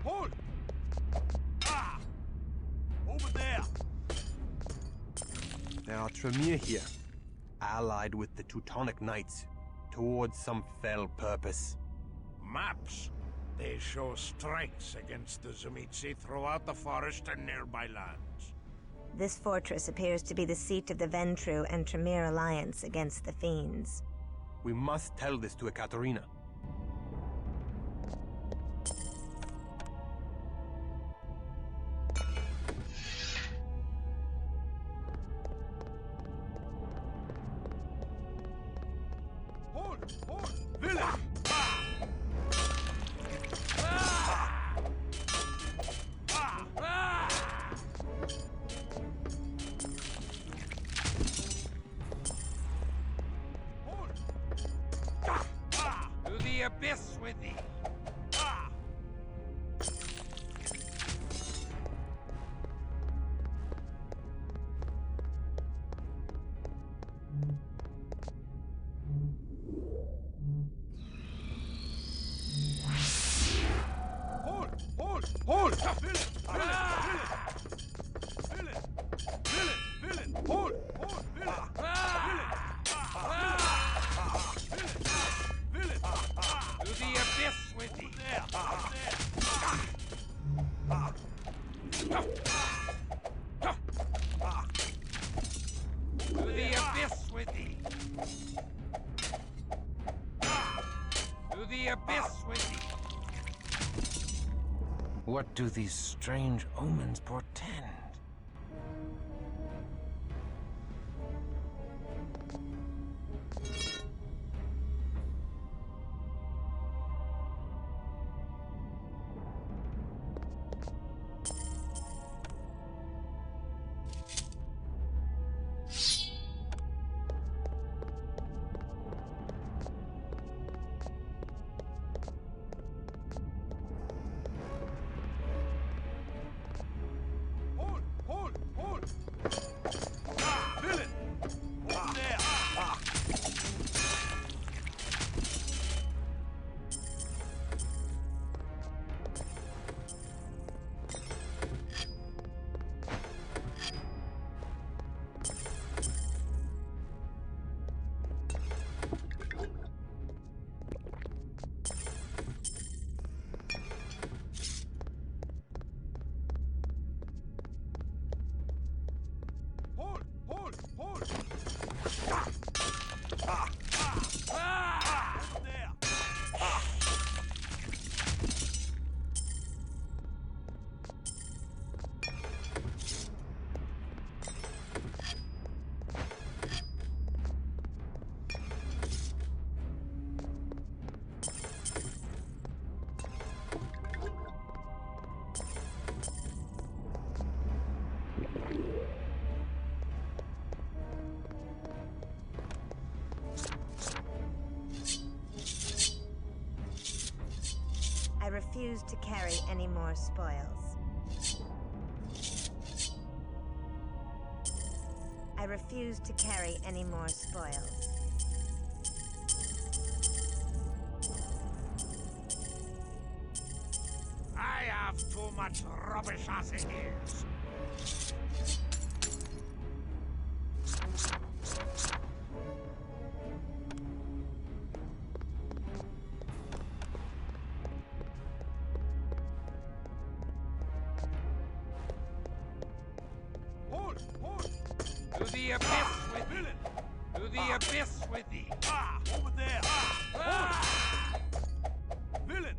Hold! There are Tremere here, allied with the Teutonic Knights, towards some fell purpose. Maps. They show strikes against the Zumitsi throughout the forest and nearby lands. This fortress appears to be the seat of the Ventru and Tremere alliance against the Fiends. We must tell this to Ekaterina. Abyss with thee! Hold! Hold! Hold! Villain! Villain! Villain! Villain! Hold! Hold! Villain! Villain! To the abyss with thee! To the abyss with thee! To the abyss with thee! What do these strange omens portend? refuse to carry any more spoils. I refuse to carry any more spoils. I have too much rubbish as it is. Hold! To the abyss with thee! To the abyss with thee! Ah! Over there! Ah! Villain!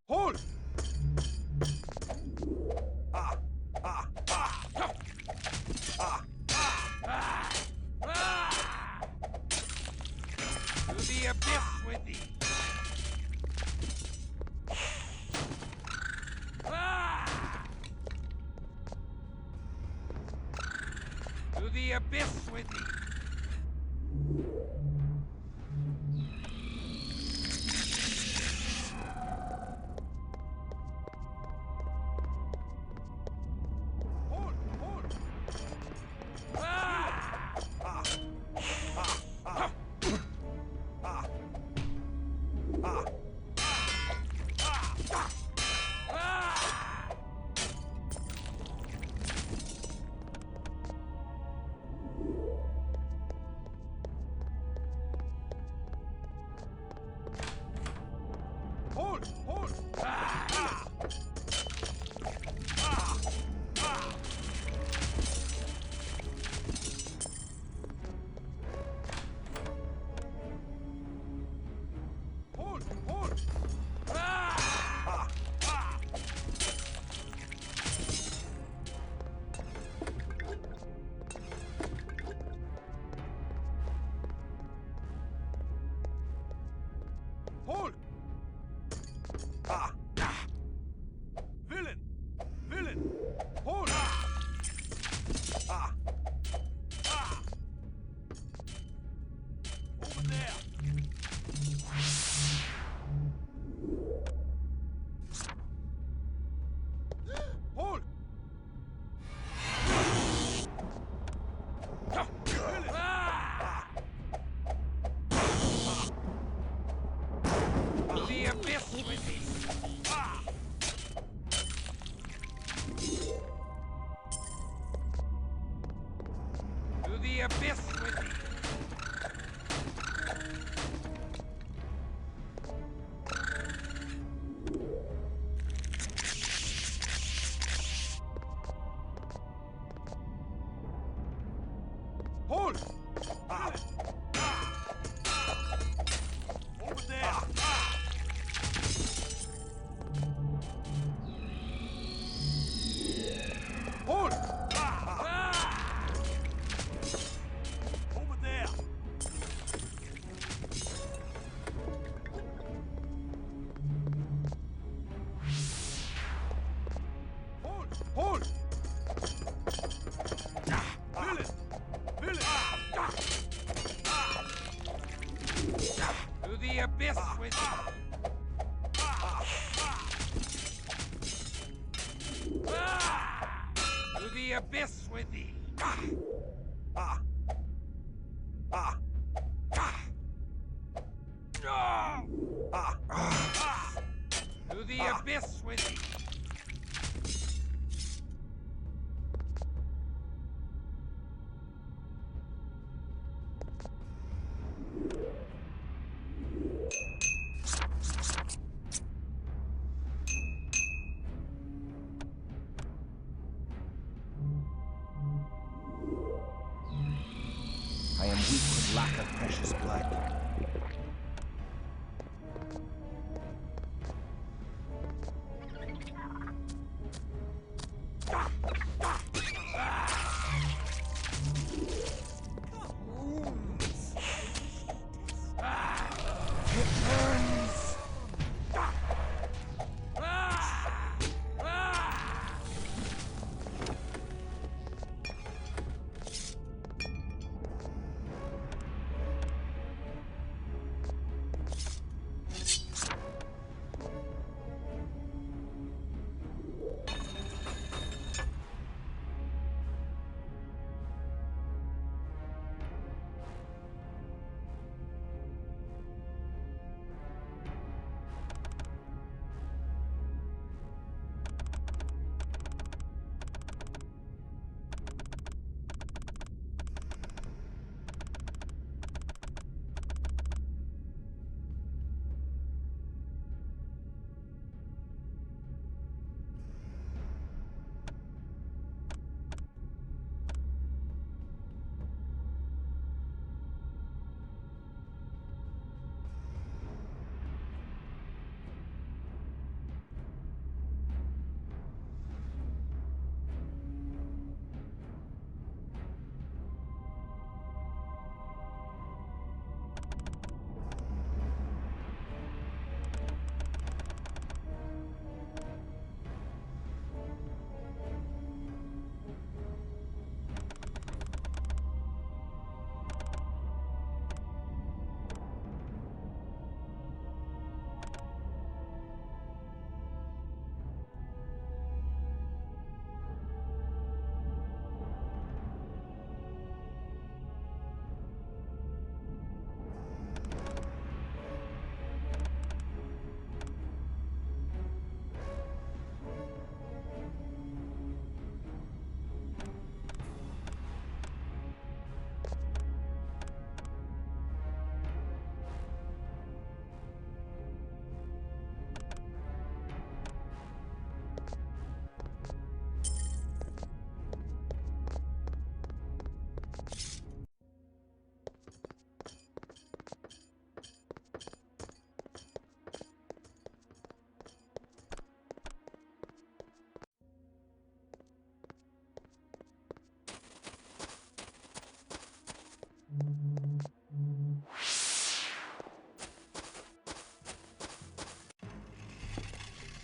Hold! To the abyss with thee! To the abyss with thee! Hold! Villain! Villain! Hold! Over there! Hold! The abyss with thee! To the abyss with thee! Hold! the abyss with thee! To the abyss with thee! To the abyss with thee! I am weak with lack of precious blood.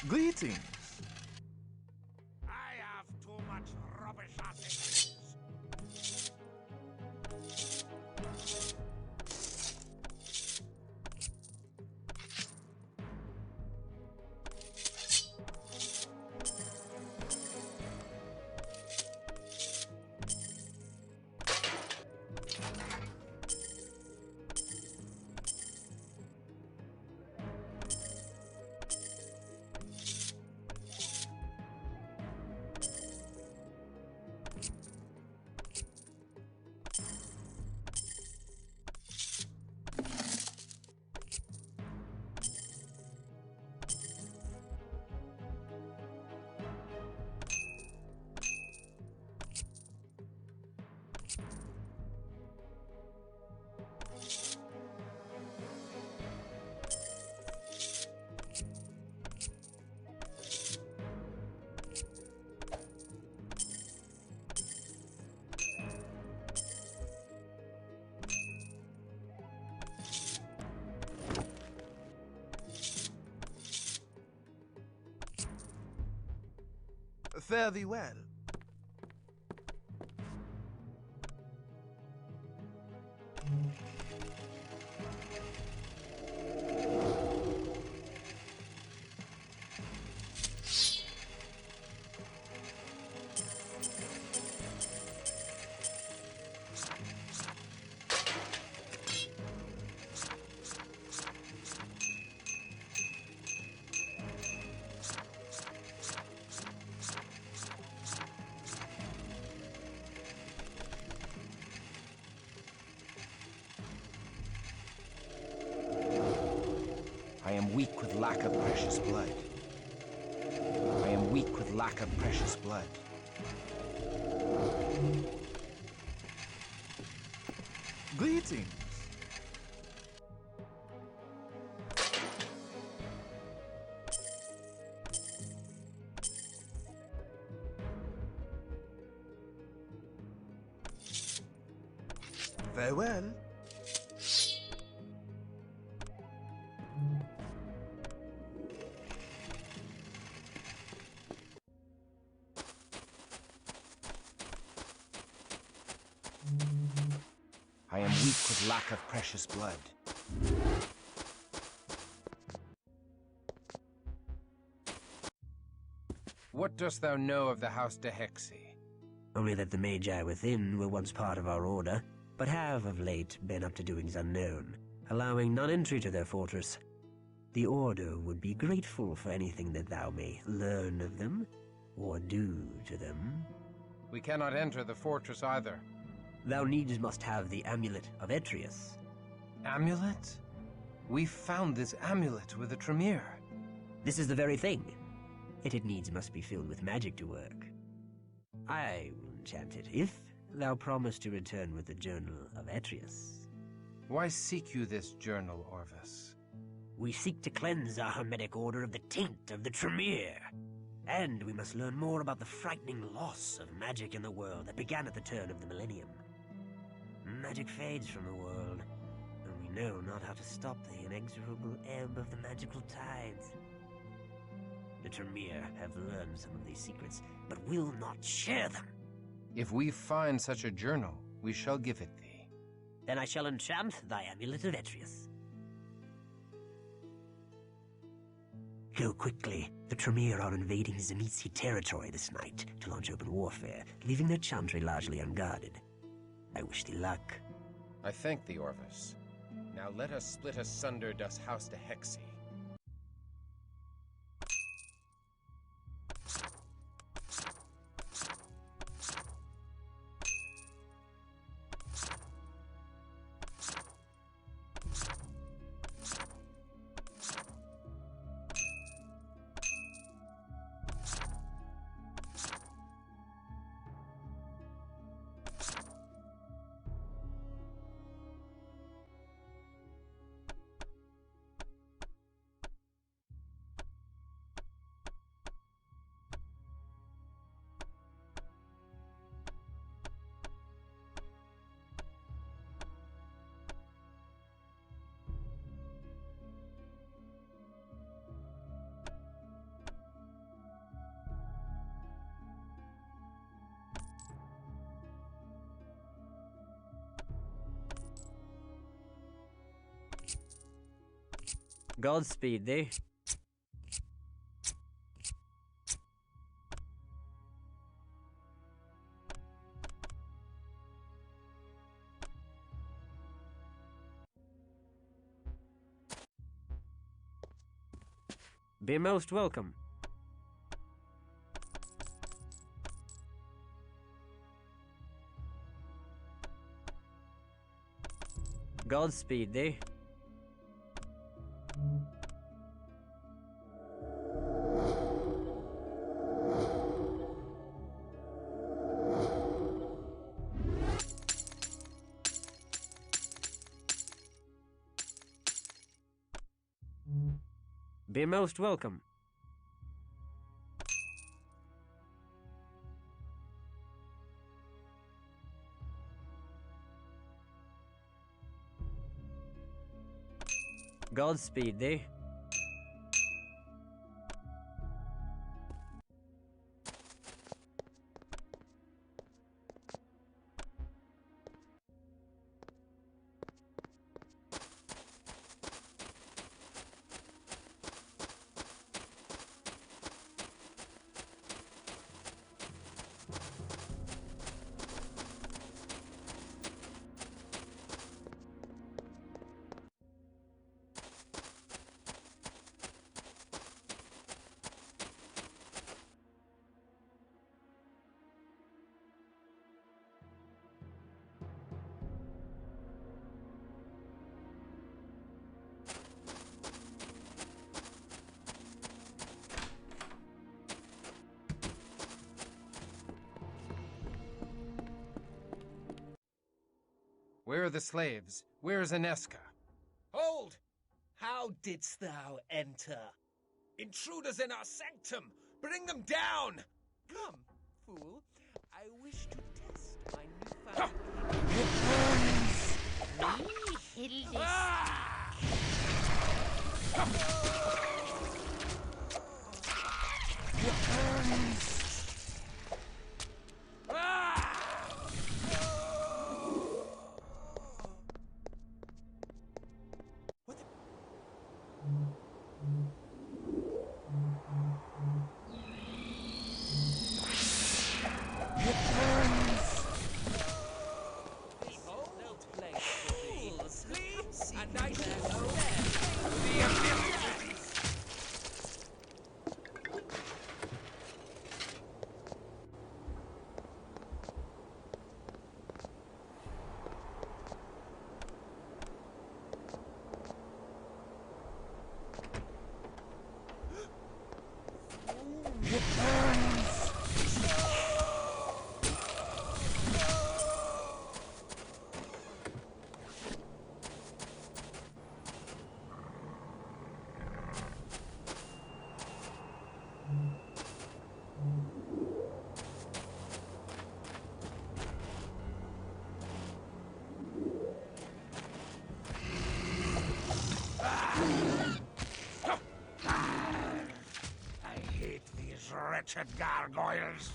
Greetings. I have too much rubbish as it is. Fare thee well. am weak with lack of precious blood. I am weak with lack of precious blood. Greetings. Farewell. I am weak with lack of precious blood. What dost thou know of the House de Hexy? Only that the Magi within were once part of our order, but have of late been up to doings unknown, allowing none entry to their fortress. The Order would be grateful for anything that thou may learn of them, or do to them. We cannot enter the fortress either. Thou needs must have the Amulet of Etrius. Amulet? We found this amulet with the Tremere. This is the very thing. It needs must be filled with magic to work. I will enchant it, if thou promise to return with the Journal of Etrius. Why seek you this journal, Orvis? We seek to cleanse our hermetic order of the taint of the Tremere. And we must learn more about the frightening loss of magic in the world that began at the turn of the millennium. Magic fades from the world, and we know not how to stop the inexorable ebb of the magical tides. The Tremere have learned some of these secrets, but will not share them. If we find such a journal, we shall give it thee. Then I shall enchant thy Amulet of Etrius. Go quickly. The Tremere are invading Zenitsi territory this night to launch open warfare, leaving their chantry largely unguarded. I wish thee luck. I thank thee, Orvis. Now let us split asunder das House de Hexy. Godspeed thee. Be most welcome. Godspeed thee. Be most welcome. Godspeed thee. Where are the slaves? Where is Inesca? Hold! How didst thou enter? Intruders in our sanctum! Bring them down! Come, fool. I wish to test my newfound and I shall know the abyss. Wretched gargoyles!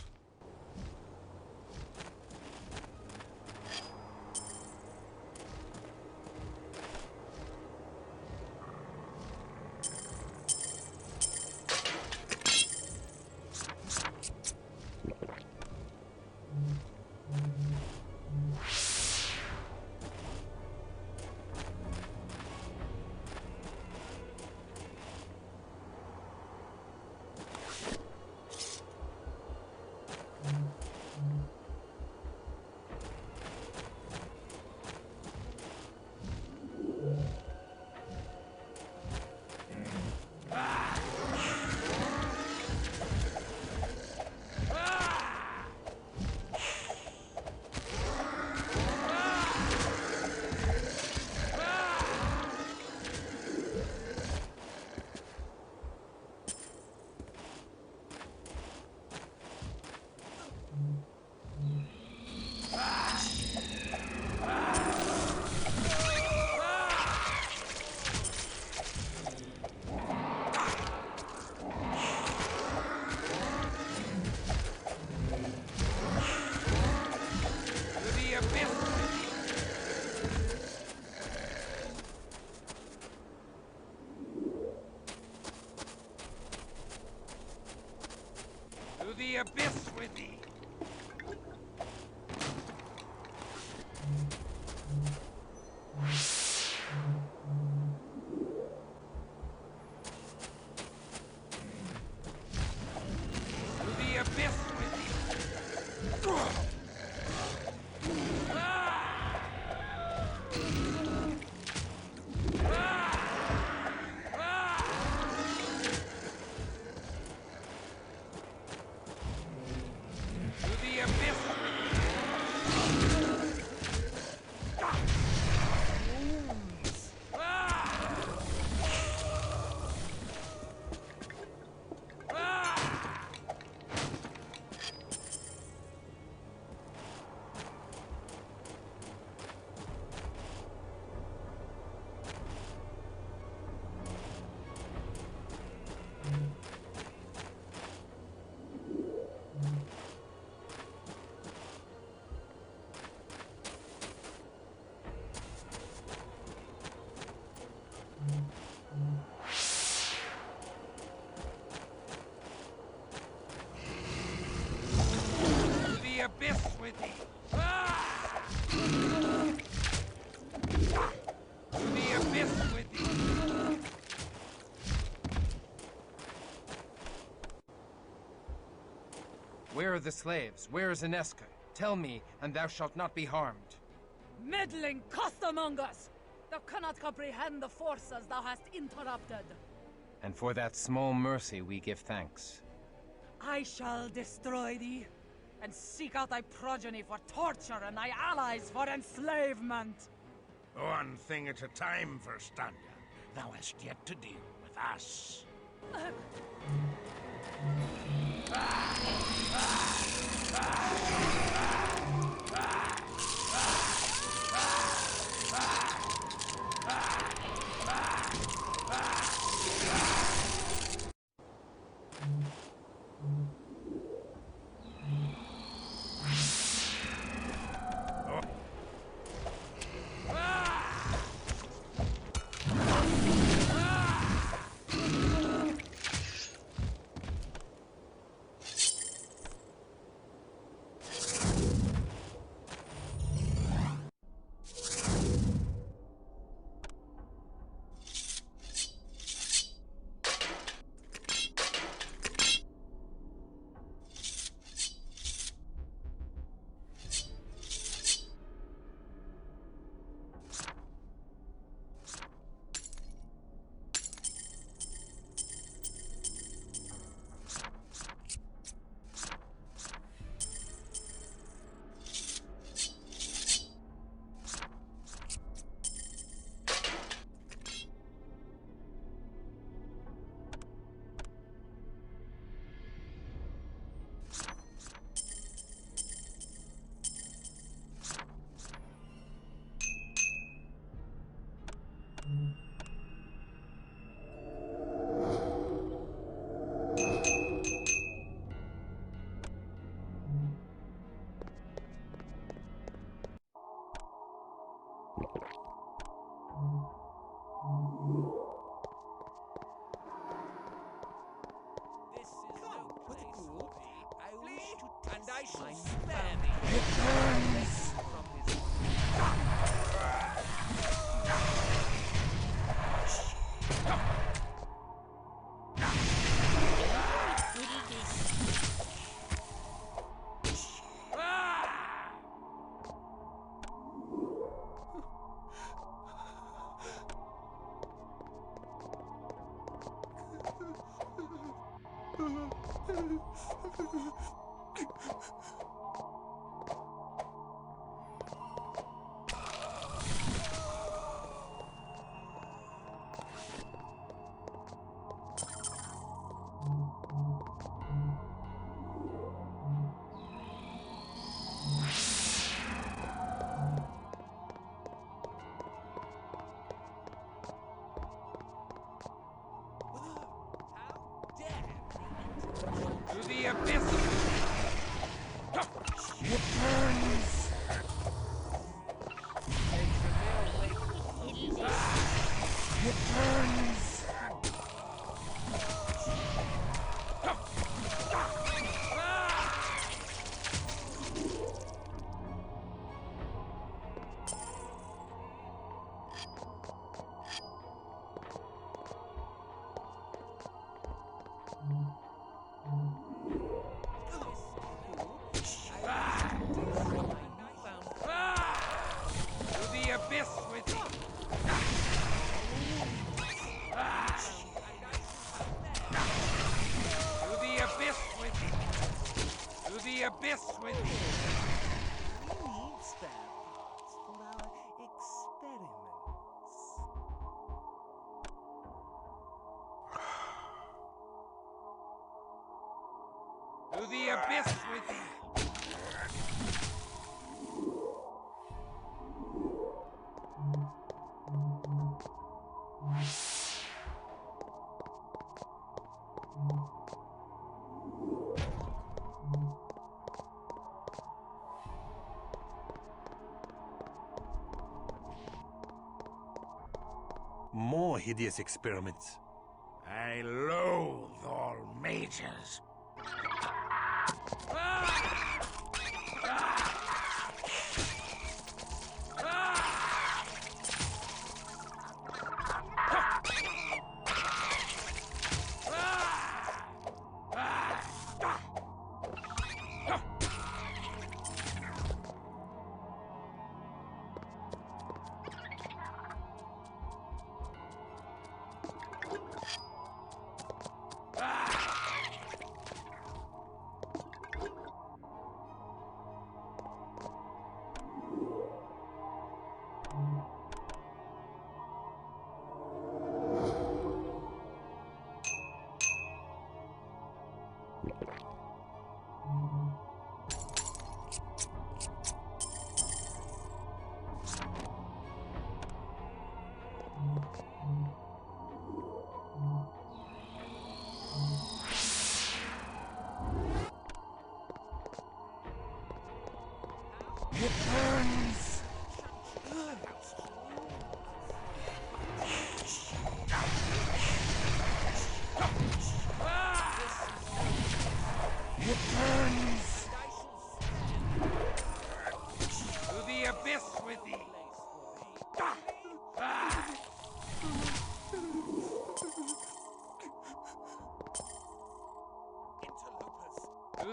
The abyss with thee! To the abyss with thee! Abyss with thee! To the abyss with thee! Where are the slaves? Where is Inesca? Tell me, and thou shalt not be harmed. Meddling costermongers! Thou cannot comprehend the forces thou hast interrupted. And for that small mercy we give thanks. I shall destroy thee, and seek out thy progeny for torture and thy allies for enslavement. One thing at a time, Verstanda. Thou hast yet to deal with us. And I shall spare thee. It burns! To the abyss! It burns! It burns! To the abyss with thee! To the abyss with thee! To the abyss with thee! We need spare parts for our experiments. To the abyss with thee! More hideous experiments. I loathe all mages.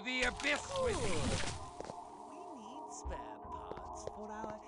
To the abyss with thee! We need spare parts for our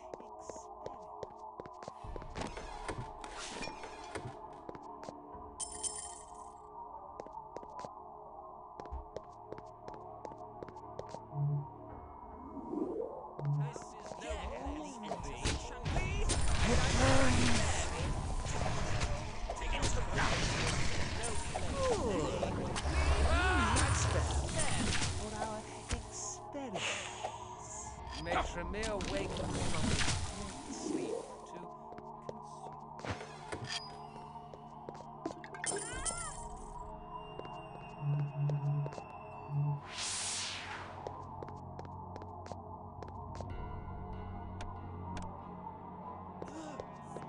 May Tremere waken from his great sleep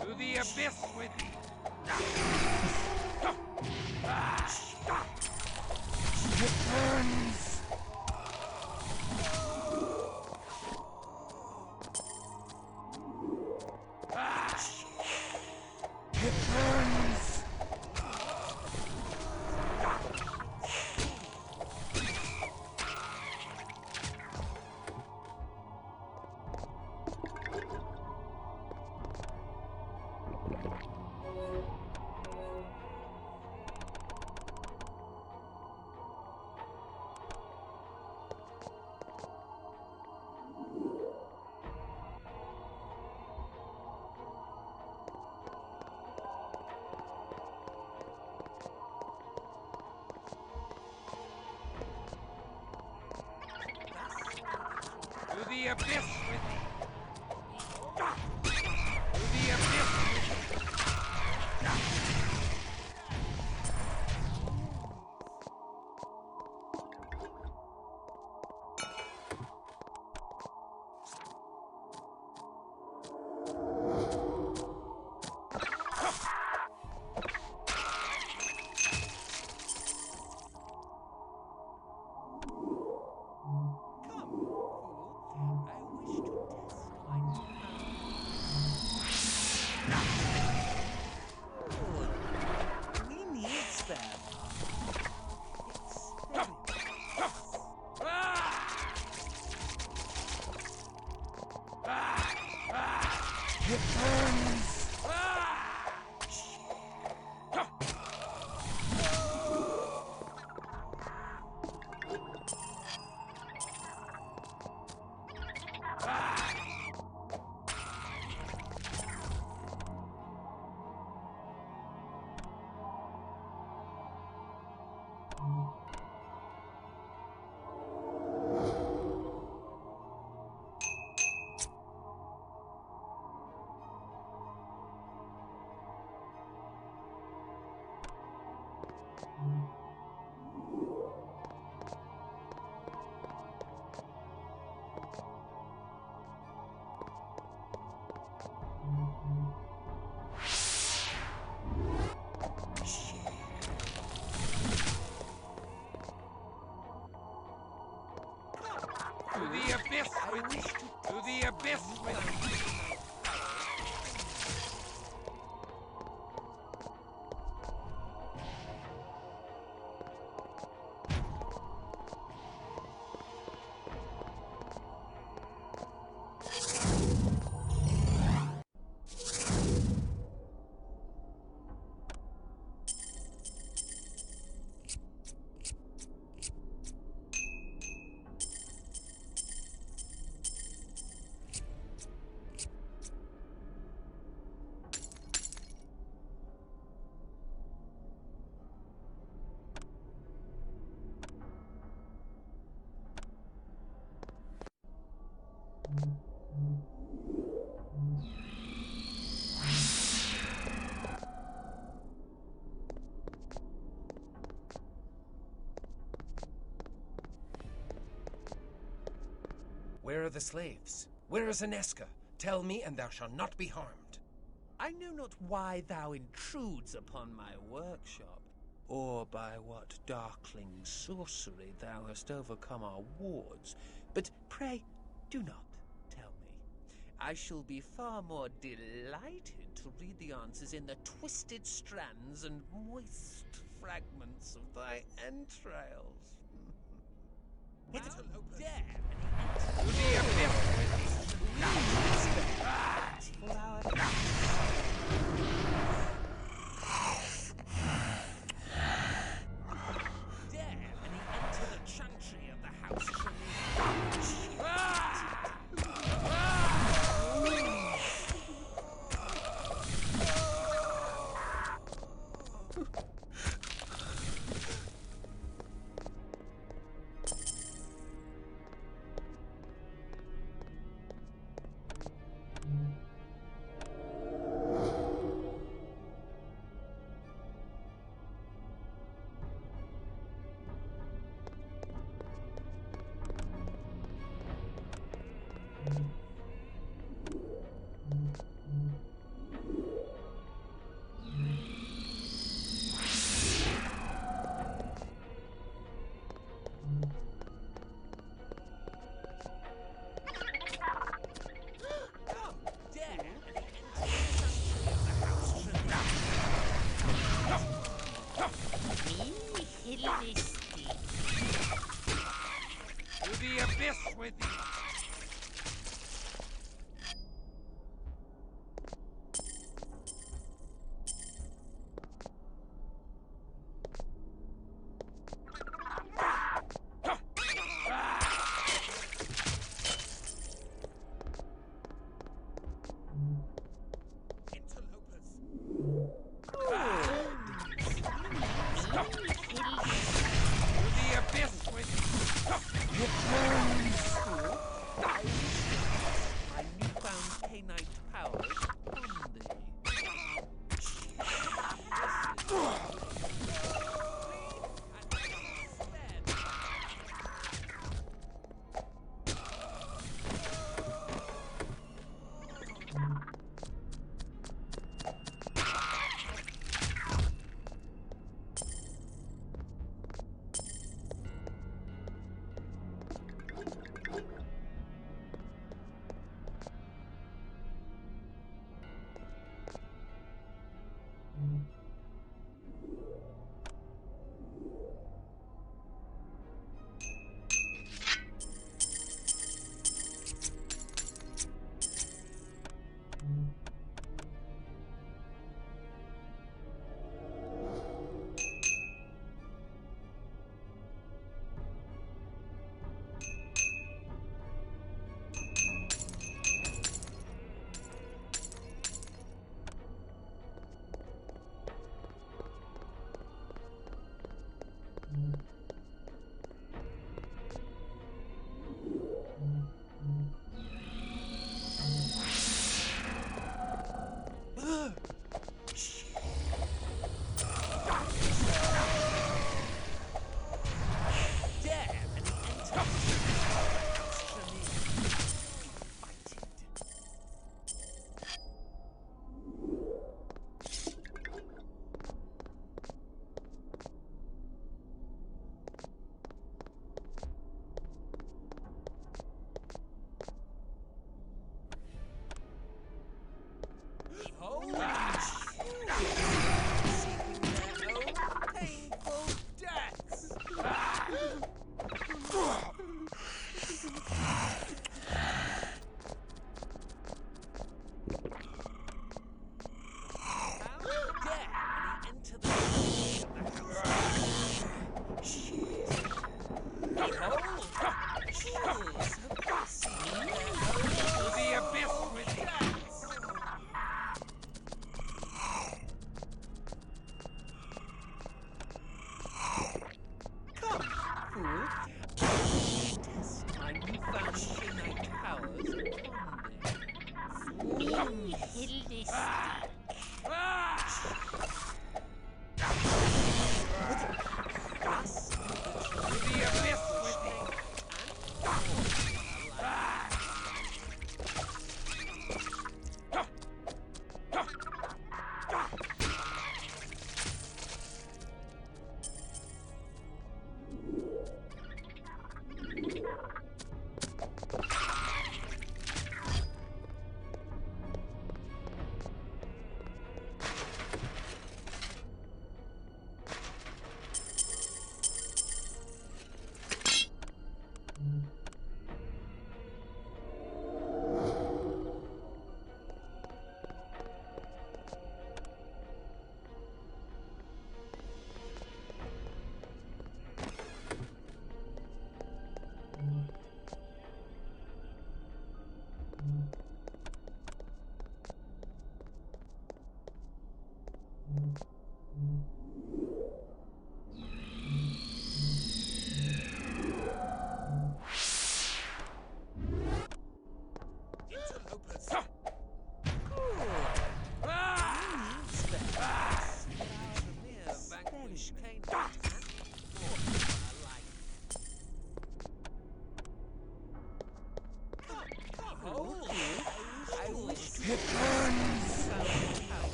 to the abyss with thee! It burns! It burns! To the abyss with thee! To the abyss with thee! We need spare It burns! To the abyss with thee! To the abyss with thee! Where are the slaves? Where is Aneska? Tell me, and thou shalt not be harmed. I know not why thou intrudes upon my workshop, or by what darkling sorcery thou hast overcome our wards, but pray, do not tell me. I shall be far more delighted to read the answers in the twisted strands and moist fragments of thy entrails. Hit him! Dare! To the abyss with Dare, and he enter the chantry of the house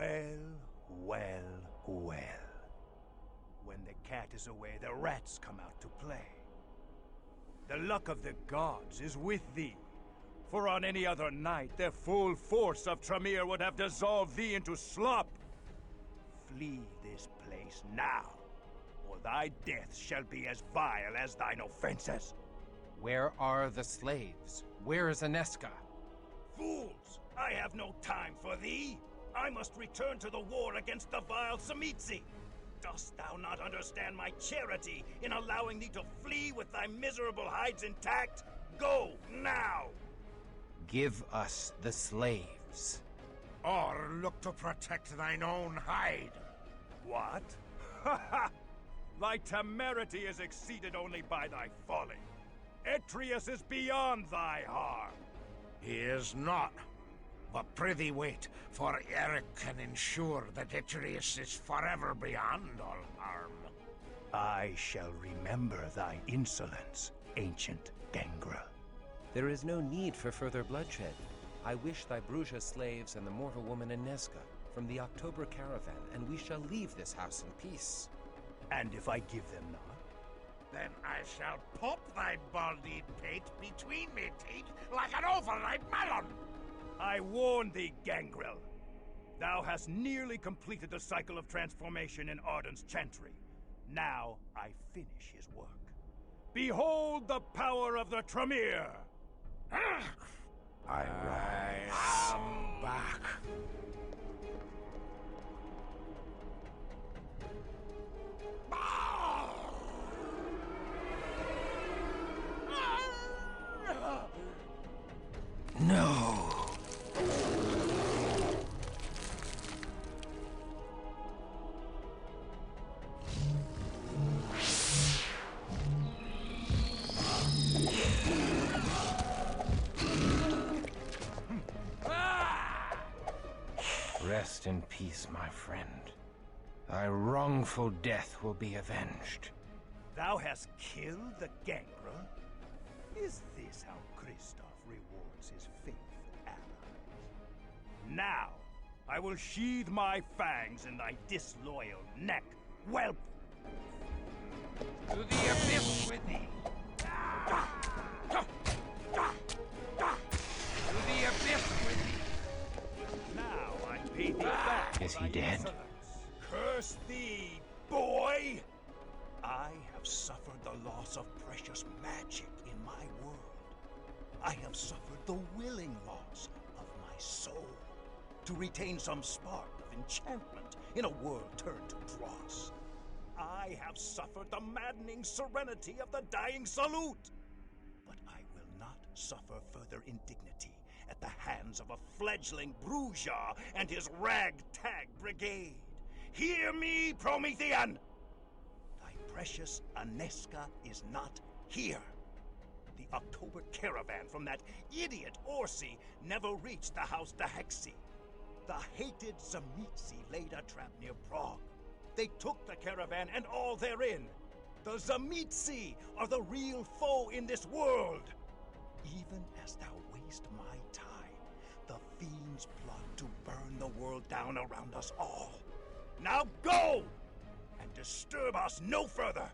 Well, well, well. When the cat is away, the rats come out to play. The luck of the gods is with thee, for on any other night the full force of Tremere would have dissolved thee into slop. Flee this place now, or thy death shall be as vile as thine offenses. Where are the slaves? Where is Aneska? Fools! I have no time for thee! I must return to the war against the vile Tzimisce! Dost thou not understand my charity in allowing thee to flee with thy miserable hides intact? Go, now! Give us the slaves. Or look to protect thine own hide. What? Ha ha! Thy temerity is exceeded only by thy folly. Etrius is beyond thy harm. He is not. But prithee wait, for Eric can ensure that Etrius is forever beyond all harm. I shall remember thy insolence, ancient Gangrel. There is no need for further bloodshed. I wish thy Bruja slaves and the mortal woman Aneska from the October caravan, and we shall leave this house in peace. And if I give them not? Then I shall pop thy baldied pate between me teeth like an overripe melon! I warn thee, Gangrel. Thou hast nearly completed the cycle of transformation in Arden's chantry. Now I finish his work. Behold the power of the Tremere! I am back. No! Rest in peace, my friend. Thy wrongful death will be avenged. Thou hast killed the Gangrel? Is this how Christof rewards his faithful allies? Now, I will sheathe my fangs in thy disloyal neck, whelp! To the abyss with thee! To the abyss with thee! Now I pay thee back. Is he dead? Curse thee, boy! I have suffered the loss of precious magic in my world. I have suffered the willing loss of my soul to retain some spark of enchantment in a world turned to dross. I have suffered the maddening serenity of the dying salute. But I will not suffer further indignity at the hands of a fledgling Bruja and his ragtag brigade. Hear me, Promethean! Thy precious Aneska is not here. The October caravan from that idiot Orsi never reached the house Dahexi. The hated Tzimisce laid a trap near Prague. They took the caravan and all therein. The Tzimisce are the real foe in this world. Even as thou waste my time, the fiends plot to burn the world down around us all. Now go! And disturb us no further!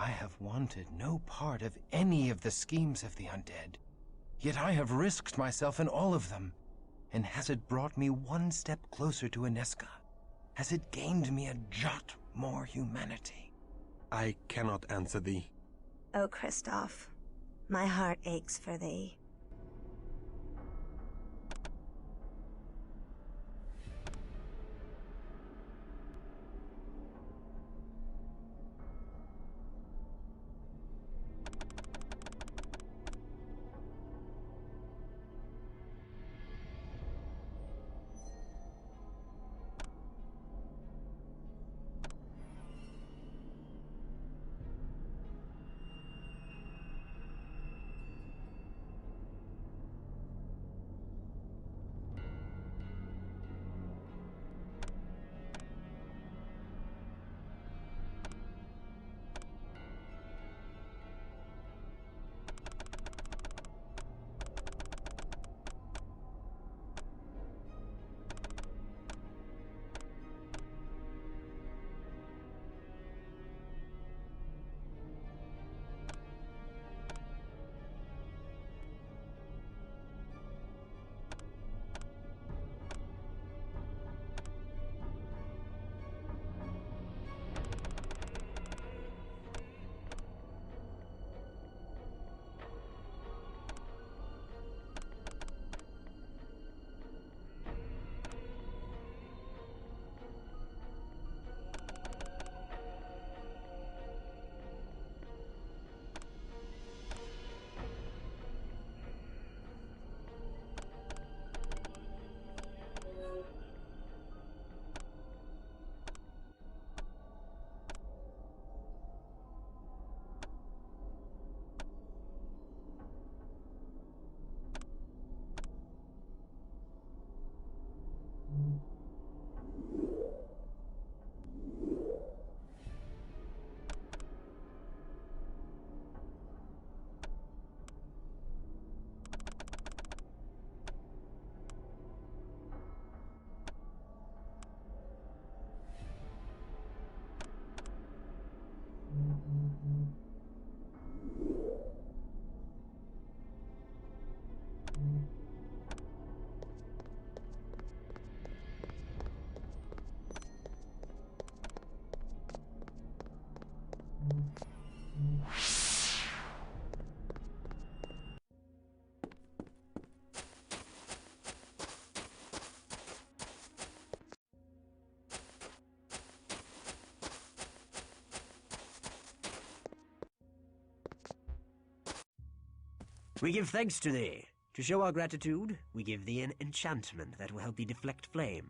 I have wanted no part of any of the schemes of the undead. Yet I have risked myself in all of them. And has it brought me one step closer to Aneska? Has it gained me a jot more humanity? I cannot answer thee. Oh, Christof, my heart aches for thee. We give thanks to thee. To show our gratitude, we give thee an enchantment that will help thee deflect flame.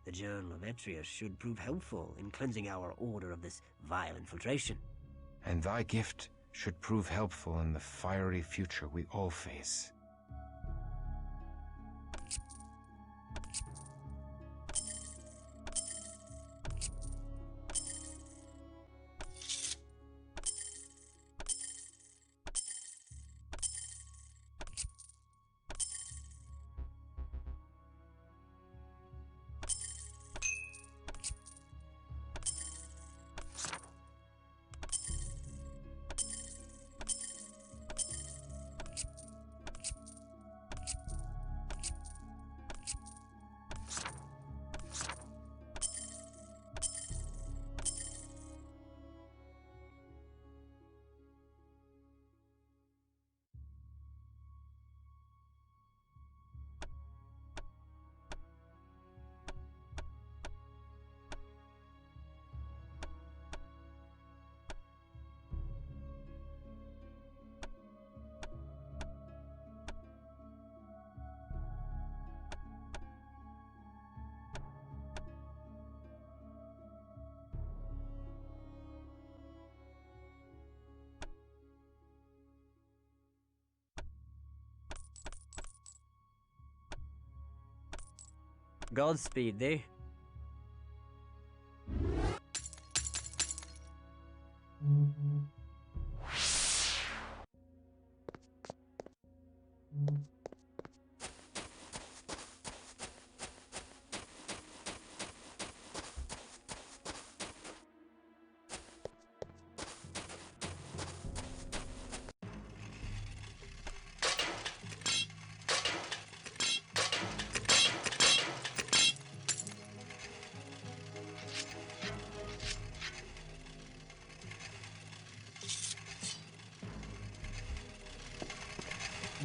The Journal of Etrius should prove helpful in cleansing our order of this vile infiltration. And thy gift should prove helpful in the fiery future we all face. Godspeed thee.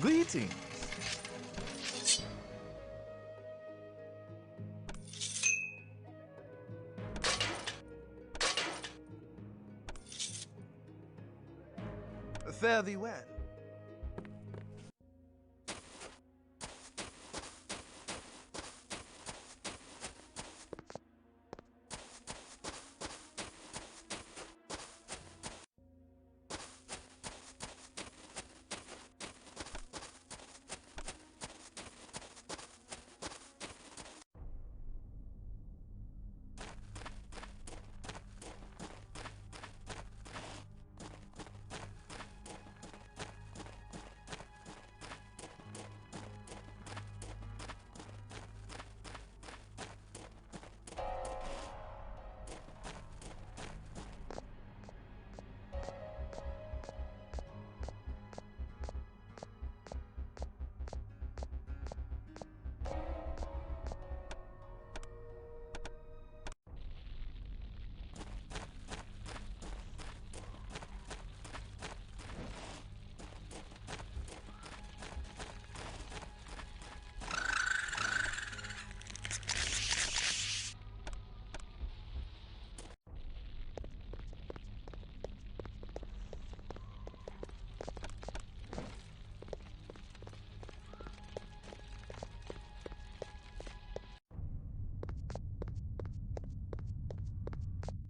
Greetings. Fare thee well.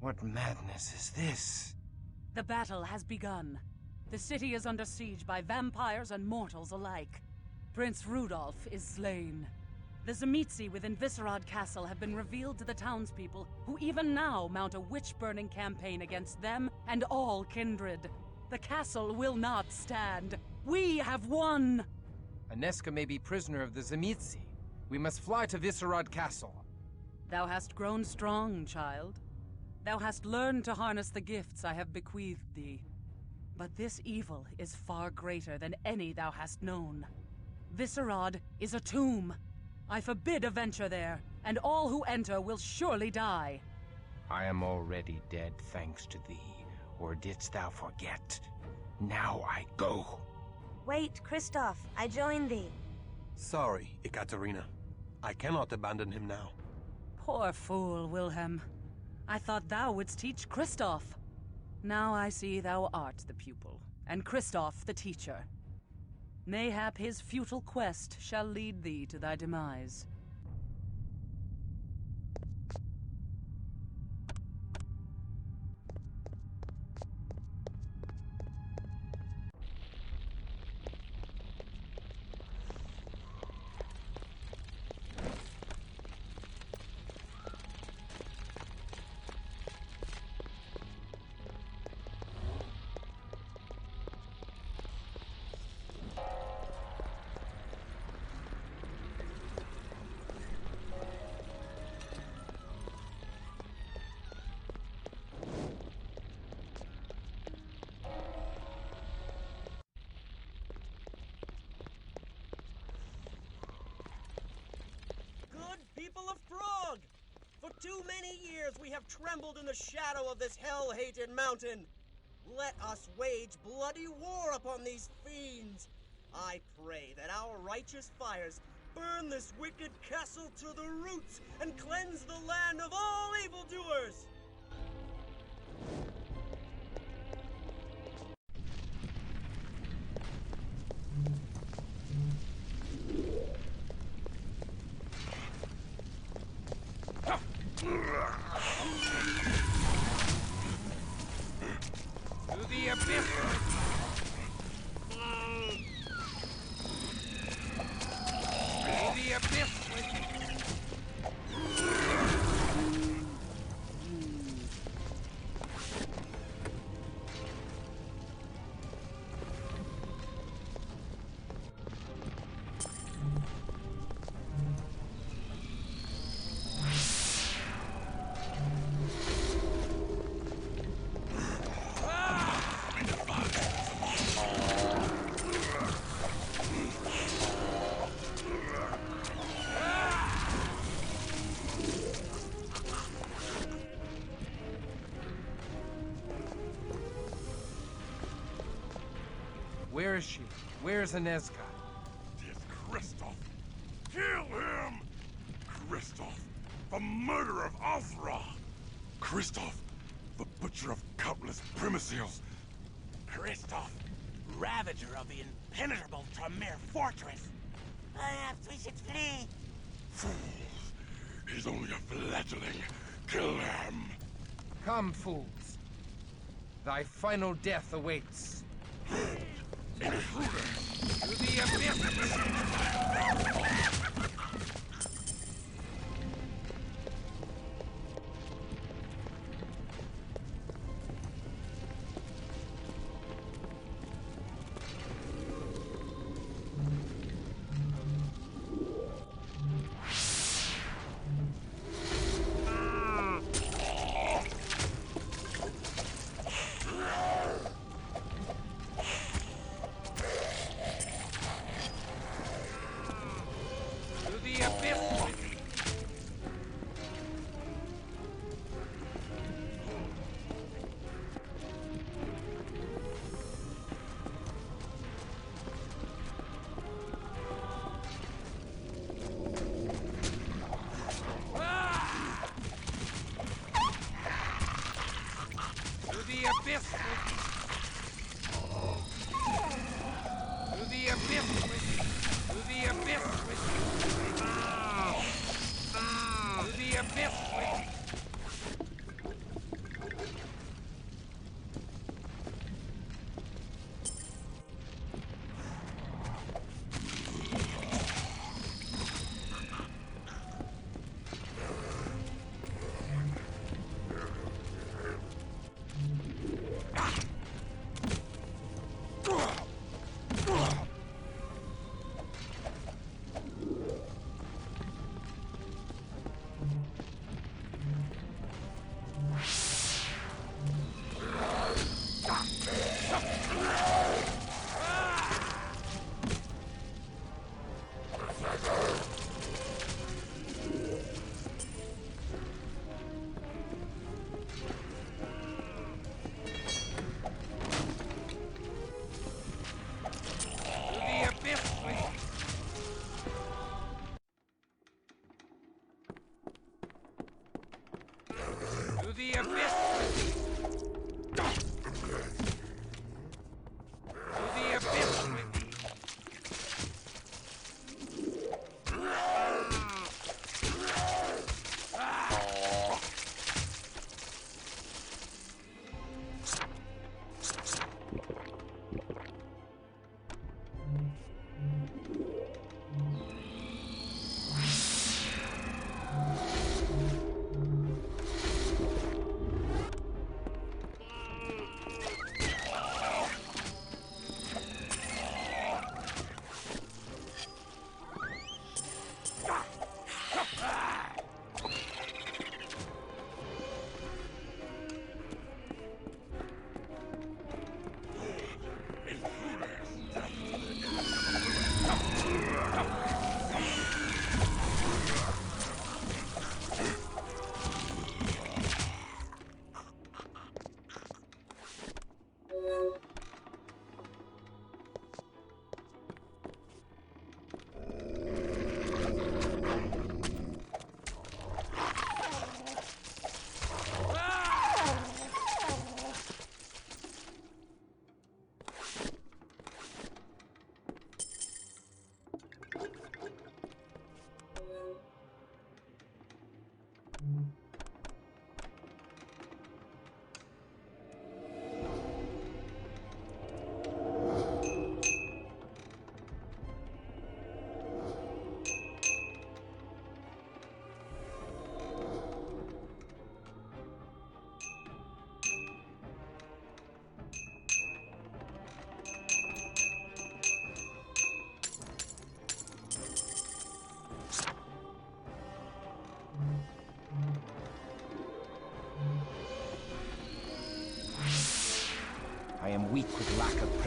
What madness is this? The battle has begun. The city is under siege by vampires and mortals alike. Prince Rudolph is slain. The Tzimisce within Viscerad Castle have been revealed to the townspeople, who even now mount a witch-burning campaign against them and all kindred. The castle will not stand. We have won! Aneska may be prisoner of the Tzimisce. We must fly to Viscerad Castle. Thou hast grown strong, child. Thou hast learned to harness the gifts I have bequeathed thee. But this evil is far greater than any thou hast known. Viscerad is a tomb. I forbid a venture there, and all who enter will surely die. I am already dead thanks to thee, or didst thou forget? Now I go. Wait, Christof, I join thee. Sorry, Ekaterina. I cannot abandon him now. Poor fool, Wilhelm. I thought thou wouldst teach Christof. Now I see thou art the pupil, and Christof the teacher. Mayhap his futile quest shall lead thee to thy demise. People of Prague! For too many years we have trembled in the shadow of this hell-hated mountain. Let us wage bloody war upon these fiends. I pray that our righteous fires burn this wicked castle to the roots and cleanse the land of all evildoers. To the abyss! To the abyss! Where is she? Where's Inezka? It's Christof! Kill him! Christof, the murderer of Ozra! Christof, the butcher of countless primicils! Christof, ravager of the impenetrable Tremere fortress! Perhaps we should flee! Fools! He's only a fledgling! Kill him! Come, fools. Thy final death awaits. Intruder! To the abyss!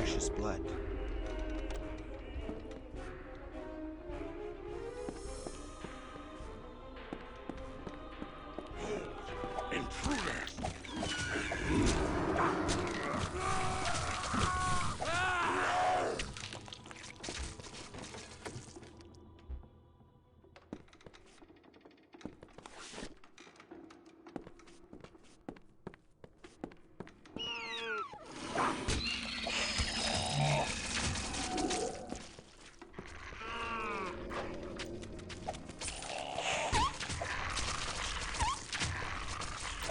precious blood. Intruders!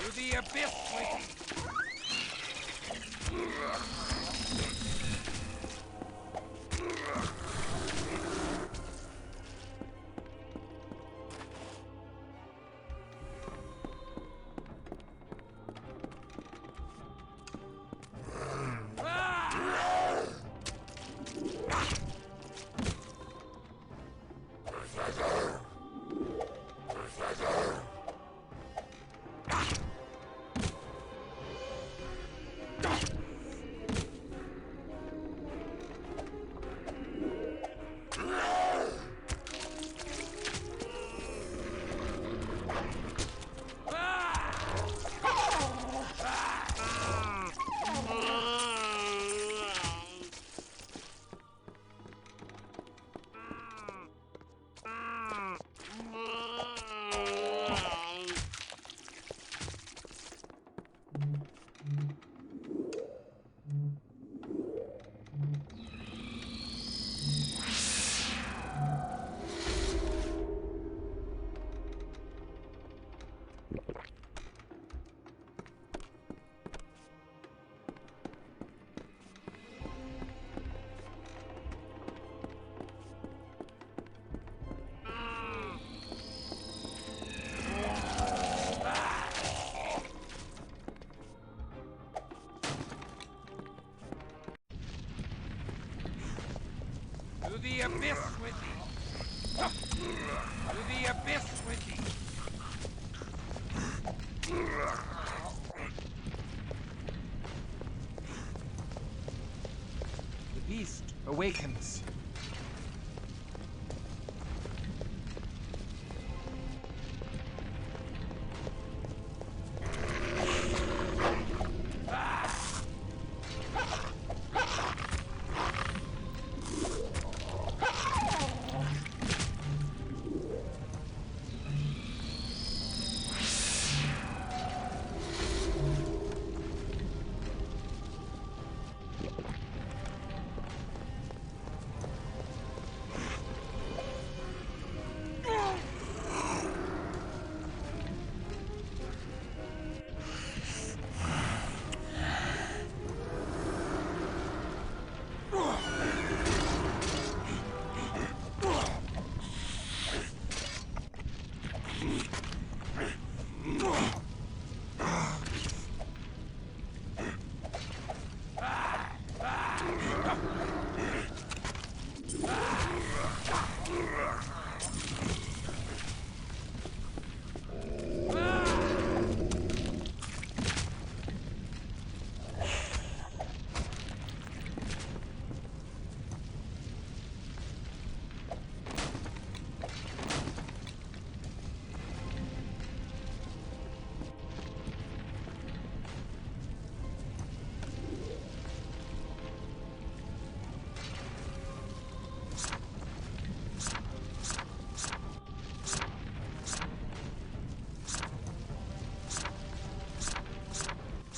To the abyss with the abyss with thee! To the abyss with thee! The beast awakens.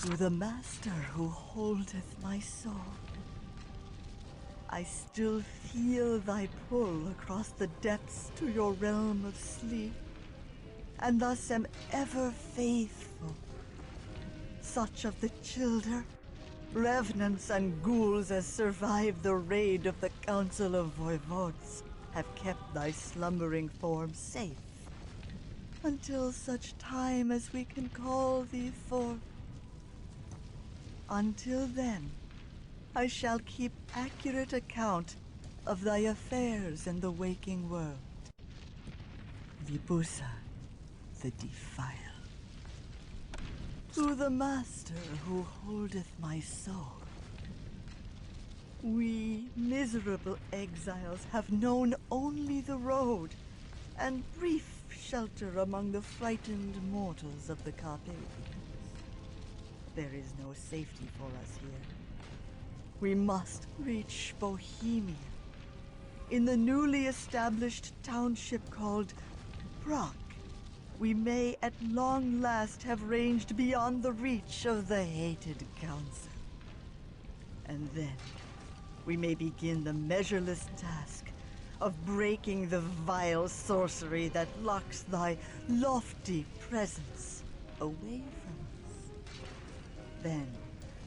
To the master who holdeth my soul, I still feel thy pull across the depths to your realm of sleep, and thus am ever faithful. Such of the childer, revenants and ghouls as survived the raid of the Council of Voivodes have kept thy slumbering form safe, until such time as we can call thee forth. Until then, I shall keep accurate account of thy affairs in the waking world. Libusa, the Defile. To the master who holdeth my soul, We miserable exiles have known only the road and brief shelter among the frightened mortals of the Carpathians. There is no safety for us here. We must reach Bohemia, in the newly established township called Prague. We may at long last have ranged beyond the reach of the hated council. And then we may begin the measureless task of breaking the vile sorcery that locks thy lofty presence away from us. Then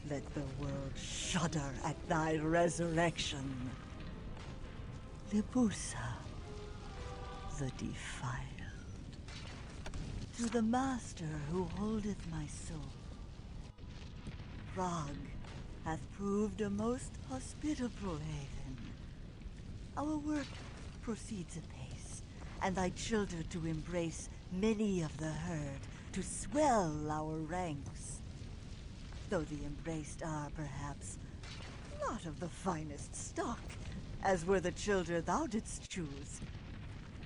let the world shudder at thy resurrection. Libusa, the defiled. To the master who holdeth my soul, Prague hath proved a most hospitable haven. Our work proceeds apace, and thy children to embrace many of the herd to swell our ranks. Though the embraced are perhaps not of the finest stock, as were the children thou didst choose.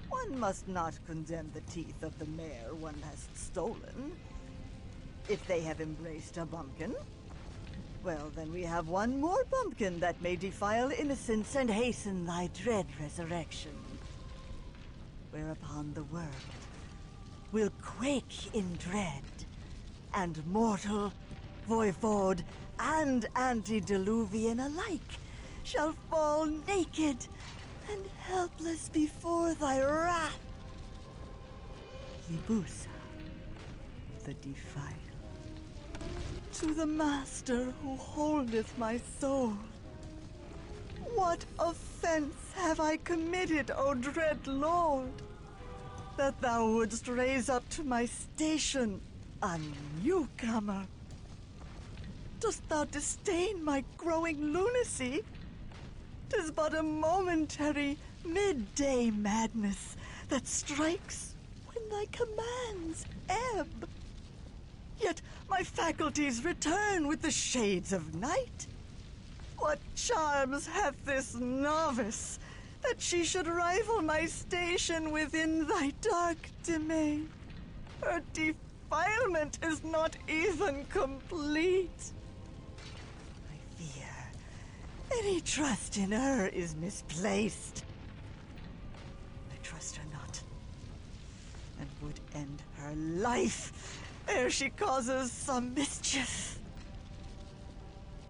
One must not condemn the teeth of the mare one has stolen. If they have embraced a bumpkin, well, then we have one more bumpkin that may defile innocence and hasten thy dread resurrection. Whereupon the world will quake in dread, and mortal, voivode, and antediluvian alike shall fall naked and helpless before thy wrath. Libusa, the defiled. To the master who holdeth my soul, what offense have I committed, O dread lord, that thou wouldst raise up to my station a newcomer? Dost thou disdain my growing lunacy? 'Tis but a momentary midday madness that strikes when thy commands ebb. Yet my faculties return with the shades of night. What charms hath this novice that she should rival my station within thy dark domain? Her defilement is not even complete. I fear any trust in her is misplaced. I trust her not, and would end her life ere she causes some mischief.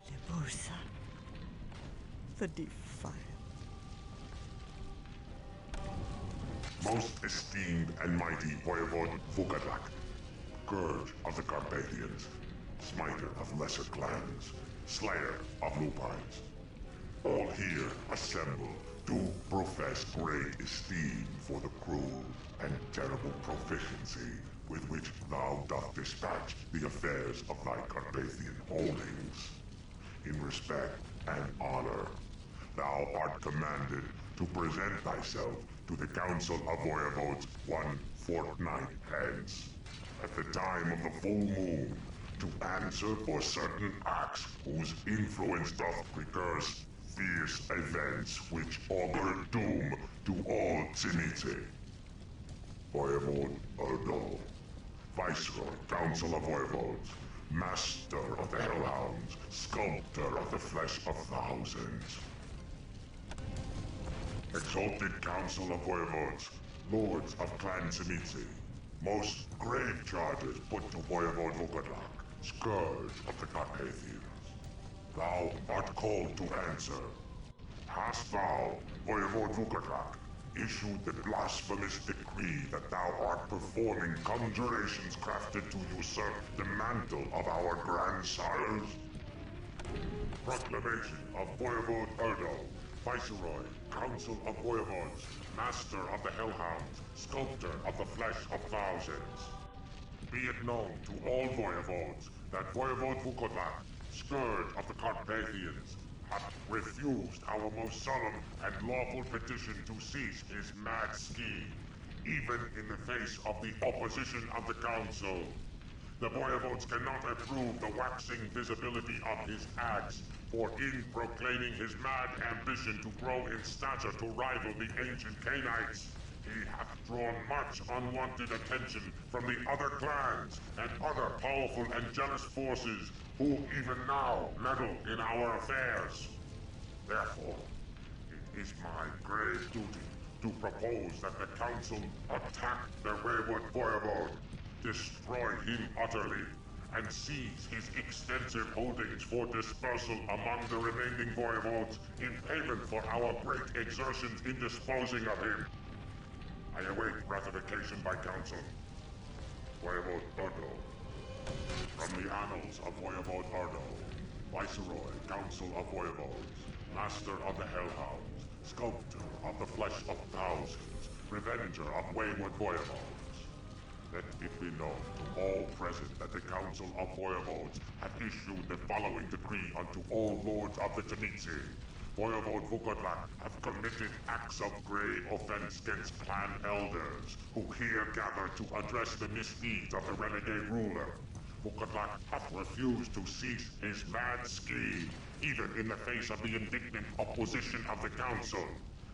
Libusa, the defiled. Most esteemed and mighty Voivode Vukadak, Scourge of the Carpathians, Smiter of lesser clans, Slayer of lupines. All here assembled do profess great esteem for the cruel and terrible proficiency with which thou doth dispatch the affairs of thy Carpathian holdings. In respect and honor, thou art commanded to present thyself to the Council of Voivodes 1 fortnight hence, at the time of the full moon, to answer for certain acts whose influence doth recurse fierce events which augur doom to all Trinity. Voivode Erdo, Viceroy, Council of Voivodes, Master of the Hellhounds, Sculptor of the Flesh of Thousands. Exalted Council of Voivodes, Lords of Clan Tzimitzi, most grave charges put to Voivode Vukadak, Scourge of the Carpathians. Thou art called to answer. Hast thou, Voivode Vukadak, issued the blasphemous decree that thou art performing conjurations crafted to usurp the mantle of our grandsires? Proclamation of Voivode Erdo, Viceroy, Council of Voivodes, Master of the Hellhounds, Sculptor of the Flesh of Thousands. Be it known to all Voivodes that Voivode Vukadak, Scourge of the Carpathians, hath refused our most solemn and lawful petition to cease his mad scheme, even in the face of the opposition of the Council. The Voivodes cannot approve the waxing visibility of his acts, For in proclaiming his mad ambition to grow in stature to rival the ancient Canaanites, he hath drawn much unwanted attention from the other clans and other powerful and jealous forces who even now meddle in our affairs. Therefore, it is my grave duty to propose that the council attack the wayward voivode, destroy him utterly, and seize his extensive holdings for dispersal among the remaining voivodes in payment for our great exertions in disposing of him. I await ratification by council. Voivode Urdo. From the annals of Voivode Urdo, Viceroy, Council of Voivodes, Master of the Hellhounds, Sculptor of the Flesh of Thousands, Revenger of wayward voivodes. Let it be known to all present that the Council of Voivodes hath issued the following decree unto all lords of the Tzimisce. Voivode Vukodlak hath committed acts of grave offense against clan elders, who here gather to address the misdeeds of the renegade ruler. Vukodlak hath refused to cease his mad scheme, even in the face of the indignant opposition of the Council.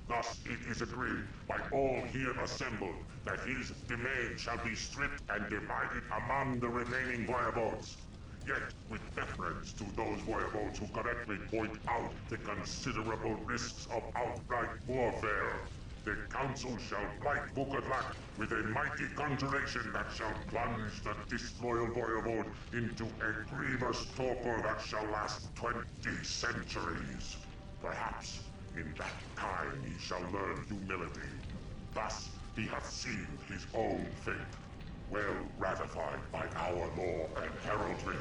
Thus it is agreed by all here assembled that his domain shall be stripped and divided among the remaining voivodes. Yet, with deference to those voivodes who correctly point out the considerable risks of outright warfare, the council shall blight Vukodlak with a mighty conjuration that shall plunge the disloyal voivode into a grievous torpor that shall last 20 centuries. Perhaps in that time he shall learn humility. Thus he hath sealed his own fate, well ratified by our law and heraldry.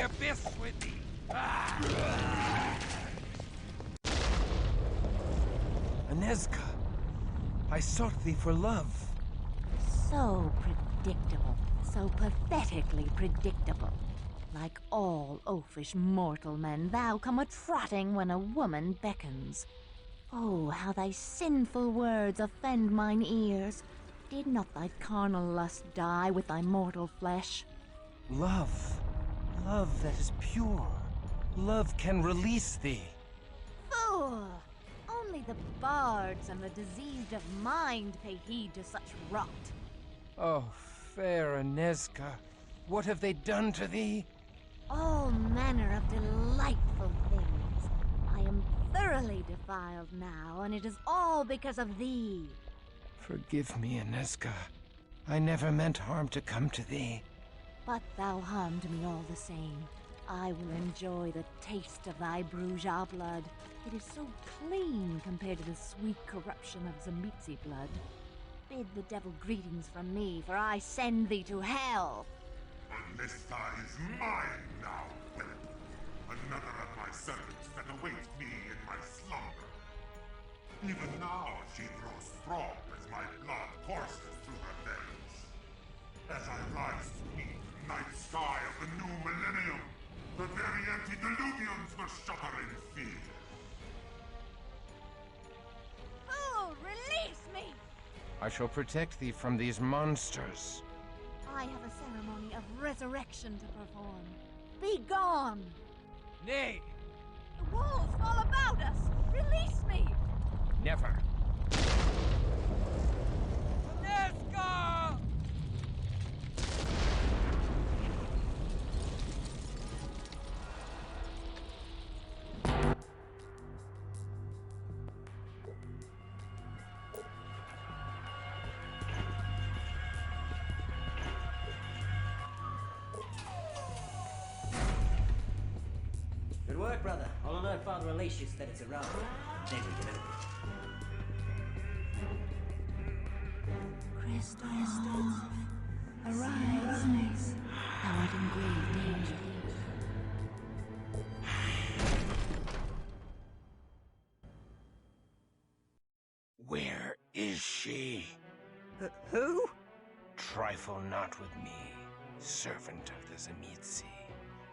Abyss with thee! Anezka, I sought thee for love. So predictable, so pathetically predictable. Like all oafish mortal men, thou come a-trotting when a woman beckons. Oh, how thy sinful words offend mine ears. Did not thy carnal lust die with thy mortal flesh? Love. Love that is pure. Love can release thee. Fool! Only the bards and the diseased of mind pay heed to such rot. Oh, fair Anezka, what have they done to thee? All manner of delightful things. I am thoroughly defiled now, and it is all because of thee. Forgive me, Anezka. I never meant harm to come to thee. But thou harmed me all the same. I will enjoy the taste of thy Bruja blood. It is so clean compared to the sweet corruption of Tzimisce blood. Bid the devil greetings from me, for I send thee to hell. Anezka is mine now, Whip. Another of my servants that awaits me in my slumber. Even now she grows strong as my blood courses through her veins. As I rise to meet the night sky of the new millennium, the very antediluvians will shudder in fear. Fool, release me! I shall protect thee from these monsters. I have a ceremony of resurrection to perform. Be gone! Nay! The wolves fall about us! Release me! Never. Anezka! alert Father Alatius that it's around. Then we can open it. Christof, arise. Thou art in grave danger. Where is she? Who? Trifle not with me, servant of the Zemitzi,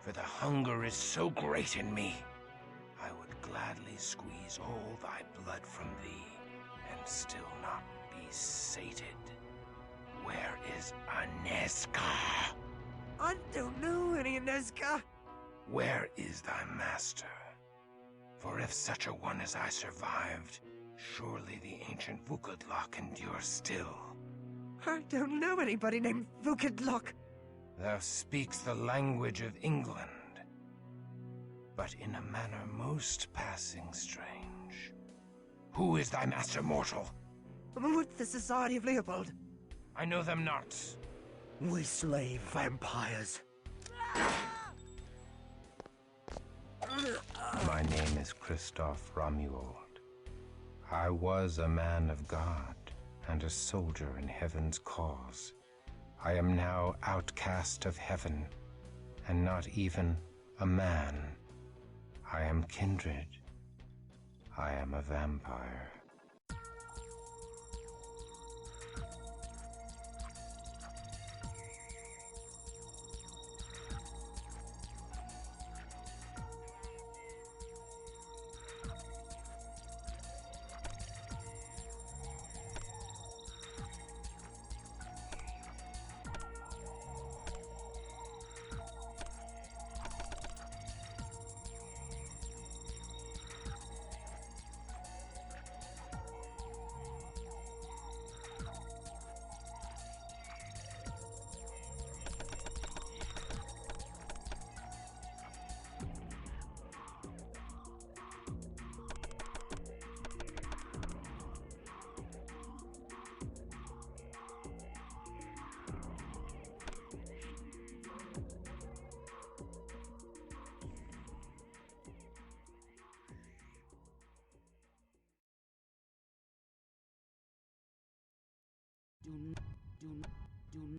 for the hunger is so great in me. I would gladly squeeze all thy blood from thee, and still not be sated. Where is Aneska? I don't know any Aneska. Where is thy master? For if such a one as I survived, surely the ancient Vukudlok endures still. I don't know anybody named Vukudlok. Thou speaks the language of England, but in a manner most passing strange. Who is thy master mortal? With the Society of Leopold. I know them not. We slay vampires. My name is Christof Romuald. I was a man of God and a soldier in heaven's cause. I am now outcast of heaven, and not even a man. I am kindred. I am a vampire. Do